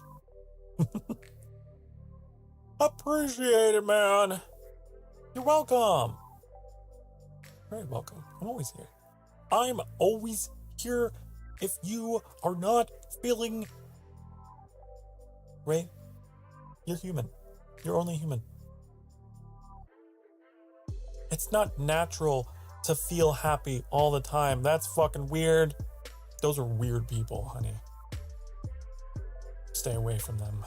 Appreciate it, man. You're welcome. Very welcome. I'm always here. I'm always here if you are not feeling right. You're human. You're only human. It's not natural to feel happy all the time. That's fucking weird. Those are weird people, honey. Stay away from them.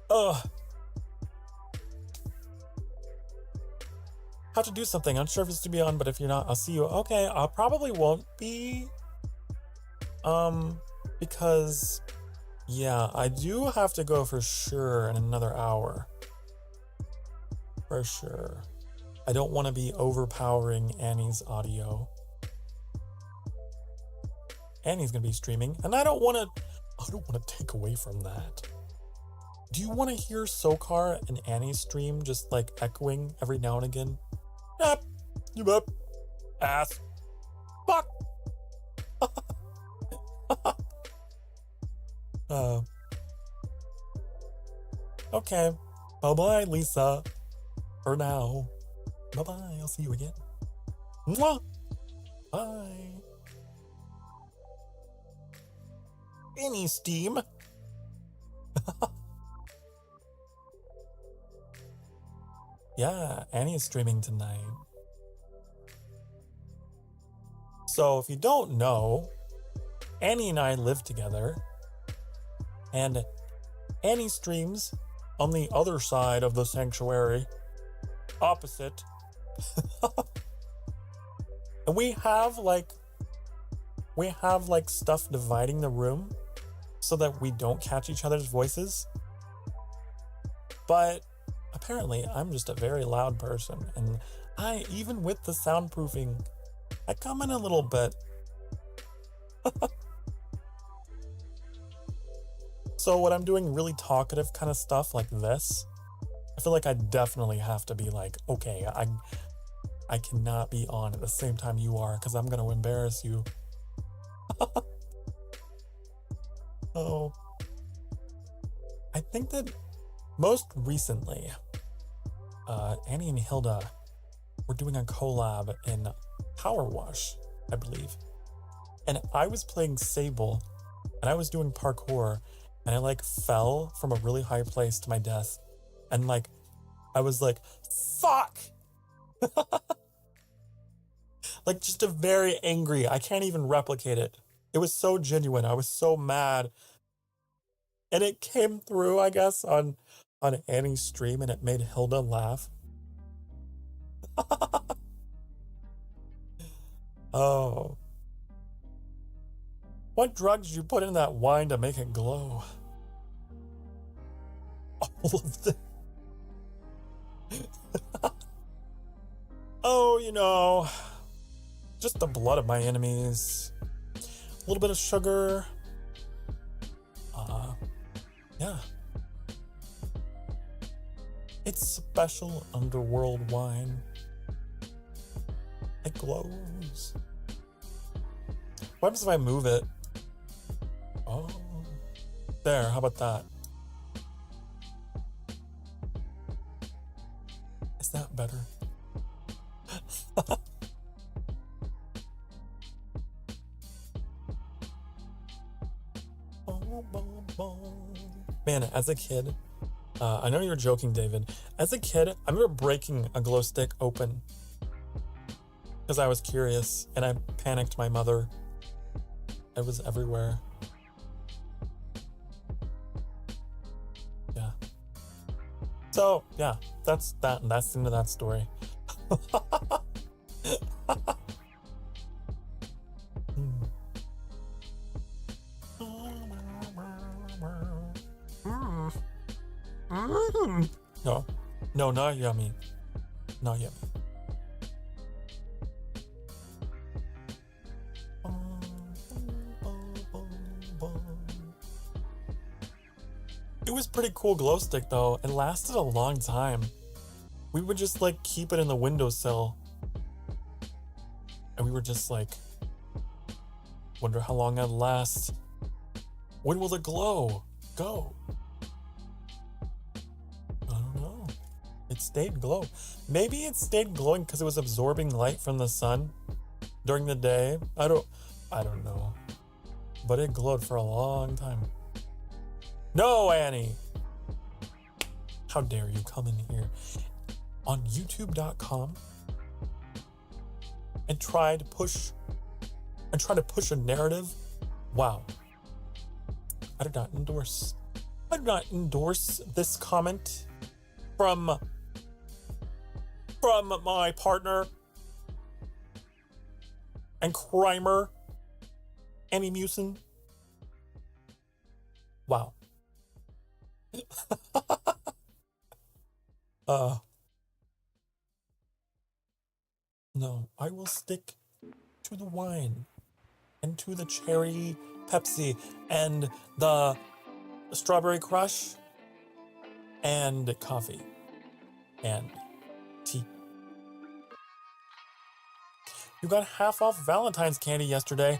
Ugh. Have to do something. Unsure if it's to be on, but if you're not, I'll see you. Okay, I probably won't be. Because, yeah, I do have to go for sure in another hour. For sure. I don't want to be overpowering Annie's audio. Annie's gonna be streaming, and I don't want to take away from that. Do you want to hear Sokar and Annie's stream just like echoing every now and again? Yep, you up, ass, fuck. Okay, bye bye, Lisa. For now, bye bye. I'll see you again. Mwah. Bye. Any steam. Yeah, Annie is streaming tonight. So if you don't know, Annie and I live together, and Annie streams on the other side of the sanctuary, opposite. And we have like stuff dividing the room so that we don't catch each other's voices. But apparently I'm just a very loud person, and even with the soundproofing, I come in a little bit. So when I'm doing really talkative kind of stuff like this, I feel like I definitely have to be like, okay, I cannot be on at the same time you are, because I'm going to embarrass you. Oh. I think that most recently, Annie and Hilda were doing a collab in Power Wash, I believe. And I was playing Sable, and I was doing parkour, and I like fell from a really high place to my death. And like, I was like, fuck! Like just a very angry, I can't even replicate it. It was so genuine. I was so mad. And it came through, I guess, on Annie's stream, and it made Hilda laugh. Oh. What drugs did you put in that wine to make it glow? All of them. Oh, you know, just the blood of my enemies. A little bit of sugar. Yeah. It's special underworld wine. It glows. What happens if I move it? Oh. There, how about that? Is that better? Man, as a kid, I know you're joking, David. As a kid, I remember breaking a glow stick open because I was curious, and I panicked my mother. It was everywhere. Yeah. So, yeah, that's that, and that's the end of that story. No, not yummy. Not yummy. It was pretty cool glow stick though. It lasted a long time. We would just like keep it in the windowsill. And we were just like, wonder how long it'll last. When will the glow go? stayed glow. Maybe it stayed glowing because it was absorbing light from the sun during the day. I don't know. But it glowed for a long time. No, Annie! How dare you come in here on youtube.com and try to push a narrative? Wow. I do not endorse this comment from my partner and crimer, Annie Musin. Wow. No, I will stick to the wine and to the cherry Pepsi and the strawberry crush and coffee and tea. You got half off Valentine's candy yesterday.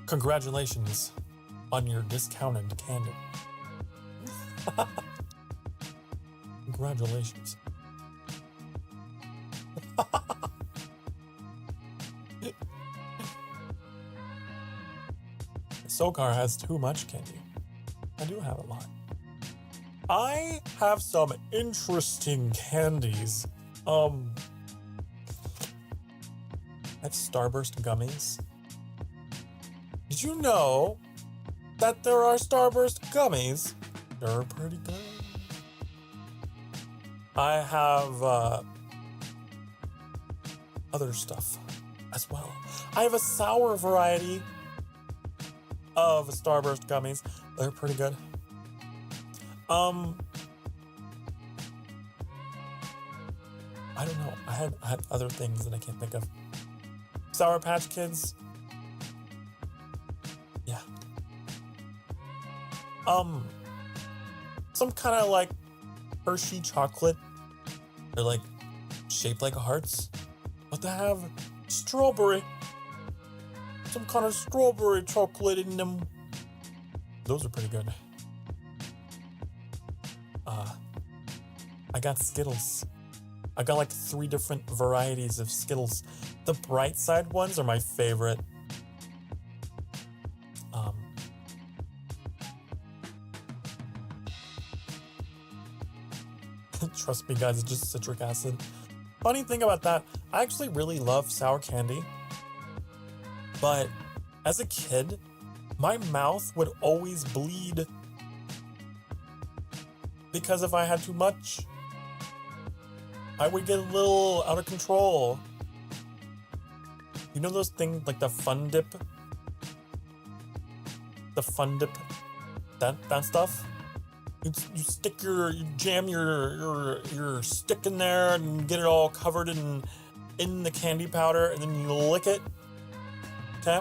Congratulations on your discounted candy. Congratulations. Sokar has too much candy. I do have a lot. I have some interesting candies. I have Starburst gummies. Did you know that there are Starburst gummies? They're pretty good. I have other stuff as well. I have a sour variety of Starburst gummies. They're pretty good. I don't know. I had other things that I can't think of. Sour Patch Kids. Yeah. Some kind of like Hershey chocolate. They're like shaped like hearts, but they have strawberry. Some kind of strawberry chocolate in them. Those are pretty good. I got Skittles. I got like 3 different varieties of Skittles. The bright side ones are my favorite. Trust me, guys, it's just citric acid. Funny thing about that, I actually really love sour candy. But as a kid, my mouth would always bleed because if I had too much, I would get a little out of control. You know those things like the Fun Dip? The Fun Dip, that stuff? You jam your stick in there and get it all covered in the candy powder and then you lick it. Okay?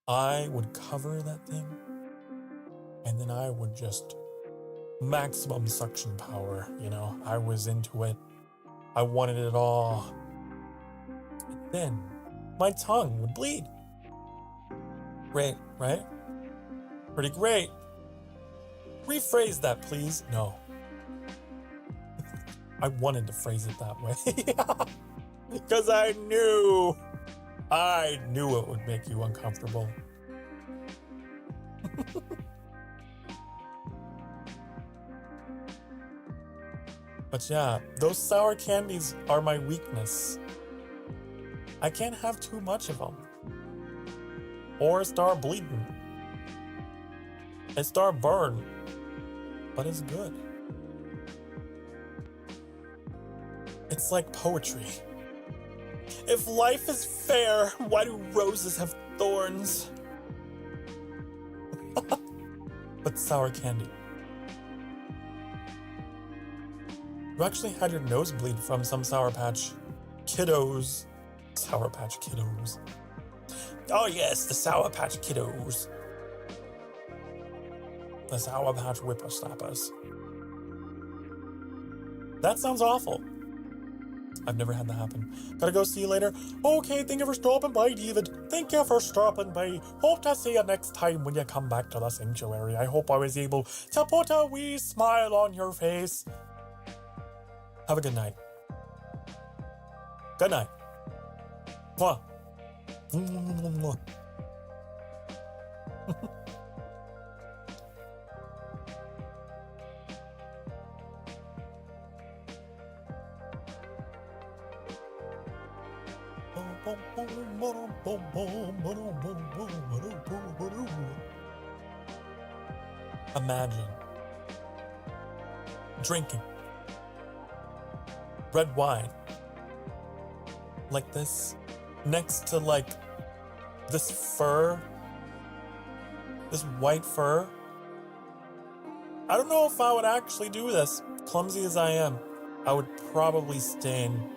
I would cover that thing and then I would just maximum suction power, you know? I was into it. I wanted it all. And then my tongue would bleed. Great, right? Pretty great. Rephrase that, please. No. I wanted to phrase it that way. Because I knew it would make you uncomfortable. But yeah, those sour candies are my weakness. I can't have too much of them. Or start bleeding. And start burn. But it's good. It's like poetry. If life is fair, why do roses have thorns? But sour candy. You actually had your nose bleed from some Sour Patch Kiddos. Sour Patch Kiddos. Oh yes, the Sour Patch Kiddos. The Sour Patch Whippersnappers. That sounds awful. I've never had that happen. Gotta go, see you later. Okay, thank you for stopping by, David. Thank you for stopping by. Hope to see you next time when you come back to the sanctuary. I hope I was able to put a wee smile on your face. Have a good night. Good night. Mwah. Mwah. Imagine drinking red wine like this next to like this fur, this white fur. I don't know if I would actually do this. Clumsy as I am, I would probably stain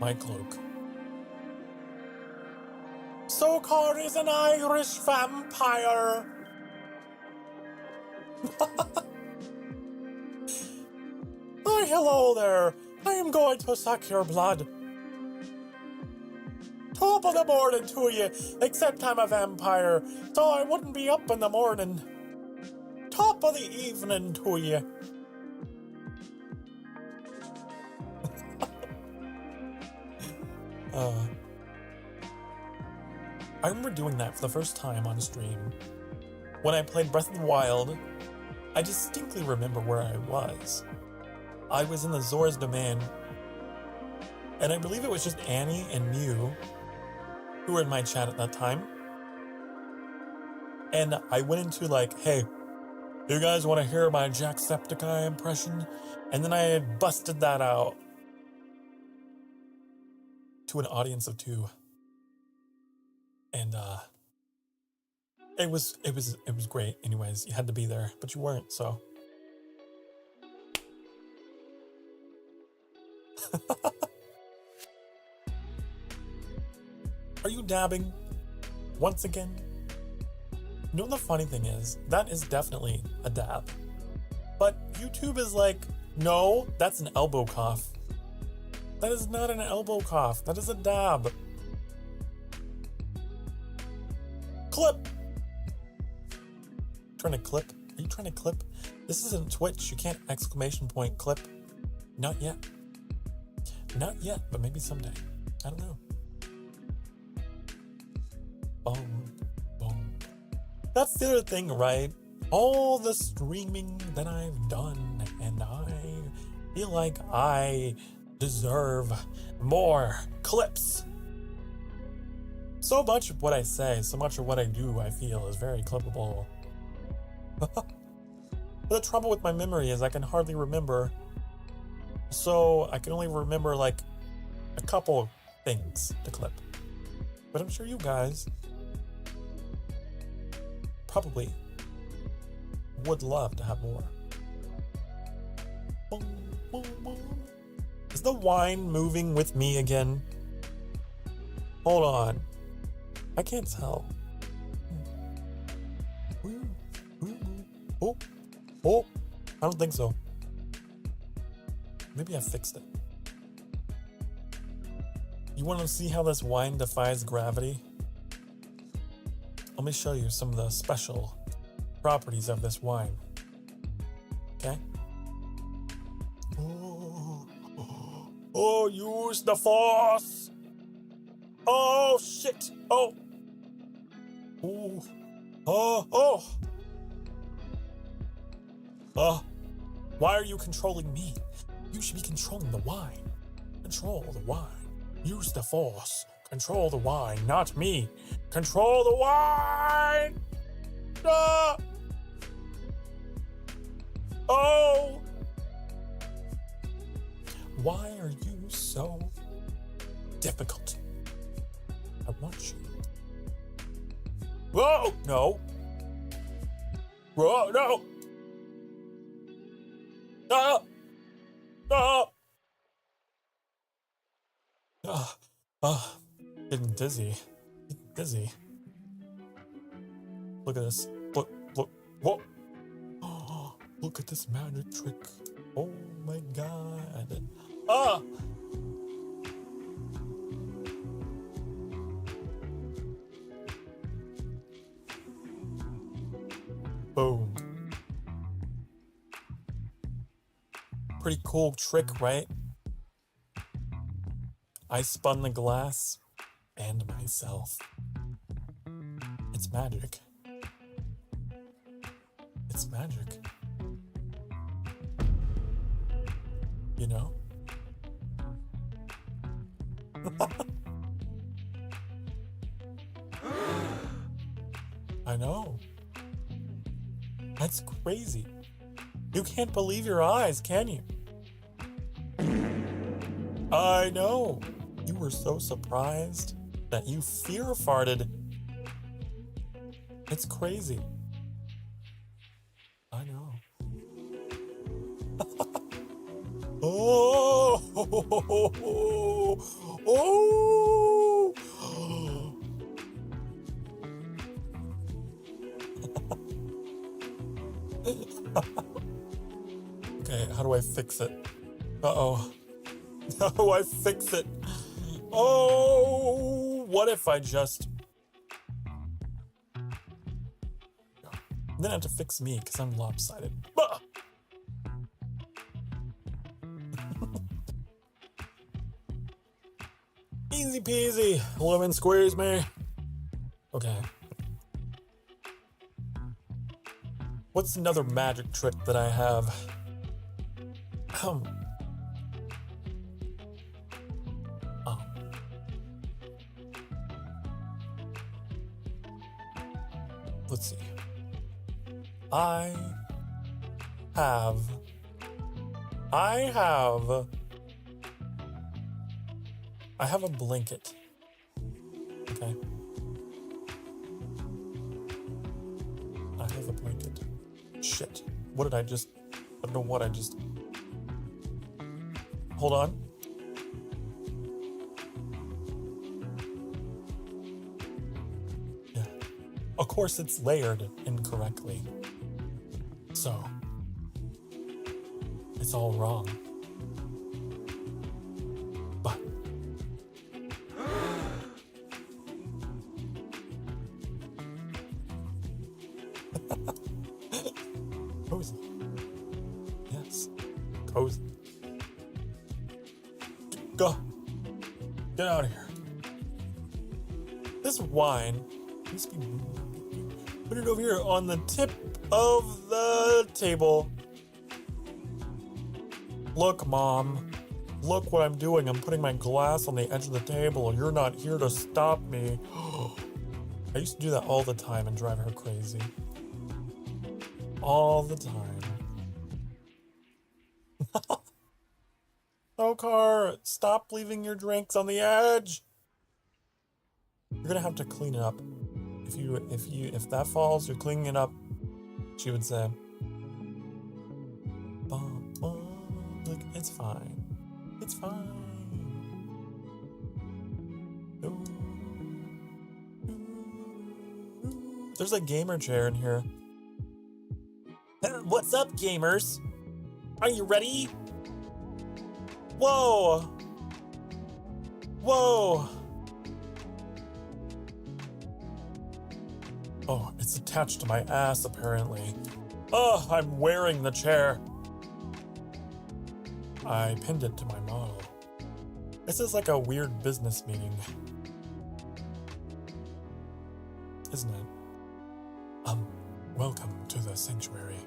my cloak. Sokar is an Irish vampire. Oh, hello there. I am going to suck your blood. Top of the morning to you, except I'm a vampire, so I wouldn't be up in the morning. Top of the evening to you. I remember doing that for the first time on stream. When I played Breath of the Wild, I distinctly remember where I was. I was in the Zora's Domain, and I believe it was just Annie and Mew who were in my chat at that time. And I went into like, hey, you guys want to hear my Jacksepticeye impression? And then I had busted that out to an audience of 2. And it was great. Anyways, you had to be there, but you weren't, so. Are you dabbing once again? You know, the funny thing is, that is definitely a dab. But YouTube is like, no, that's an elbow cough. That is not an elbow cough. That is a dab. Clip. Trying to clip? Are you trying to clip? This isn't Twitch. You can't exclamation point clip. Not yet. Not yet, but maybe someday. I don't know. Boom, boom. That's the other thing, right? All the streaming that I've done, and I feel like I deserve more clips. So much of what I say, so much of what I do, I feel is very clippable. The trouble with my memory is I can hardly remember. So I can only remember like a couple things to clip. But I'm sure you guys probably would love to have more. Boom, boom, boom. Is the wine moving with me again? Hold on. I can't tell. Oh, oh, I don't think so. Maybe I fixed it. You want to see how this wine defies gravity? Let me show you some of the special properties of this wine. Okay? Oh, use the force! Oh, shit! Oh! Ooh. Oh, oh! Why are you controlling me? You should be controlling the wine. Control the wine. Use the force. Control the wine, not me. Control the wine! Ah! Oh! Why are you so difficult? I want you. Whoa! No. Whoa, no! Ah! Ah! Getting dizzy. Getting dizzy. Look at this. Look. Whoa! Oh, look at this magic trick. Oh my god. Pretty cool trick, right? I spun the glass and myself. It's magic. It's magic. You know? I know. That's crazy. You can't believe your eyes, can you? I know. You were so surprised that you fear farted. It's crazy. I know. Oh! Oh! Okay, how do I fix it? Uh-oh. How do I fix it? Oh! What if I just... Then I have to fix me because I'm lopsided. Ah! Easy peasy, lemon squeeze me. Okay. What's another magic trick that I have? Let's see. I have a blanket. Okay. I have a blanket. Shit. What did I just... I don't know what I just... Hold on. Yeah. Of course it's layered incorrectly. So... It's all wrong. But... Cozy. Yes. Cozy. Go. Get out of here. This wine needs to be... Put it over here on the tip of the table. Look, Mom. Look what I'm doing. I'm putting my glass on the edge of the table. You're not here to stop me. I used to do that all the time and drive her crazy. All the time. Sokar, stop leaving your drinks on the edge. You're gonna have to clean it up. If that falls, you're cleaning it up. She would say. Like, it's fine. It's fine. There's a gamer chair in here. What's up, gamers? Are you ready? Whoa! Whoa! Oh, it's attached to my ass, apparently. Oh, I'm wearing the chair. I pinned it to my model. This is like a weird business meeting. Isn't it? Welcome to the sanctuary.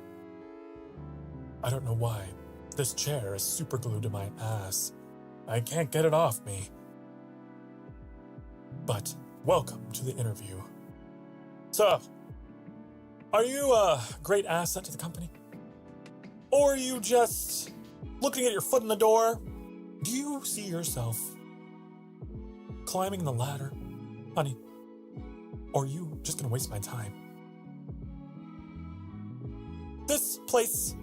I don't know why. This chair is super glued to my ass. I can't get it off me. But welcome to the interview. So, are you a great asset to the company? Or are you just looking at your foot in the door? Do you see yourself climbing the ladder? Honey, or are you just gonna waste my time? This place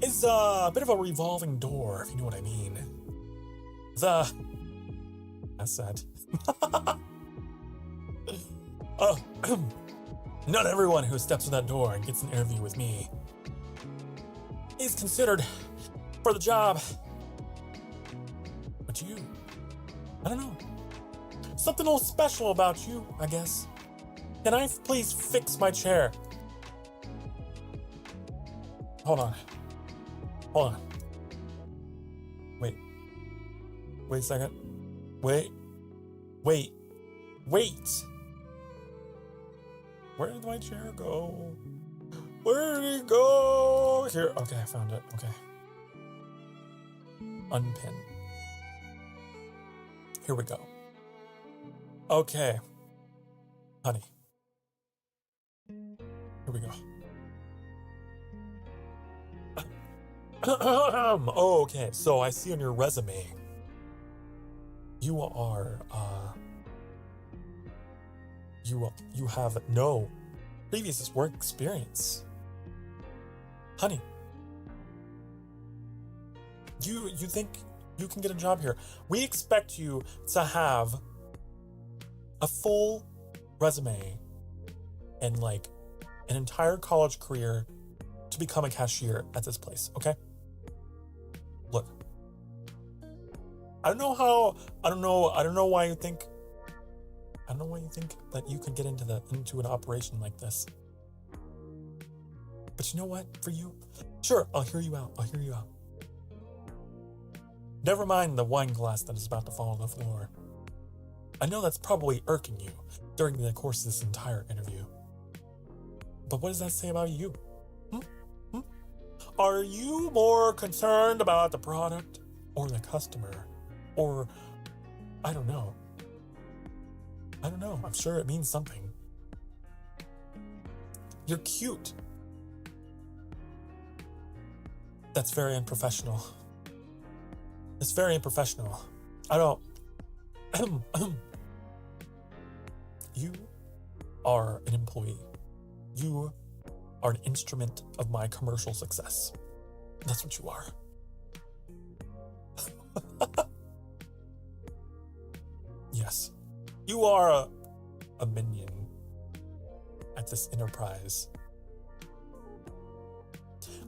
is a bit of a revolving door, if you know what I mean. That's that. Oh, not everyone who steps through that door and gets an interview with me is considered for the job. But you, I don't know. Something a little special about you, I guess. Can I please fix my chair? Hold on. Wait a second. Wait. Where did my chair go? Where did it go? Here. Okay, I found it. Okay. Unpin. Here we go. Okay. Honey. Here we go. Okay, so I see on your resume you are you have no previous work experience. Honey, you think you can get a job here? We expect you to have a full resume and like an entire college career to become a cashier at this place, okay? Look, I don't know why you think that you could get into an operation like this. But you know what? For you, sure, I'll hear you out. Never mind the wine glass that is about to fall on the floor. I know that's probably irking you during the course of this entire interview. But what does that say about you? Are you more concerned about the product or the customer? Or, I don't know. I'm sure it means something. You're cute. That's very unprofessional. It's very unprofessional. I don't... You are an employee. You are an instrument of my commercial success. That's what you are. Yes. You are a minion at this enterprise.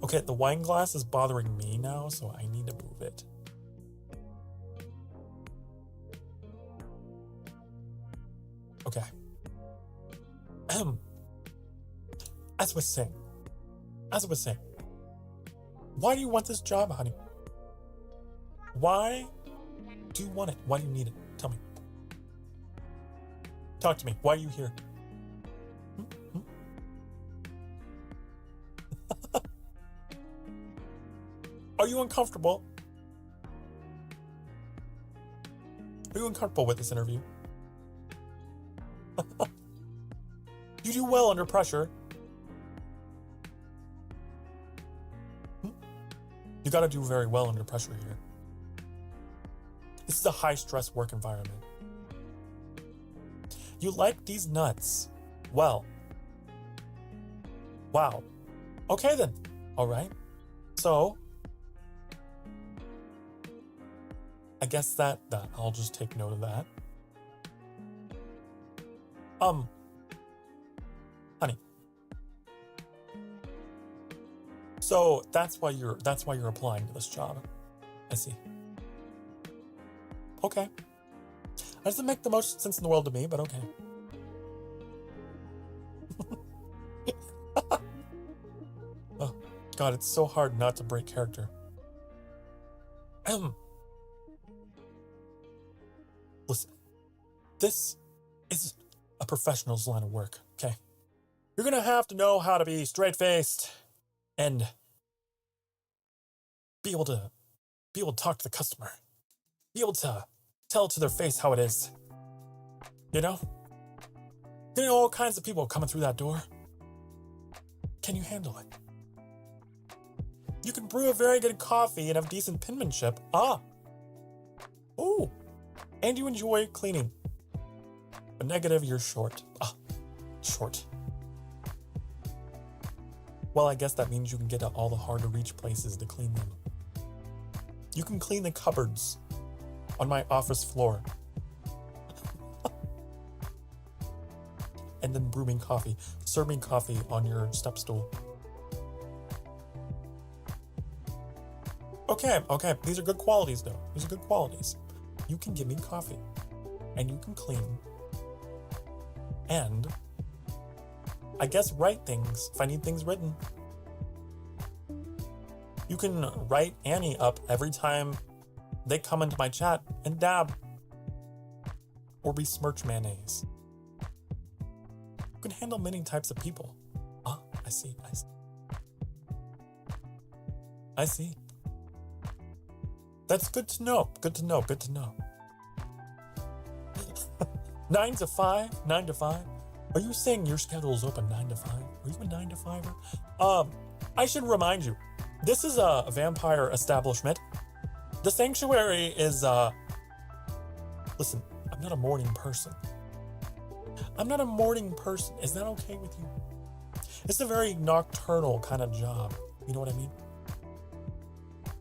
Okay, the wine glass is bothering me now, so I need to move it. Okay. As I was saying, why do you want this job, honey? Why do you want it? Why do you need it? Tell me. Talk to me. Why are you here? Are you uncomfortable? Are you uncomfortable with this interview? You do well under pressure. You gotta do very well under pressure here. This is a high-stress work environment. You like these nuts? Well. Wow. Okay then. All right. So, I guess that I'll just take note of that. Honey. So that's why you're applying to this job. I see. Okay. That doesn't make the most sense in the world to me, but okay. Oh, God, it's so hard not to break character. Listen, this is a professional's line of work, okay? You're gonna have to know how to be straight-faced and be able to talk to the customer. Be able to tell to their face how it is. You know? Getting all kinds of people coming through that door. Can you handle it? You can brew a very good coffee and have decent penmanship. Ooh. And you enjoy cleaning. But negative, you're short. Short. Well, I guess that means you can get to all the hard-to-reach places to clean them. You can clean the cupboards on my office floor. And then brewing coffee, serving coffee on your step stool. Okay, these are good qualities though. These are good qualities. You can give me coffee, and you can clean, and I guess write things if I need things written. You can write Annie up every time they come into my chat and dab or besmirch mayonnaise. You can handle many types of people. Ah, I see. That's good to know. Good to know. 9 to 5. Are you saying your schedule is open 9 to 5? Are you a 9 to 5er? I should remind you, this is a vampire establishment. The sanctuary is, listen, I'm not a morning person. Is that okay with you? It's a very nocturnal kind of job. You know what I mean?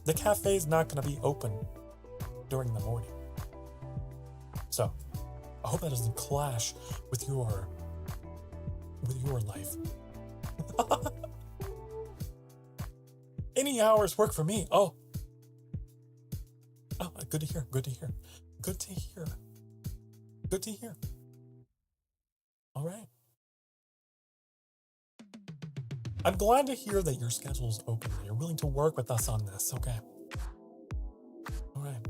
The cafe is not going to be open during the morning. So, I hope that doesn't clash with your life. Any hours work for me. Oh, good to hear. All right. I'm glad to hear that your schedule's open and you're willing to work with us on this, okay? All right.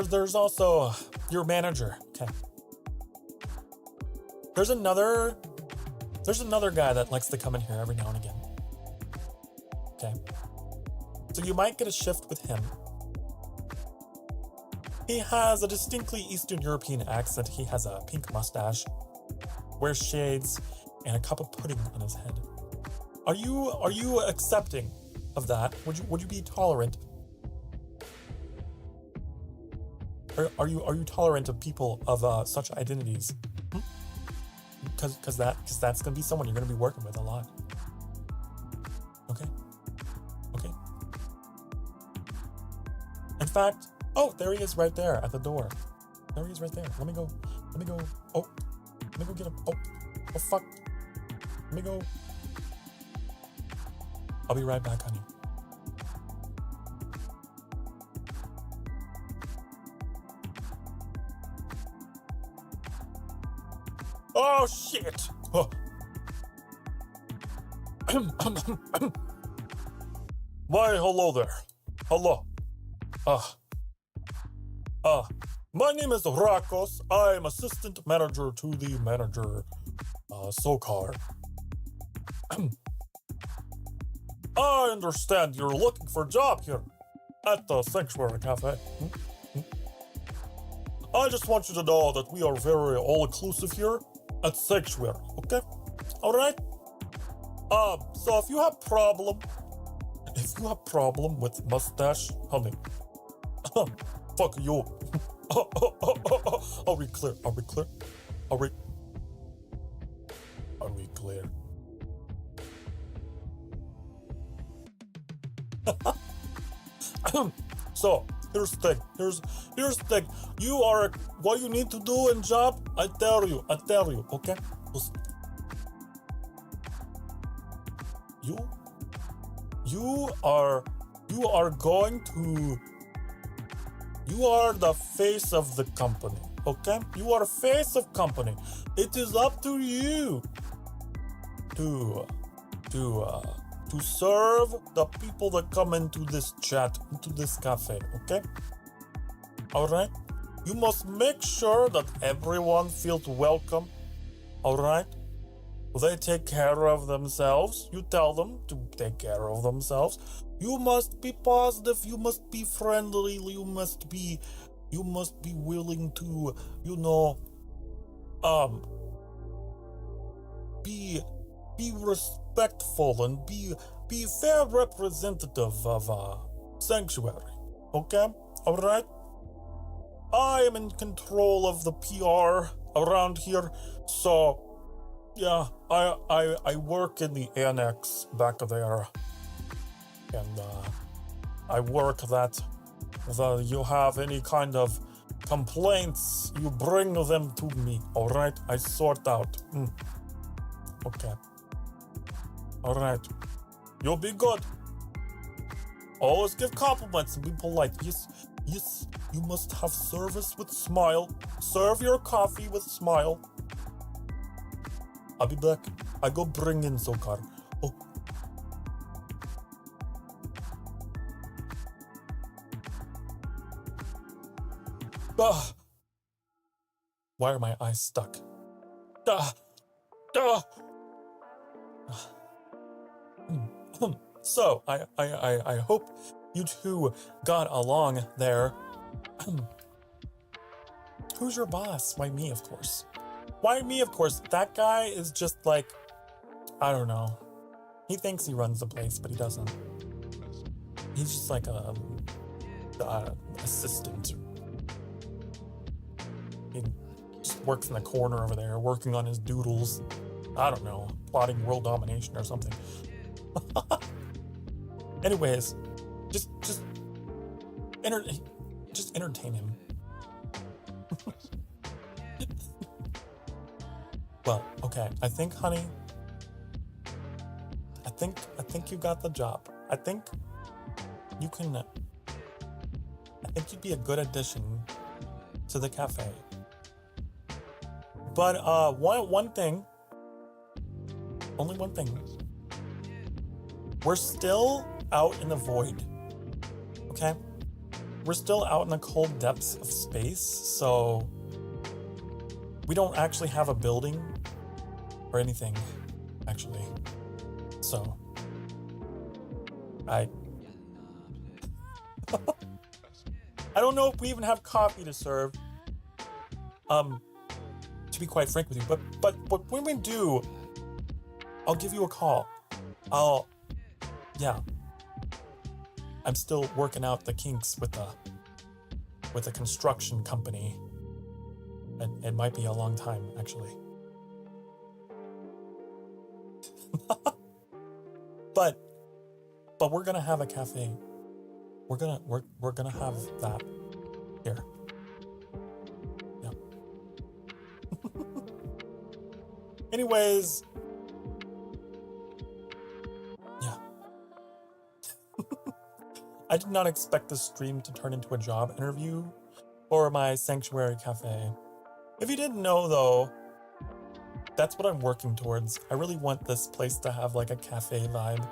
There's also your manager, okay? There's another guy that likes to come in here every now and again. Okay. So you might get a shift with him. He has a distinctly Eastern European accent. He has a pink mustache, wears shades, and a cup of pudding on his head. Are you accepting of that? Would you be tolerant? Are you tolerant of people of such identities? Because that's gonna be someone you're gonna be working with a lot. Okay. In fact, oh, there he is right there at the door. There he is right there. Let me go. Oh, let me go get him. Oh fuck. Let me go. I'll be right back, honey. Oh shit! Oh. Why, hello there. Hello. My name is Rakos. I'm assistant manager to the manager, Sokar. I understand you're looking for a job here at the Sanctuary Cafe. I just want you to know that we are very all-inclusive here at Sanctuary, okay? Alright? So if you have problem with mustache, honey, fuck you. Are we clear? So, here's the thing. You are, what you need to do in job, I tell you, okay? Listen. You are the face of the company, okay? You are face of company. It is up to you to serve the people that come into this chat, into this cafe, okay? All right? You must make sure that everyone feels welcome, all right? They take care of themselves. You tell them to take care of themselves. You must be positive. You must be friendly. You must be willing to, be respectful and be fair representative of Sanctuary. Okay? All right? I am in control of the PR around here, so yeah, I work in the annex back there, and I work that you have any kind of complaints, you bring them to me, all right? I sort out. Okay. All right. You'll be good. Always give compliments and be polite. Yes, you must have service with smile. Serve your coffee with smile. I'll be back. I go bring in Sokar. Ugh. Why are my eyes stuck? Ugh. Ugh. So, I hope you two got along there. Who's your boss? Why me, of course. Why me, of course? That guy is just like, I don't know. He thinks he runs the place, but he doesn't. He's just like a assistant. He just works in the corner over there, working on his doodles. I don't know, plotting world domination or something. Anyways, just entertain him. Well, okay. I think, honey, I think you got the job. I think you'd be a good addition to the cafe. But one thing, only one thing. We're still out in the void. Okay? We're still out in the cold depths of space, so we don't actually have a building or anything, actually. So I don't know if we even have coffee to serve. To be quite frank with you, but when we do, I'll give you a call. Yeah. I'm still working out the kinks with a construction company. And it might be a long time, actually. but we're gonna have a cafe. We're gonna have that here. Yeah. Anyways, yeah. I did not expect this stream to turn into a job interview for my sanctuary cafe. If you didn't know, though, that's what I'm working towards. I really want this place to have like a cafe vibe.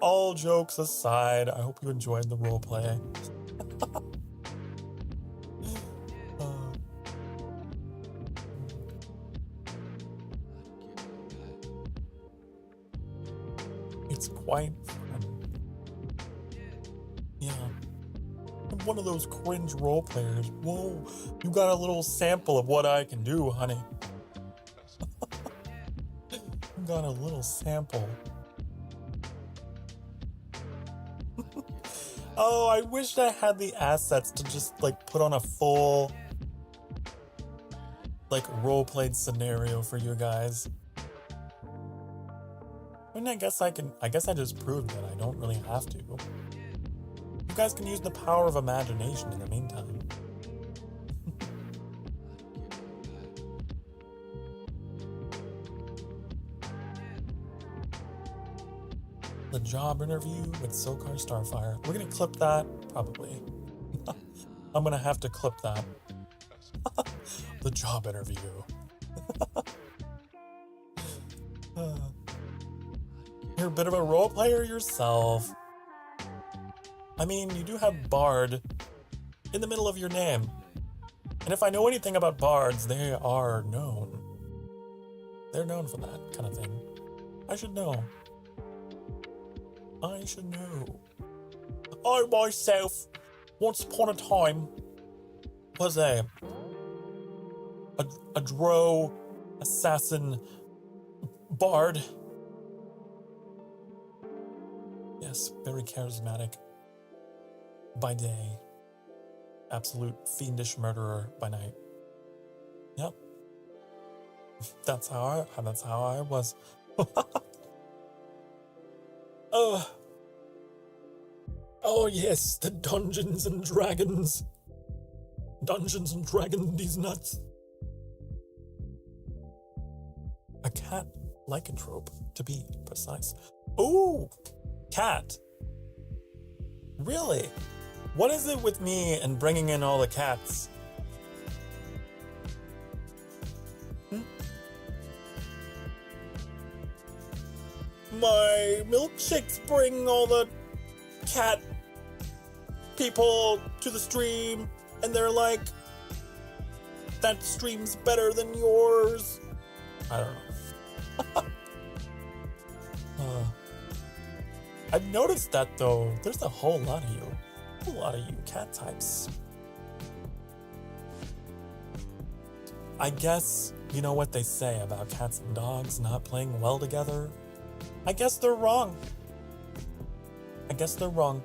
All jokes aside, I hope you enjoyed the roleplay. It's quite fun. Yeah. I'm one of those cringe role players. Whoa, you got a little sample of what I can do, honey. You got a little sample. Oh, I wish I had the assets to just like put on a full like role-played scenario for you guys. And I guess I just proved that I don't really have to. You guys can use the power of imagination in the meantime. The job interview with Sokar Starfire. We're gonna clip that, probably. I'm gonna have to clip that. The job interview. You're a bit of a role player yourself. I mean, you do have Bard in the middle of your name. And if I know anything about bards, they are known. They're known for that kind of thing. I should know. I should know. I myself, once upon a time, was a drow assassin bard. Yes, very charismatic by day. Absolute fiendish murderer by night. Yep. That's how I was. Oh yes, the Dungeons and Dragons. Dungeons and Dragons, these nuts. A cat lycanthrope, to be precise. Ooh, cat. Really? What is it with me and bringing in all the cats? My milkshakes bring all the cat people to the stream and they're like, that stream's better than yours. I don't know. I've noticed that though. There's a whole lot of you. A lot of you cat types. I guess you know what they say about cats and dogs not playing well together? I guess they're wrong. I guess they're wrong.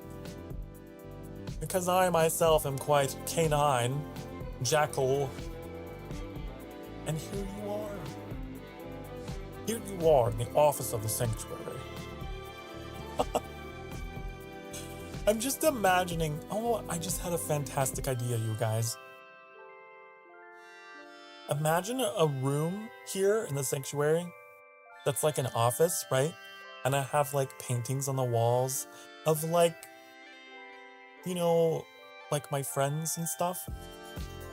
Because I myself am quite canine, jackal, and here you are. Here you are in the office of the sanctuary. I'm just imagining, oh, I just had a fantastic idea, you guys. Imagine a room here in the sanctuary that's like an office, right? And I have like paintings on the walls of like, you know, like my friends and stuff.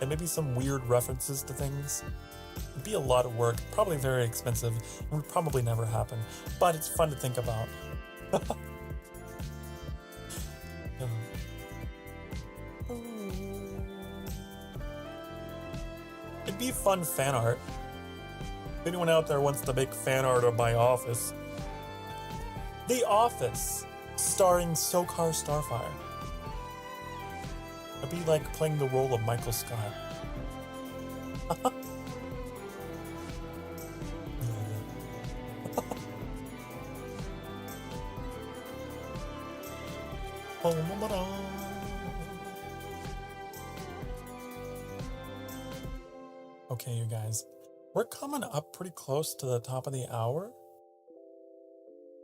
And maybe some weird references to things. It'd be a lot of work, probably very expensive, and would probably never happen. But it's fun to think about. It'd be fun fan art. If anyone out there wants to make fan art of my office. The Office, starring Sokar Starfire. I'd be like playing the role of Michael Scott. Okay, you guys, we're coming up pretty close to the top of the hour.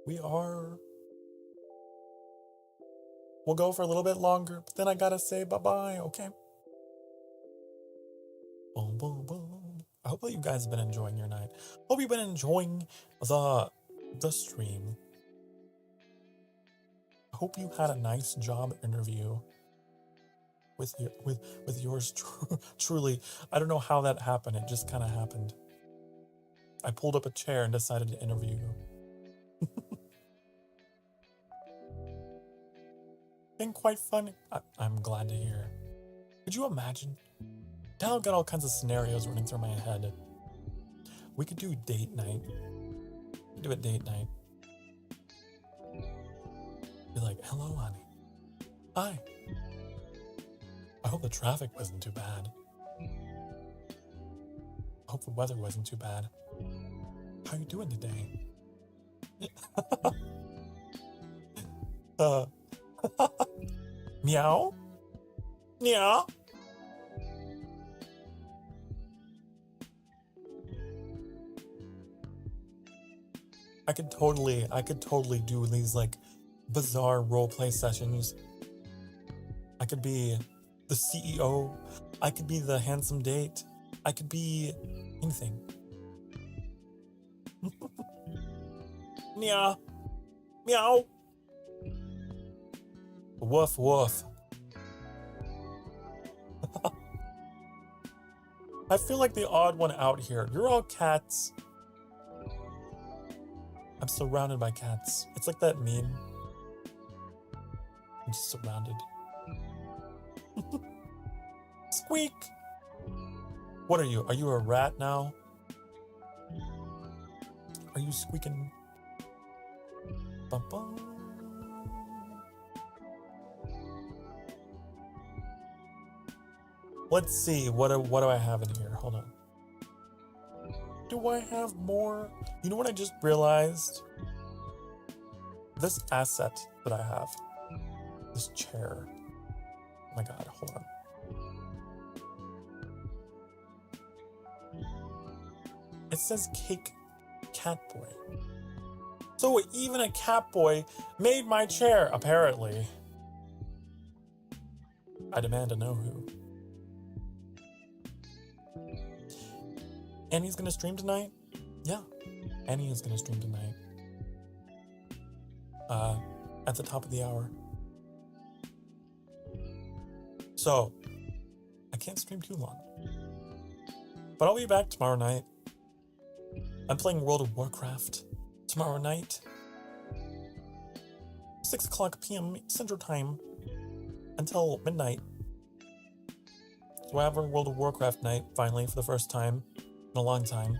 We are. We'll go for a little bit longer, but then I gotta say bye-bye, okay? Boom, boom, boom. I hope that you guys have been enjoying your night. Hope you've been enjoying the stream. I hope you had a nice job interview with yours truly. I don't know how that happened. It just kind of happened. I pulled up a chair and decided to interview you. Been quite fun. I'm glad to hear. Could you imagine? Now I've got all kinds of scenarios running through my head. We could do date night. We could do a date night. Be like, hello, honey. Hi. I hope the traffic wasn't too bad. I hope the weather wasn't too bad. How you doing today? Meow? Meow? I could totally do these like bizarre roleplay sessions. I could be the CEO. I could be the handsome date. I could be anything. Meow. Meow. Woof woof. I feel like the odd one out here. You're all cats. I'm surrounded by cats. It's like that meme. I'm just surrounded. Squeak! What are you? Are you a rat now? Are you squeaking? Bum, bum. Let's see. What do I have in here? Hold on. Do I have more? You know what I just realized? This asset that I have. This chair. Oh my god, hold on. It says Cake Cat Boy. So even a cat boy made my chair, apparently. I demand to know who. Annie's gonna stream tonight? Yeah, Annie is gonna stream tonight. At the top of the hour. So, I can't stream too long. But I'll be back tomorrow night. I'm playing World of Warcraft tomorrow night. 6 o'clock p.m. Central Time. until midnight. So I have a World of Warcraft night, finally, for the first time in a long time.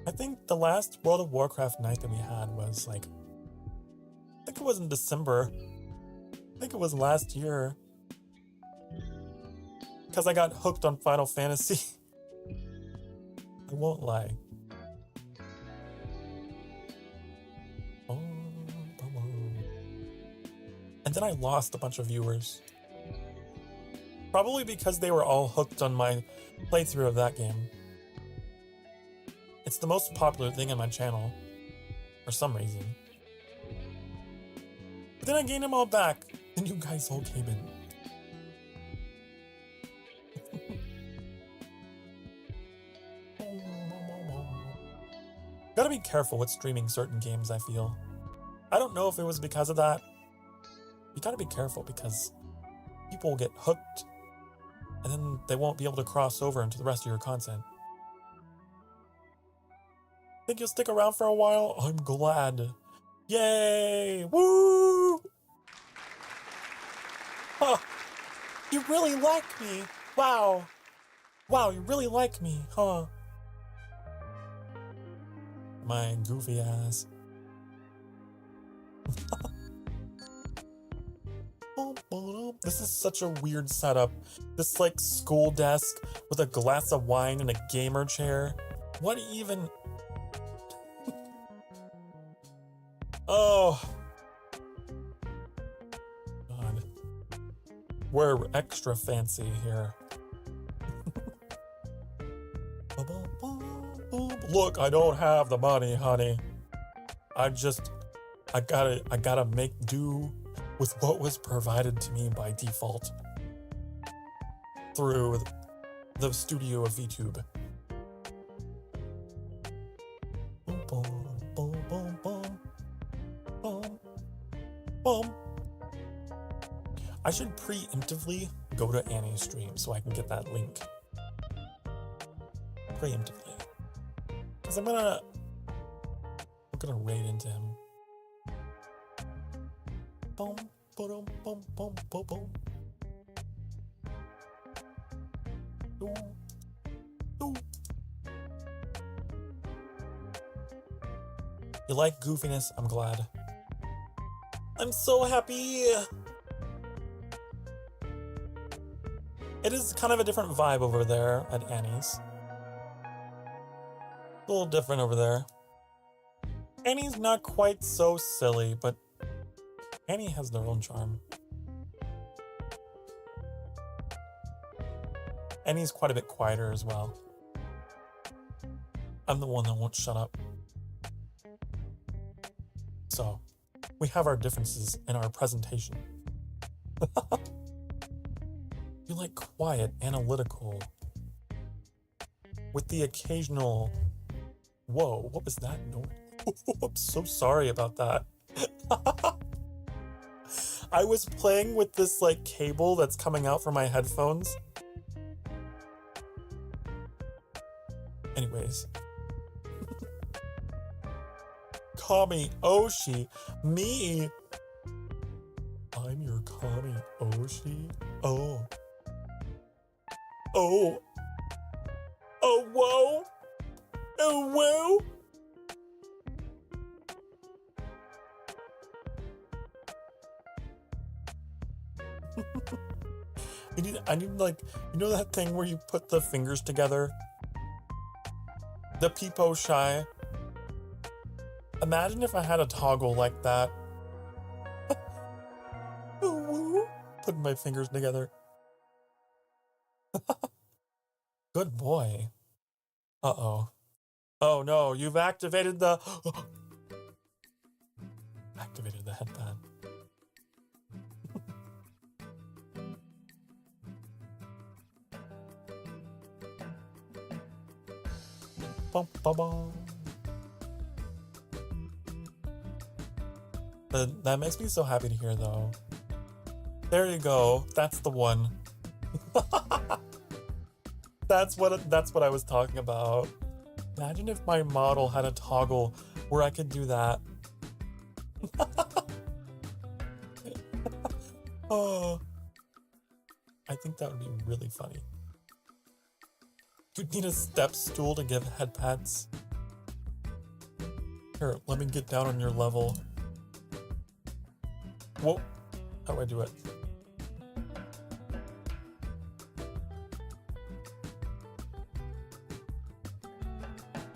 I think the last World of Warcraft night that we had was like, I think it was in December. I think it was last year. Because I got hooked on Final Fantasy. I won't lie. And then I lost a bunch of viewers. Probably because they were all hooked on my playthrough of that game. It's the most popular thing on my channel, for some reason. But then I gained them all back, and you guys all came in. Gotta be careful with streaming certain games, I feel. I don't know if it was because of that. You gotta be careful because people will get hooked, and then they won't be able to cross over into the rest of your content. Think you'll stick around for a while? I'm glad. Yay! Woo! Huh. You really like me. Wow. Wow, you really like me, huh? My goofy ass. This is such a weird setup. This like school desk with a glass of wine and a gamer chair. What even? Oh. God. We're extra fancy here. Look, I don't have the money, honey. I gotta make do with what was provided to me by default through the studio of Vtube. I should preemptively go to Annie's stream so I can get that link. Preemptively. Because I'm gonna raid into him. Boom, boom, boom, boom, boom, boom. Ooh. Ooh. You like goofiness? I'm glad. I'm so happy! It is kind of a different vibe over there at Annie's. A little different over there. Annie's not quite so silly, but Annie has their own charm. Annie's quite a bit quieter as well. I'm the one that won't shut up. So, we have our differences in our presentation. You like quiet, analytical, with the occasional, whoa, what was that noise? I'm so sorry about that. I was playing with this like cable that's coming out from my headphones. Anyways. Kami Oshi. Me. I'm your Kami Oshi. Oh. Oh. Oh, whoa. Oh, whoa. I need like, you know that thing where you put the fingers together? The peepo shy. Imagine if I had a toggle like that. Putting my fingers together. Good boy. Uh-oh. Oh no, you've activated the... activated the headband. Bum, bum, bum. That makes me so happy to hear, though. There you go. That's the one. That's what I was talking about. Imagine if my model had a toggle where I could do that. Oh, I think that would be really funny. You'd need a step stool to give head pats. Here, let me get down on your level. Whoa, how do I do it?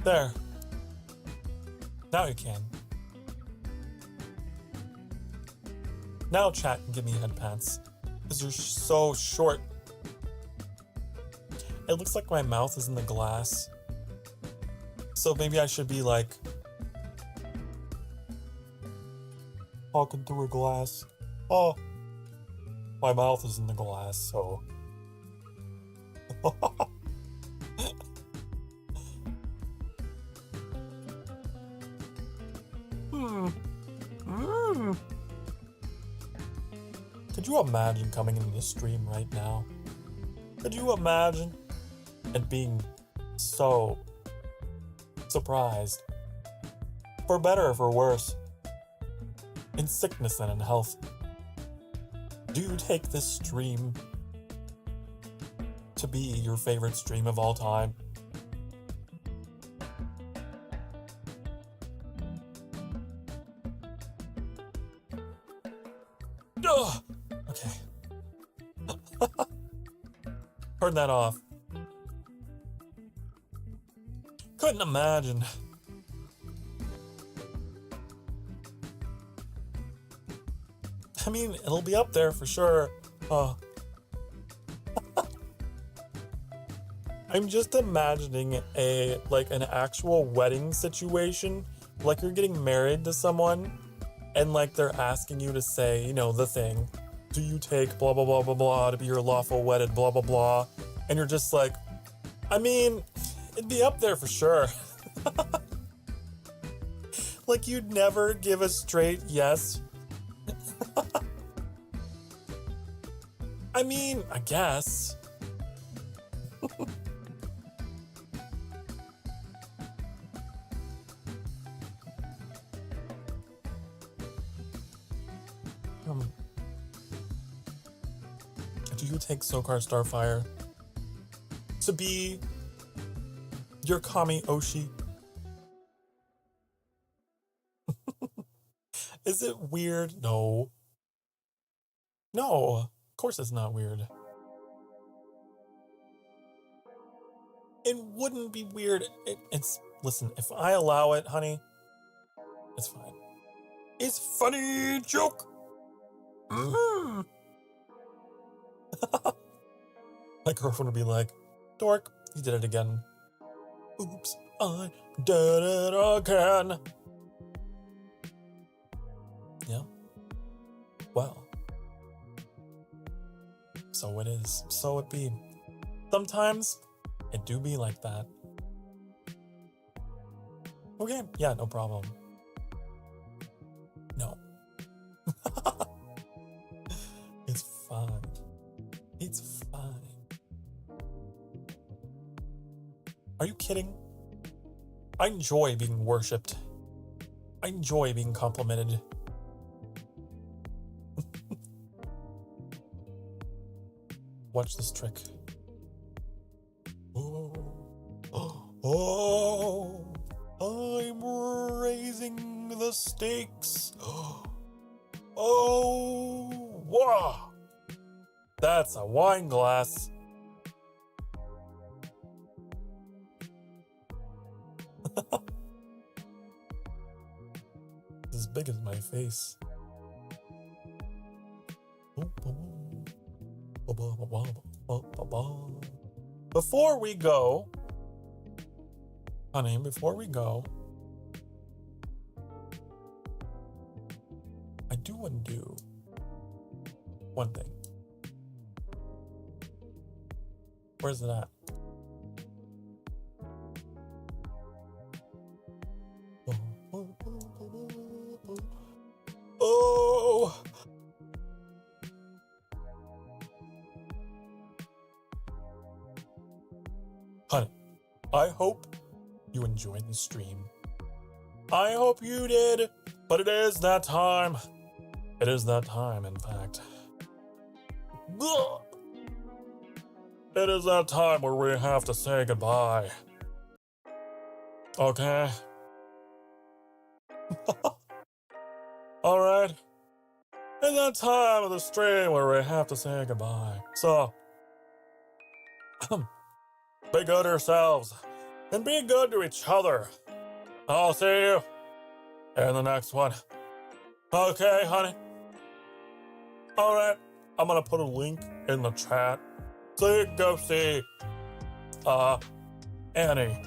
There. Now you can. Now chat can give me head pats. Because you're so short. It looks like my mouth is in the glass. So maybe I should be like talking through a glass. Oh, my mouth is in the glass, so. Could you imagine coming into the stream right now? Could you imagine? And being so surprised. For better or for worse. In sickness and in health. Do you take this stream to be your favorite stream of all time? Ugh. Okay. Turn that off. Couldn't imagine. I mean, it'll be up there for sure. I'm just imagining an actual wedding situation. Like you're getting married to someone and like they're asking you to say, you know, the thing. Do you take blah, blah, blah, blah, blah to be your lawful wedded blah, blah, blah. And you're just like, I mean, it'd be up there for sure. Like you'd never give a straight yes. I mean, I guess. Do you take Sokar Starfire to be your Kami Oshi? Is it weird? No. No, of course it's not weird. It wouldn't be weird. It's listen, if I allow it, honey, it's fine. It's funny joke. Mm-hmm. My girlfriend would be like, dork, you did it again. Oops, I did it again. Yeah. Well. So it is. So it be. Sometimes it do be like that. Okay, yeah, no problem. No. It's fine. It's fine. Are you kidding? I enjoy being worshipped. I enjoy being complimented. Watch this trick. Oh, oh, I'm raising the stakes. Oh, wow. That's a wine glass. It's as big as my face. Before we go, honey, before we go, I do want to do one thing. Where's it at? Oh! Honey, I hope you enjoyed the stream. I hope you did, but it is that time. It is that time, in fact. Ugh. It is that time where we have to say goodbye. Okay? Alright? It's that time of the stream where we have to say goodbye. So, be good to yourselves. And be good to each other. I'll see you in the next one. Okay, honey? Alright. I'm gonna put a link in the chat so you can go see, Annie.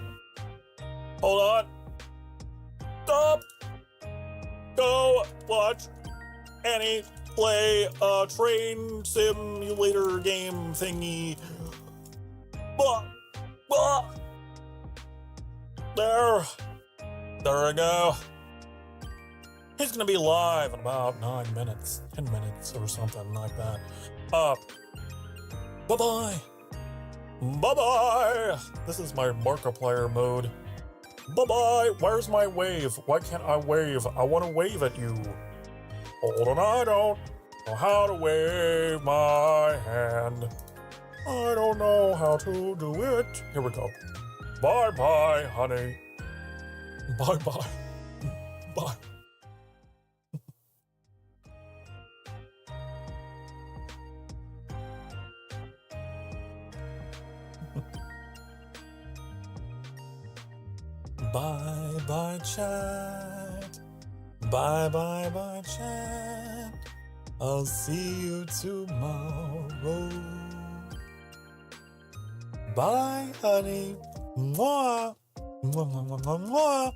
Hold on. Stop! Go watch Annie play a train simulator game thingy. Blah, blah. There we go. He's gonna be live in about 9 minutes, 10 minutes or something like that. Bye-bye. Bye-bye. This is my Markiplier mode. Bye-bye. Where's my wave? Why can't I wave? I want to wave at you. Hold on, I don't know how to wave my hand. I don't know how to do it. Here we go. Bye-bye, honey. Bye-bye. Bye. Bye-bye, chat. Bye-bye, chat. I'll see you tomorrow. Bye, honey. Mwah. Mwah, mwah, mwah, mwah.